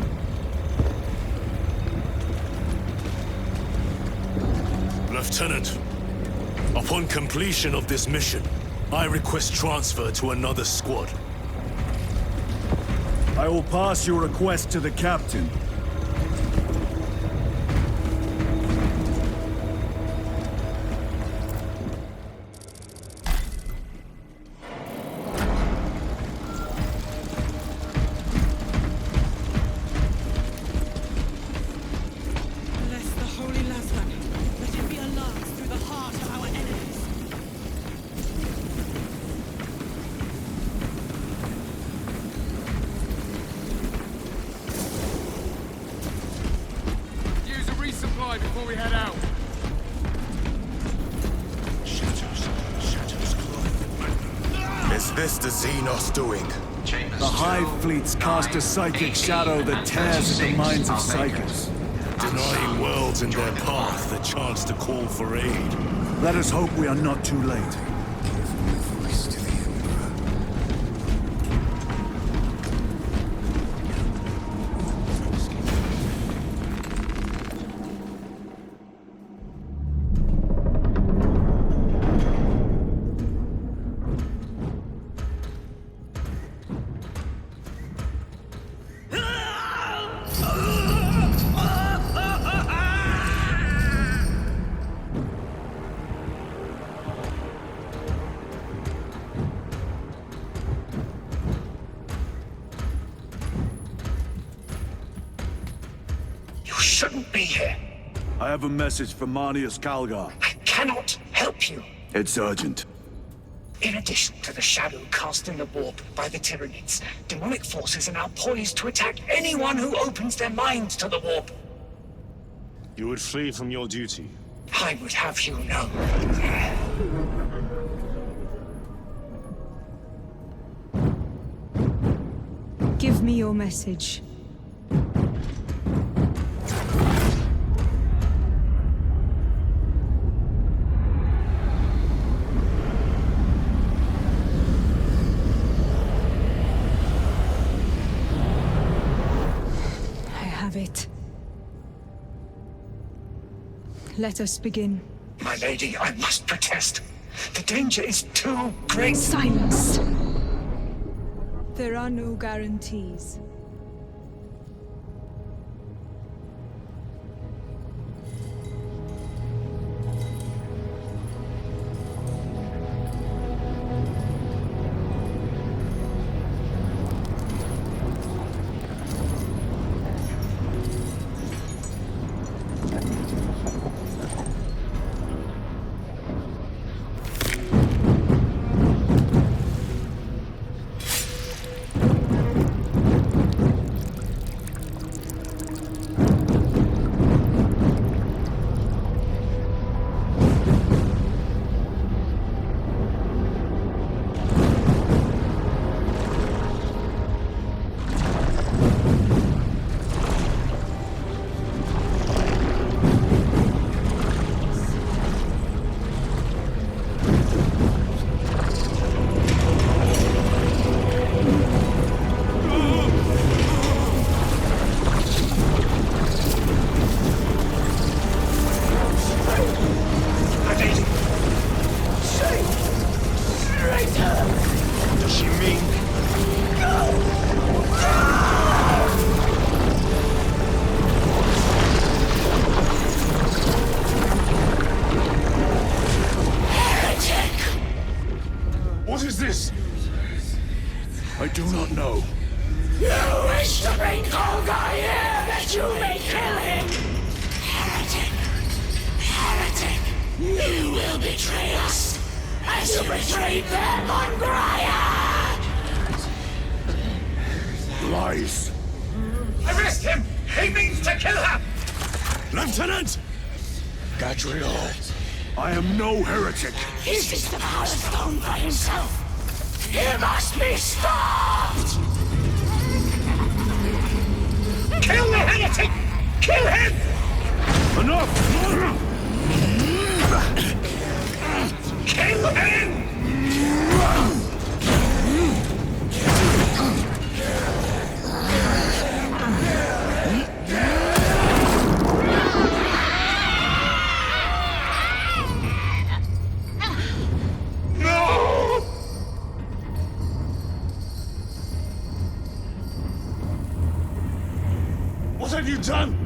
Lieutenant, upon completion of this mission, I request transfer to another squad. I will pass your request to the captain. Before we head out. Is this the Xenos doing? The Hive fleets cast a psychic shadow that tears at the minds of psychics. Denying worlds in their path the chance to call for aid. Let us hope we are not too late. Shouldn't be here. I have a message from Marnius Calgar. I cannot help you. It's urgent. In addition to the shadow cast in the warp by the Tyranids, demonic forces are now poised to attack anyone who opens their minds to the warp. You would flee from your duty. I would have you know. Give me your message. It. Let us begin. My lady, I must protest. The danger is too great. Silence! There are no guarantees. do not know. You wish to bring Kolga here that you may kill him! Heretic! Heretic! You will betray us, as you betrayed them on Graia! Lies! Arrest him! He means to kill her! Lieutenant! Gadriel, I am no heretic. He seeks the power stone for himself. He must be stopped! Kill the heretic! Kill him! Enough! Kill him! What have you done?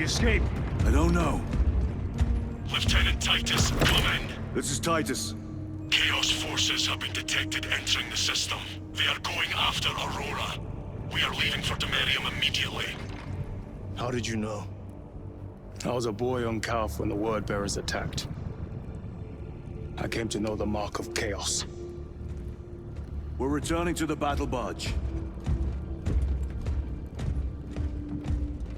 escape? I don't know. Lieutenant Titus, come in. This is Titus. Chaos forces have been detected entering the system. They are going after Aurora. We are leaving for Demerium immediately. How did you know? I was a boy on Calf when the Word Bearers attacked. I came to know the mark of chaos. We're returning to the battle barge.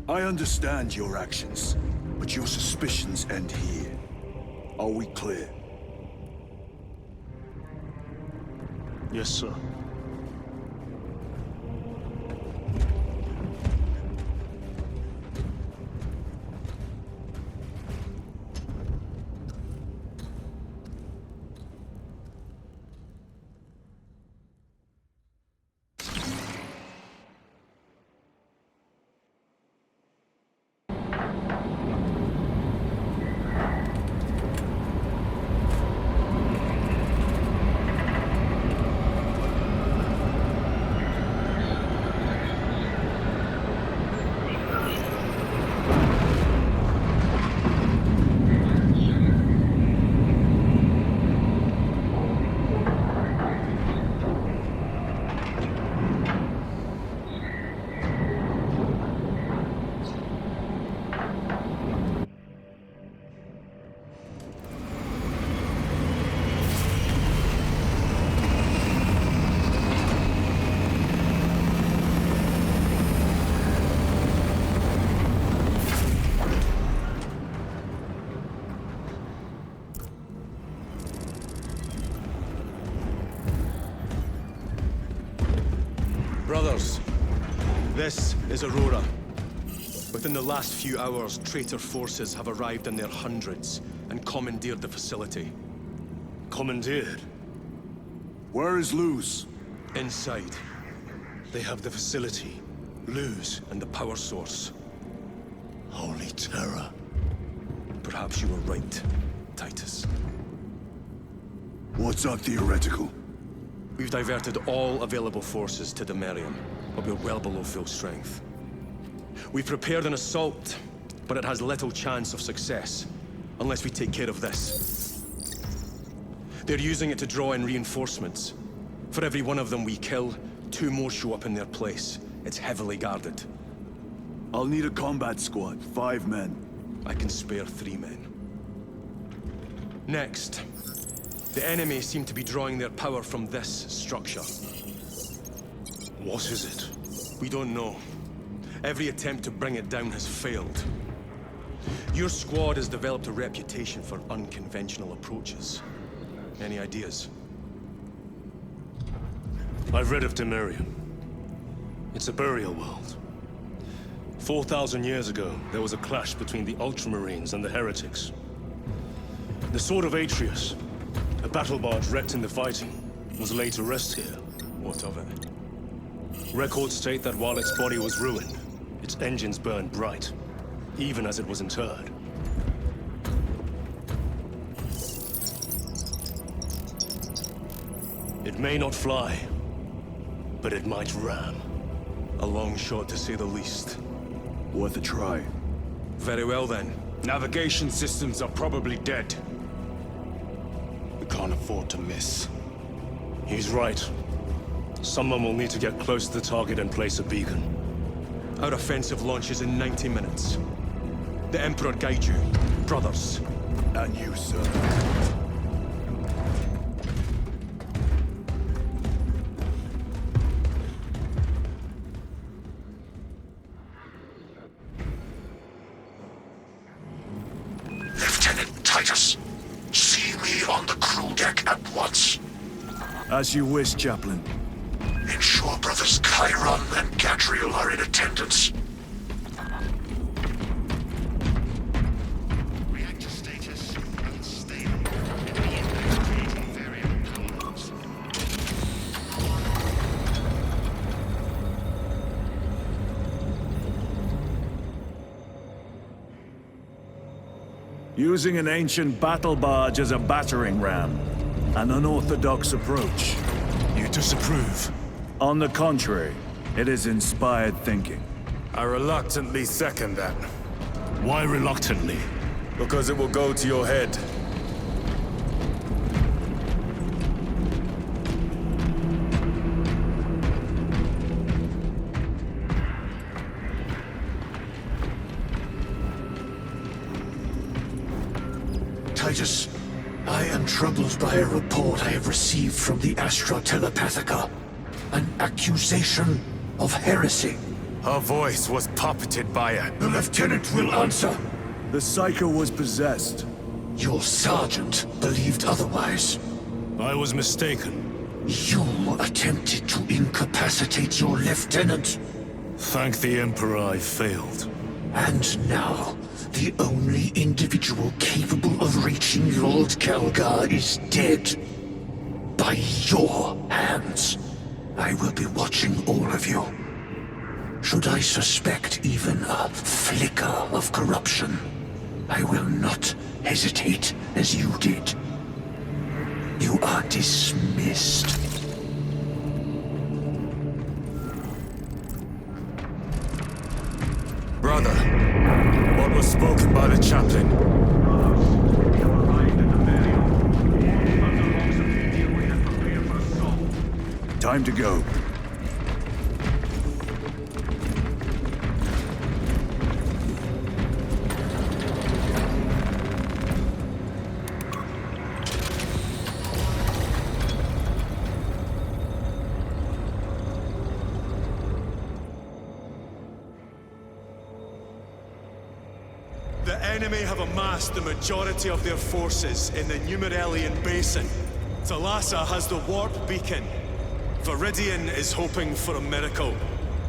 I understand your actions, but your suspicions end here. Are we clear? Yes, sir. Brothers, this is Aurora. Within the last few hours, traitor forces have arrived in their hundreds and commandeered the facility. Commandeered? Where is Luz? Inside. They have the facility, Luz, and the power source. Holy terror. Perhaps you were right, Titus. What's our theoretical? We've diverted all available forces to Demerium, but we're well below full strength. We've prepared an assault, but it has little chance of success, unless we take care of this. They're using it to draw in reinforcements. For every one of them we kill, 2 more show up in their place. It's heavily guarded. I'll need a combat squad, 5 men. I can spare 3 men. Next, the enemy seem to be drawing their power from this structure. What is it? We don't know. Every attempt to bring it down has failed. Your squad has developed a reputation for unconventional approaches. Any ideas? I've read of Demerium. It's a burial world. 4,000 years ago, there was a clash between the Ultramarines and the Heretics. The Sword of Atreus, a battle barge wrecked in the fighting, was laid to rest here. What of it? Records state that while its body was ruined, its engines burned bright, even as it was interred. It may not fly, but it might ram. A long shot, to say the least. Worth a try. Very well, then. Navigation systems are probably dead. We can't afford to miss. He's right. Someone will need to get close to the target and place a beacon. Our offensive launches in 90 minutes. The Emperor guide you, brothers. And you, sir. Lieutenant Titus, see me on the crew deck at once. As you wish, Chaplain. Ensure brothers Chiron and Gadriel are in attendance. Reactor status unstable. Creating variable power ups. Using an ancient battle barge as a battering ram. An unorthodox approach. You disapprove? On the contrary, it is inspired thinking. I reluctantly second that. Why reluctantly? Because it will go to your head. Titus, I am troubled by a report I have received from the Astra Telepathica. An accusation of heresy. Her voice was puppeted by it. The lieutenant will answer. The Psycho was possessed. Your sergeant believed otherwise. I was mistaken. You attempted to incapacitate your lieutenant. Thank the Emperor I failed. And now, the only individual capable of reaching Lord Calgar is dead. By your hands. I will be watching all of you. Should I suspect even a flicker of corruption, I will not hesitate as you did. You are dismissed. Brother, what was spoken by the chaplain? Time to go. The enemy have amassed the majority of their forces in the Numerelian Basin. Thalassa has the warp beacon. Viridian is hoping for a miracle.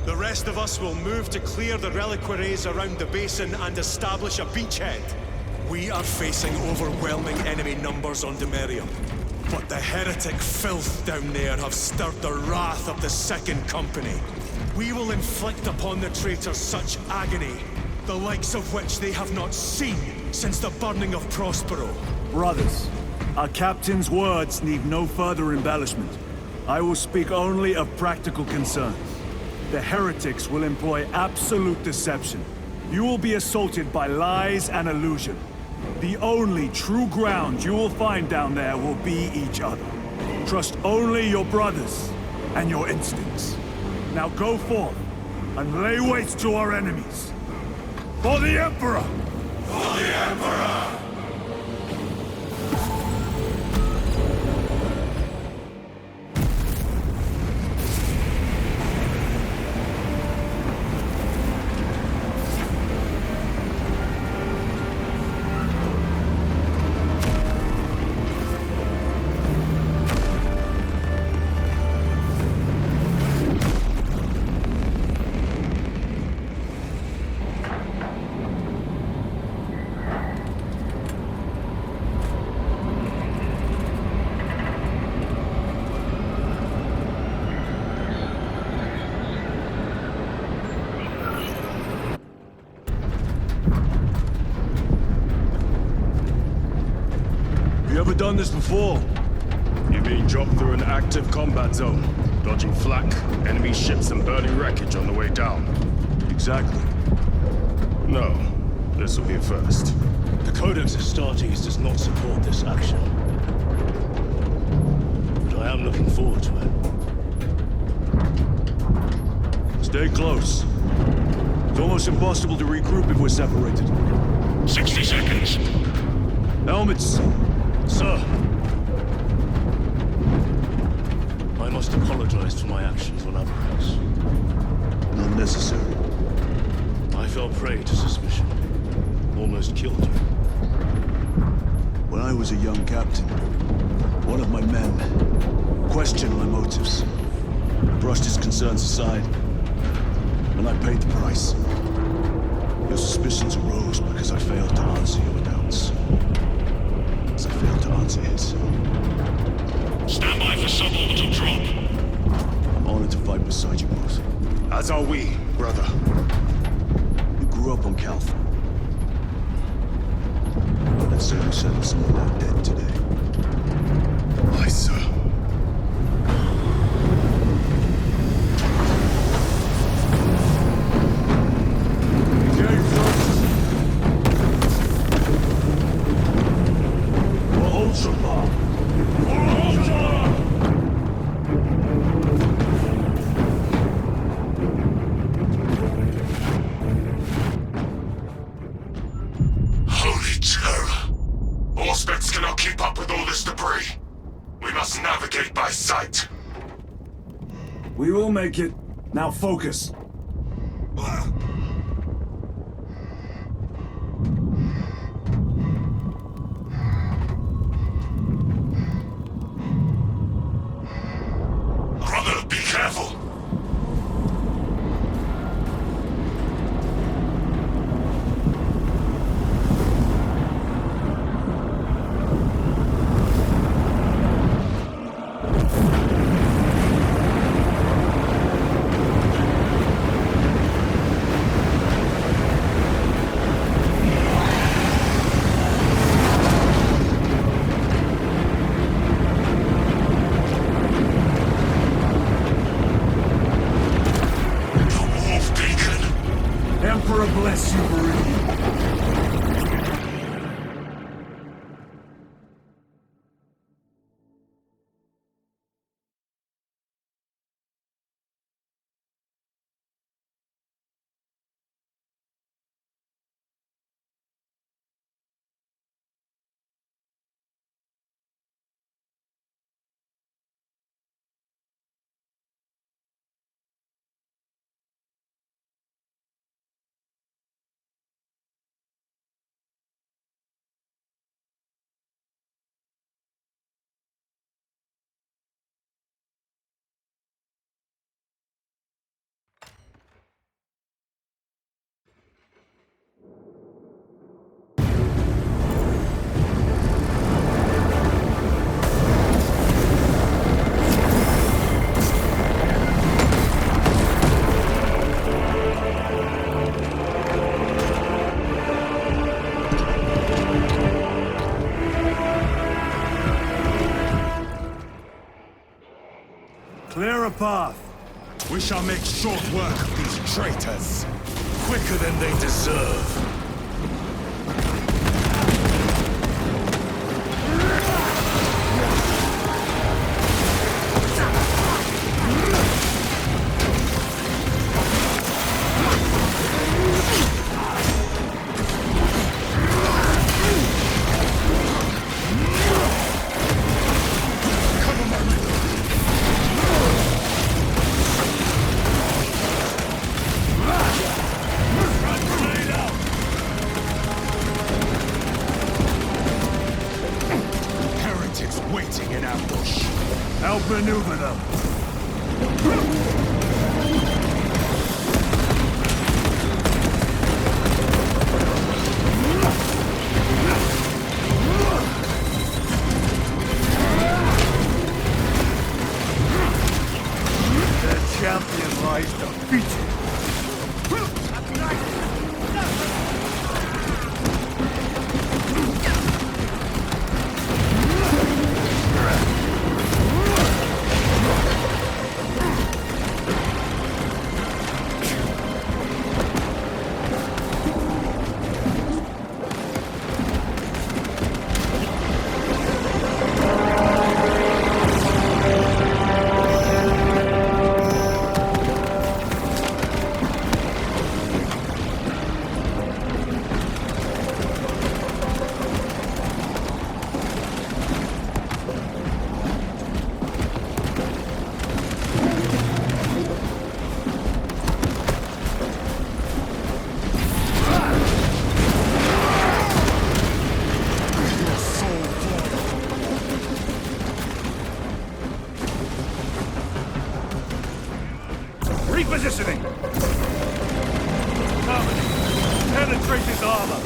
The rest of us will move to clear the reliquaries around the basin and establish a beachhead. We are facing overwhelming enemy numbers on Demerium. But the heretic filth down there have stirred the wrath of the Second Company. We will inflict upon the traitors such agony, the likes of which they have not seen since the burning of Prospero. Brothers, our captain's words need no further embellishment. I will speak only of practical concerns. The heretics will employ absolute deception. You will be assaulted by lies and illusion. The only true ground you will find down there will be each other. Trust only your brothers and your instincts. Now go forth and lay waste to our enemies. For the Emperor! For the Emperor! Ever done this before? You're being dropped through an active combat zone, dodging flak, enemy ships and burning wreckage on the way down. Exactly. No, this will be a first. The Codex Astartes does not support this action. But I am looking forward to it. Stay close. It's almost impossible to regroup if we're separated. 60 seconds. Helmets! Sir! I must apologize for my actions on Avarax. Not necessary. I fell prey to suspicion. Almost killed you. When I was a young captain, one of my men questioned my motives. Brushed his concerns aside, and I paid the price. Your suspicions arose because I failed to answer your doubts. As I failed to answer his. Stand by for suborbital drop. I'm honored to fight beside you both. As are we, brother. You grew up on Calth. That certainly settled some of that dead today. Aye, sir. Holy terror! Auspex cannot keep up with all this debris. We must navigate by sight. We will make it. Now focus. Brother, be careful! Emperor bless you, Marine. Clear a path. We shall make short work of these traitors. Quicker than they deserve. Waiting in ambush. Help maneuver them. The champion lies defeated. Repositioning! Terminate! Penetrate his armor!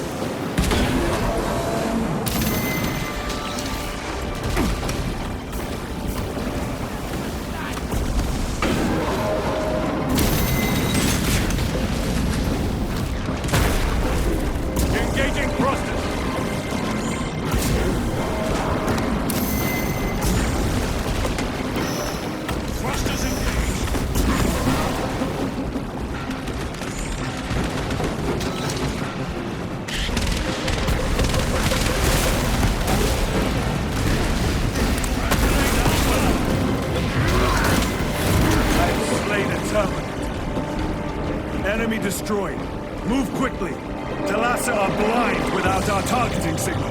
Engaging thrusters! Thrusters engaged! Enemy destroyed. Move quickly. Talassa are blind without our targeting signal.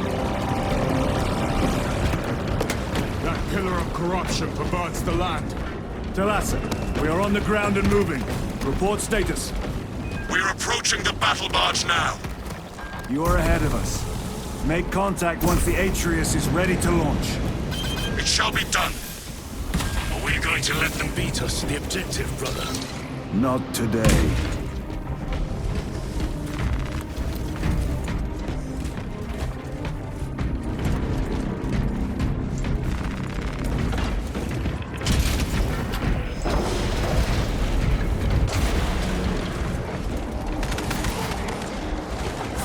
That pillar of corruption perverts the land. Talassa, we are on the ground and moving. Report status. We're approaching the battle barge now. You are ahead of us. Make contact once the Atreus is ready to launch. It shall be done. Are we going to let them beat us to the objective, brother? Not today.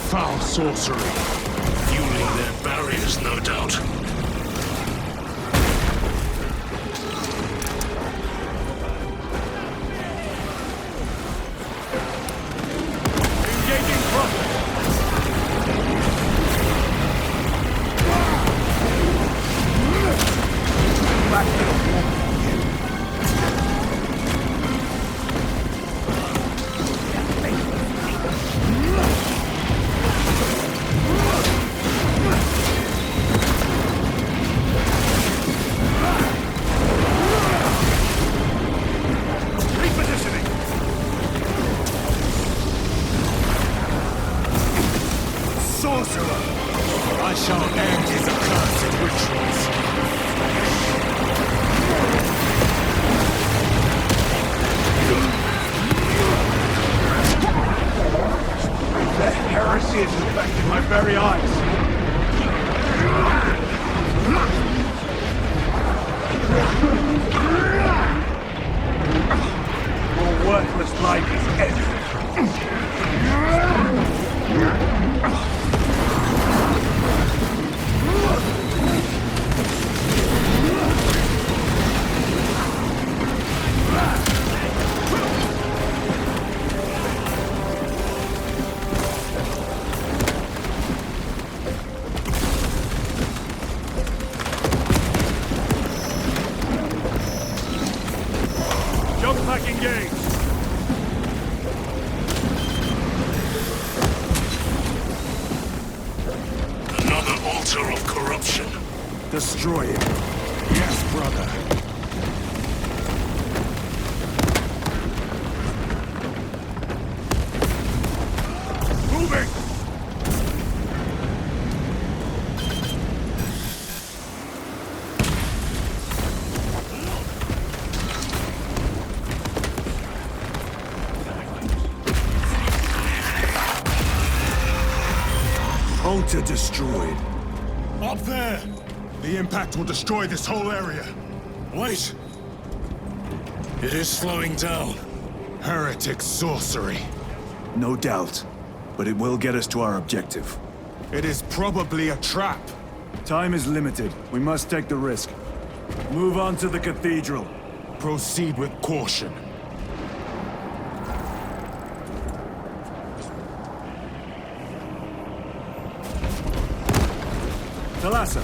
Foul sorcery. Fueling their barriers, no doubt. Engaging front. Back to the wall. I shall end his accursed rituals. The heresy is infecting my very eyes. Your worthless life is ended. Jump pack engaged. Another altar of corruption. Destroy it. Yes, brother. Moving! Altar destroyed. Up there! The impact will destroy this whole area. Wait! It is slowing down. Heretic sorcery. No doubt. But it will get us to our objective. It is probably a trap. Time is limited. We must take the risk. Move on to the cathedral. Proceed with caution. Talassa,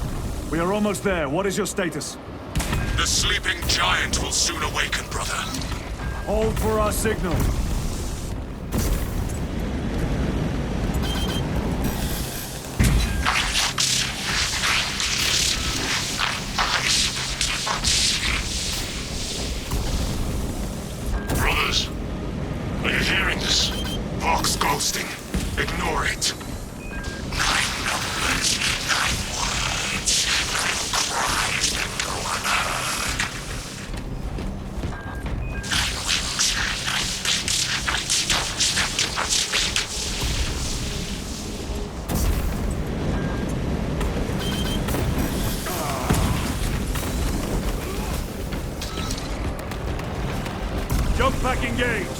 we are almost there. What is your status? The sleeping giant will soon awaken, brother. Hold for our signal. Brothers, are you hearing this? Vox ghosting. Ignore it. 9 numbers, 9 words, 9 cries that go unheard. 9 wings, 9 beats, 9 stones that do not speak. Jump pack engaged.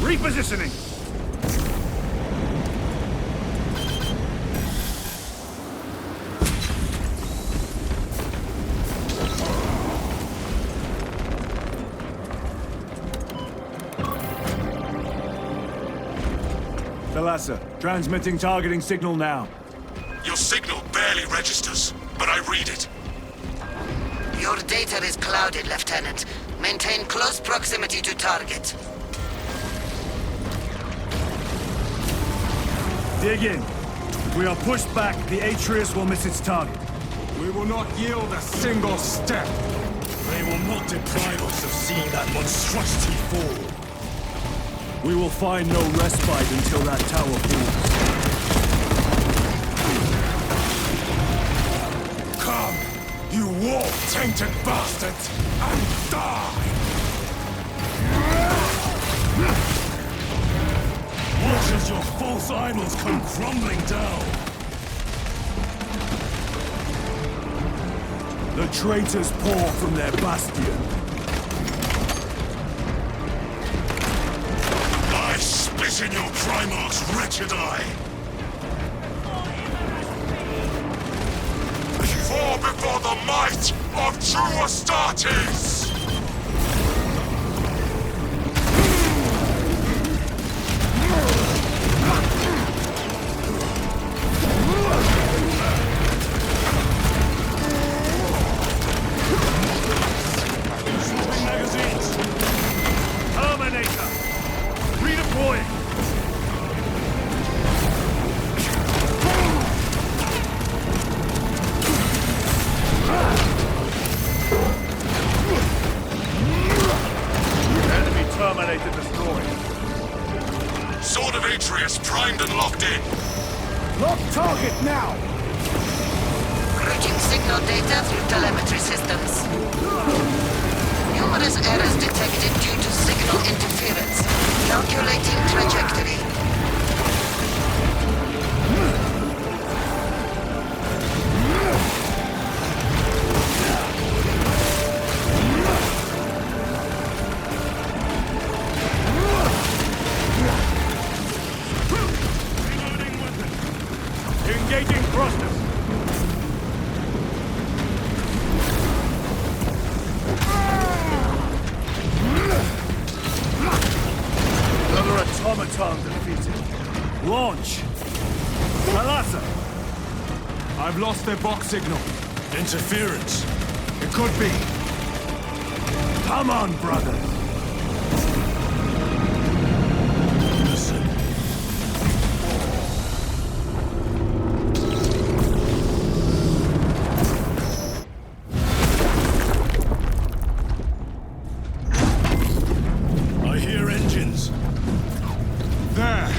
Repositioning. Thalassa, transmitting targeting signal now. Your signal barely registers, but I read it. Your data is clouded, Lieutenant. Maintain close proximity to target. Dig in. If we are pushed back, the Atreus will miss its target. We will not yield a single step. They will not deprive us of seeing that monstrosity fall. We will find no respite until that tower falls. Come, you warp-tainted bastards, and die! Watch as your false idols come crumbling down. The traitors pour from their bastion. I spit in your Primarch's wretched eye. Fall before the might of true Astartes! Sword of Atreus primed and locked in. Lock target now! Routing signal data through telemetry systems. Numerous errors detected due to signal interference. Calculating trajectory. Engaging thrusters. Another automaton defeated. Launch! Thalassa! I've lost their box signal. Interference. It could be. Come on, brother! Listen. I hear engines. There!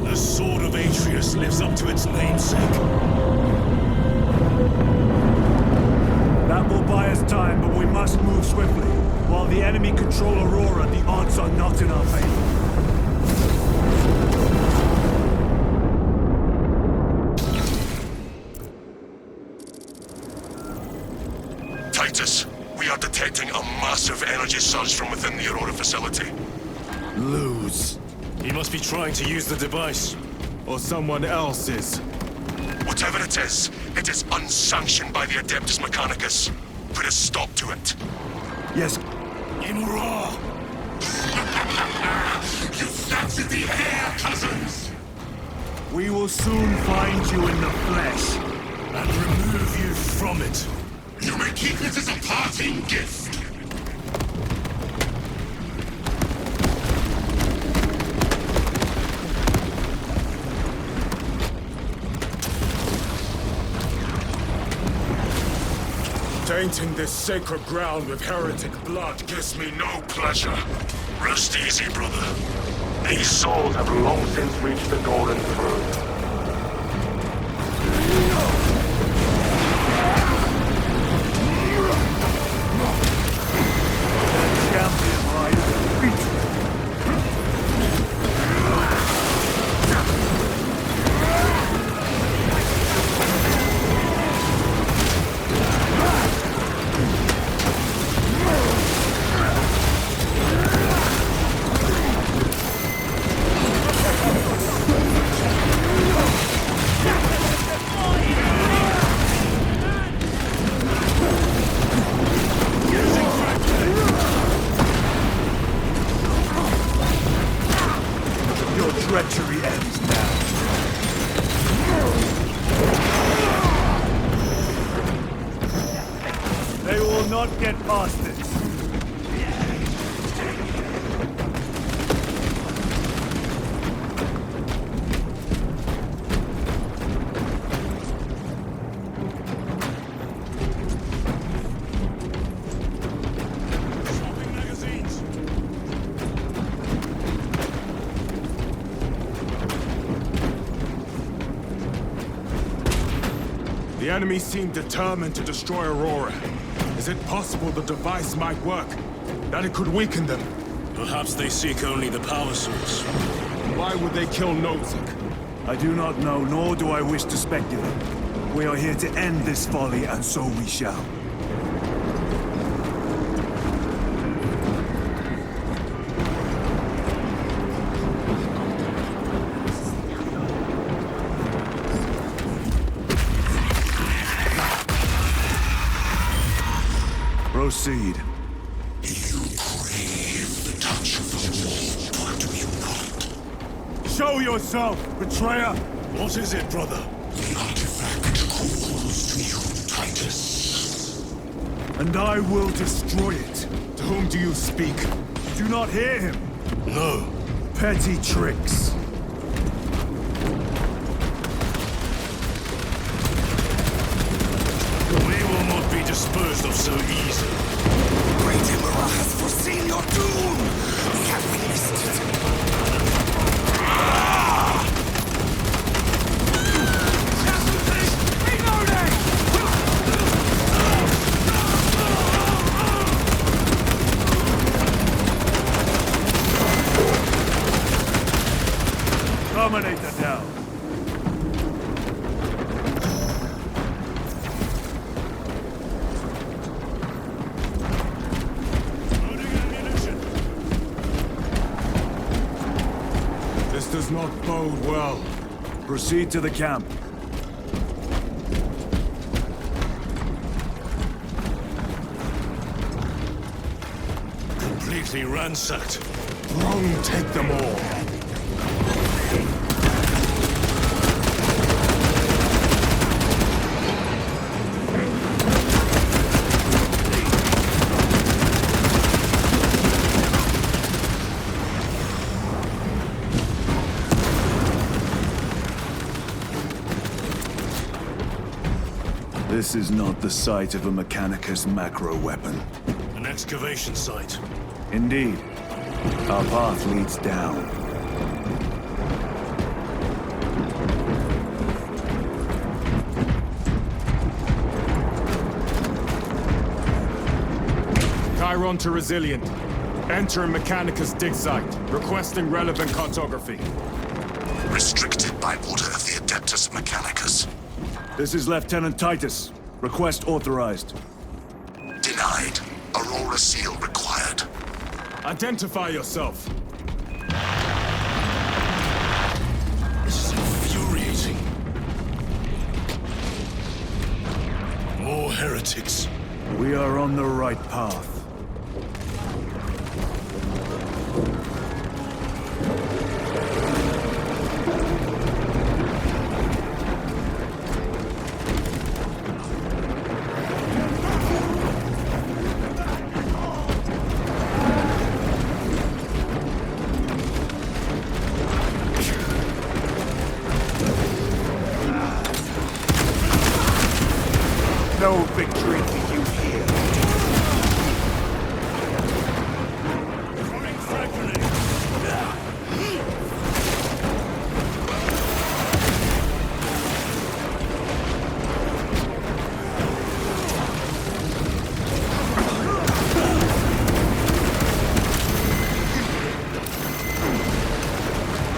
The Sword of Atreus lives up to its namesake. That will buy us time, but we must move swiftly. While the enemy control Aurora, the odds are not in our favor. Titus, we are detecting a massive energy surge from within the Aurora facility. Lose. He must be trying to use the device. Or someone else is. Whatever it is unsanctioned by the Adeptus Mechanicus. Put a stop to it. Yes. Aurora! You captured the air, cousins! We will soon find you in the flesh. And remove you from it. You may keep it as a parting gift. Tainting this sacred ground with heretic blood Gives me no pleasure. Rest easy, brother. These souls have long since reached the Golden Throne. Champion lies defeated. treachery ends now. They will not get past this. The enemy seem determined to destroy Aurora. Is it possible the device might work? That it could weaken them? Perhaps they seek only the power source. Why would they kill Nozick? I do not know, nor do I wish to speculate. We are here to end this folly, and so we shall. Proceed. You crave the touch of the Lord, do you not? Show yourself, betrayer! What is it, brother? The artifact calls to you, Titus. And I will destroy it. To whom do you speak? Do not hear him. No. Petty tricks. Disposed of so easily. Great Emperor has foreseen your doom! We have witnessed it. Terminator down. Does not bode well. Proceed to the camp. Completely ransacked. Wrong, take them all. This is not the site of a Mechanicus macro weapon. An excavation site. Indeed. Our path leads down. Chiron to Resilient. Enter Mechanicus dig site. Requesting relevant cartography. Restricted by order of the Adeptus Mechanicus. This is Lieutenant Titus. Request authorized. Denied. Aurora seal required. Identify yourself. This is infuriating. More heretics. We are on the right path. No victory for you here.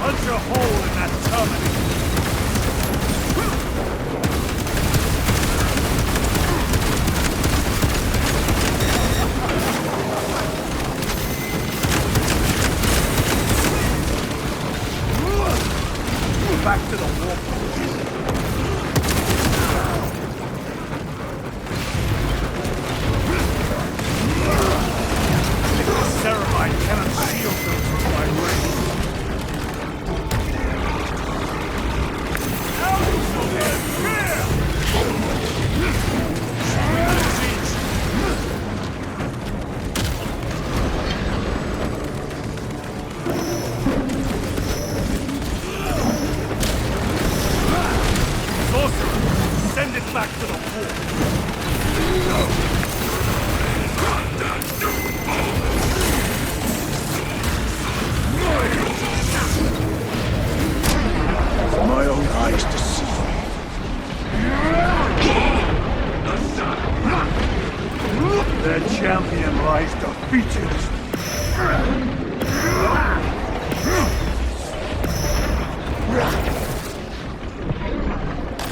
Punch a hole in that terminal. Back to the warp. The Ceramite cannot shield them from my rays.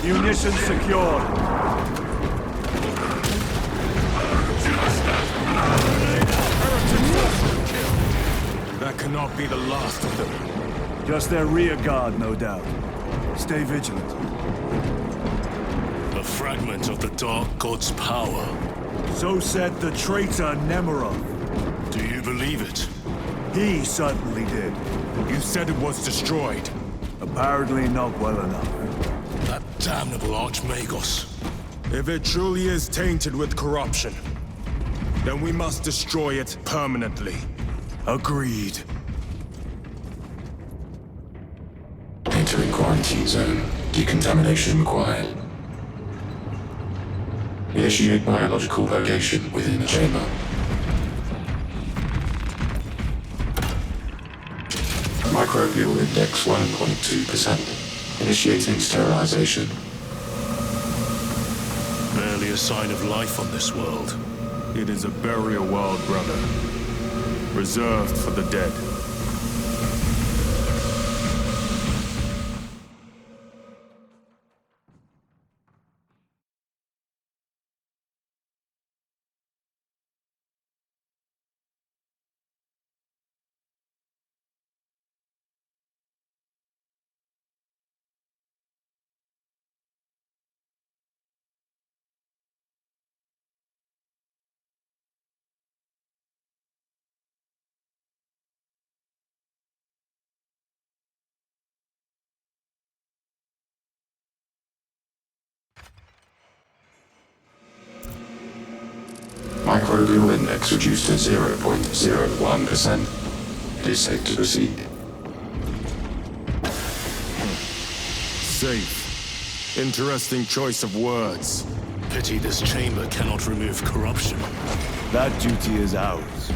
Munitions secured. That cannot be the last of them. Just their rear guard, no doubt. Stay vigilant. A fragment of the Dark God's power. So said the traitor Nemerov. Do you believe it? He certainly did. You said it was destroyed. Apparently not well enough. That damnable Archmagos. If it truly is tainted with corruption, then we must destroy it permanently. Agreed. Entering quarantine zone. Decontamination required. Initiate biological purgation within the chamber. Microbial index 1.2%. Initiating sterilization. Barely a sign of life on this world. It is a burial world, brother. Reserved for the dead. Microbial index reduced to 0.01%. It is safe to proceed. Safe. Interesting choice of words. Pity this chamber cannot remove corruption. That duty is ours.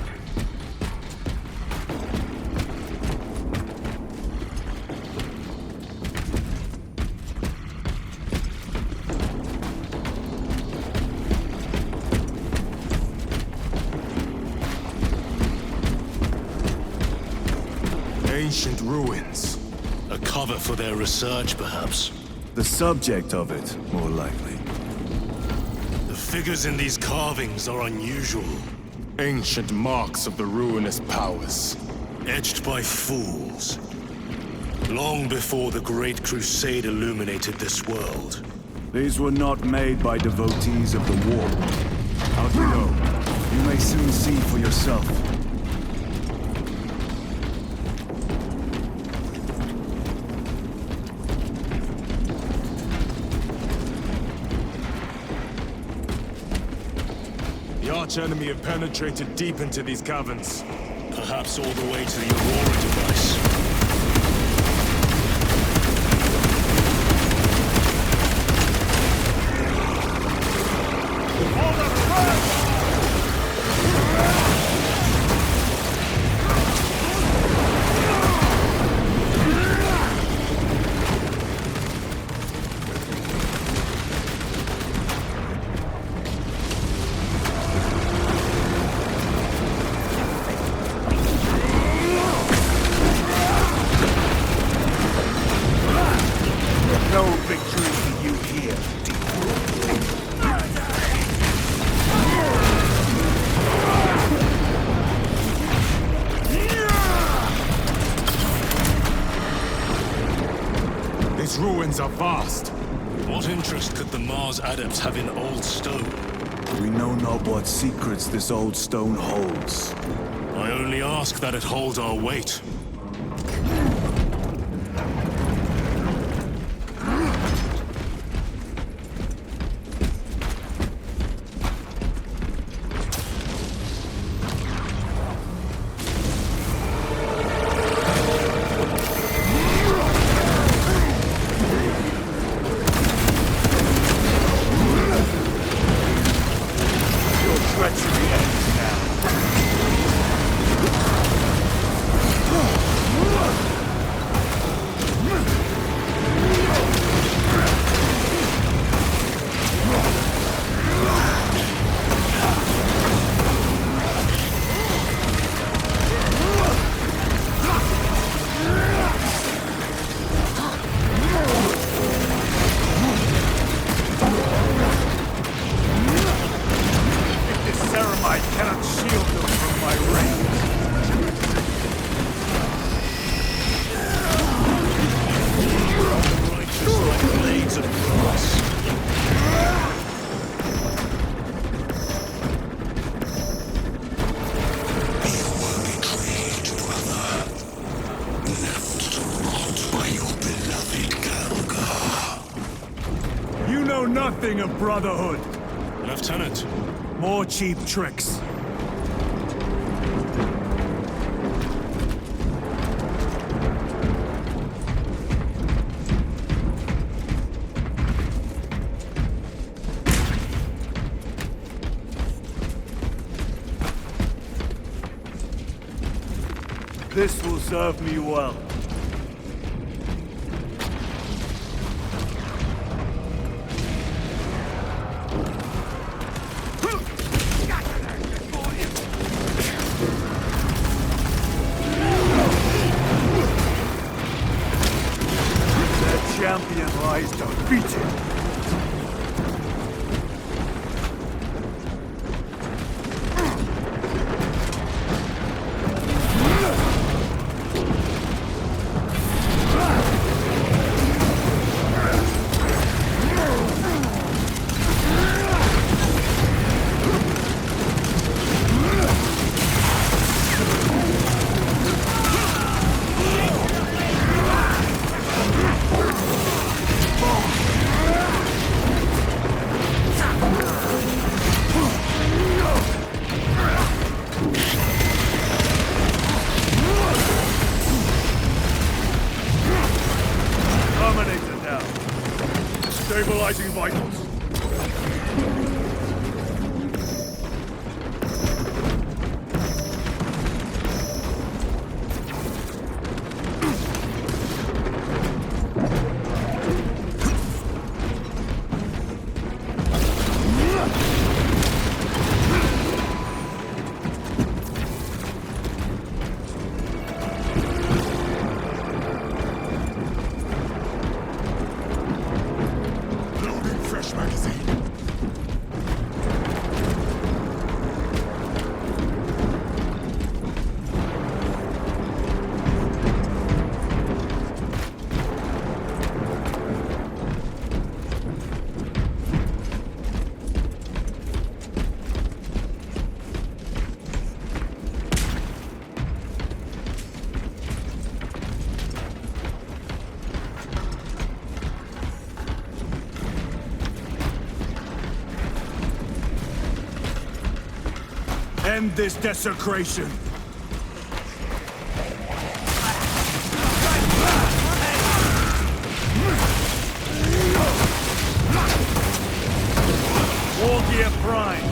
Ancient ruins. A cover for their research, perhaps. The subject of it, more likely. The figures in these carvings are unusual. Ancient marks of the ruinous powers. Etched by fools. Long before the Great Crusade illuminated this world. These were not made by devotees of the war. How do you know? You may soon see for yourself. The arch-enemy have penetrated deep into these caverns. Perhaps all the way to the Aurora device. No victory for you here. These ruins are vast. What interest could the Mars adepts have in old stone? We know not what secrets this old stone holds. I only ask that it hold our weight. Treachery ends now. nothing of brotherhood. Lieutenant. More cheap tricks. This will serve me well. Their champion lies defeated. Stabilizing vitals. End this desecration. War Gear Prime.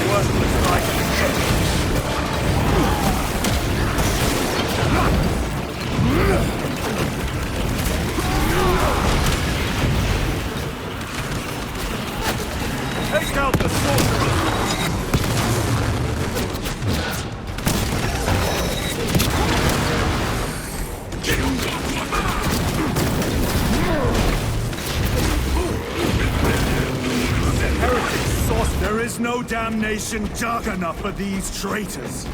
Worthless like take out the soldiers! There is no damnation dark enough for these traitors.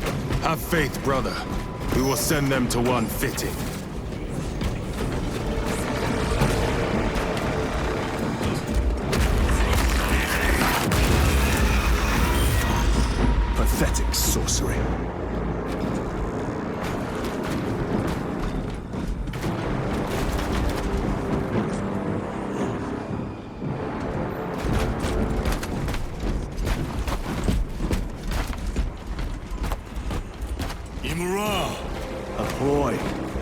Have faith, brother. We will send them to one fitting. Pathetic sorcery. Ahoy!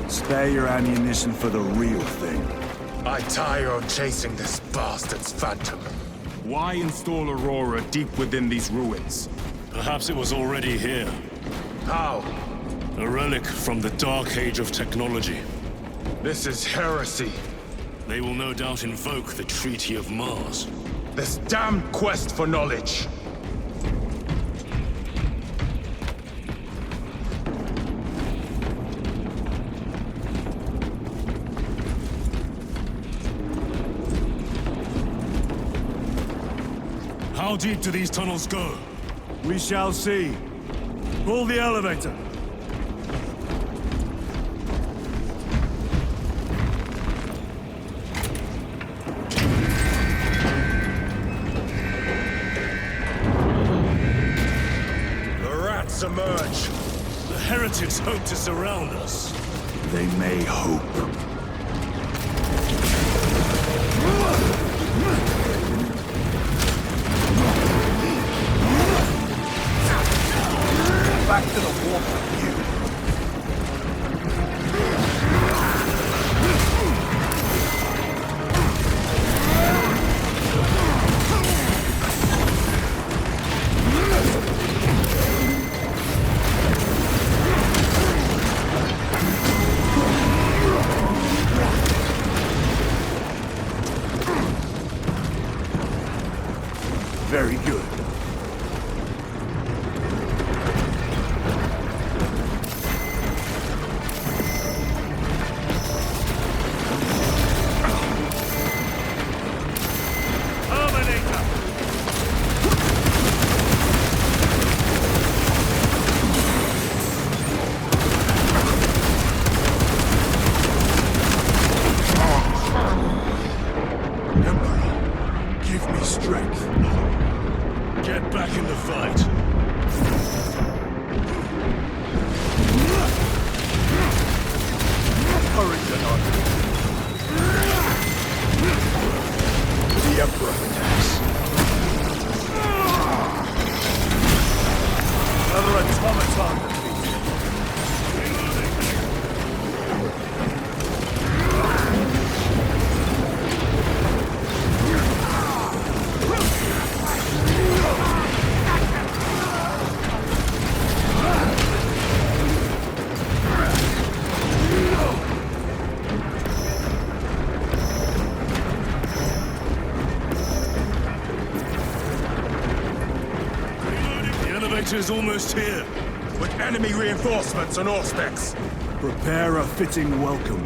Spare your ammunition for the real thing. I tire of chasing this bastard's phantom. Why install Aurora deep within these ruins? Perhaps it was already here. How? A relic from the Dark Age of technology. This is heresy. They will no doubt invoke the Treaty of Mars. This damned quest for knowledge. How deep do these tunnels go? We shall see. Pull the elevator. heretics hope to surround us. They may hope. Back to the war with you. Very good. Is almost here. With enemy reinforcements on all specs. Prepare a fitting welcome.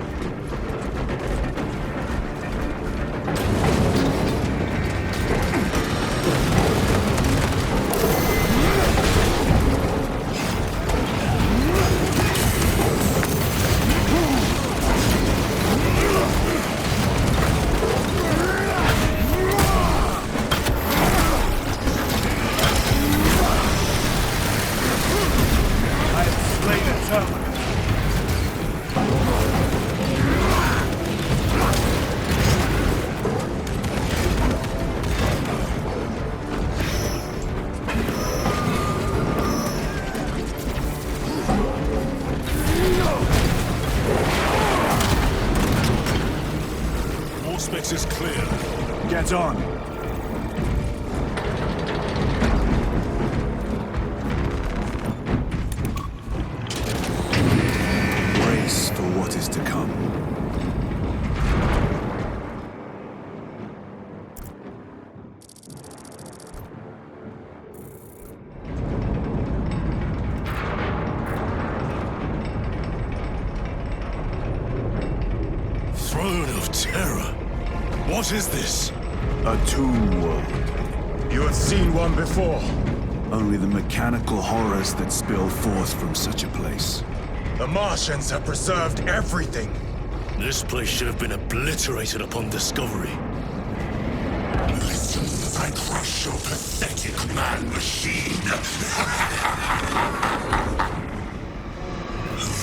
Is clear. Get on. Brace for what is to come. Throne of Terror. What is this? A tomb world. You have seen one before. Only the mechanical horrors that spill forth from such a place. The Martians have preserved everything. This place should have been obliterated upon discovery. Listen as I crush your pathetic man-machine.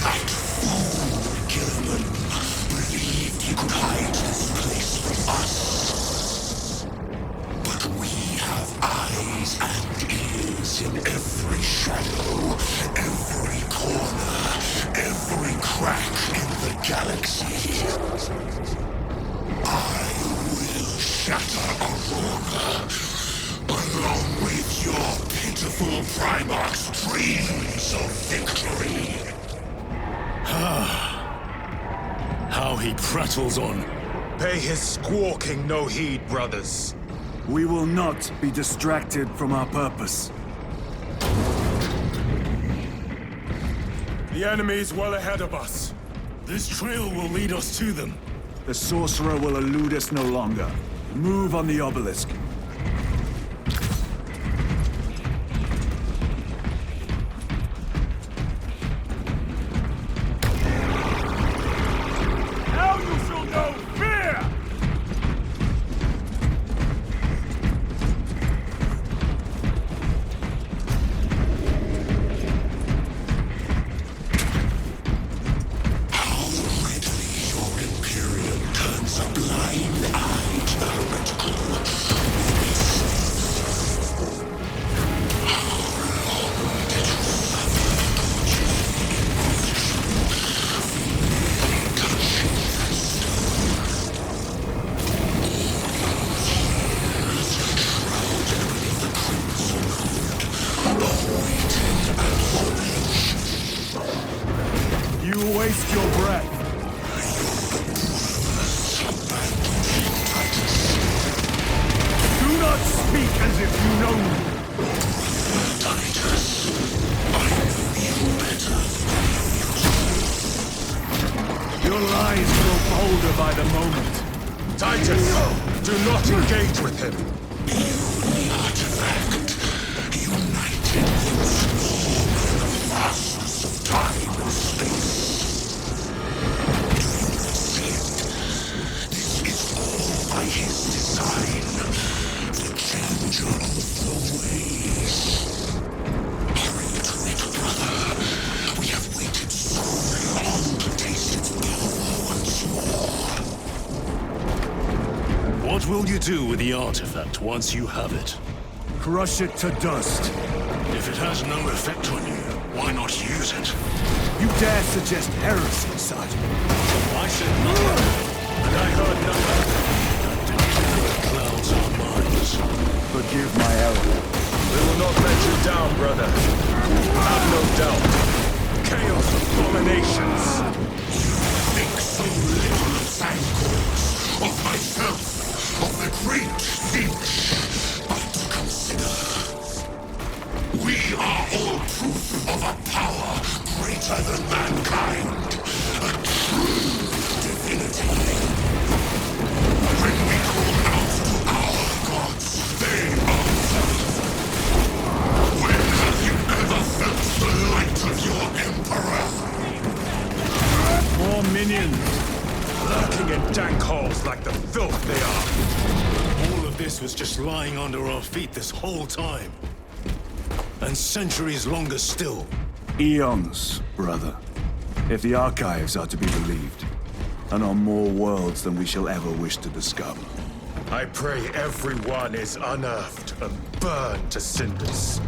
That fool, Gilman, believed he could hide this place from us. But we have eyes and ears in every shadow, every corner, every crack in the galaxy. I will shatter Aurora, along with your pitiful Primarch's dreams of victory. How he prattles on. Pay his squawking no heed, brothers. We will not be distracted from our purpose. The enemy is well ahead of us. This trail will lead us to them. The sorcerer will elude us no longer. Move on the obelisk. Now you shall know fear! as if you know me. Titus, I feel better. Your lies grow bolder by the moment. Titus, do not engage with him. The artifact, united the vastness of time and space. Do you not see it? This is all by his design. The changer of the flowways. Hurry to it, brother. We have waited so long to taste its power once more. What will you do with the artifact once you have it? Crush it to dust. If it has no effect on you, why not use it? You dare suggest heresy, Sergeant? I said nothing, and I heard nothing. That clouds our minds. Forgive my error. We will not let you down, brother. Have no doubt. Chaos abominations. Think so little of Thankors, of myself, of the great Finch. But consider, we are all proof of a power greater than mankind. A true divinity. When we call out to our gods, they answer. When have you ever felt the light of your Emperor? More minions. Lurking in dank holes like the filth they are. All of this was just lying under our feet this whole time. And centuries longer still. Eons, brother. If the archives are to be believed. And on more worlds than we shall ever wish to discover. I pray everyone is unearthed and burned to cinders.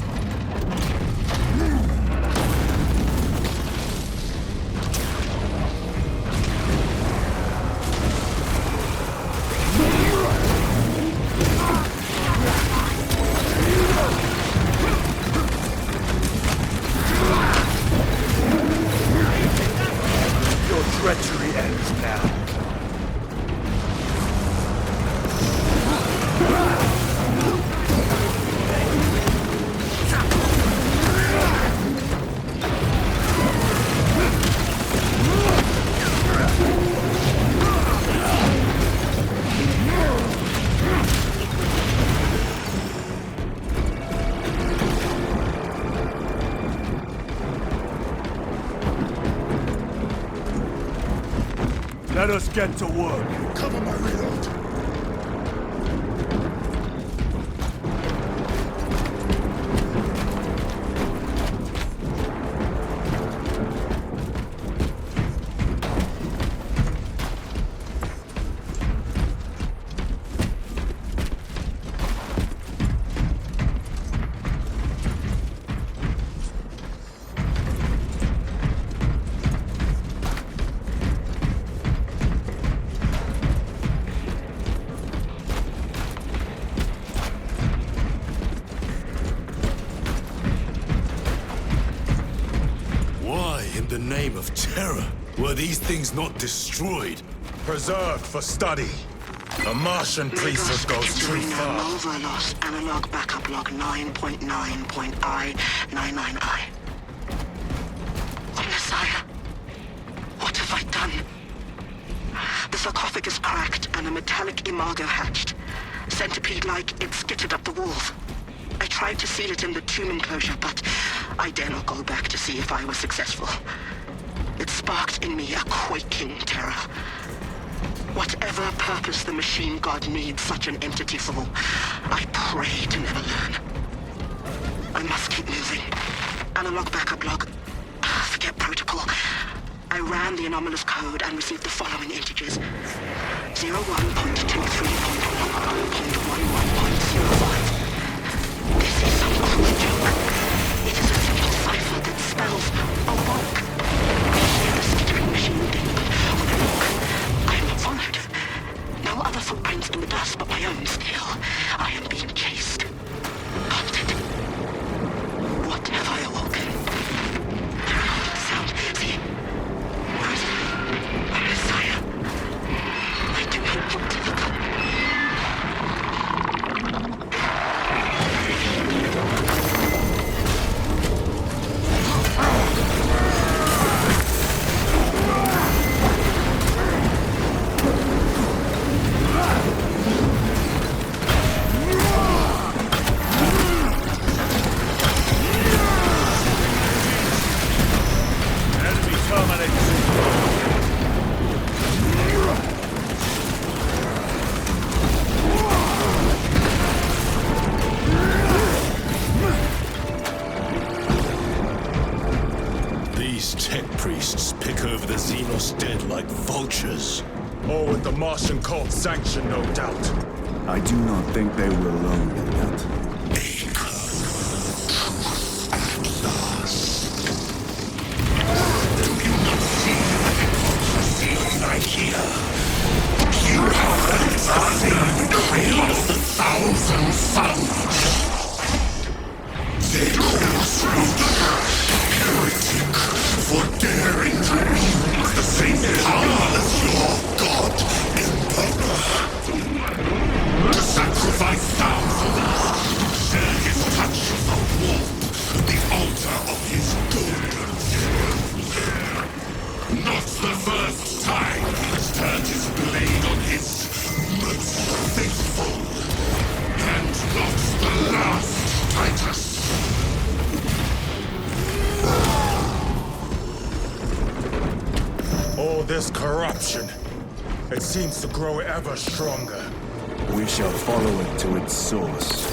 Treachery ends now. Let us get to work. Cover my reload. In the name of terror, were these things not destroyed? Preserved for study. A Martian priesthood goes too far. Nova lost analog backup log 9.9.I99I. Messiah, what have I done? The sarcophagus cracked and a metallic imago hatched. Centipede-like, it skittered up the walls. I tried to seal it in the tomb enclosure, but I dare not go back to see if I was successful. It sparked in me a quaking terror. Whatever purpose the machine god needs such an entity for, I pray to never learn. I must keep moving. Analog backup log. Forget protocol. I ran the anomalous code and received the following integers. 01.23.1.11.05. This is some cruel joke. It is a simple cipher that spells Aurora. The skittering machine thing, but when I look, I am honored. No other footprints in the dust but my own still. I am being chased. Hunted. What have I awoken? There are sound. See? Where is it? Where is Saya? I do not want to look up. Or with the Martian cult's sanction, no doubt. I do not think they were alone in that. Right here. You have heard the trail of the 1,000 Suns. They cross through the heretic for daring to wield the same power as your god, Emperor. To sacrifice thousands, share his touch of the warp, the altar of his golden throne. Not the first time he's turned his blade on his most faithful. And not the last, Titus. All this corruption, it seems to grow ever stronger. We shall follow it to its source.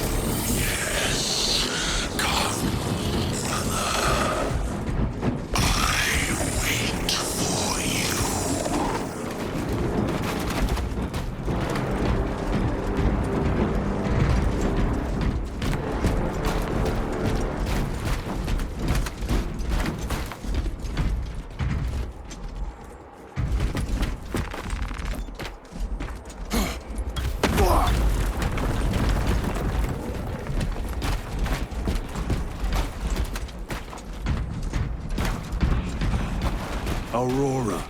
Aurora.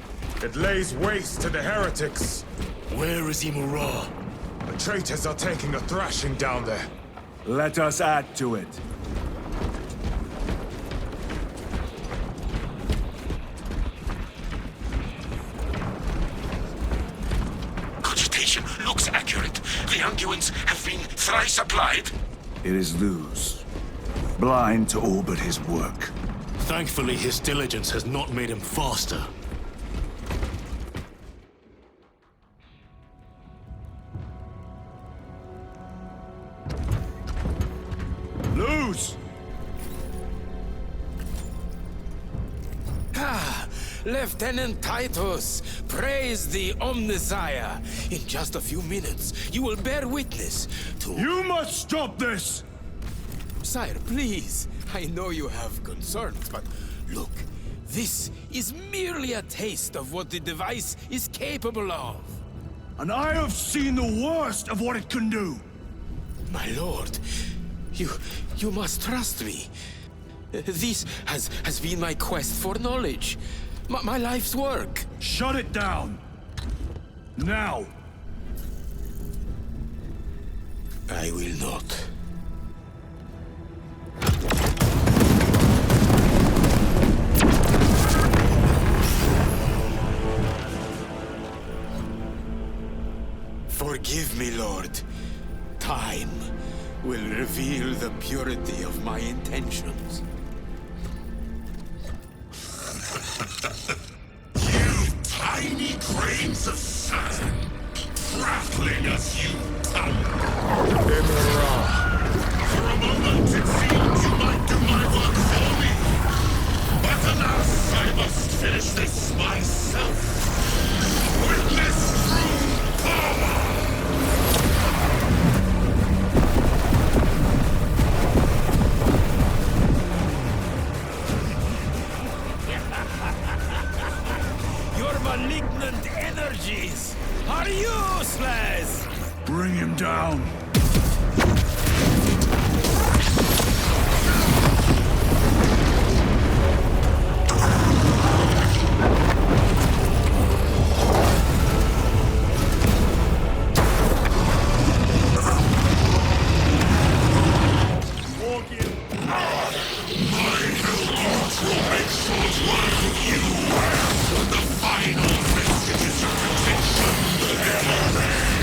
It lays waste to the heretics. Where is Aurora? The traitors are taking a thrashing down there. Let us add to it. Cogitation looks accurate. The unguents have been thrice applied. It is Luz. Blind to all but his work. Thankfully, his diligence has not made him faster. Luz! Ah, Lieutenant Titus, praise the Omnisire. In just a few minutes, you will bear witness to... You must stop this! Sire, please. I know you have concerns, but look, this is merely a taste of what the device is capable of. And I have seen the worst of what it can do! My lord, you must trust me. This has been my quest for knowledge. My life's work. Shut it down! Now! I will not. Forgive me, Lord. Time will reveal the purity of my intentions. You tiny grains of sand, prattling as you tumble. For a moment it seemed you might do my work for me. But alas, I must finish this myself. Witness true power! Your malignant energies are useless! Bring him down!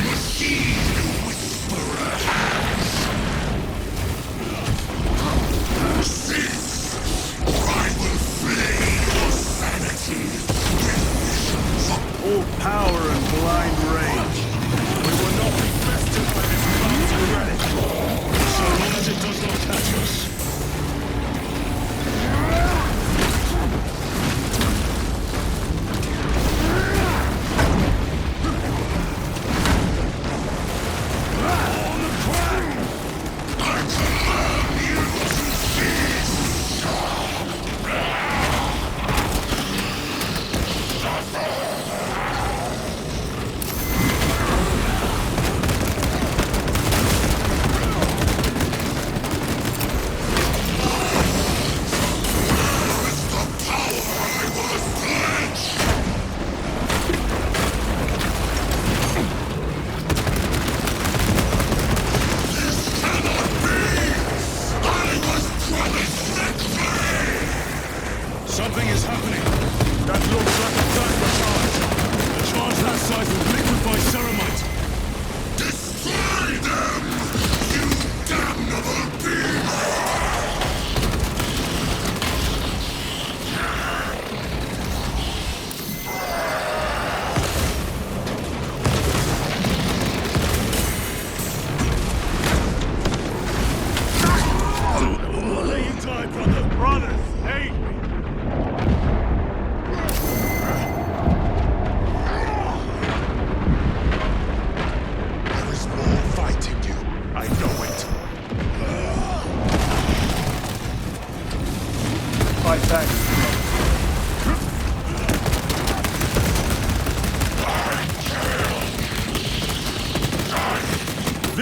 Machine Whisperer has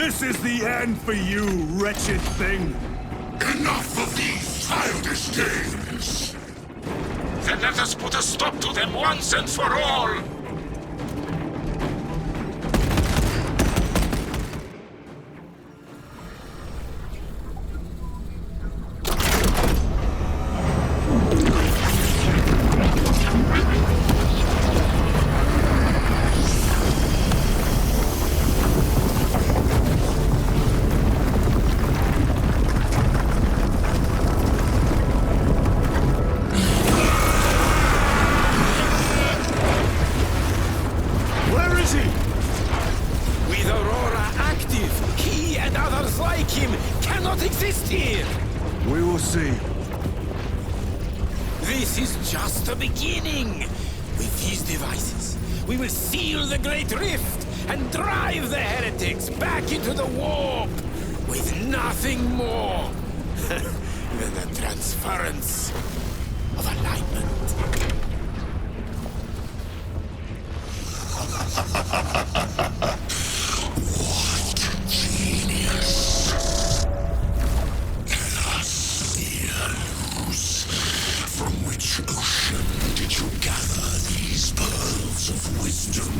This is the end for you, wretched thing! Enough of these childish games! Then let us put a stop to them once and for all! With Aurora active, he and others like him cannot exist here! We will see. This is just the beginning! With these devices, we will seal the Great Rift and drive the heretics back into the warp with nothing more than the transference of alignment. What genius! Tell us, dear Luz, from which ocean did you gather these pearls of wisdom?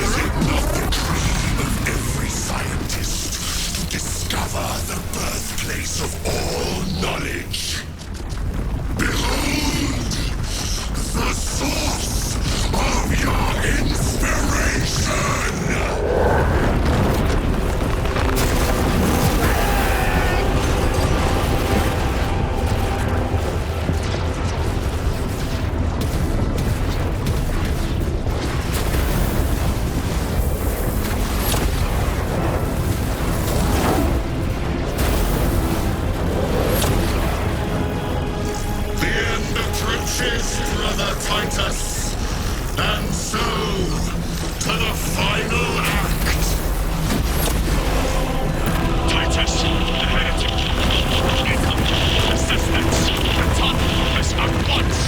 Is it not the dream of every scientist to discover the birthplace of all knowledge? Behold! The source of your inspiration! Brother Titus, and so to the final act. Titus, the heretic. Assistance, return us at once.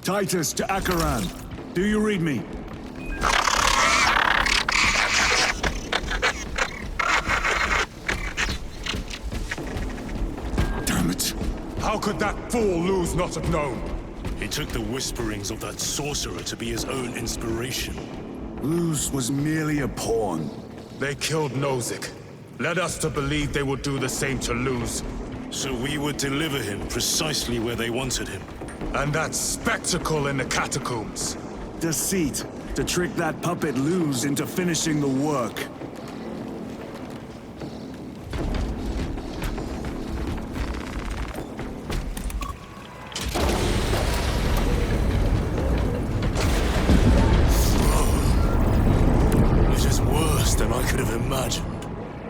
Titus to Acheran. Do you read me? Damn it! How could that fool Luz not have known? He took the whisperings of that sorcerer to be his own inspiration. Luz was merely a pawn. They killed Nozick. Led us to believe they would do the same to Luz. So we would deliver him precisely where they wanted him. And that spectacle in the catacombs. Deceit. To trick that puppet Luz into finishing the work. It is worse than I could have imagined.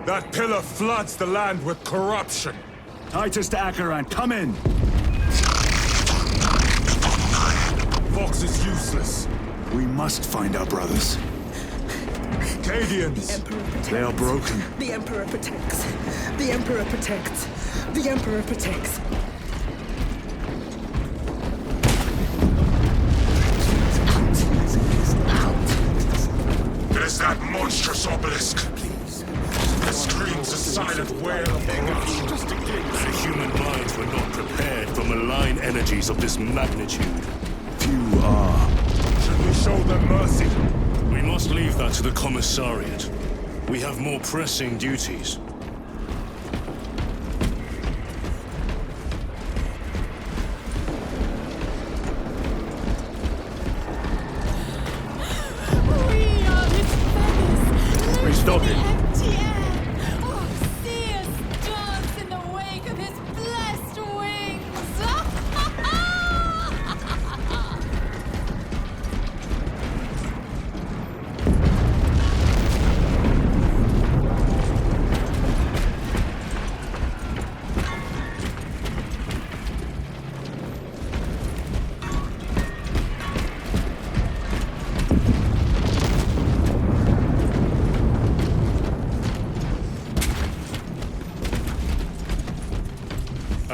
That pillar floods the land with corruption. Titus to Acheran, come in! Vox is useless. We must find our brothers. Cadians! They are broken. The Emperor protects. The Emperor protects. The Emperor protects. It is that monstrous obelisk. It screams a silent wail of agony. The human minds were not prepared for malign energies of this magnitude. Few are. Should we show them mercy? We must leave that to the Commissariat. We have more pressing duties.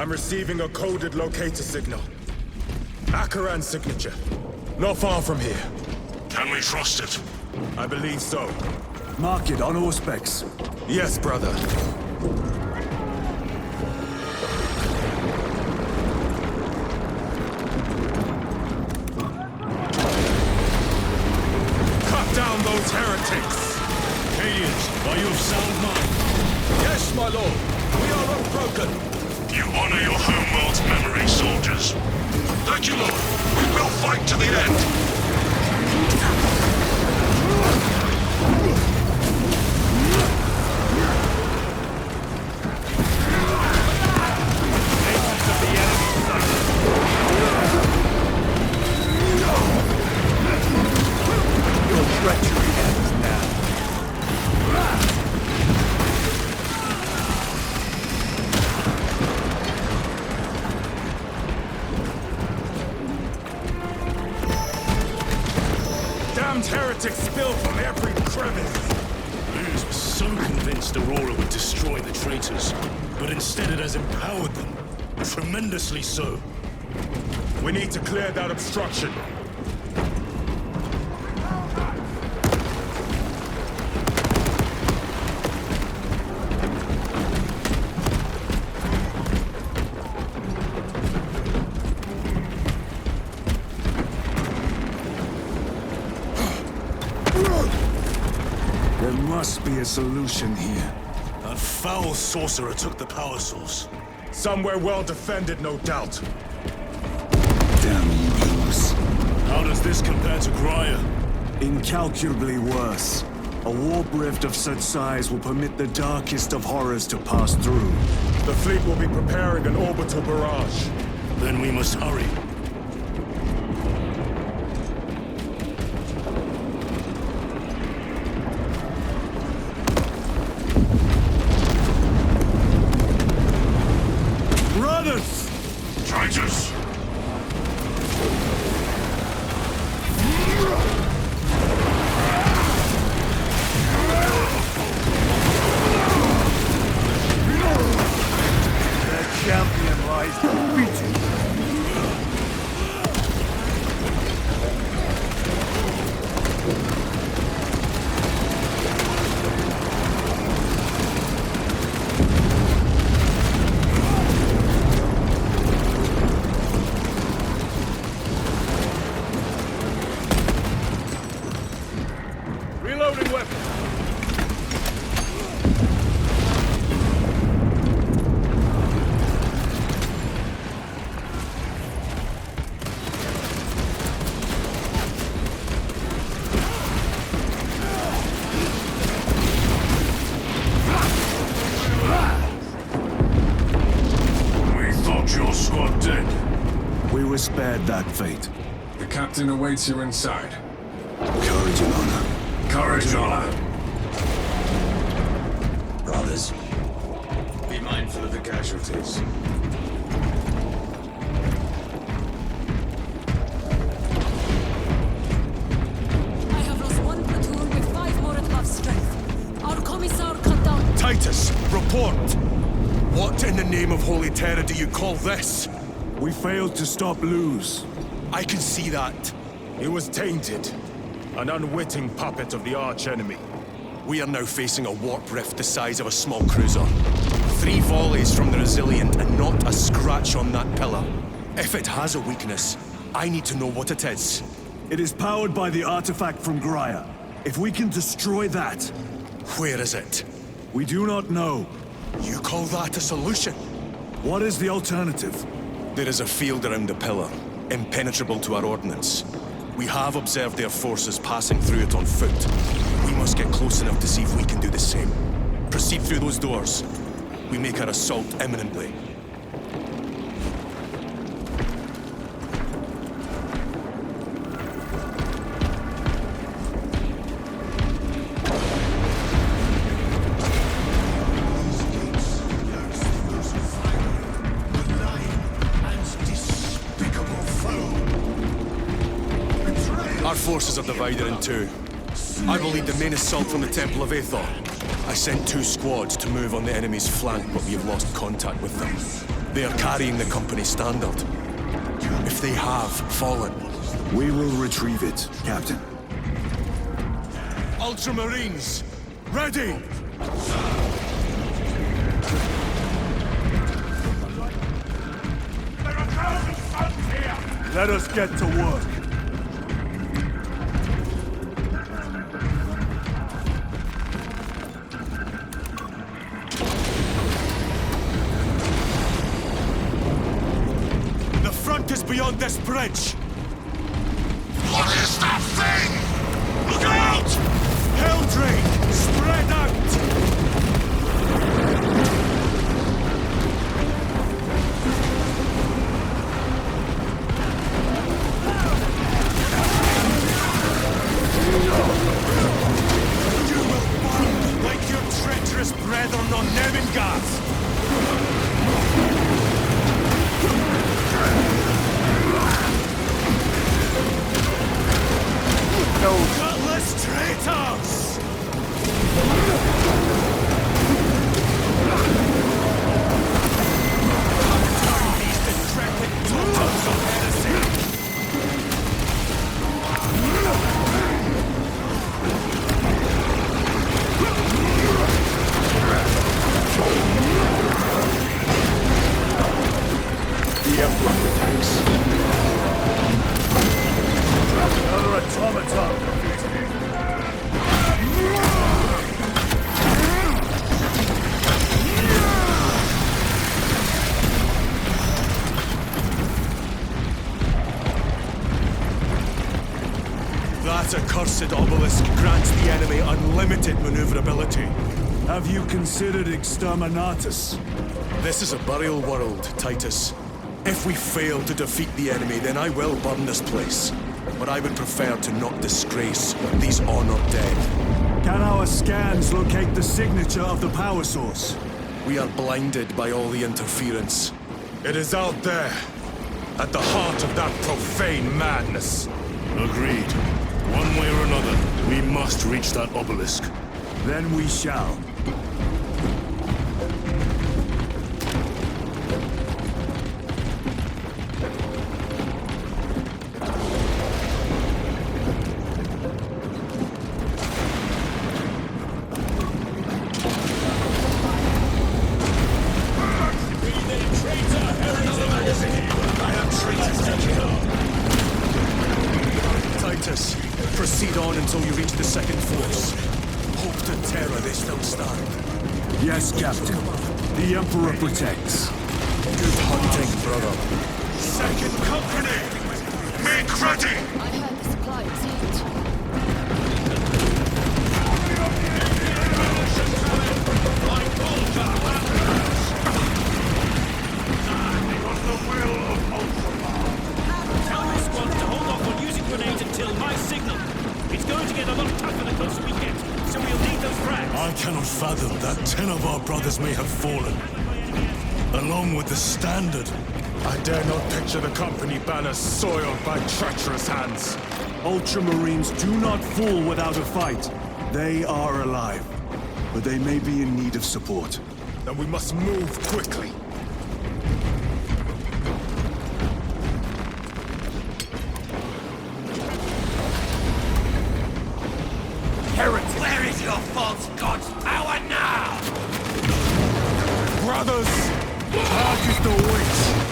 I'm receiving a coded locator signal. Akaran's signature. Not far from here. Can we trust it? I believe so. Mark it on all specs. Yes, brother. Cut down those heretics! Cadians, are you of sound mind? Yes, my lord. We are unbroken. You honor your homeworld's memory, soldiers. Thank you, Lord. We will fight to the end. Your treachery ends now. Damned heretics spill from every crevice! Luz was so convinced Aurora would destroy the traitors, but instead it has empowered them. Tremendously so. We need to clear that obstruction. There must be a solution here. That foul sorcerer took the power source. Somewhere well defended, no doubt. Damn you, Luz. How does this compare to Graia? Incalculably worse. A warp rift of such size will permit the darkest of horrors to pass through. The fleet will be preparing an orbital barrage. Then we must hurry. Brothers! Traitors! Their champion lies defeated. Reloading weapon. We thought your squad dead. We were spared that fate. The captain awaits you inside. Courage and honor. Courage and honor. Brothers, be mindful of the casualties. I have lost one platoon with 5 more at half strength. Our commissar cut down. Titus, report! What in the name of Holy Terror do you call this? We failed to stop Luz. I can see that. He was tainted. An unwitting puppet of the arch-enemy. We are now facing a warp rift the size of a small cruiser. 3 volleys from the Resilient and not a scratch on that pillar. If it has a weakness, I need to know what it is. It is powered by the artifact from Graia. If we can destroy that... Where is it? We do not know. You call that a solution? What is the alternative? There is a field around the pillar, impenetrable to our ordnance. We have observed their forces passing through it on foot. We must get close enough to see if we can do the same. Proceed through those doors. We make our assault imminently. Our forces are divided in two. I will lead the main assault from the Temple of Aethor. I sent 2 squads to move on the enemy's flank, but we have lost contact with them. They are carrying the company's standard. If they have fallen... We will retrieve it, Captain. Ultramarines! Ready! Let us get to work. The front is beyond this bridge! What is that thing? Look out! Helldrake! Spread out! You will burn like your treacherous brethren on Nevengarth! No. Gutless traitors! These decrepit totems of heresy! The Emperor attacks. Another automaton defeated. That accursed obelisk grants the enemy unlimited maneuverability. Have you considered exterminatus? This is a burial world, Titus. If we fail to defeat the enemy, then I will burn this place. But I would prefer to not disgrace these honored dead. Can our scans locate the signature of the power source? We are blinded by all the interference. It is out there, at the heart of that profane madness. Agreed. One way or another, we must reach that obelisk. Then we shall. Titus, proceed on until you reach the second force. Hope to terror they still stand. Yes, Captain. The Emperor protects. Good hunting, brother. Second company! Make ready! I heard the supply is hit. Tell your squad to hold off on using grenades until my signal. It's going to get a lot tougher the closer we get, so we'll need those frags. I cannot fathom that 10 of our brothers may have fallen. Along with the standard. I dare not picture the company banners soiled by treacherous hands. Ultramarines do not fall without a fight. They are alive, but they may be in need of support. Then we must move quickly. Heretic! Where is your false god's power now? Brothers! Hark is the witch!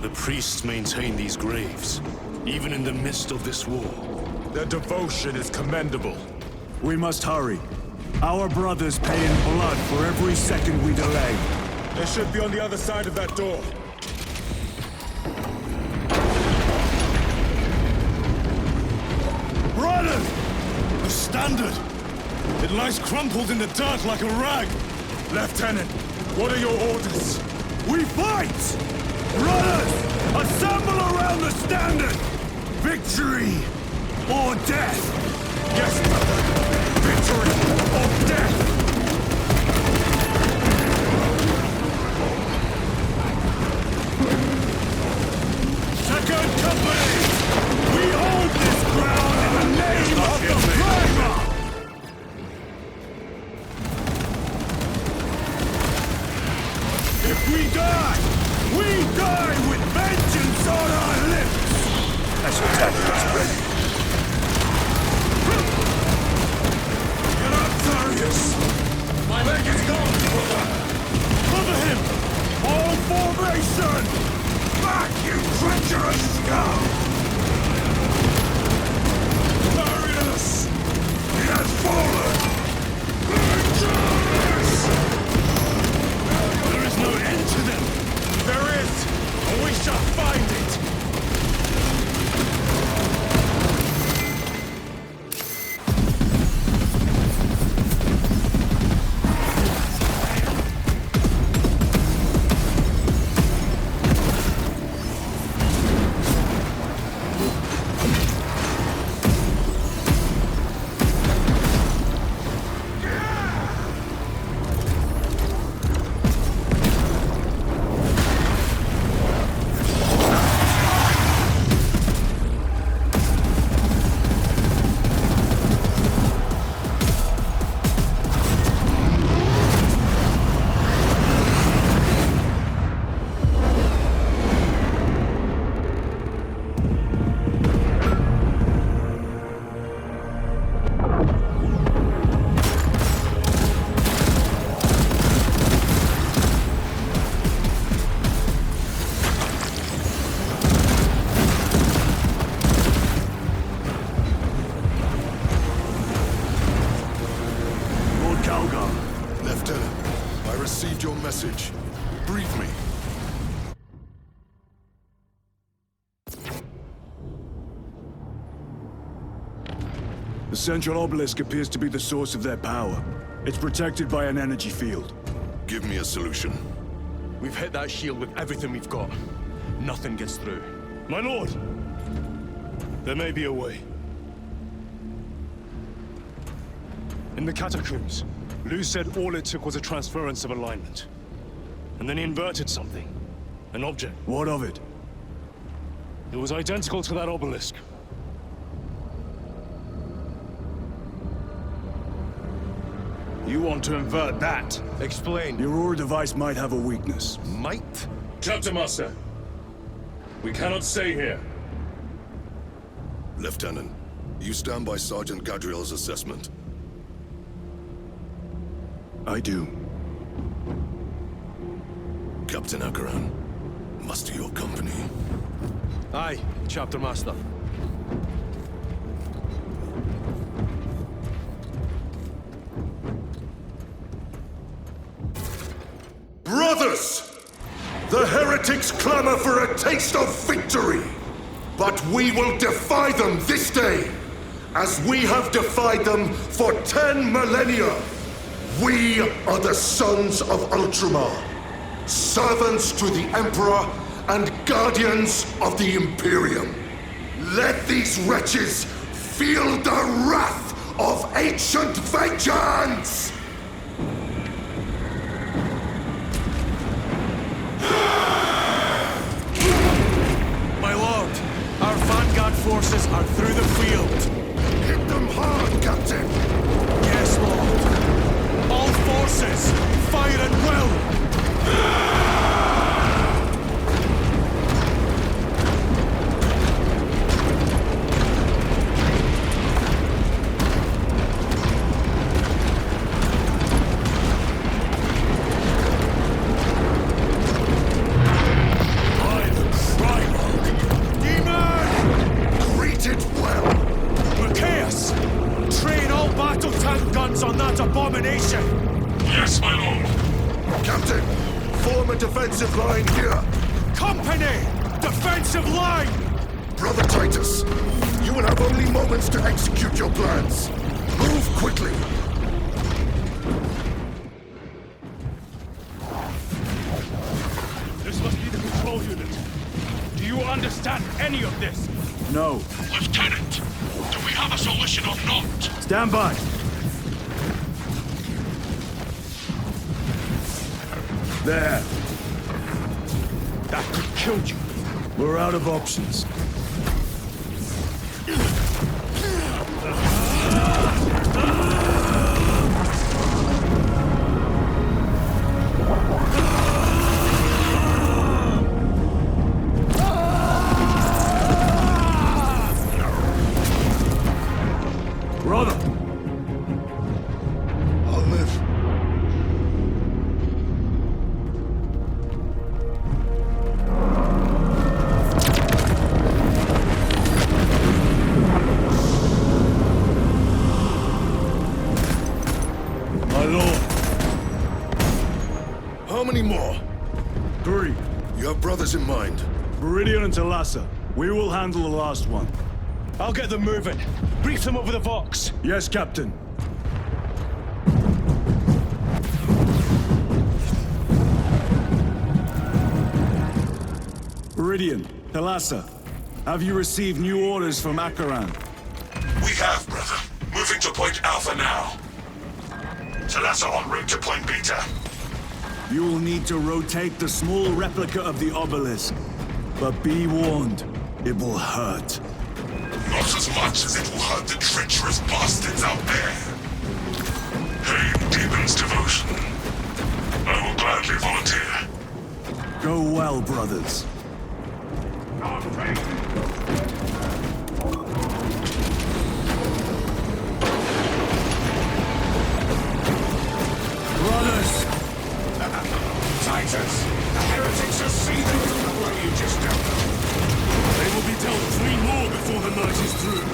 the priests maintain these graves, even in the midst of this war. Their devotion is commendable. We must hurry. Our brothers pay in blood for every second we delay. They should be on the other side of that door. Brothers! The standard! It lies crumpled in the dirt like a rag! Lieutenant, what are your orders? We fight! Brothers! Assemble around the standard! Victory or death! Yes, brother! Victory or death! Second Company! We hold this ground in the name of the Primer! If we die with vengeance on our lips! As your tactics ready. Get up, Darius! My leg is gone, brother! Cover him! All formation! Back, you treacherous scum! Darius! He has fallen! Vengeance! There is no end to them! There is, and we shall find it! Brief me. The central obelisk appears to be the source of their power. It's protected by an energy field. Give me a solution. We've hit that shield with everything we've got. Nothing gets through. My lord! There may be a way. In the catacombs, Lu said all it took was a transference of alignment. And then he inverted something. An object. What of it? It was identical to that obelisk. You want to invert that? Explain. The Aurora device might have a weakness. Might? Chapter Master. We cannot stay here. Lieutenant, you stand by Sergeant Gadriel's assessment. I do. Captain Akaran, muster your company. Aye, Chapter Master. Brothers! The heretics clamor for a taste of victory! But we will defy them this day, as we have defied them for 10 millennia! We are the sons of Ultramar, servants to the Emperor and guardians of the Imperium. Let these wretches feel the wrath of ancient vengeance! My lord, our vanguard forces are through the field. Hit them hard, Captain! Yes, lord. All forces, fire at will! Violence defensive line here! Company! Defensive line! Brother Titus, you will have only moments to execute your plans. Move quickly! This must be the control unit. Do you understand any of this? No. Lieutenant, do we have a solution or not? Stand by. There. That could kill you. We're out of options. Brother! I'll live. My lord. How many more? 3. You have brothers in mind? Meridian and Talassa. We will handle the last one. I'll get them moving. Brief them over the Vox. Yes, Captain. Meridian, Talassa, have you received new orders from Akaran? We have, brother. Moving to point Alpha now. Talassa en route to point Beta. You will need to rotate the small replica of the obelisk. But be warned, it will hurt. Not as much as it will hurt the treacherous bastards out there. Pain deepens devotion. I will gladly volunteer. Go well, brothers. Brothers! Titus, the heretics are seething from the way you just dealt them. They will be dealt 3 more before the night is through.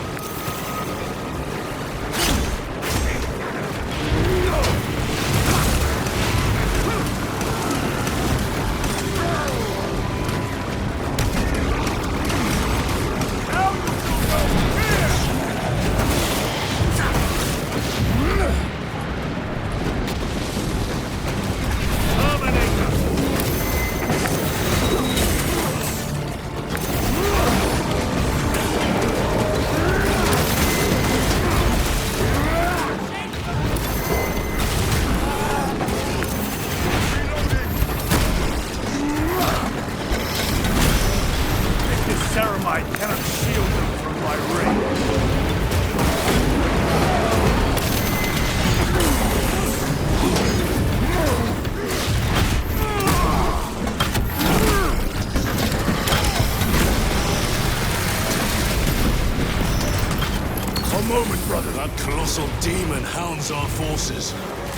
That colossal demon hounds our forces.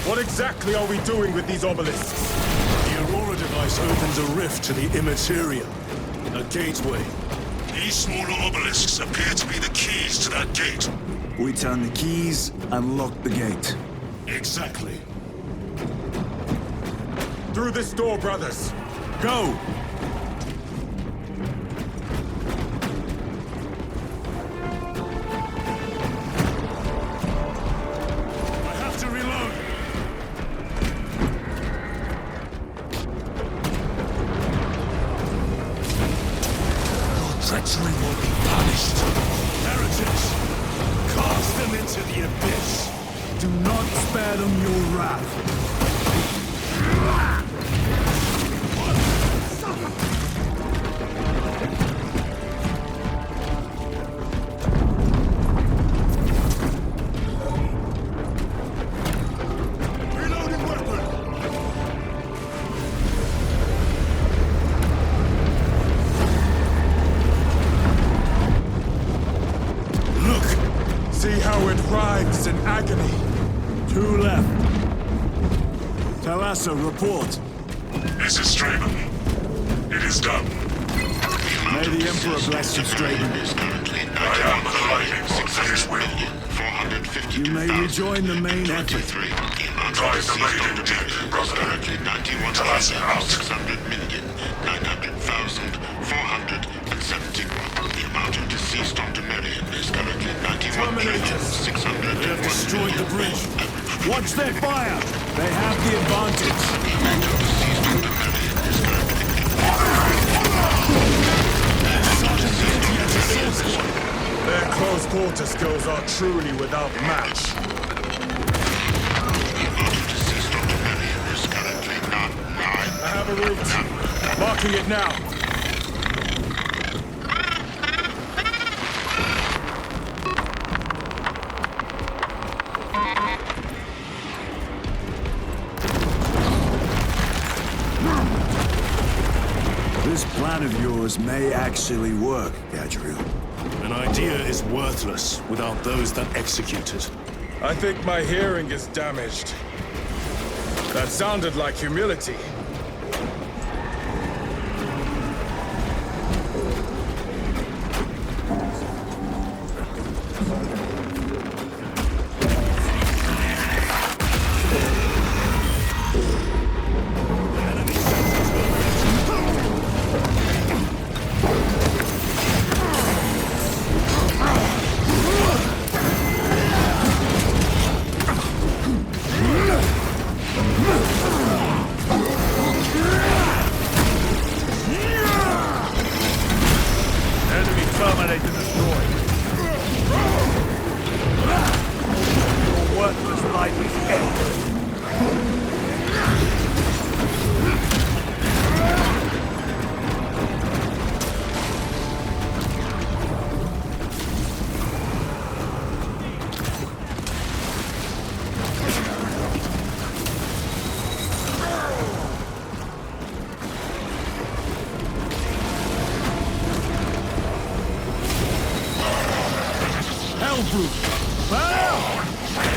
What exactly are we doing with these obelisks? The Aurora device opens a rift to the immaterial. A gateway. These smaller obelisks appear to be the keys to that gate. We turn the keys and lock the gate. Exactly. Through this door, brothers. Go! Treachery will be punished. Heretics, cast them into the abyss. Do not spare them your wrath. See how it writhes in agony. 2 left. Talassa, report. This is Straven. It is done. May the Emperor bless you, Straven. I am the lightning bolt for his will. You may rejoin the main effort. Drive the maiden deep. Currently 91,600,900,471. The amount of deceased on Demarian is currently 91,600,000. They have destroyed the bridge. Watch their fire! They have the advantage. The amount of deceased on Demarian is currently... Their close quarter skills are truly without match. I have a route. Marking it now. This plan of yours may actually work, Gadriel. An idea is worthless without those that execute it. I think my hearing is damaged. That sounded like humility.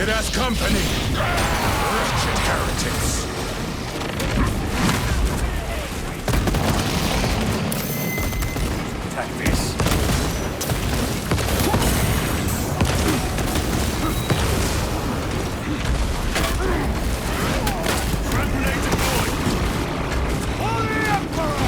It has company. Wretched heretics. Attack this. Grenade deployed! For the Emperor!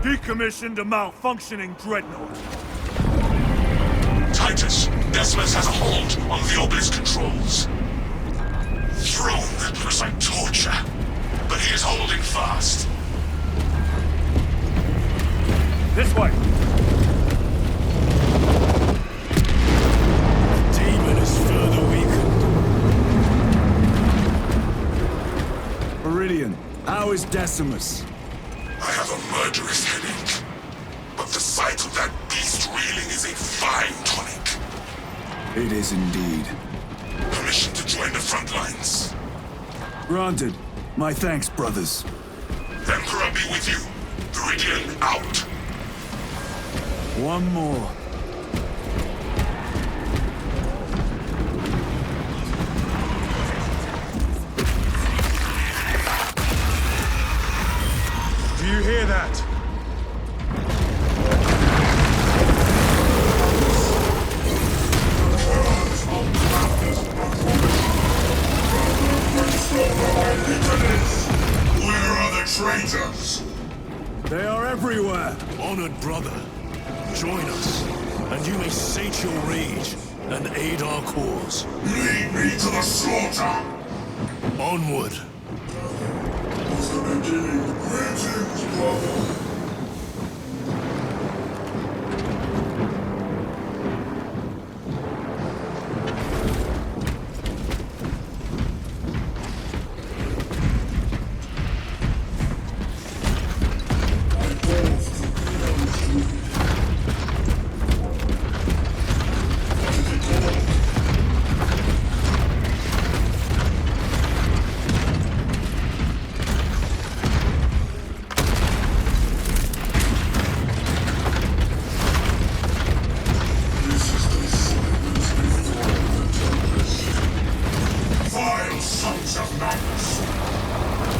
Decommissioned a malfunctioning dreadnought. Titus, Decimus has a hold on the obelisk controls. Throne looks like torture, but he is holding fast. This way! The demon is further weakened. Meridian, how is Decimus? I have a murderous headache, but the sight of that beast reeling is a fine tonic. It is indeed. Permission to join the front lines. Granted. My thanks, brothers. Emperor be with you. Meridian out. One more. Do you hear that? Where are the traitors? They are everywhere. Honored brother, join us, and you may sate your rage and aid our cause. Lead me to the slaughter! Onward! Was the beginning. Greetings, brother.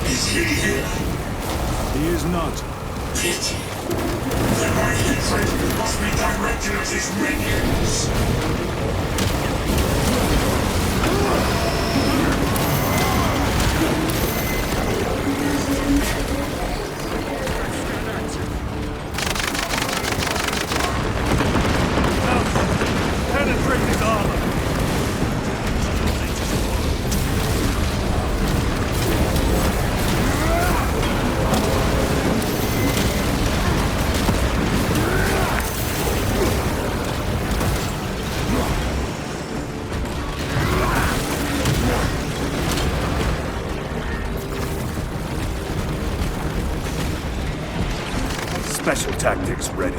Is he here? He is not. Pity. Then my hatred must be directed at his minions. Penetrate his armor. Special tactics ready.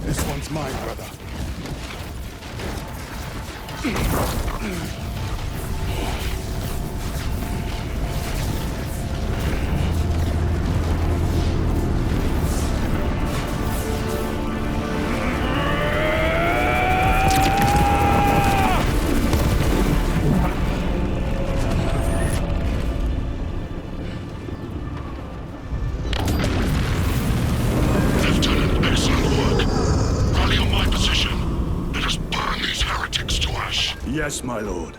This one's mine, brother. Yes, my lord.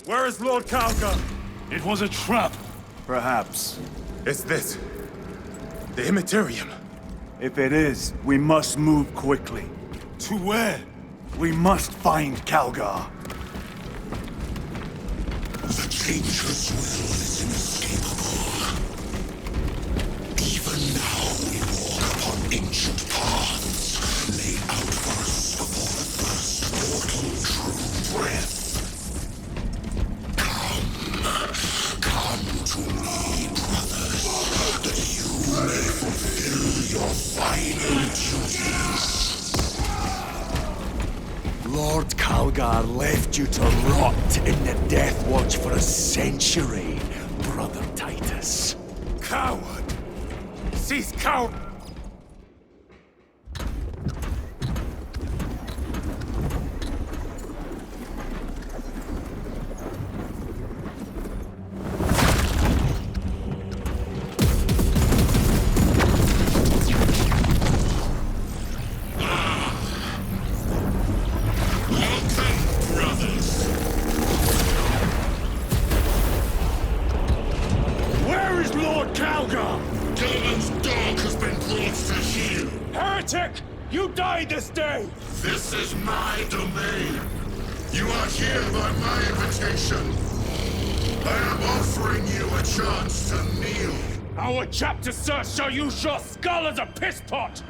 Where is Lord Kalga? It was a trap. Perhaps. Is this the Immaterium? If it is, we must move quickly. To where? We must find Kalgar. The Changer's will is inescapable. Even now we walk upon ancient paths, laid out for us before the first mortal true breath. Come to me, brothers, that you may fulfill your final duties. Lord Kalgar left you to rot in the Death Watch for a century, Brother Titus. Coward! Cease coward! This is my domain. You are here by my invitation. I am offering you a chance to kneel. Our chapter, sir, shall use your skull as a piss pot!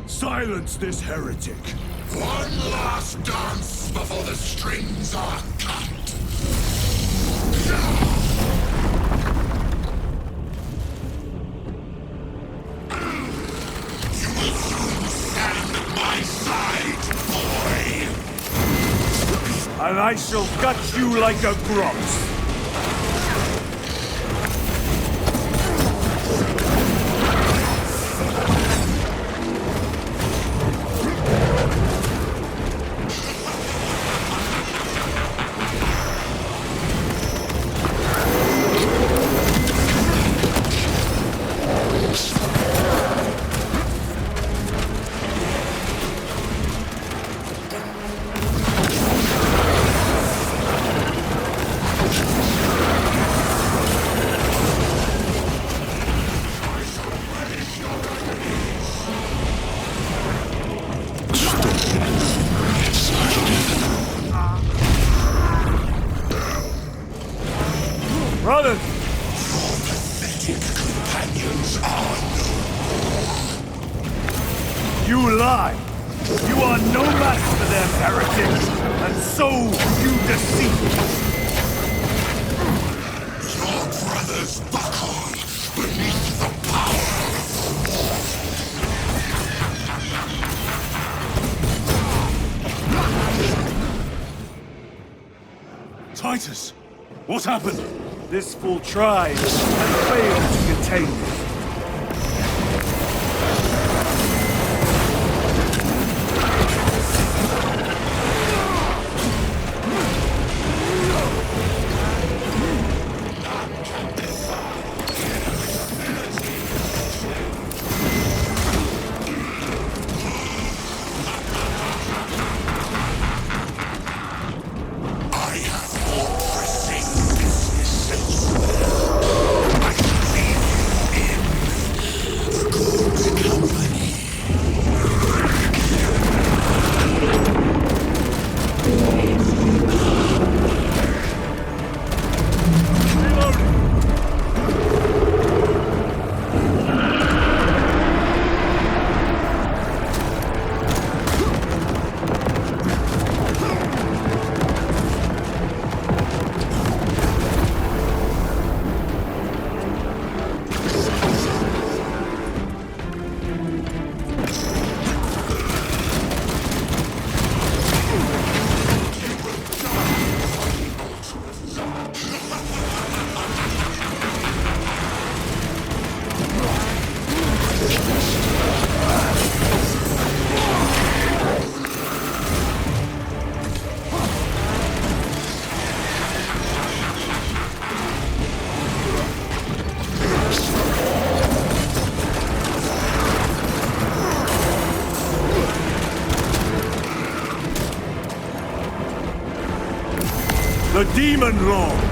Silence this heretic. One last dance before the strings are cut. You will soon stand at my side, boy. And I shall gut you like a grox. Brothers! Your pathetic companions are no more. You lie! You are no match for them, heretics! And so you deceive! Your brothers buckle beneath the power of the Titus! What happened? This fool tried and failed to contain me. I shall leave you in Demon Lord!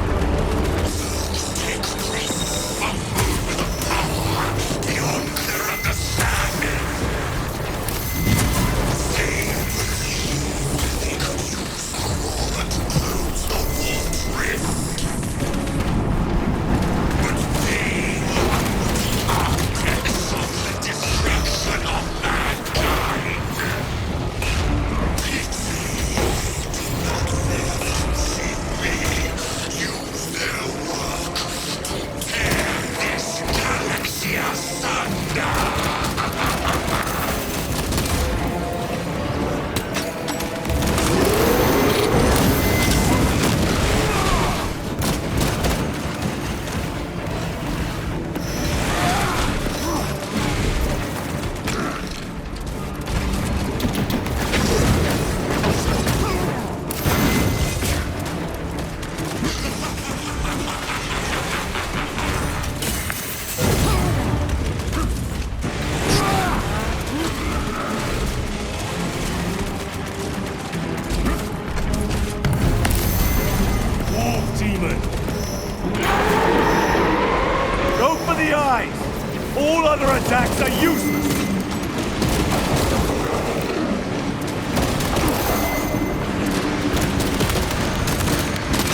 Attacks are useless!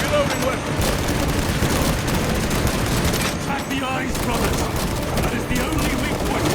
Reloading weapon! Attack the eyes, brothers! That is the only weak point!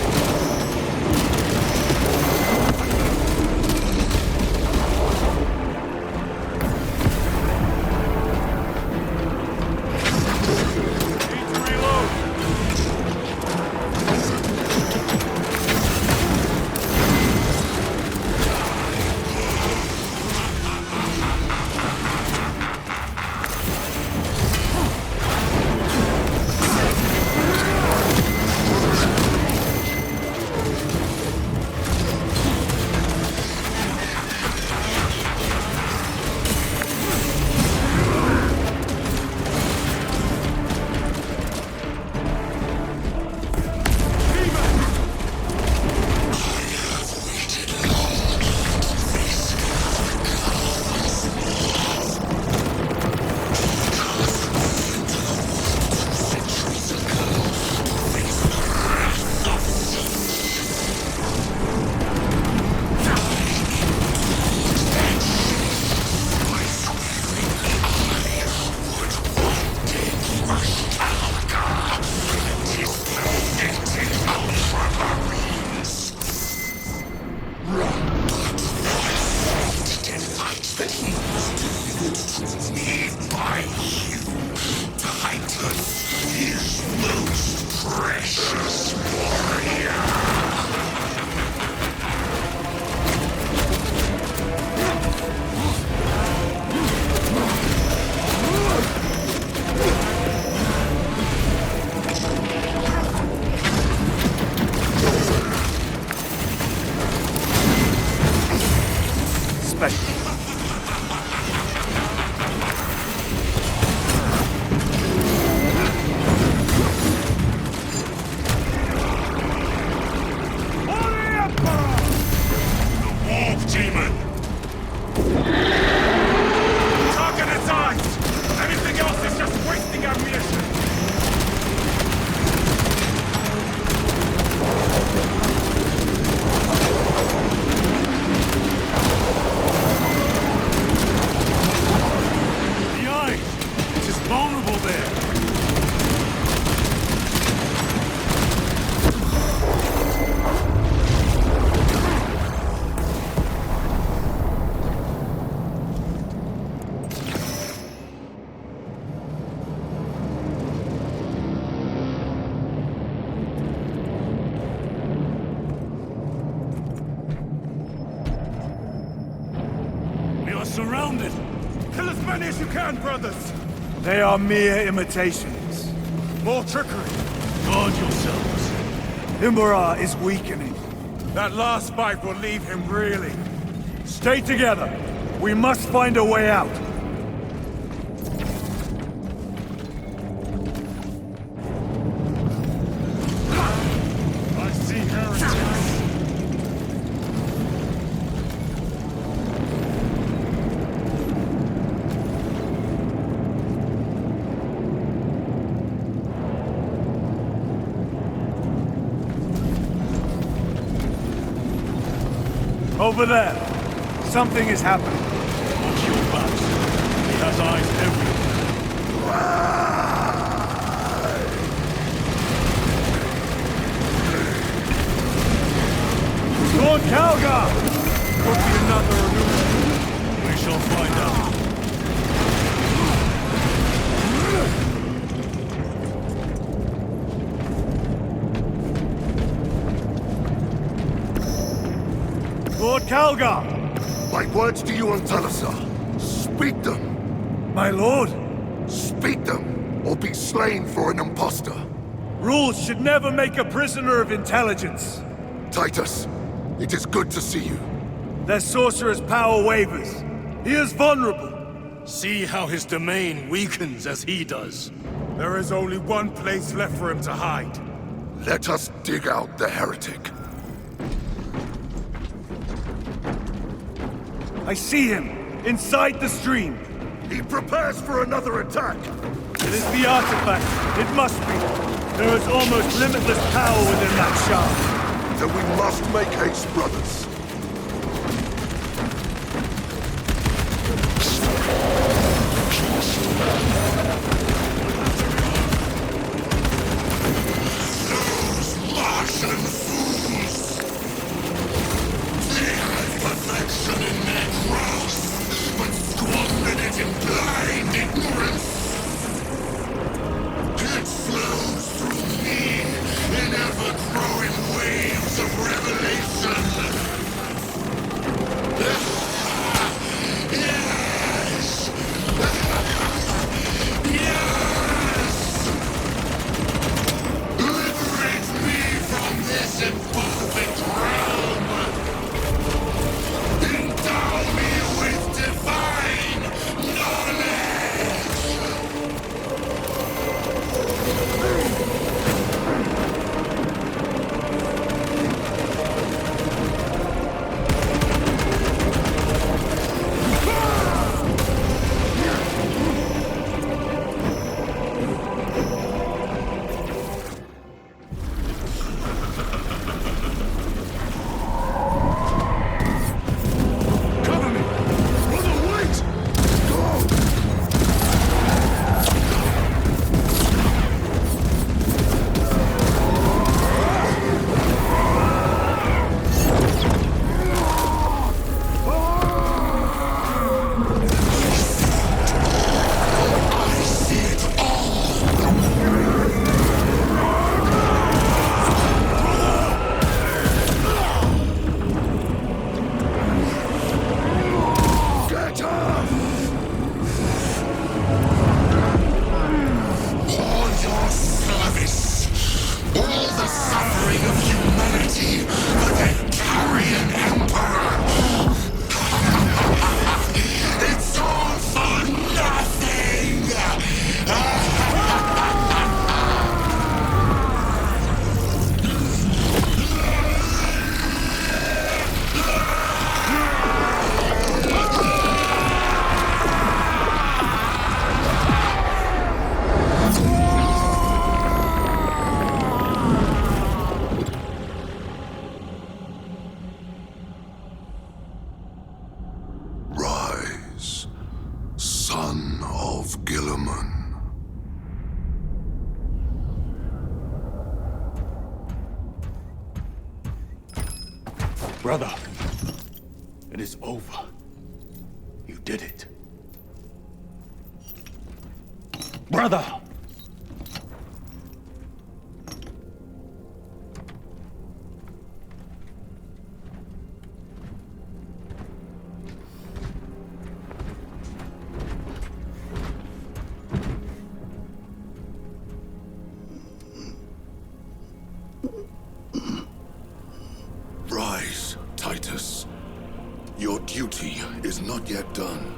Surrounded! Kill as many as you can, brothers! They are mere imitations. More trickery. Guard yourselves. Imbara is weakening. That last fight will leave him reeling. Stay together. We must find a way out. I see heretics. Over there. Something is happening. Watch your backs. He has eyes everywhere. Lord Kalgar! Could be another illusion. We shall find out. Lord Kalgar! My words to you on Talasa. Speak them. My lord? Speak them, or be slain for an impostor. Rules should never make a prisoner of intelligence. Titus, it is good to see you. Their sorcerer's power wavers. He is vulnerable. See how his domain weakens as he does. There is only one place left for him to hide. Let us dig out the heretic. I see him, inside the stream. He prepares for another attack. It is the artifact. It must be. There is almost limitless power within that shard. Then we must make haste, brothers. Those Martian fools! They had perfection in their grasp, but squandered it in blind ignorance. It flows through me in ever-growing waves of revelation. Yes! Yes! Liberate me from this imperfect realm! Endow me with divine knowledge! Cover me! Brother, wait! Go! I see it all! Get up! All your service, all the suffering of humanity for the Tarian Emperor. It's all for nothing! Rise, son of Gilliman. Brother, it is over. You did it. Brother! Rise, Titus. Your duty is not yet done.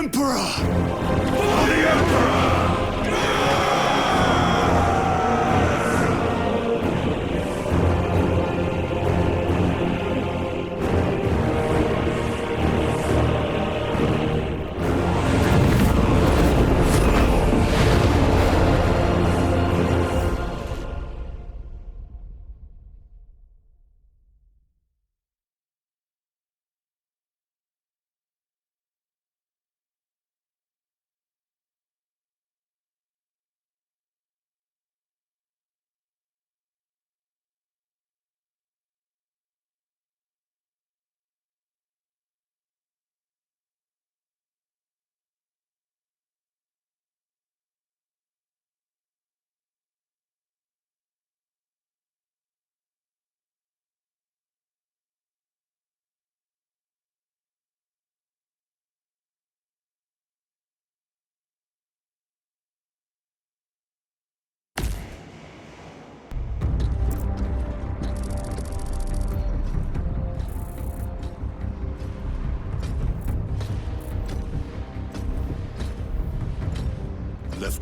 Emperor! For the Emperor!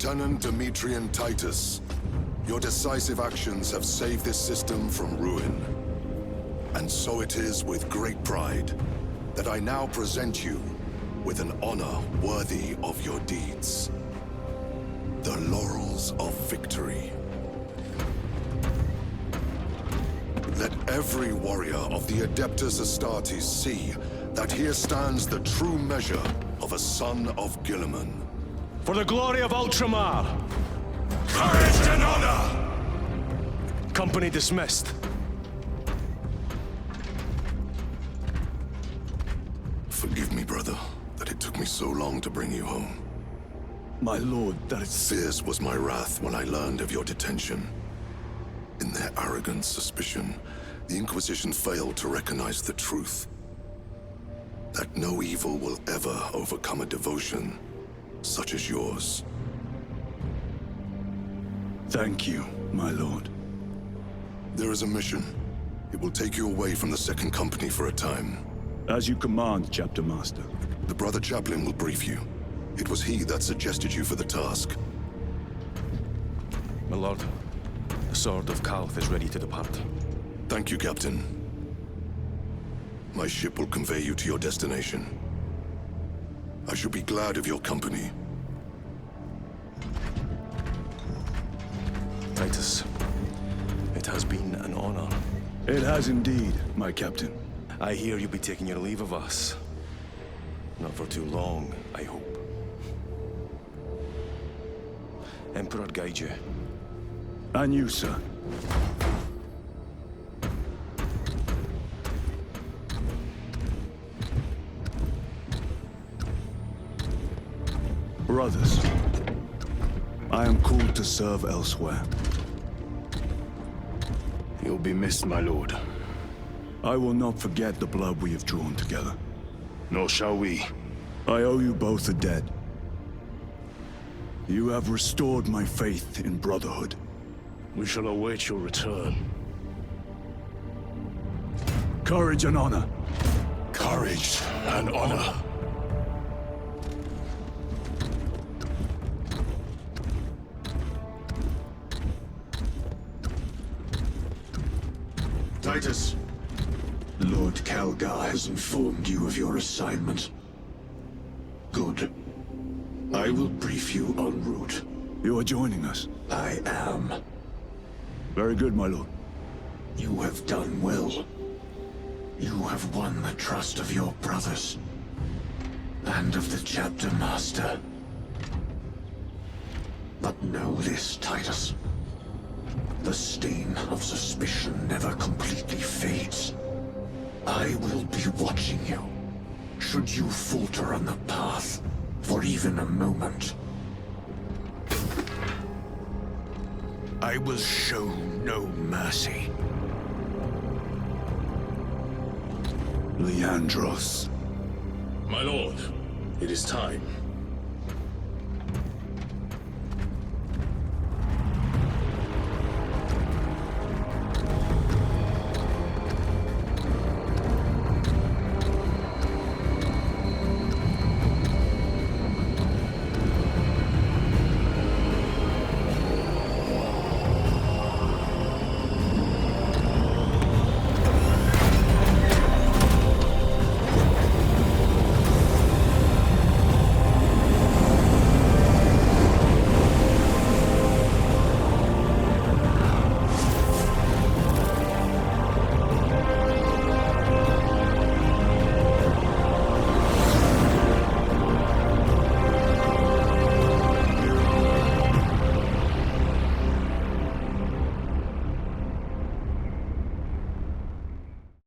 Lieutenant Demetrian Titus, your decisive actions have saved this system from ruin. And so it is with great pride that I now present you with an honor worthy of your deeds. The Laurels of Victory. Let every warrior of the Adeptus Astartes see that here stands the true measure of a son of Guilliman. For the glory of Ultramar! Courage and honor! Company dismissed. Forgive me, brother, that it took me so long to bring you home. My lord, that is... Fierce was my wrath when I learned of your detention. In their arrogant suspicion, the Inquisition failed to recognize the truth. That no evil will ever overcome a devotion such as yours. Thank you, my lord. There is a mission. It will take you away from the Second Company for a time. As you command, Chapter Master. The Brother Chaplain will brief you. It was he that suggested you for the task. My lord, the Sword of Kalth is ready to depart. Thank you, Captain. My ship will convey you to your destination. I shall be glad of your company. Titus, it has been an honor. It has indeed, my captain. I hear you'll be taking your leave of us. Not for too long, I hope. Emperor guide you. And you, sir. Brothers, I am called to serve elsewhere. You'll be missed, my lord. I will not forget the blood we have drawn together. Nor shall we. I owe you both a debt. You have restored my faith in brotherhood. We shall await your return. Courage and honor. Courage and honor. Titus, Lord Calgar has informed you of your assignment. Good. I will brief you en route. You are joining us? I am. Very good, my lord. You have done well. You have won the trust of your brothers. And of the Chapter Master. But know this, Titus. The stain of suspicion never completely fades. I will be watching you. Should you falter on the path, for even a moment. I will show no mercy. Leandros. My lord, it is time.